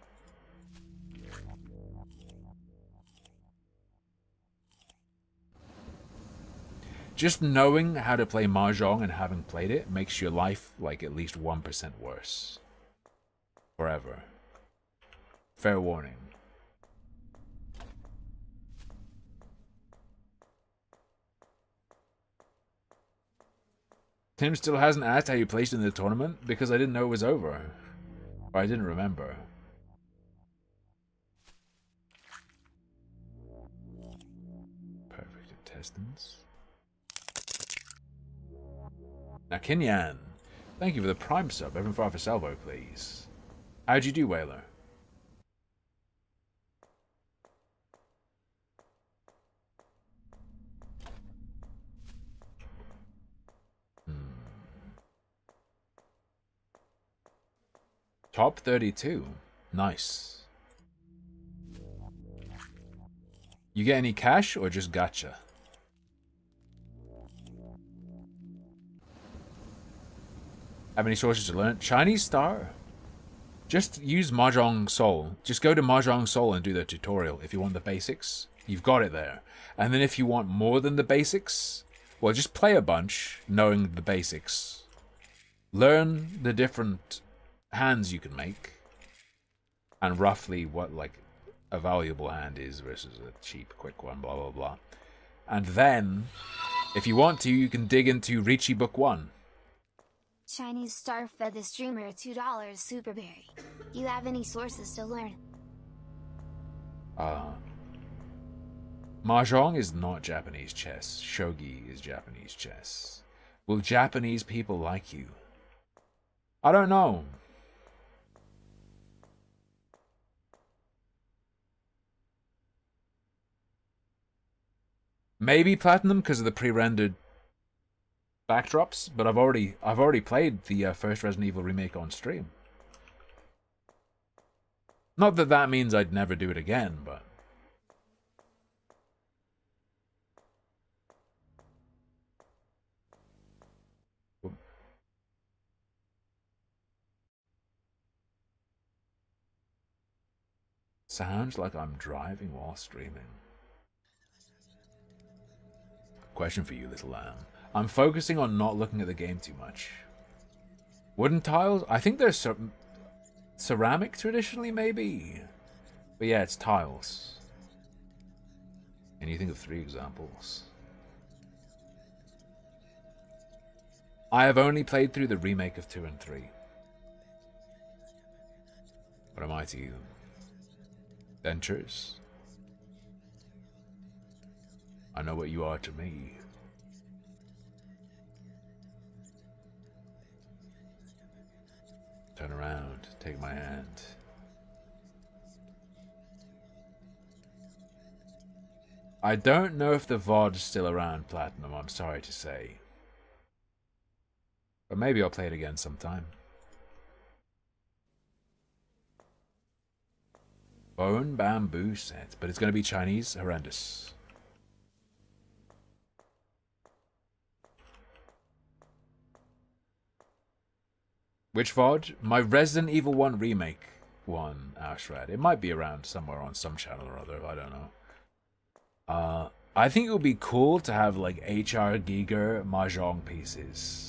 Just knowing how to play Mahjong and having played it makes your life like at least 1% worse. Forever. Fair warning. Tim still hasn't asked how you placed in the tournament because I didn't know it was over. Or I didn't remember. Perfect intestines. Now, Kinyan, thank you for the Prime sub. Evan Far for Salvo, please. How'd you do, Whaler? Top 32. Nice. You get any cash or just gacha? Have any sources to learn? Chinese Star? Just use Mahjong Soul. Just go to Mahjong Soul and do the tutorial if you want the basics. You've got it there. And then if you want more than the basics, well, just play a bunch knowing the basics. Learn the different hands you can make. And roughly what, like, a valuable hand is versus a cheap, quick one, blah, blah, blah. And then, if you want to, you can dig into Ricci Book 1. Chinese Star fed the streamer $2 Superberry. You have any sources to learn? Mahjong is not Japanese chess. Shogi is Japanese chess. Will Japanese people like you? I don't know. Maybe Platinum because of the pre-rendered backdrops, but I've already played the first Resident Evil remake on stream. Not that that means I'd never do it again, but sounds like I'm driving while streaming. Question for you, little lamb. I'm focusing on not looking at the game too much. Wooden tiles? I think they're ceramic traditionally, maybe. But yeah, it's tiles. And you think of 3 examples. I have only played through the remake of 2 and 3. What am I to you? Ventures? I know what you are to me. Turn around, take my hand. I don't know if the VOD's still around, Platinum, I'm sorry to say. But maybe I'll play it again sometime. Bone bamboo set, but it's going to be Chinese? Horrendous. Which VOD? My Resident Evil 1 remake one, Ashrad. It might be around somewhere on some channel or other, I don't know. I think it would be cool to have like HR Giger Mahjong pieces.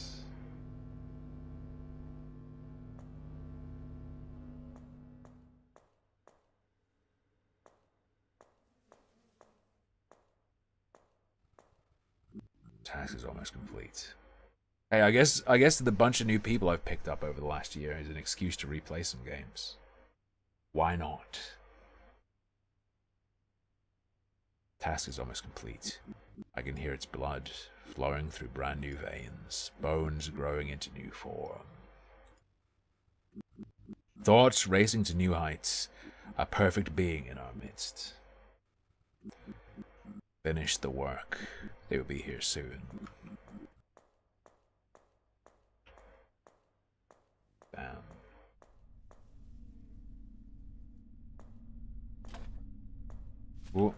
Task is almost complete. Hey, I guess the bunch of new people I've picked up over the last year is an excuse to replay some games. Why not? Task is almost complete. I can hear its blood flowing through brand new veins, bones growing into new form. Thoughts racing to new heights, a perfect being in our midst. Finish the work. They will be here soon. Bam. Ooh.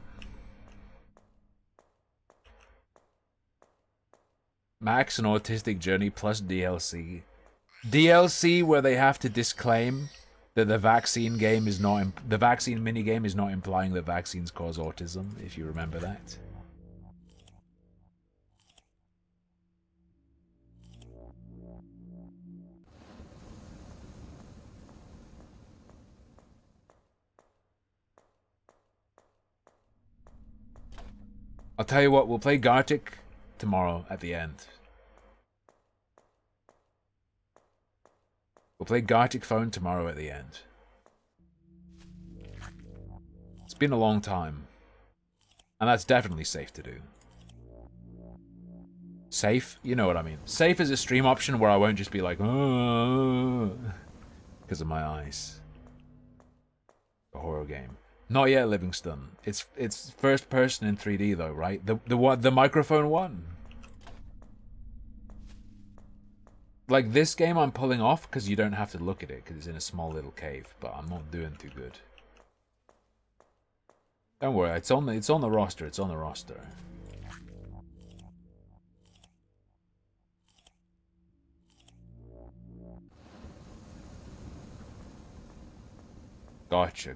Max and Autistic Journey plus DLC. DLC where they have to disclaim that the vaccine game is not the vaccine minigame is not implying that vaccines cause autism, if you remember that. I'll tell you what, we'll play Gartic tomorrow at the end. We'll play Gartic Phone tomorrow at the end. It's been a long time. And that's definitely safe to do. Safe? You know what I mean. Safe is a stream option where I won't just be like, because of my eyes. A horror game. Not yet, Livingston. It's first person in 3D though, right? The microphone one. Like this game I'm pulling off because you don't have to look at it because it's in a small little cave, but I'm not doing too good. Don't worry, it's on the roster, it's on the roster. Gotcha.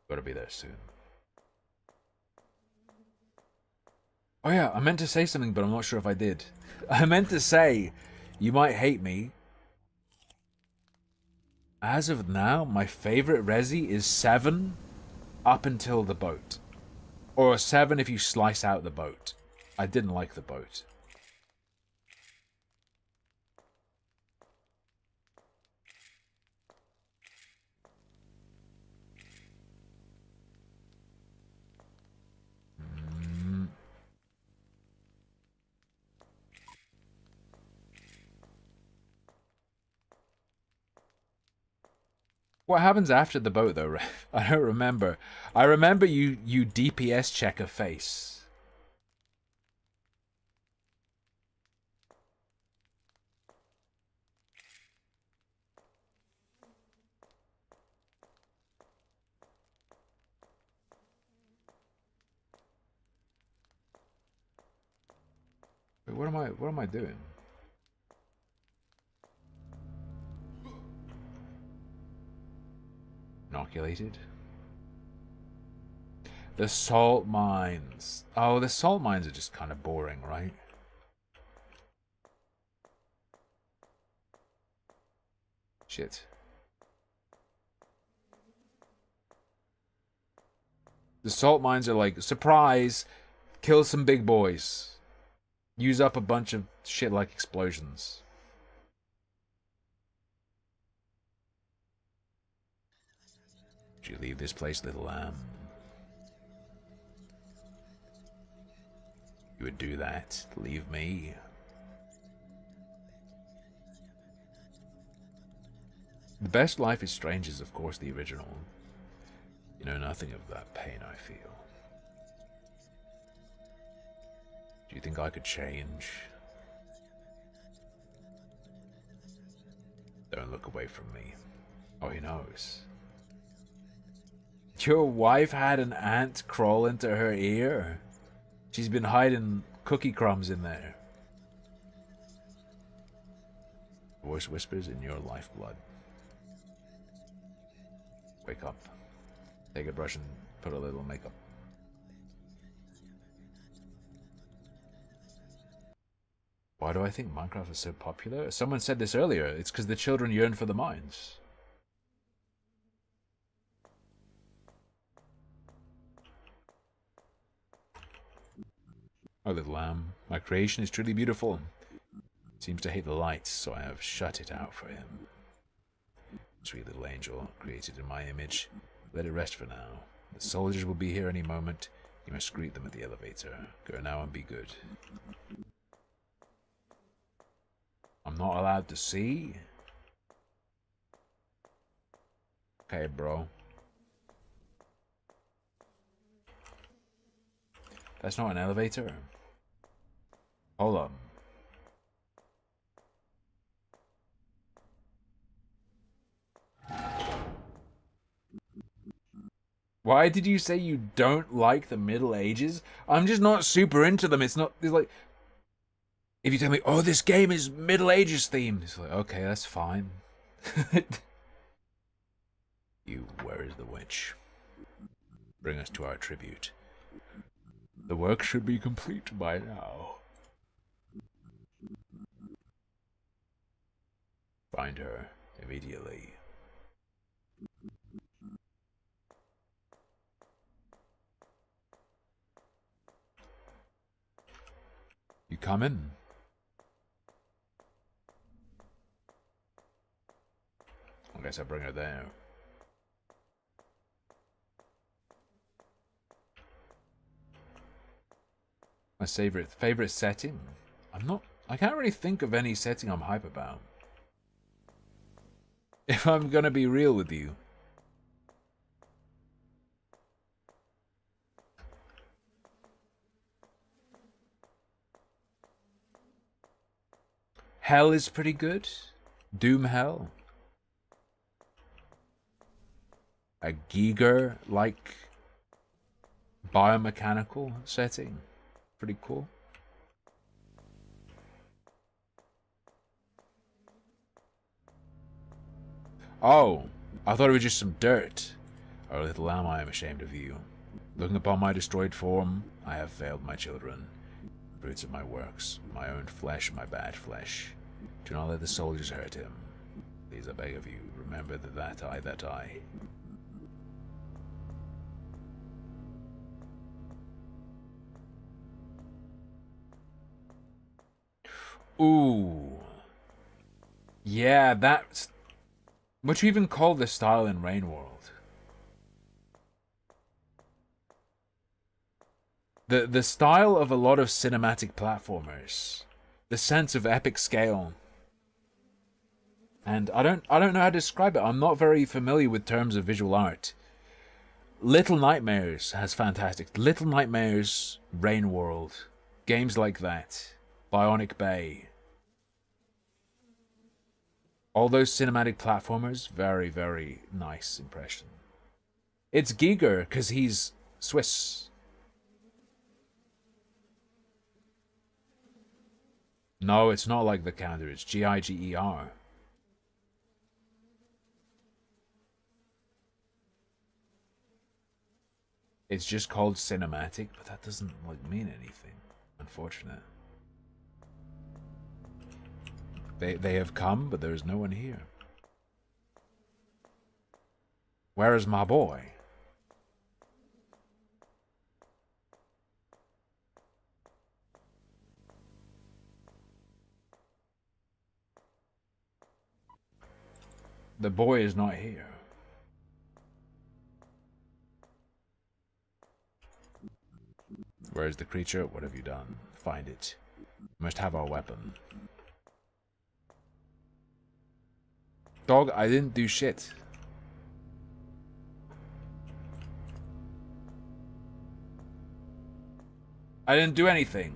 Gotta be there soon. Oh yeah, I meant to say something, but I'm not sure if I did. I meant to say, you might hate me. As of now, my favorite Resi is 7 up until the boat. Or 7 if you slice out the boat. I didn't like the boat. What happens after the boat, though, Ref? I don't remember. I remember you DPS check a face. Wait, what am I doing? Inoculated. The salt mines. Oh, the salt mines are just kind of boring, right? Shit. The salt mines are like, surprise, kill some big boys. Use up a bunch of shit like explosions. Did you leave this place, little lamb? You would do that to leave me? The Best Life is Strange is, of course, the original. You know nothing of that pain I feel. Do you think I could change? Don't look away from me. Oh, he knows. Your wife had an ant crawl into her ear? She's been hiding cookie crumbs in there. Voice whispers in your lifeblood. Wake up. Take a brush and put a little makeup. Why do I think Minecraft is so popular? Someone said this earlier. It's because the children yearn for the mines. Oh, little lamb, my creation is truly beautiful. Seems to hate the lights, so I have shut it out for him. Sweet little angel, created in my image. Let it rest for now. The soldiers will be here any moment. You must greet them at the elevator. Go now and be good. I'm not allowed to see? Okay, bro. That's not an elevator. Hold on. Why did you say you don't like the Middle Ages? I'm just not super into them. It's like... If you tell me, oh, this game is Middle Ages themed, it's like, okay, that's fine. You, where is the witch? Bring us to our tribute. The work should be complete by now. Find her immediately. You coming? I guess I'll bring her there. My favorite setting? I can't really think of any setting I'm hype about. If I'm gonna be real with you. Hell is pretty good. Doom Hell. A Giger-like biomechanical setting. Pretty cool. Oh, I thought it was just some dirt. Oh, little lamb, I am ashamed of you. Looking upon my destroyed form, I have failed my children. Fruits of my works, my own flesh, my bad flesh. Do not let the soldiers hurt him. Please, I beg of you, remember that I. Ooh. Yeah, that's... What you even call this style in Rain World? The style of a lot of cinematic platformers. The sense of epic scale. And I don't know how to describe it. I'm not very familiar with terms of visual art. Little Nightmares has fantastic. Little Nightmares, Rain World, games like that. Bionic Bay. All those cinematic platformers, very, very nice impression. It's Giger, because he's Swiss. No, it's not like the counter, it's Giger. It's just called cinematic, but that doesn't mean anything. Unfortunate. They have come, but there is no one here. Where is my boy? The boy is not here. Where is the creature? What have you done? Find it. We must have our weapon. Dog, I didn't do shit. I didn't do anything.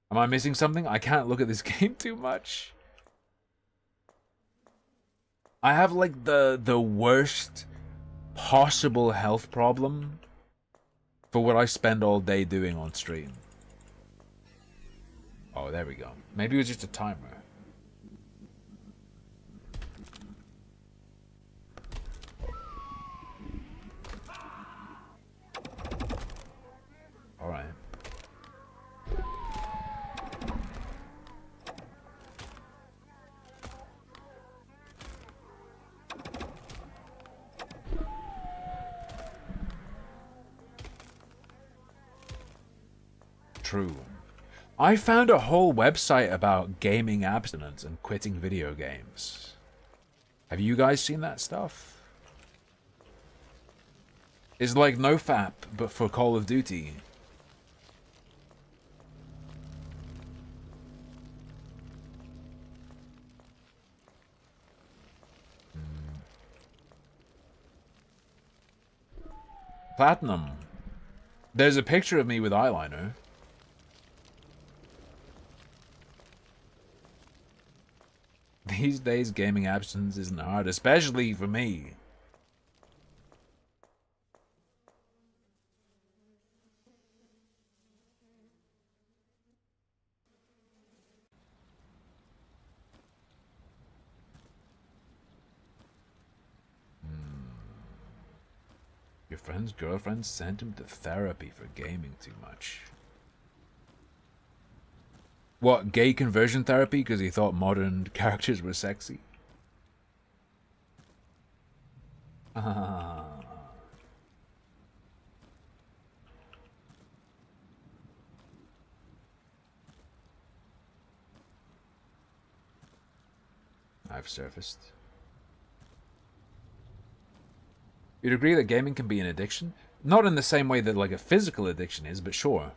Am I missing something? I can't look at this game too much. I have like the worst possible health problem for what I spend all day doing on stream. Oh, there we go. Maybe it was just a timer. All right. True. I found a whole website about gaming abstinence and quitting video games. Have you guys seen that stuff? It's like NoFap, but for Call of Duty. Platinum. There's a picture of me with eyeliner. These days, gaming abstinence isn't hard, especially for me. Your friend's girlfriend sent him to therapy for gaming too much. What, gay conversion therapy because he thought modern characters were sexy? I've surfaced. You'd agree that gaming can be an addiction? Not in the same way that like a physical addiction is, but sure.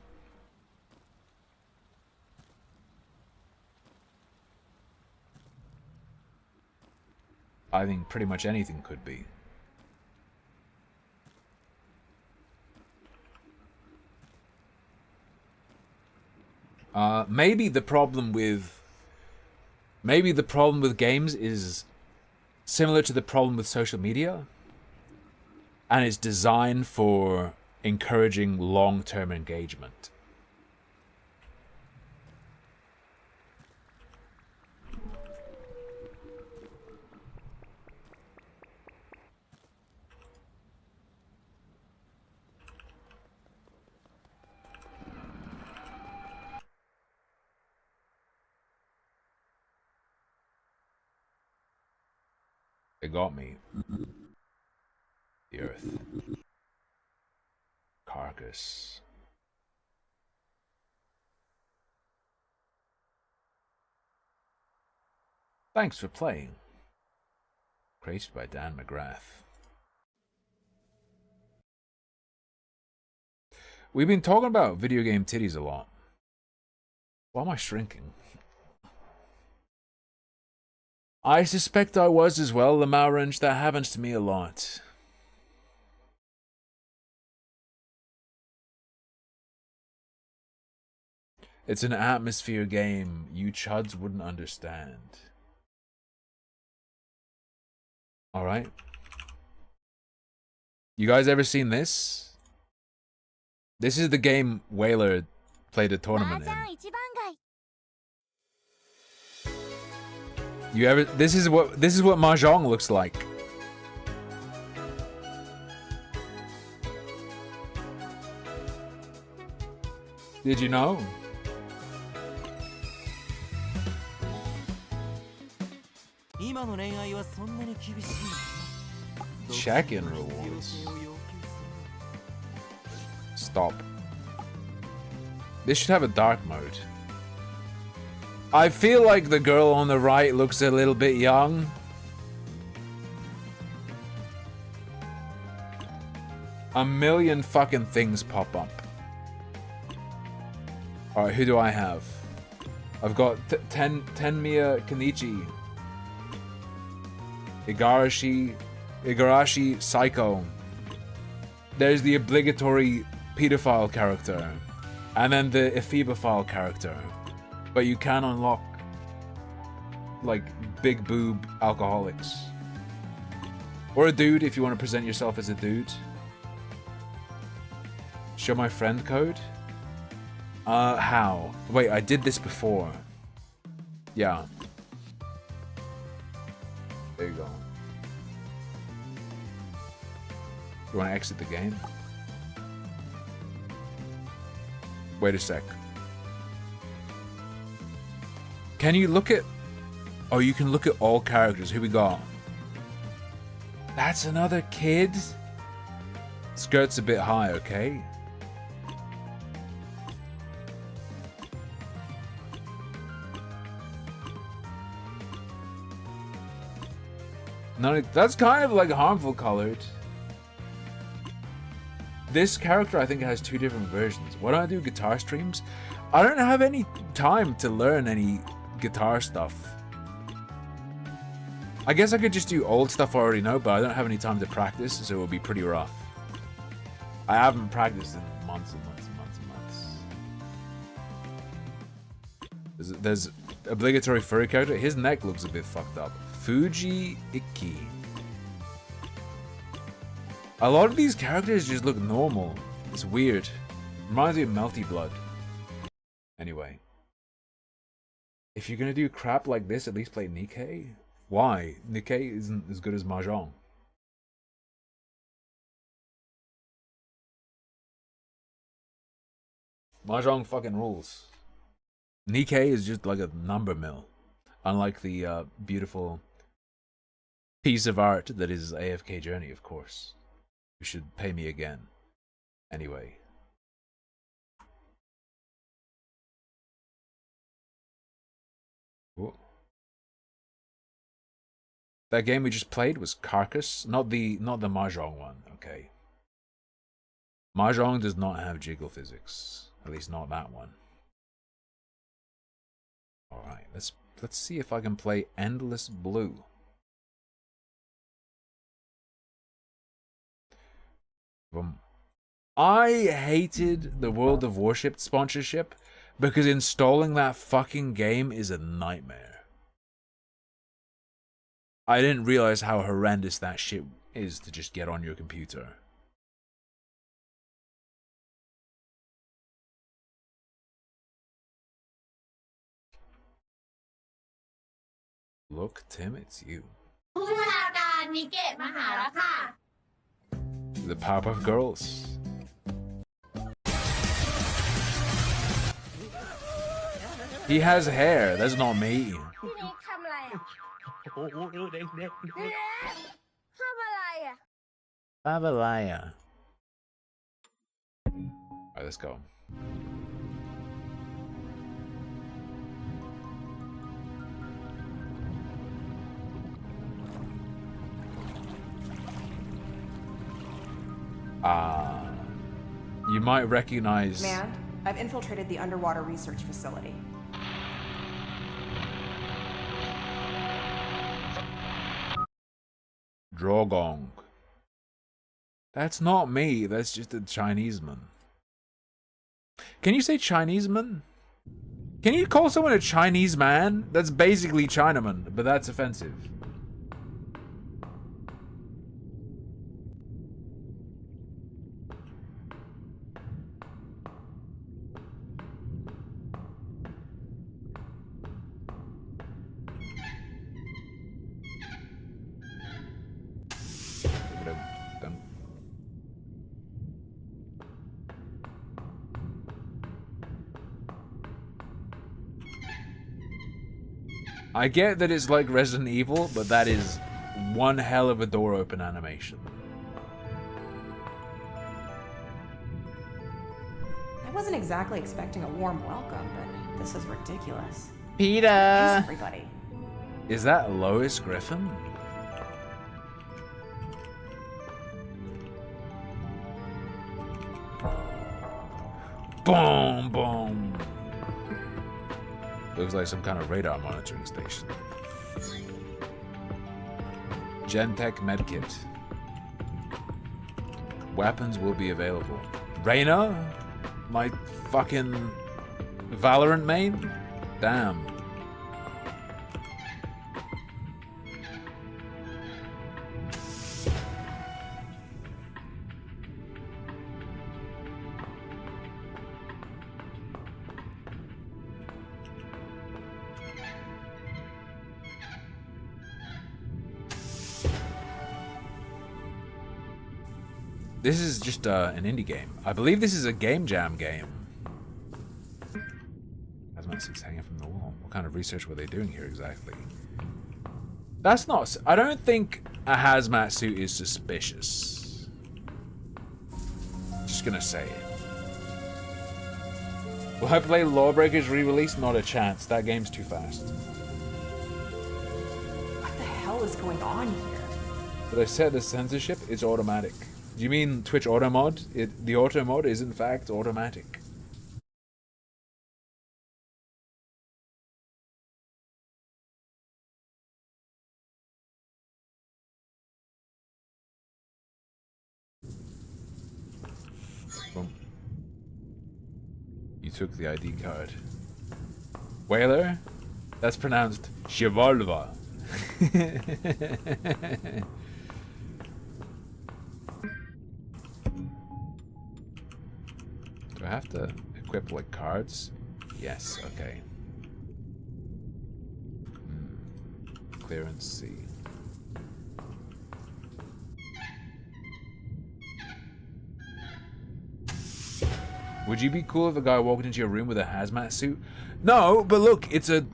I think pretty much anything could be. Maybe the problem with games is similar to the problem with social media, and it's designed for encouraging long-term engagement. They got me. The earth. Carcass. Thanks for playing. Created by Dan McGrath. We've been talking about video game titties a lot. Why am I shrinking? I suspect I was as well, Lamarange. That happens to me a lot. It's an atmosphere game. You chuds wouldn't understand. Alright. You guys ever seen this? This is the game Whaler played a tournament in. You ever? This is what Mahjong looks like. Did you know? Check-in rewards. Stop. This should have a dark mode. I feel like the girl on the right looks a little bit young. A million fucking things pop up. Alright, who do I have? I've got Tenmiya Kenichi. Igarashi Psycho. There's the obligatory pedophile character. And then the ephebophile character. But you can unlock, like, big boob alcoholics. Or a dude if you want to present yourself as a dude. Show my friend code? How? Wait, I did this before. Yeah. There you go. You want to exit the game? Wait a sec. Can you look at... Oh, you can look at all characters. Who we got? That's another kid? Skirt's a bit high, okay? No, that's kind of like harmful colored. This character, I think, has two different versions. Why don't I do guitar streams? I don't have any time to learn any guitar stuff. I guess I could just do old stuff I already know, but I don't have any time to practice, so it will be pretty rough. I haven't practiced in months and months and months and months. There's obligatory furry character. His neck looks a bit fucked up. Fuji Iki. A lot of these characters just look normal. It's weird. Reminds me of Melty Blood. Anyway. If you're gonna do crap like this, at least play Nikkei. Why? Nikkei isn't as good as Mahjong. Mahjong fucking rules. Nikkei is just like a number mill. Unlike the beautiful piece of art that is AFK Journey, of course. You should pay me again. Anyway. Whoa. That game we just played was Carcass, not the Mahjong one, okay. Mahjong does not have jiggle physics. At least not that one. Alright, let's see if I can play Endless Blue. I hated the World of Warship sponsorship because installing that fucking game is a nightmare. I didn't realize how horrendous that shit is to just get on your computer. Look, Tim, it's you. The Powerpuff Girls. He has hair. That's not me. Babalaya. Alright, let's go. You might recognize... Command, I've infiltrated the underwater research facility. Drogong. That's not me, that's just a Chineseman. Can you say Chineseman? Can you call someone a Chinese man? That's basically Chinaman, but that's offensive. I get that it's like Resident Evil, but that is one hell of a door open animation. I wasn't exactly expecting a warm welcome, but this is ridiculous. Peter! Thanks, everybody. Is that Lois Griffin? Boom, boom. Looks like some kind of radar monitoring station. Gentech medkit. Weapons will be available. Reyna? My fucking Valorant main? Damn. This is just an indie game. I believe this is a Game Jam game. Hazmat suits hanging from the wall. What kind of research were they doing here exactly? That's not... I don't think a hazmat suit is suspicious. Just gonna say it. Will I play Lawbreakers re-release? Not a chance. That game's too fast. What the hell is going on here? Did I set the censorship? It's automatic. Do you mean Twitch auto mod? The auto mod is in fact automatic. Boom. You took the ID card. Whaler? That's pronounced Shivalva. Do I have to equip like cards? Yes, okay. Clearance C. Would you be cool if a guy walked into your room with a hazmat suit? No, but look, it's a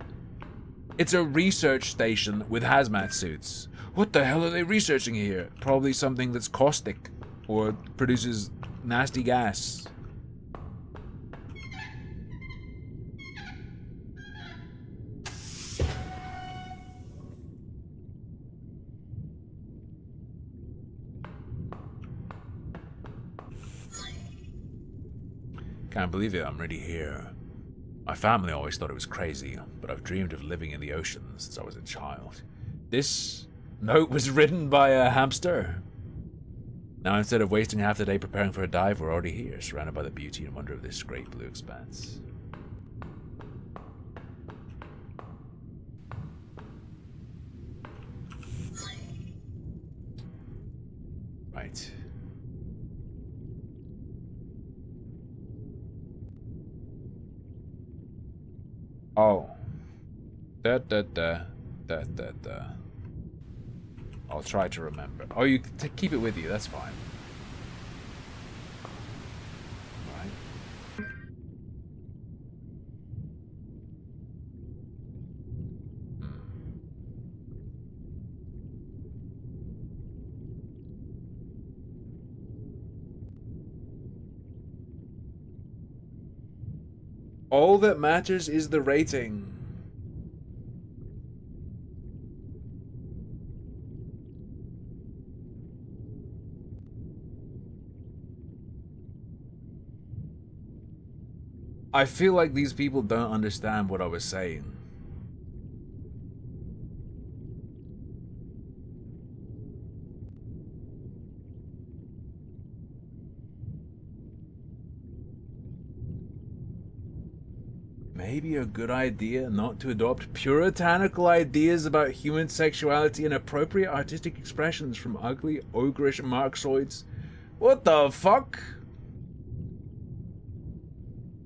research station with hazmat suits. What the hell are they researching here? Probably something that's caustic or produces nasty gas. Can't believe it, I'm really here. My family always thought it was crazy, but I've dreamed of living in the ocean since I was a child. This note was written by a hamster. Now instead of wasting half the day preparing for a dive, we're already here, surrounded by the beauty and wonder of this great blue expanse. Right. Oh. I'll try to remember. Oh, you keep it with you, that's fine. Right. All that matters is the rating. I feel like these people don't understand what I was saying. Maybe a good idea not to adopt puritanical ideas about human sexuality and appropriate artistic expressions from ugly, ogreish Marxoids. What the fuck?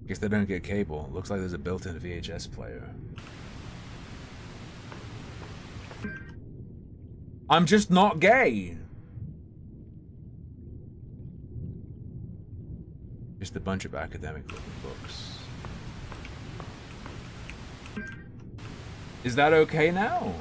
Guess they don't get cable. Looks like there's a built-in VHS player. I'm just not gay. Just a bunch of academic-looking books. Is that okay now?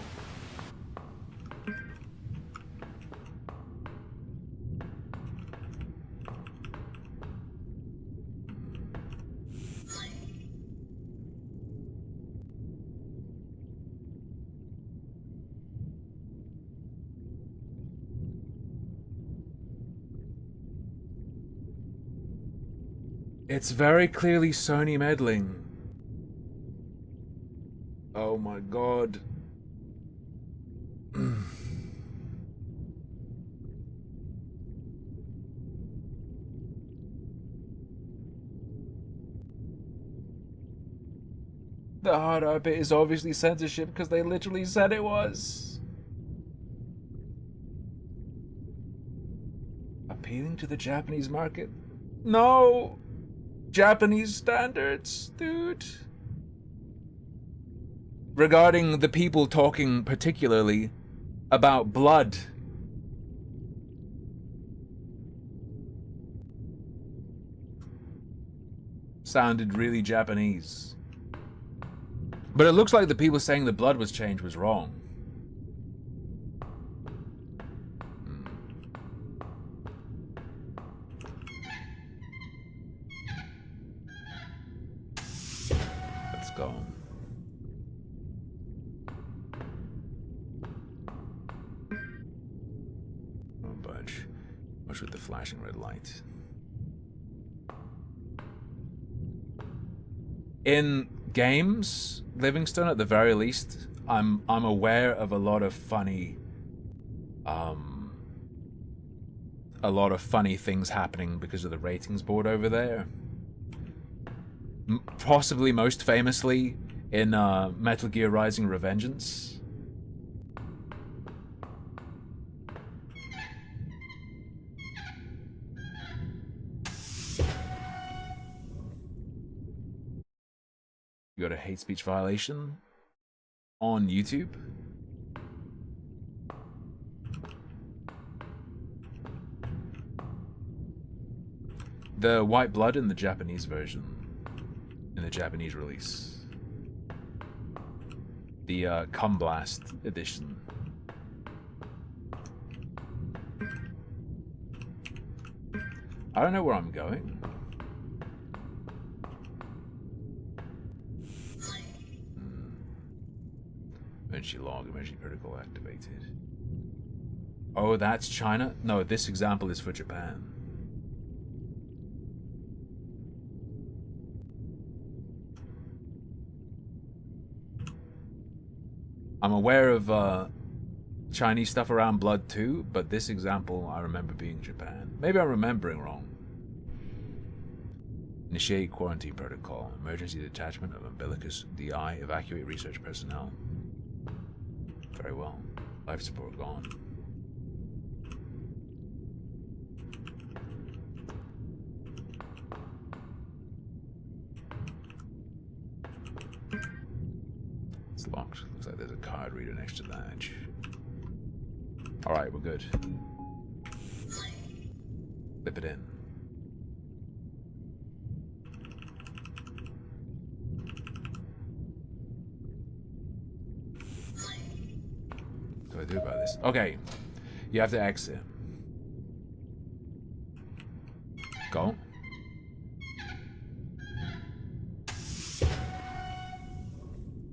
It's very clearly Sony meddling. Oh my god. The hard R bit is obviously censorship because they literally said it was. Appealing to the Japanese market? No! Japanese standards, dude. Regarding the people talking particularly about blood. Sounded really Japanese. But it looks like the people saying the blood was changed was wrong. Let's go. Don't budge. Much with the flashing red light. In games, Livingstone, at the very least, I'm aware of a lot of funny things happening because of the ratings board over there. Possibly most famously in Metal Gear Rising Revengeance. You got a hate speech violation on YouTube. The White Blood in the Japanese version, in the Japanese release. The Cum Blast edition. I don't know where I'm going. Emergency log, emergency protocol activated. Oh, that's China? No, this example is for Japan. I'm aware of Chinese stuff around Blood too, but this example I remember being Japan. Maybe I'm remembering wrong. Initiate quarantine protocol. Emergency detachment of umbilicus DI. Evacuate research personnel. Very well. Life support gone. It's locked. Looks like there's a card reader next to the edge. Alright, we're good. Flip it in. What do I do about this? Okay. You have to exit. Go.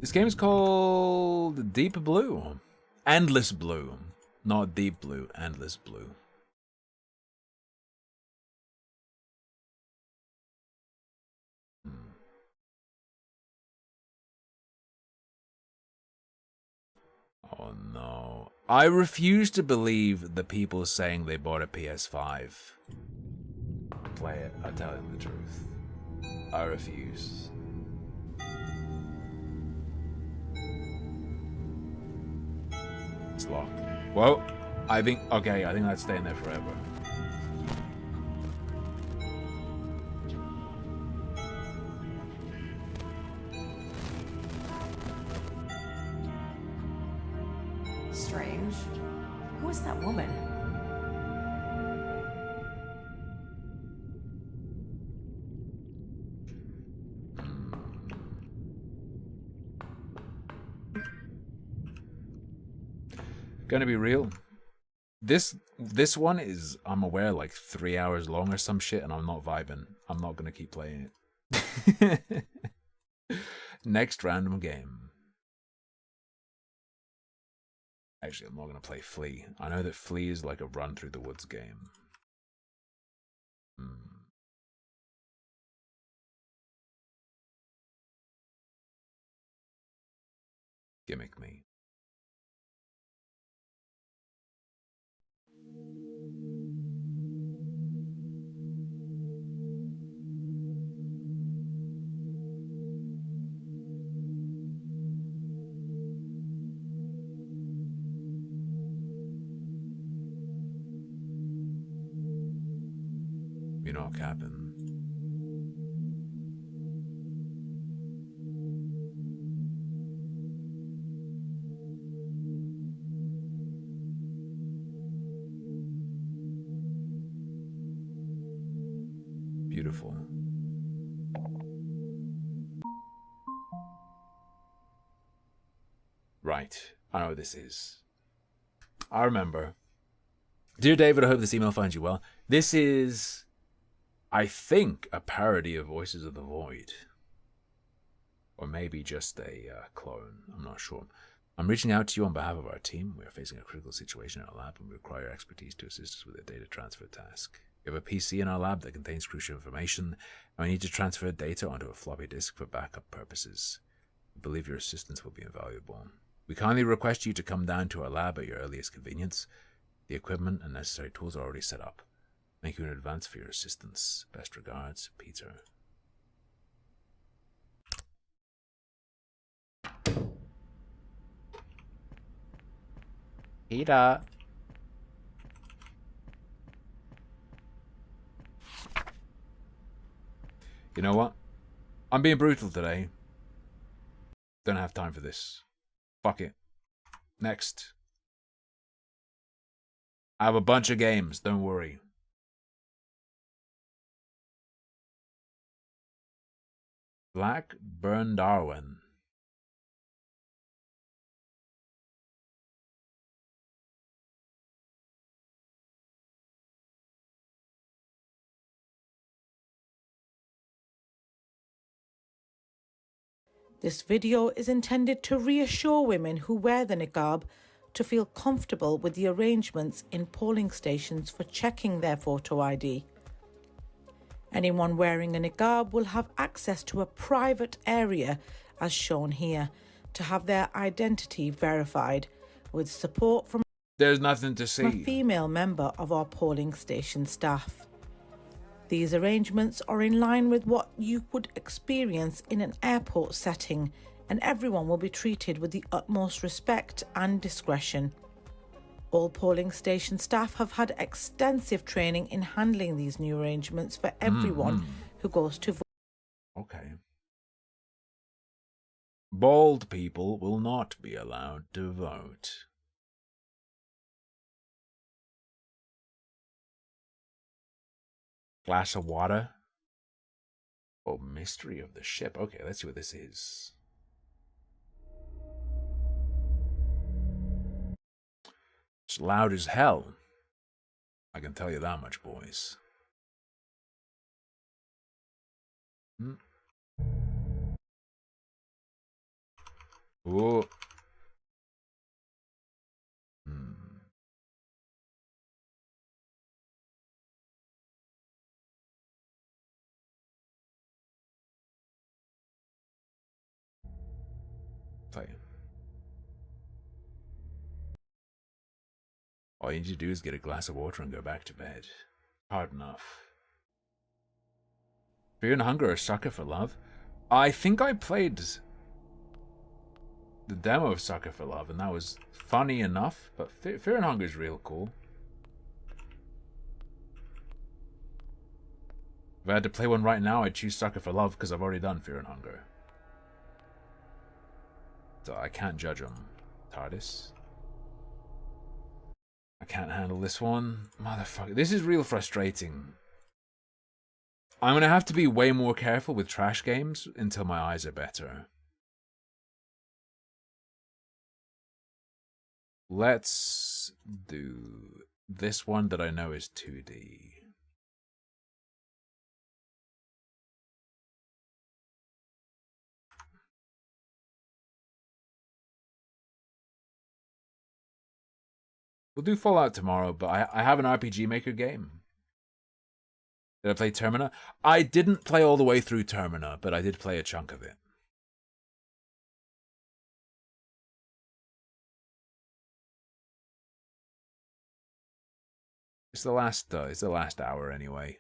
This game's called Deep Blue. Endless Blue. Not Deep Blue, Endless Blue. Oh no. I refuse to believe the people saying they bought a PS5. Play it, I'm telling the truth. I refuse. It's locked. Well, I think that's staying there forever. Strange. Who is that woman? Gonna be real. This one is, I'm aware, like 3 hours long or some shit, and I'm not vibing. I'm not gonna keep playing it. Next random game. Actually, I'm not gonna play Flea. I know that Flea is like a run through the woods game. Gimmick me. You know what happened. Beautiful. Right. I know what this is. I remember. Dear David, I hope this email finds you well. This is, I think, a parody of Voices of the Void. Or maybe just a clone. I'm not sure. I'm reaching out to you on behalf of our team. We are facing a critical situation in our lab and we require your expertise to assist us with a data transfer task. We have a PC in our lab that contains crucial information, and we need to transfer data onto a floppy disk for backup purposes. We believe your assistance will be invaluable. We kindly request you to come down to our lab at your earliest convenience. The equipment and necessary tools are already set up. Thank you in advance for your assistance. Best regards, Peter. Peter. You know what? I'm being brutal today. Don't have time for this. Fuck it. Next. I have a bunch of games, don't worry. Blackburn Darwin. This video is intended to reassure women who wear the niqab to feel comfortable with the arrangements in polling stations for checking their photo ID. Anyone wearing a niqab will have access to a private area, as shown here, to have their identity verified, with support from There's nothing to a see. female member of our polling station staff. These arrangements are in line with what you would experience in an airport setting, and everyone will be treated with the utmost respect and discretion. All polling station staff have had extensive training in handling these new arrangements for everyone who goes to vote. Okay. Bald people will not be allowed to vote. Glass of water. Oh, mystery of the ship. Okay, let's see what this is. It's loud as hell. I can tell you that much, boys. Ooh. Play. All you need to do is get a glass of water and go back to bed. Hard enough. Fear and Hunger are Sucker for Love. I think I played the demo of Sucker for Love, and that was funny enough, but Fear and Hunger is real cool. If I had to play one right now, I'd choose Sucker for Love because I've already done Fear and Hunger. So I can't judge them. TARDIS. I can't handle this one. Motherfucker. This is real frustrating. I'm going to have to be way more careful with trash games until my eyes are better. Let's do this one that I know is 2D. We'll do Fallout tomorrow, but I have an RPG Maker game. Did I play Termina? I didn't play all the way through Termina, but I did play a chunk of it. It's the last hour anyway.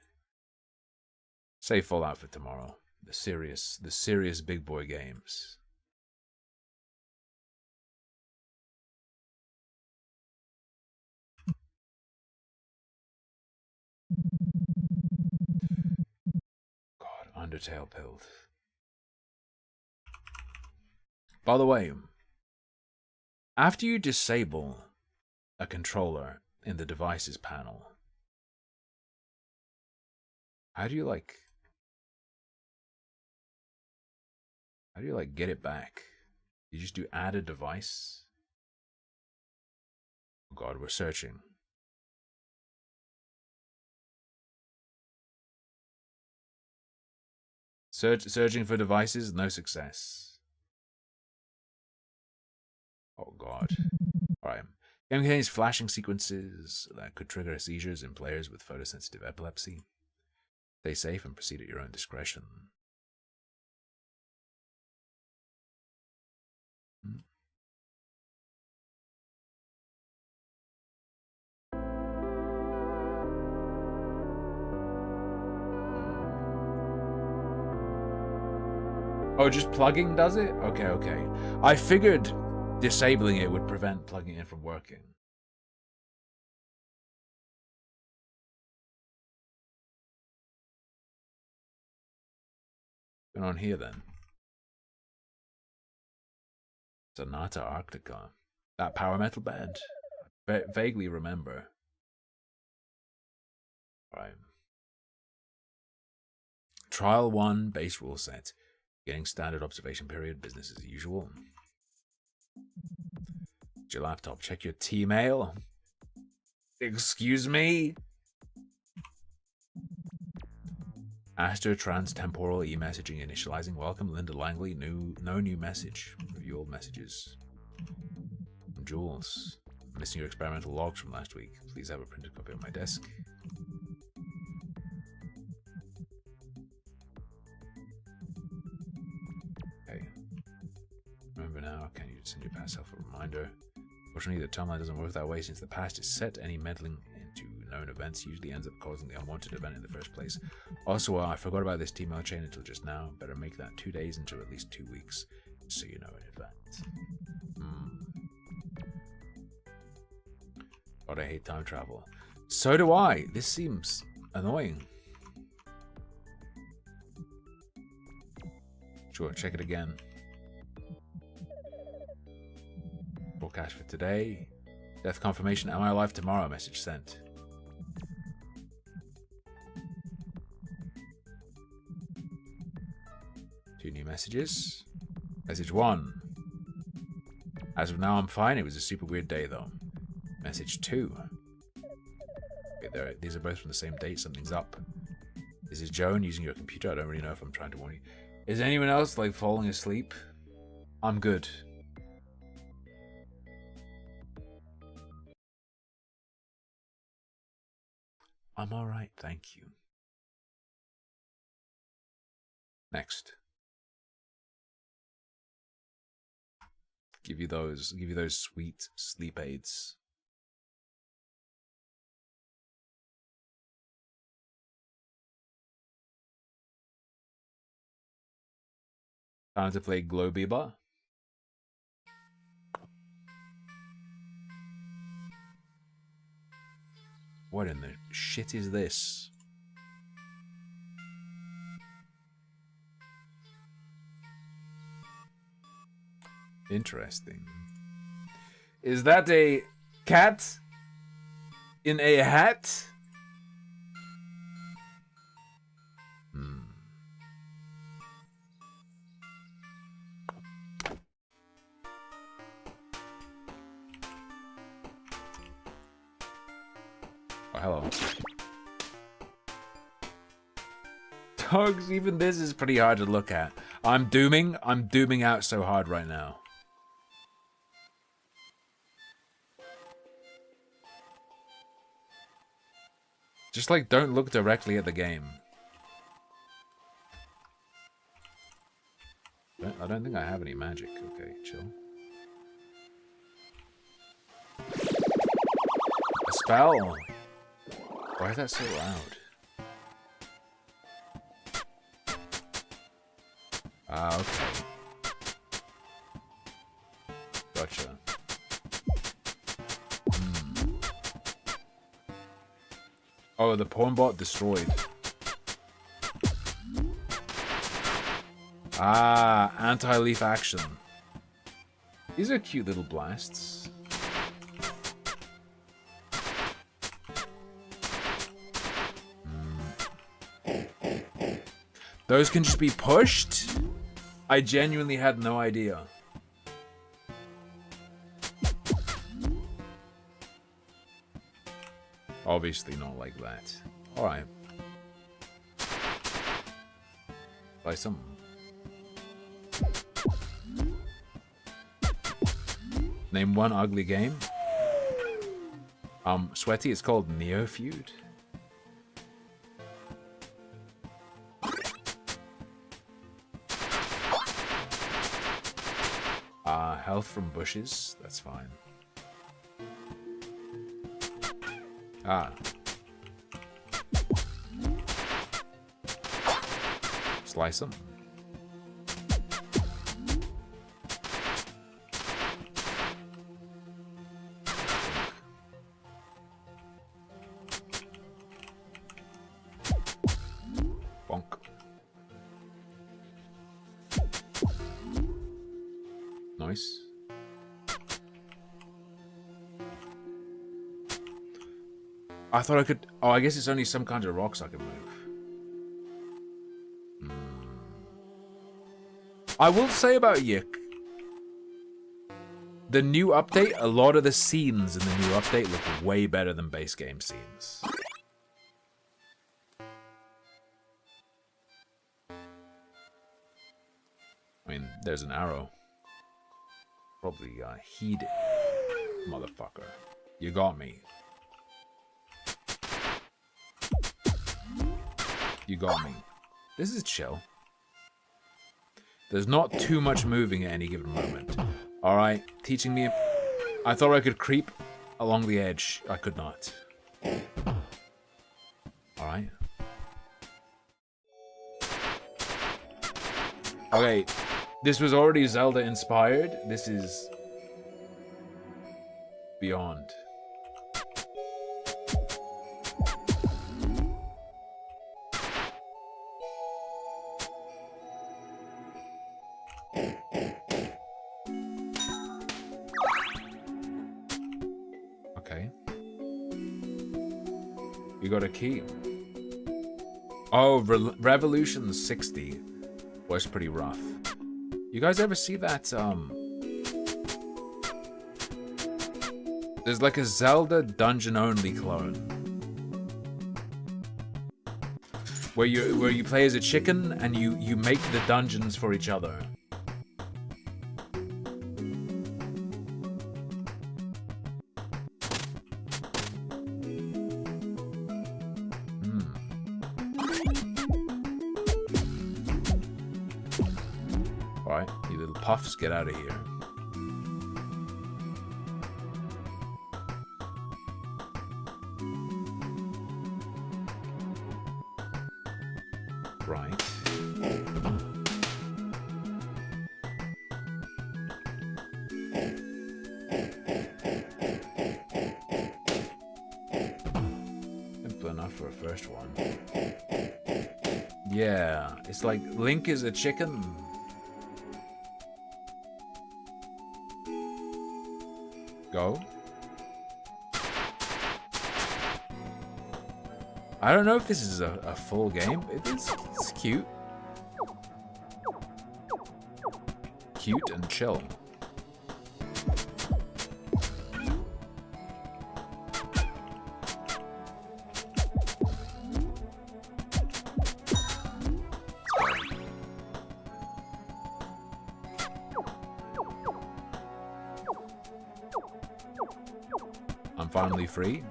Save Fallout for tomorrow. The serious big boy games. God, Undertale build. By the way, after you disable a controller in the devices panel, how do you get it back? You just do add a device? Oh God, we're searching. Searching for devices, no success. Oh God. Alright. Game contains flashing sequences that could trigger seizures in players with photosensitive epilepsy. Stay safe and proceed at your own discretion. Oh, just plugging does it? Okay. I figured disabling it would prevent plugging in from working. going on here then? Sonata Arctica. That power metal band. Vaguely remember. Right. Trial 1, base rule set. Getting standard observation period, business as usual. Your laptop, check your T-mail. Excuse me? Astro Trans-Temporal e-messaging initializing. Welcome, Linda Langley. No new message. Review old messages. From Jules. I'm missing your experimental logs from last week. Please have a printed copy on my desk. Okay. Remember now, can you send your past self a reminder? Fortunately, the timeline doesn't work that way since the past is set. Any meddling into known events usually ends up causing the unwanted event in the first place. Also, I forgot about this email chain until just now. Better make that 2 days into at least 2 weeks, so you know in advance. God, I hate time travel. So do I. This seems annoying. Sure, check it again. Forecast for today. Death confirmation. Am I alive tomorrow? Message sent. Two new messages. Message 1. As of now, I'm fine. It was a super weird day, though. Message 2. Okay, these are both from the same date. Something's up. This is Joan using your computer. I don't really know if I'm trying to warn you. Is anyone else, like, falling asleep? I'm good. I'm alright, thank you. Next. Give you those sweet sleep aids. Time to play Glowbeaver. What in the shit is this? Interesting. Is that a cat in a hat? Oh, hello. Dogs, even this is pretty hard to look at. I'm dooming out so hard right now. Just like, don't look directly at the game. I don't think I have any magic. Okay, chill. A spell! Why is that so loud? Ah, okay. Gotcha. Oh, the pawn bot destroyed. Ah, anti-leaf action. These are cute little blasts. Those can just be pushed? I genuinely had no idea. Obviously not like that. Alright. Buy some. Name one ugly game. Sweaty, it's called Neo Feud. Health from bushes, that's fine. Ah. Slice them. Bonk. Nice. I thought I could... Oh, I guess it's only some kinds of rocks I can move. I will say about Yik, the new update, a lot of the scenes in the new update look way better than base game scenes. I mean, there's an arrow. Probably heed it, motherfucker. You got me. You got me. This is chill. There's not too much moving at any given moment. Alright, teaching me... I thought I could creep along the edge. I could not. Alright. Okay, this was already Zelda inspired. This is... beyond. Okay. You got a key. Oh, Revolution 60 was pretty rough. You guys ever see that, there's like a Zelda dungeon-only clone. Where you play as a chicken and you make the dungeons for each other. Alright, you little puffs, get out of here. Right. Simple enough for a first one. Yeah, it's like Link is a chicken. Go. I don't know if this is a full game. It's cute. Cute and chill. I'm finally free.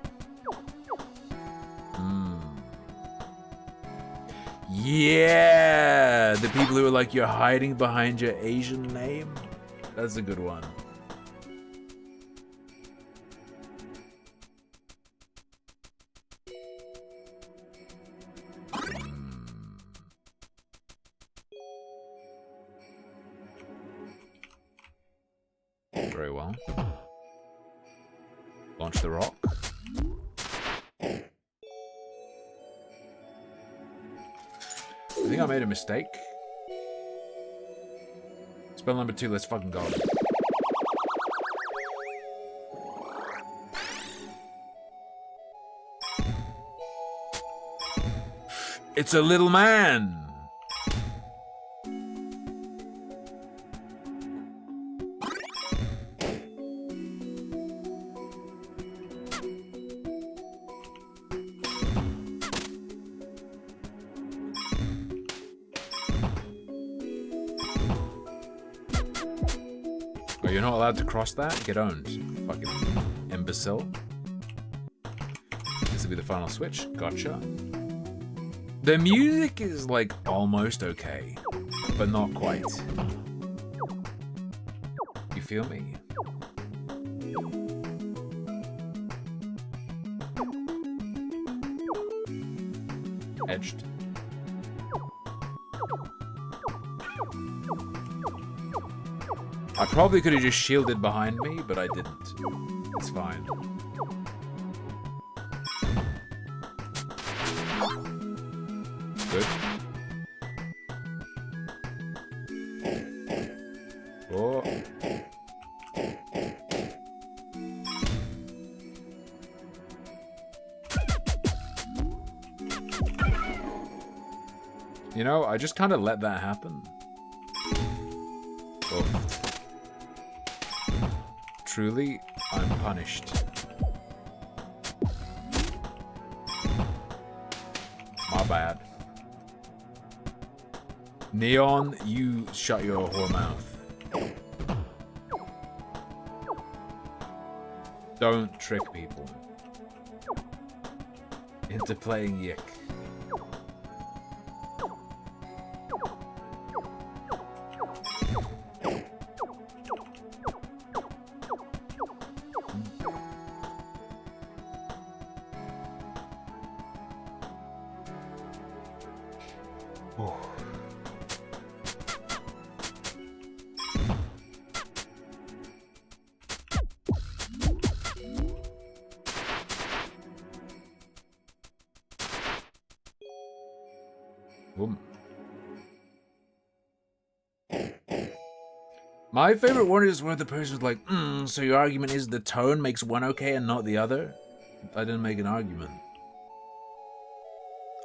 Yeah! The people who are like, you're hiding behind your Asian name? That's a good one. Very well. Launch the rock. I think I made a mistake. Spell number 2, let's fucking go. It's a little man! Oh, you're not allowed to cross that? Get owned. Fucking imbecile. This will be the final switch. Gotcha. The music is like almost okay, but not quite. You feel me? Edged. I probably could have just shielded behind me, but I didn't. It's fine. Good. Oh. You know, I just kind of let that happen. Oh. Truly, I'm punished. My bad. Neon, you shut your whore mouth. Don't trick people into playing Yick. My favorite one is where the person's like, so your argument is the tone makes one okay and not the other? I didn't make an argument.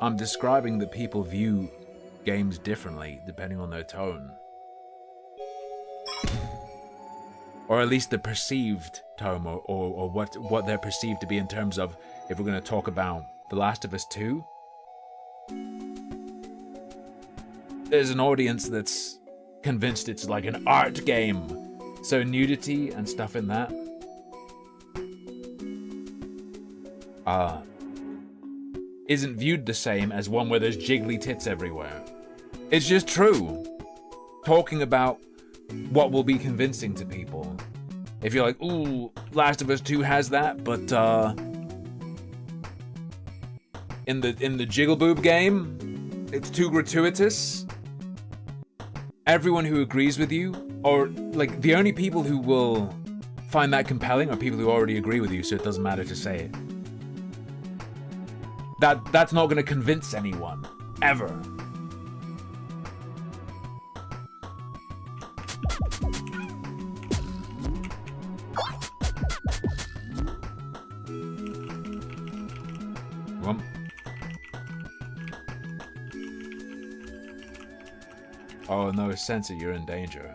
I'm describing that people view games differently depending on their tone. Or at least the perceived tone, or what they're perceived to be in terms of, if we're going to talk about The Last of Us 2. There's an audience that's convinced it's like an art game. So nudity and stuff in that isn't viewed the same as one where there's jiggly tits everywhere. It's just true. Talking about what will be convincing to people. If you're like, ooh, Last of Us 2 has that, but in the Jiggle Boob game, it's too gratuitous. Everyone who agrees with you, or like the only people who will find that compelling are people who already agree with you, so it doesn't matter to say it. That's not going to convince anyone, ever. Oh no, Sensor, you're in danger.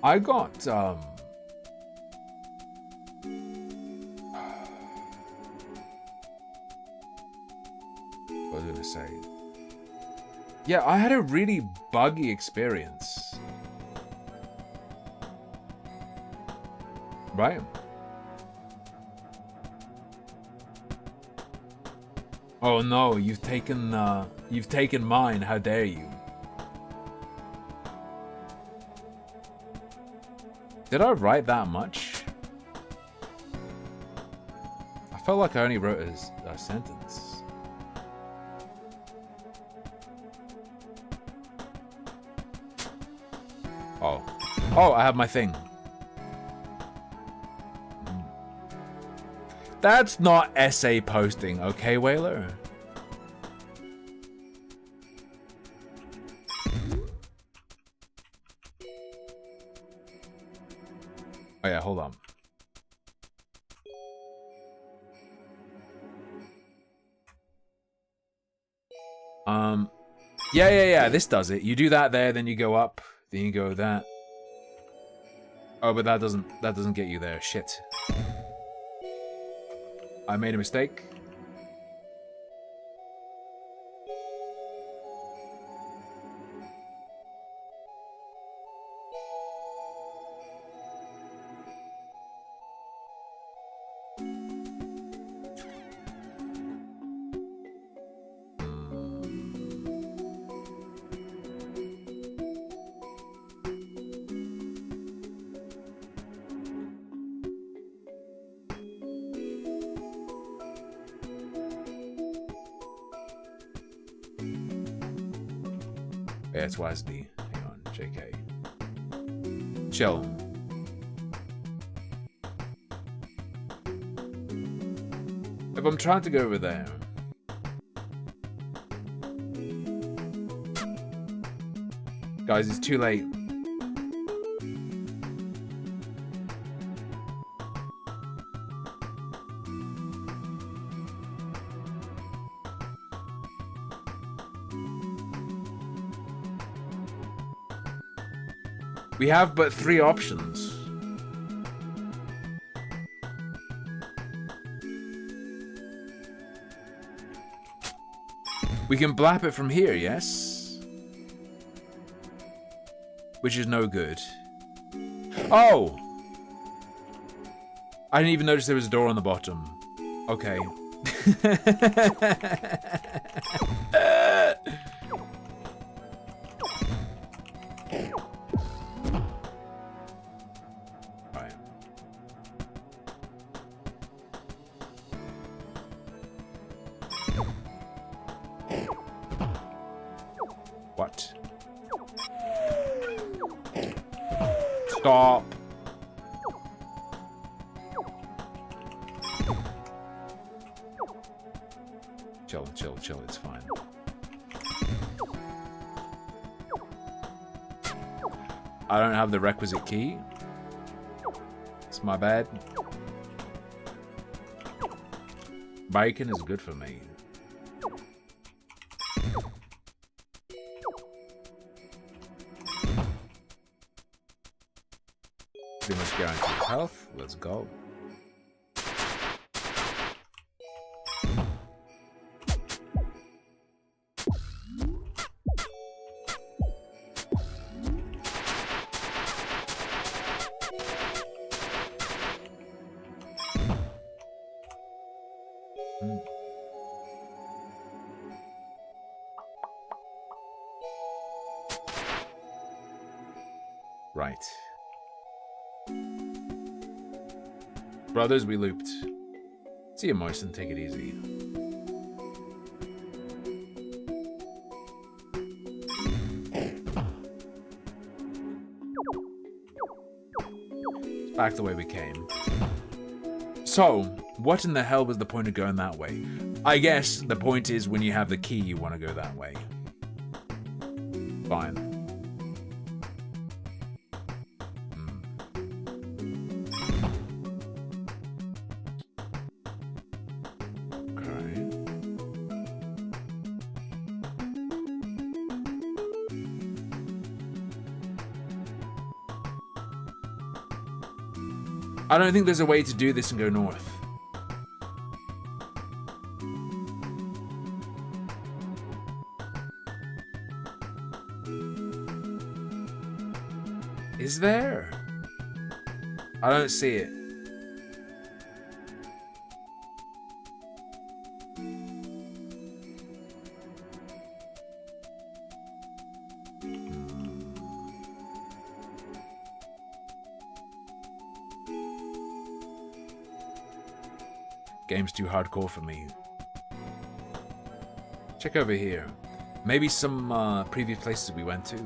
I got, what was I gonna say? Yeah, I had a really buggy experience. Right? Oh no, you've taken mine, how dare you? Did I write that much? I felt like I only wrote a sentence. Oh, I have my thing. That's not essay posting, okay, Whaler? Oh yeah, hold on. Yeah, this does it. You do that there, then you go up, then you go that. Oh, but that doesn't get you there. Shit. I made a mistake. Yeah, it's WASD. Hang on, JK. Chill. If I'm trying to go over there. Guys, it's too late. We have but 3 options. We can blap it from here, yes? Which is no good. Oh! I didn't even notice there was a door on the bottom. Okay. Right. What? Stop. Chill, chill, chill, it's fine. I don't have the requisite key. It's my bad. Bacon is good for me. Pretty much guaranteed health. Let's go. Right. Brothers, we looped. See you, Moisten. Take it easy. It's back the way we came. So, what in the hell was the point of going that way? I guess the point is when you have the key, you want to go that way. Fine. I don't think there's a way to do this and go north. Is there? I don't see it. Game's too hardcore for me. Check over here. Maybe some previous places we went to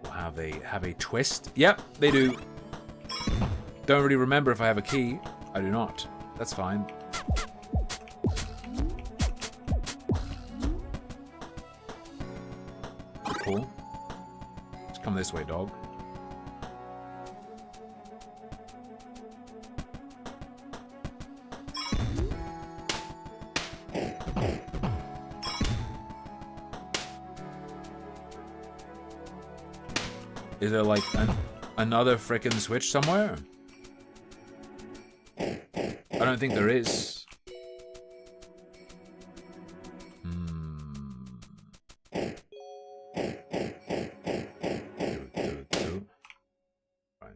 will have a twist. Yep, they do. Don't really remember if I have a key. I do not. That's fine. Cool. Let's come this way, dog. Is there like another frickin' switch somewhere? I don't think there is. Right.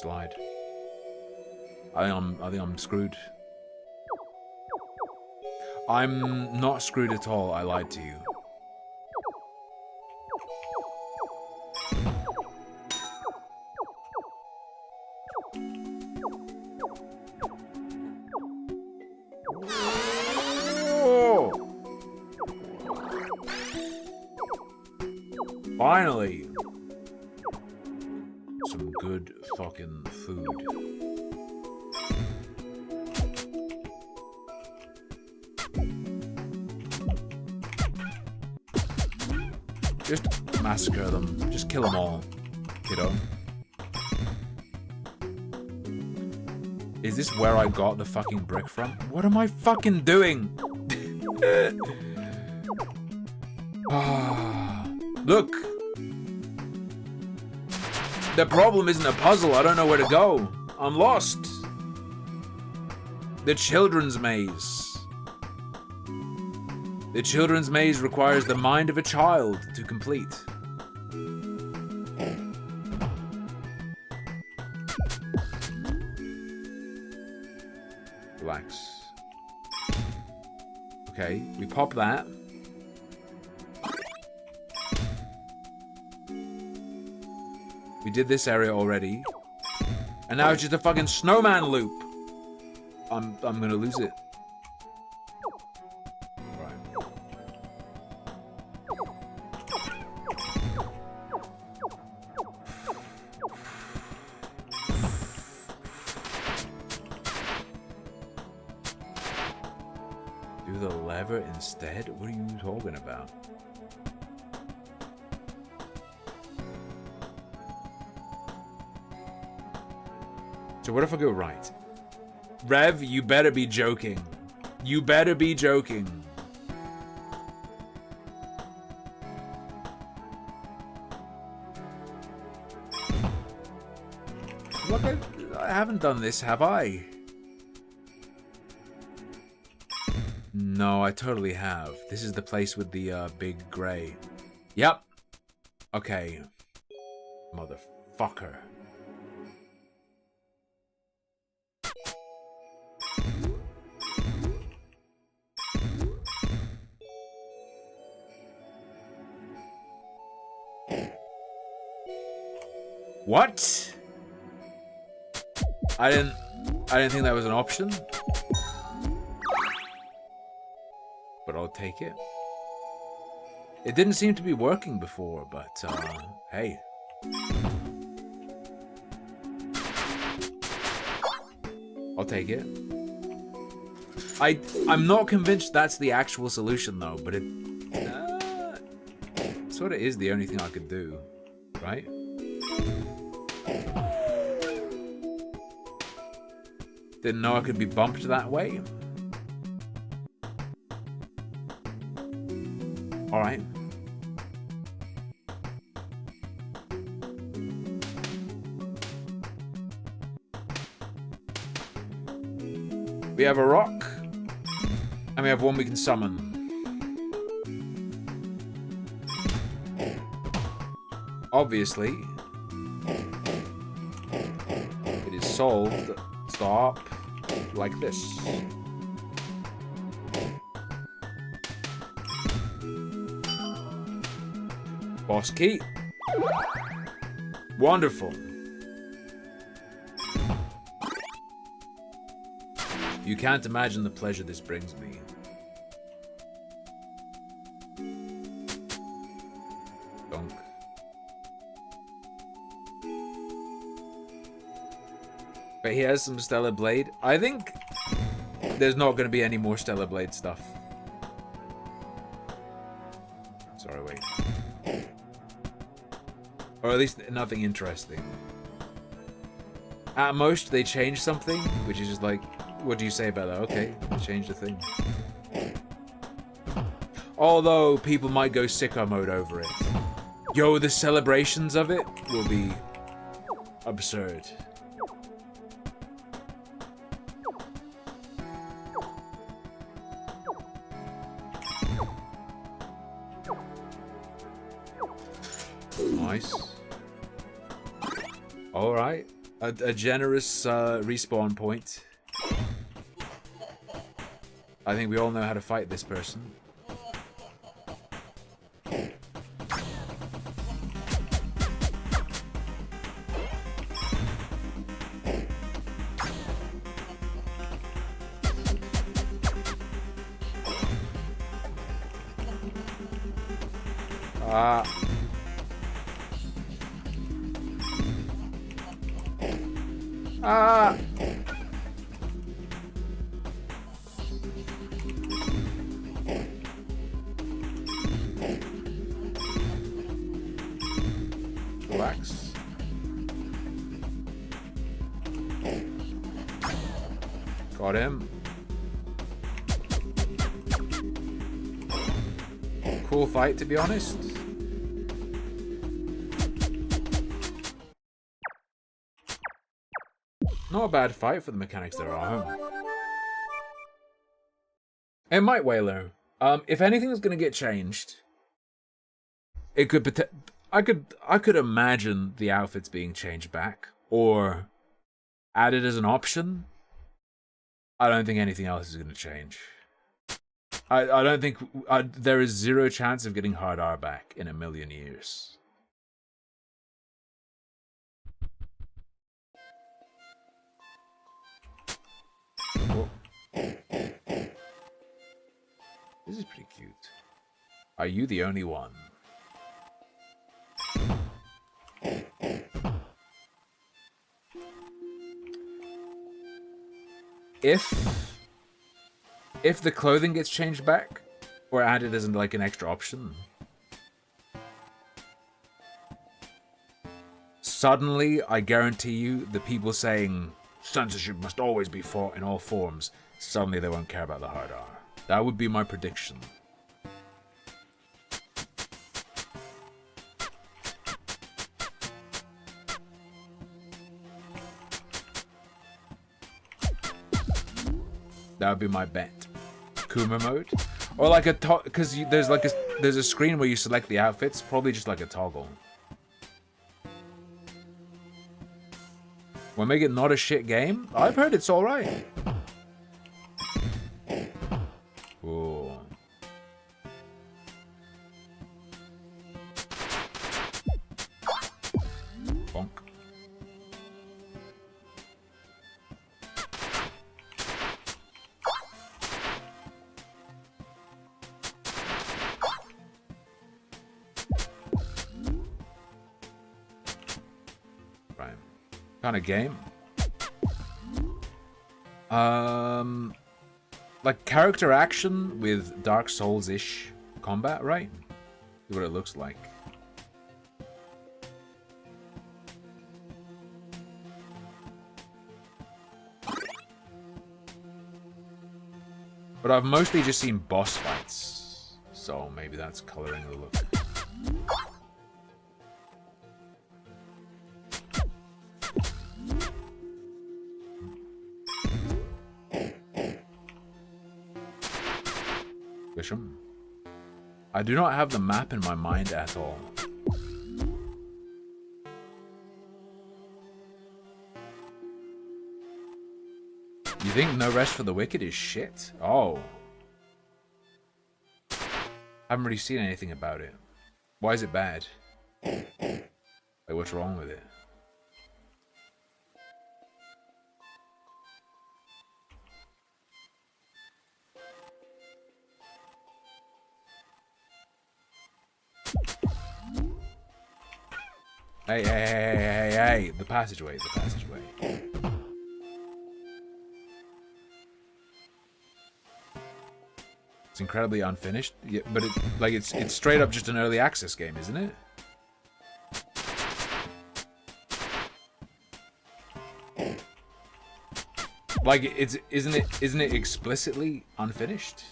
Slide. I think I'm screwed. I'm not screwed at all. I lied to you. Oh! Finally! Some good fucking food. Just massacre them. Just kill them all, kiddo. Is this where I got the fucking brick from? What am I fucking doing? Look. The problem isn't a puzzle. I don't know where to go. I'm lost. The children's maze. The children's maze requires the mind of a child to complete. Relax. Okay, we pop that. We did this area already. And now it's just a fucking snowman loop. I'm gonna lose it. Right. Do the lever instead? What are you talking about? So what if I go right? Rev, you better be joking. You better be joking. Look, I haven't done this, have I? No, I totally have. This is the place with the big grey. Yep. Okay. Motherfucker. What? I didn't think that was an option. But I'll take it. It didn't seem to be working before, but hey. I'll take it. I'm not convinced that's the actual solution though, but it sort of is the only thing I could do, right? Didn't know I could be bumped that way. Alright. We have a rock. And we have one we can summon. Obviously. It is solved. Stop. Like this. Boss key. Wonderful. You can't imagine the pleasure this brings me. Donk. But he has some Stellar Blade. I think there's not going to be any more Stellar Blade stuff. Sorry, wait. Or at least nothing interesting. At most, they change something, which is just like, what do you say about that? Okay, change the thing. Although, people might go sicko mode over it. Yo, the celebrations of it will be absurd. Nice. Alright. A generous respawn point. I think we all know how to fight this person. Relax. Got him. Cool fight, to be honest. Not a bad fight for the mechanics that are at home. It might, Whaler. If anything's gonna get changed, it could I could imagine the outfits being changed back or added as an option. I don't think anything else is gonna change. I don't think there is zero chance of getting hard R back in a million years. Oh. This is pretty cute. Are you the only one? If the clothing gets changed back or added as like an extra option, suddenly I guarantee you the people saying censorship must always be fought in all forms, suddenly they won't care about the hard R. That would be my prediction. That would be my bet. Kuma mode, or like a because there's a screen where you select the outfits. Probably just like a toggle. We'll make it not a shit game. I've heard it's all right. Ooh. Bonk. Right. Kind of game. Like character action with Dark Souls-ish combat, right? See what it looks like. But I've mostly just seen boss fights, so maybe that's coloring the look. I do not have the map in my mind at all. You think No Rest for the Wicked is shit? Oh. Haven't really seen anything about it. Why is it bad? Like, what's wrong with it? Hey, the passageway. It's incredibly unfinished, yeah, but it's straight up just an early access game, isn't it? Like isn't it explicitly unfinished?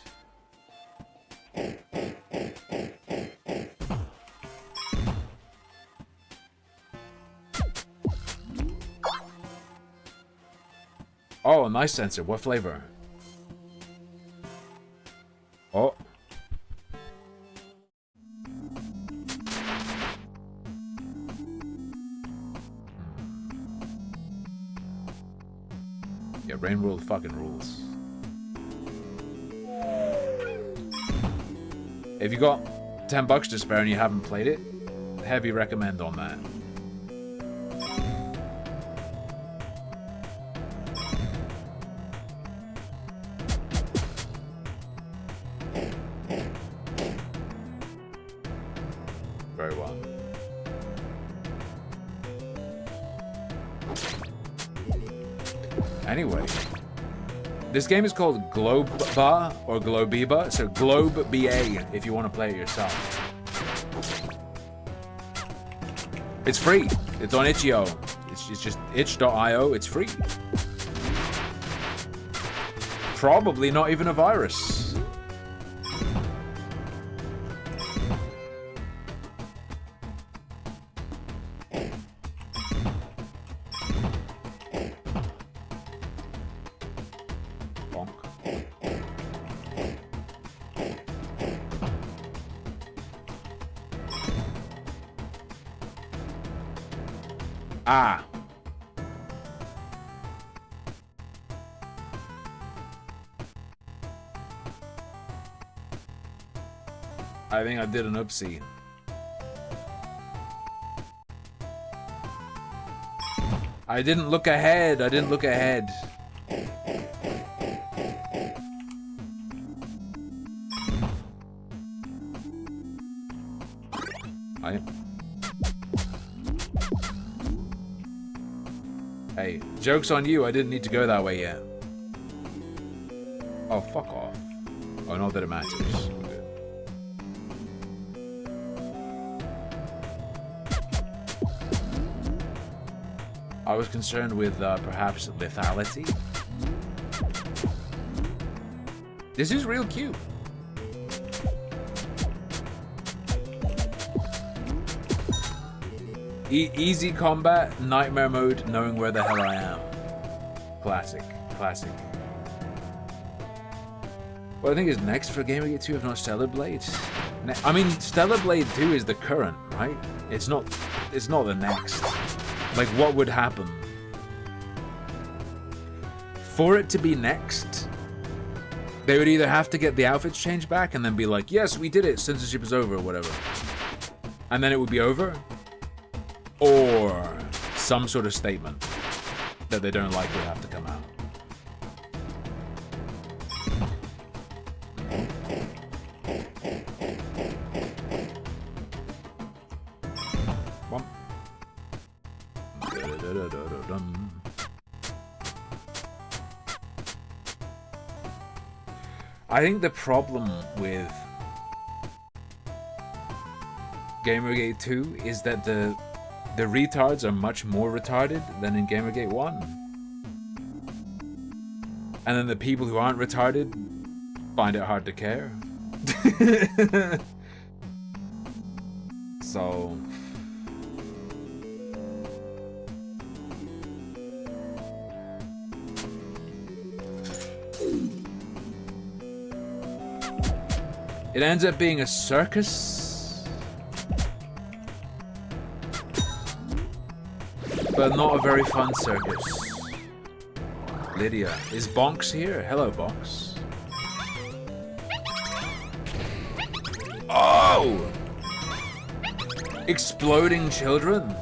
Oh, nice sensor. What flavor? Oh. Yeah, Rain World fucking rules. If you got $10 to spare and you haven't played it, heavy recommend on that. Very well. Anyway, this game is called Globa or Globiba, so Globe BA if you want to play it yourself. It's free. It's on itch.io. It's just itch.io. It's free. Probably not even a virus. Bonk. Ah. I think I did an oopsie. I didn't look ahead. I didn't look ahead. Hey, joke's on you. I didn't need to go that way yet. Oh, fuck off. Oh, not that it matters. I was concerned with perhaps lethality. This is real cute. Easy combat, nightmare mode, knowing where the hell I am. Classic, classic. What I think is next for Gamergate 2 if not Stellar Blade? I mean, Stellar Blade 2 is the current, right? It's not the next. Like, what would happen? For it to be next, they would either have to get the outfits changed back and then be like, yes, we did it, censorship is over, or whatever. And then it would be over. Or some sort of statement that they don't like would have to come out. I think the problem with Gamergate 2 is that the retards are much more retarded than in Gamergate 1. And then the people who aren't retarded find it hard to care. So... it ends up being a circus, but not a very fun circus. Lydia, is Bonks here? Hello, Bonks. Oh! Exploding children?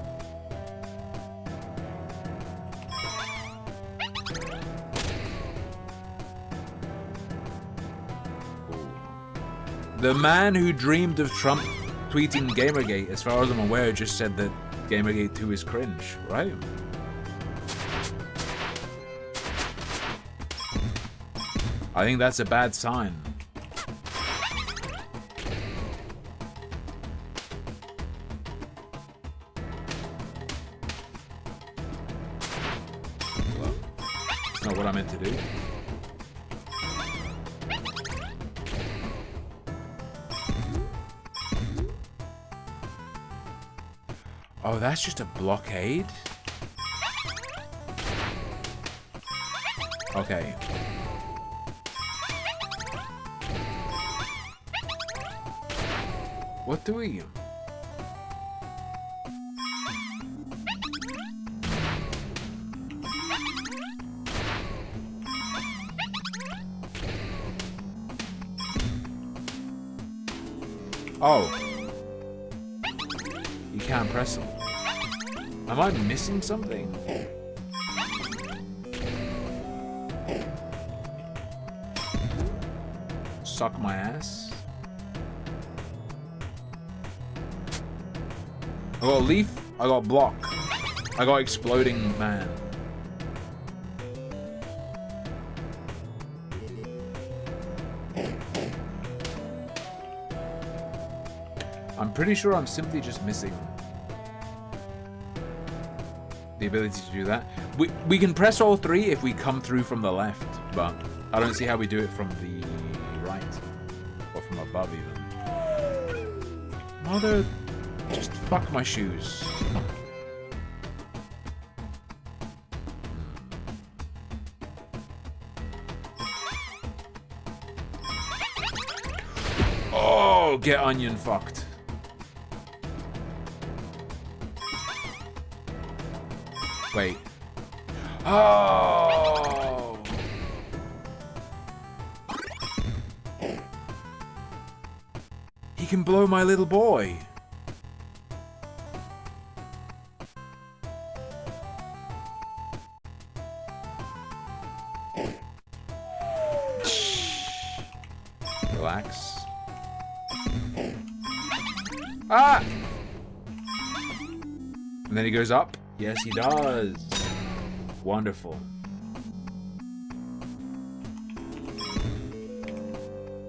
The man who dreamed of Trump tweeting Gamergate, as far as I'm aware, just said that Gamergate 2 is cringe, right? I think that's a bad sign. Well, it's not what I meant to do. Oh, that's just a blockade? Okay. What do we... Oh. You can't press them. Am I missing something? Suck my ass. I got leaf, I got block, I got exploding man. I'm pretty sure I'm simply just missing the ability to do that. We can press all three if we come through from the left, but I don't see how we do it from the right. Or from above, even. Mother... Just fuck my shoes. Oh, get onion fucked. Wait. Oh! He can blow my little boy. Relax. Ah! And then he goes up. Yes, he does. Wonderful.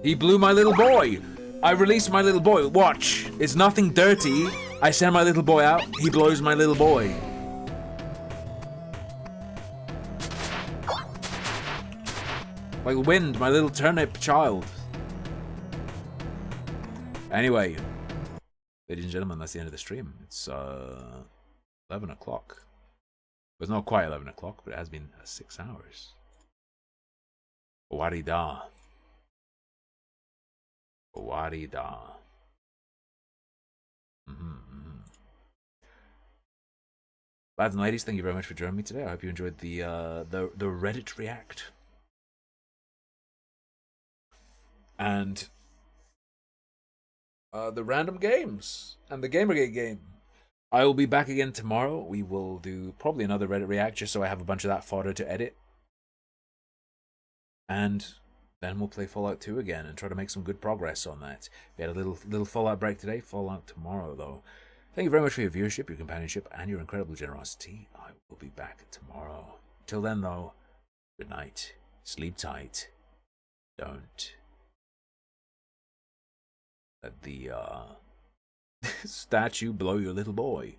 He blew my little boy. I released my little boy. Watch. It's nothing dirty. I send my little boy out. He blows my little boy. Like wind, my little turnip child. Anyway, ladies and gentlemen, that's the end of the stream. It's 11 o'clock. It's not quite 11 o'clock, but it has been 6 hours. Warida. Warida. Lads and ladies, thank you very much for joining me today. I hope you enjoyed the Reddit React. And the random games and the Gamergate game. I will be back again tomorrow. We will do probably another Reddit React just so I have a bunch of that fodder to edit. And then we'll play Fallout 2 again and try to make some good progress on that. We had a little Fallout break today. Fallout tomorrow, though. Thank you very much for your viewership, your companionship, and your incredible generosity. I will be back tomorrow. Till then, though, good night. Sleep tight. Don't let the statue blow your little boy.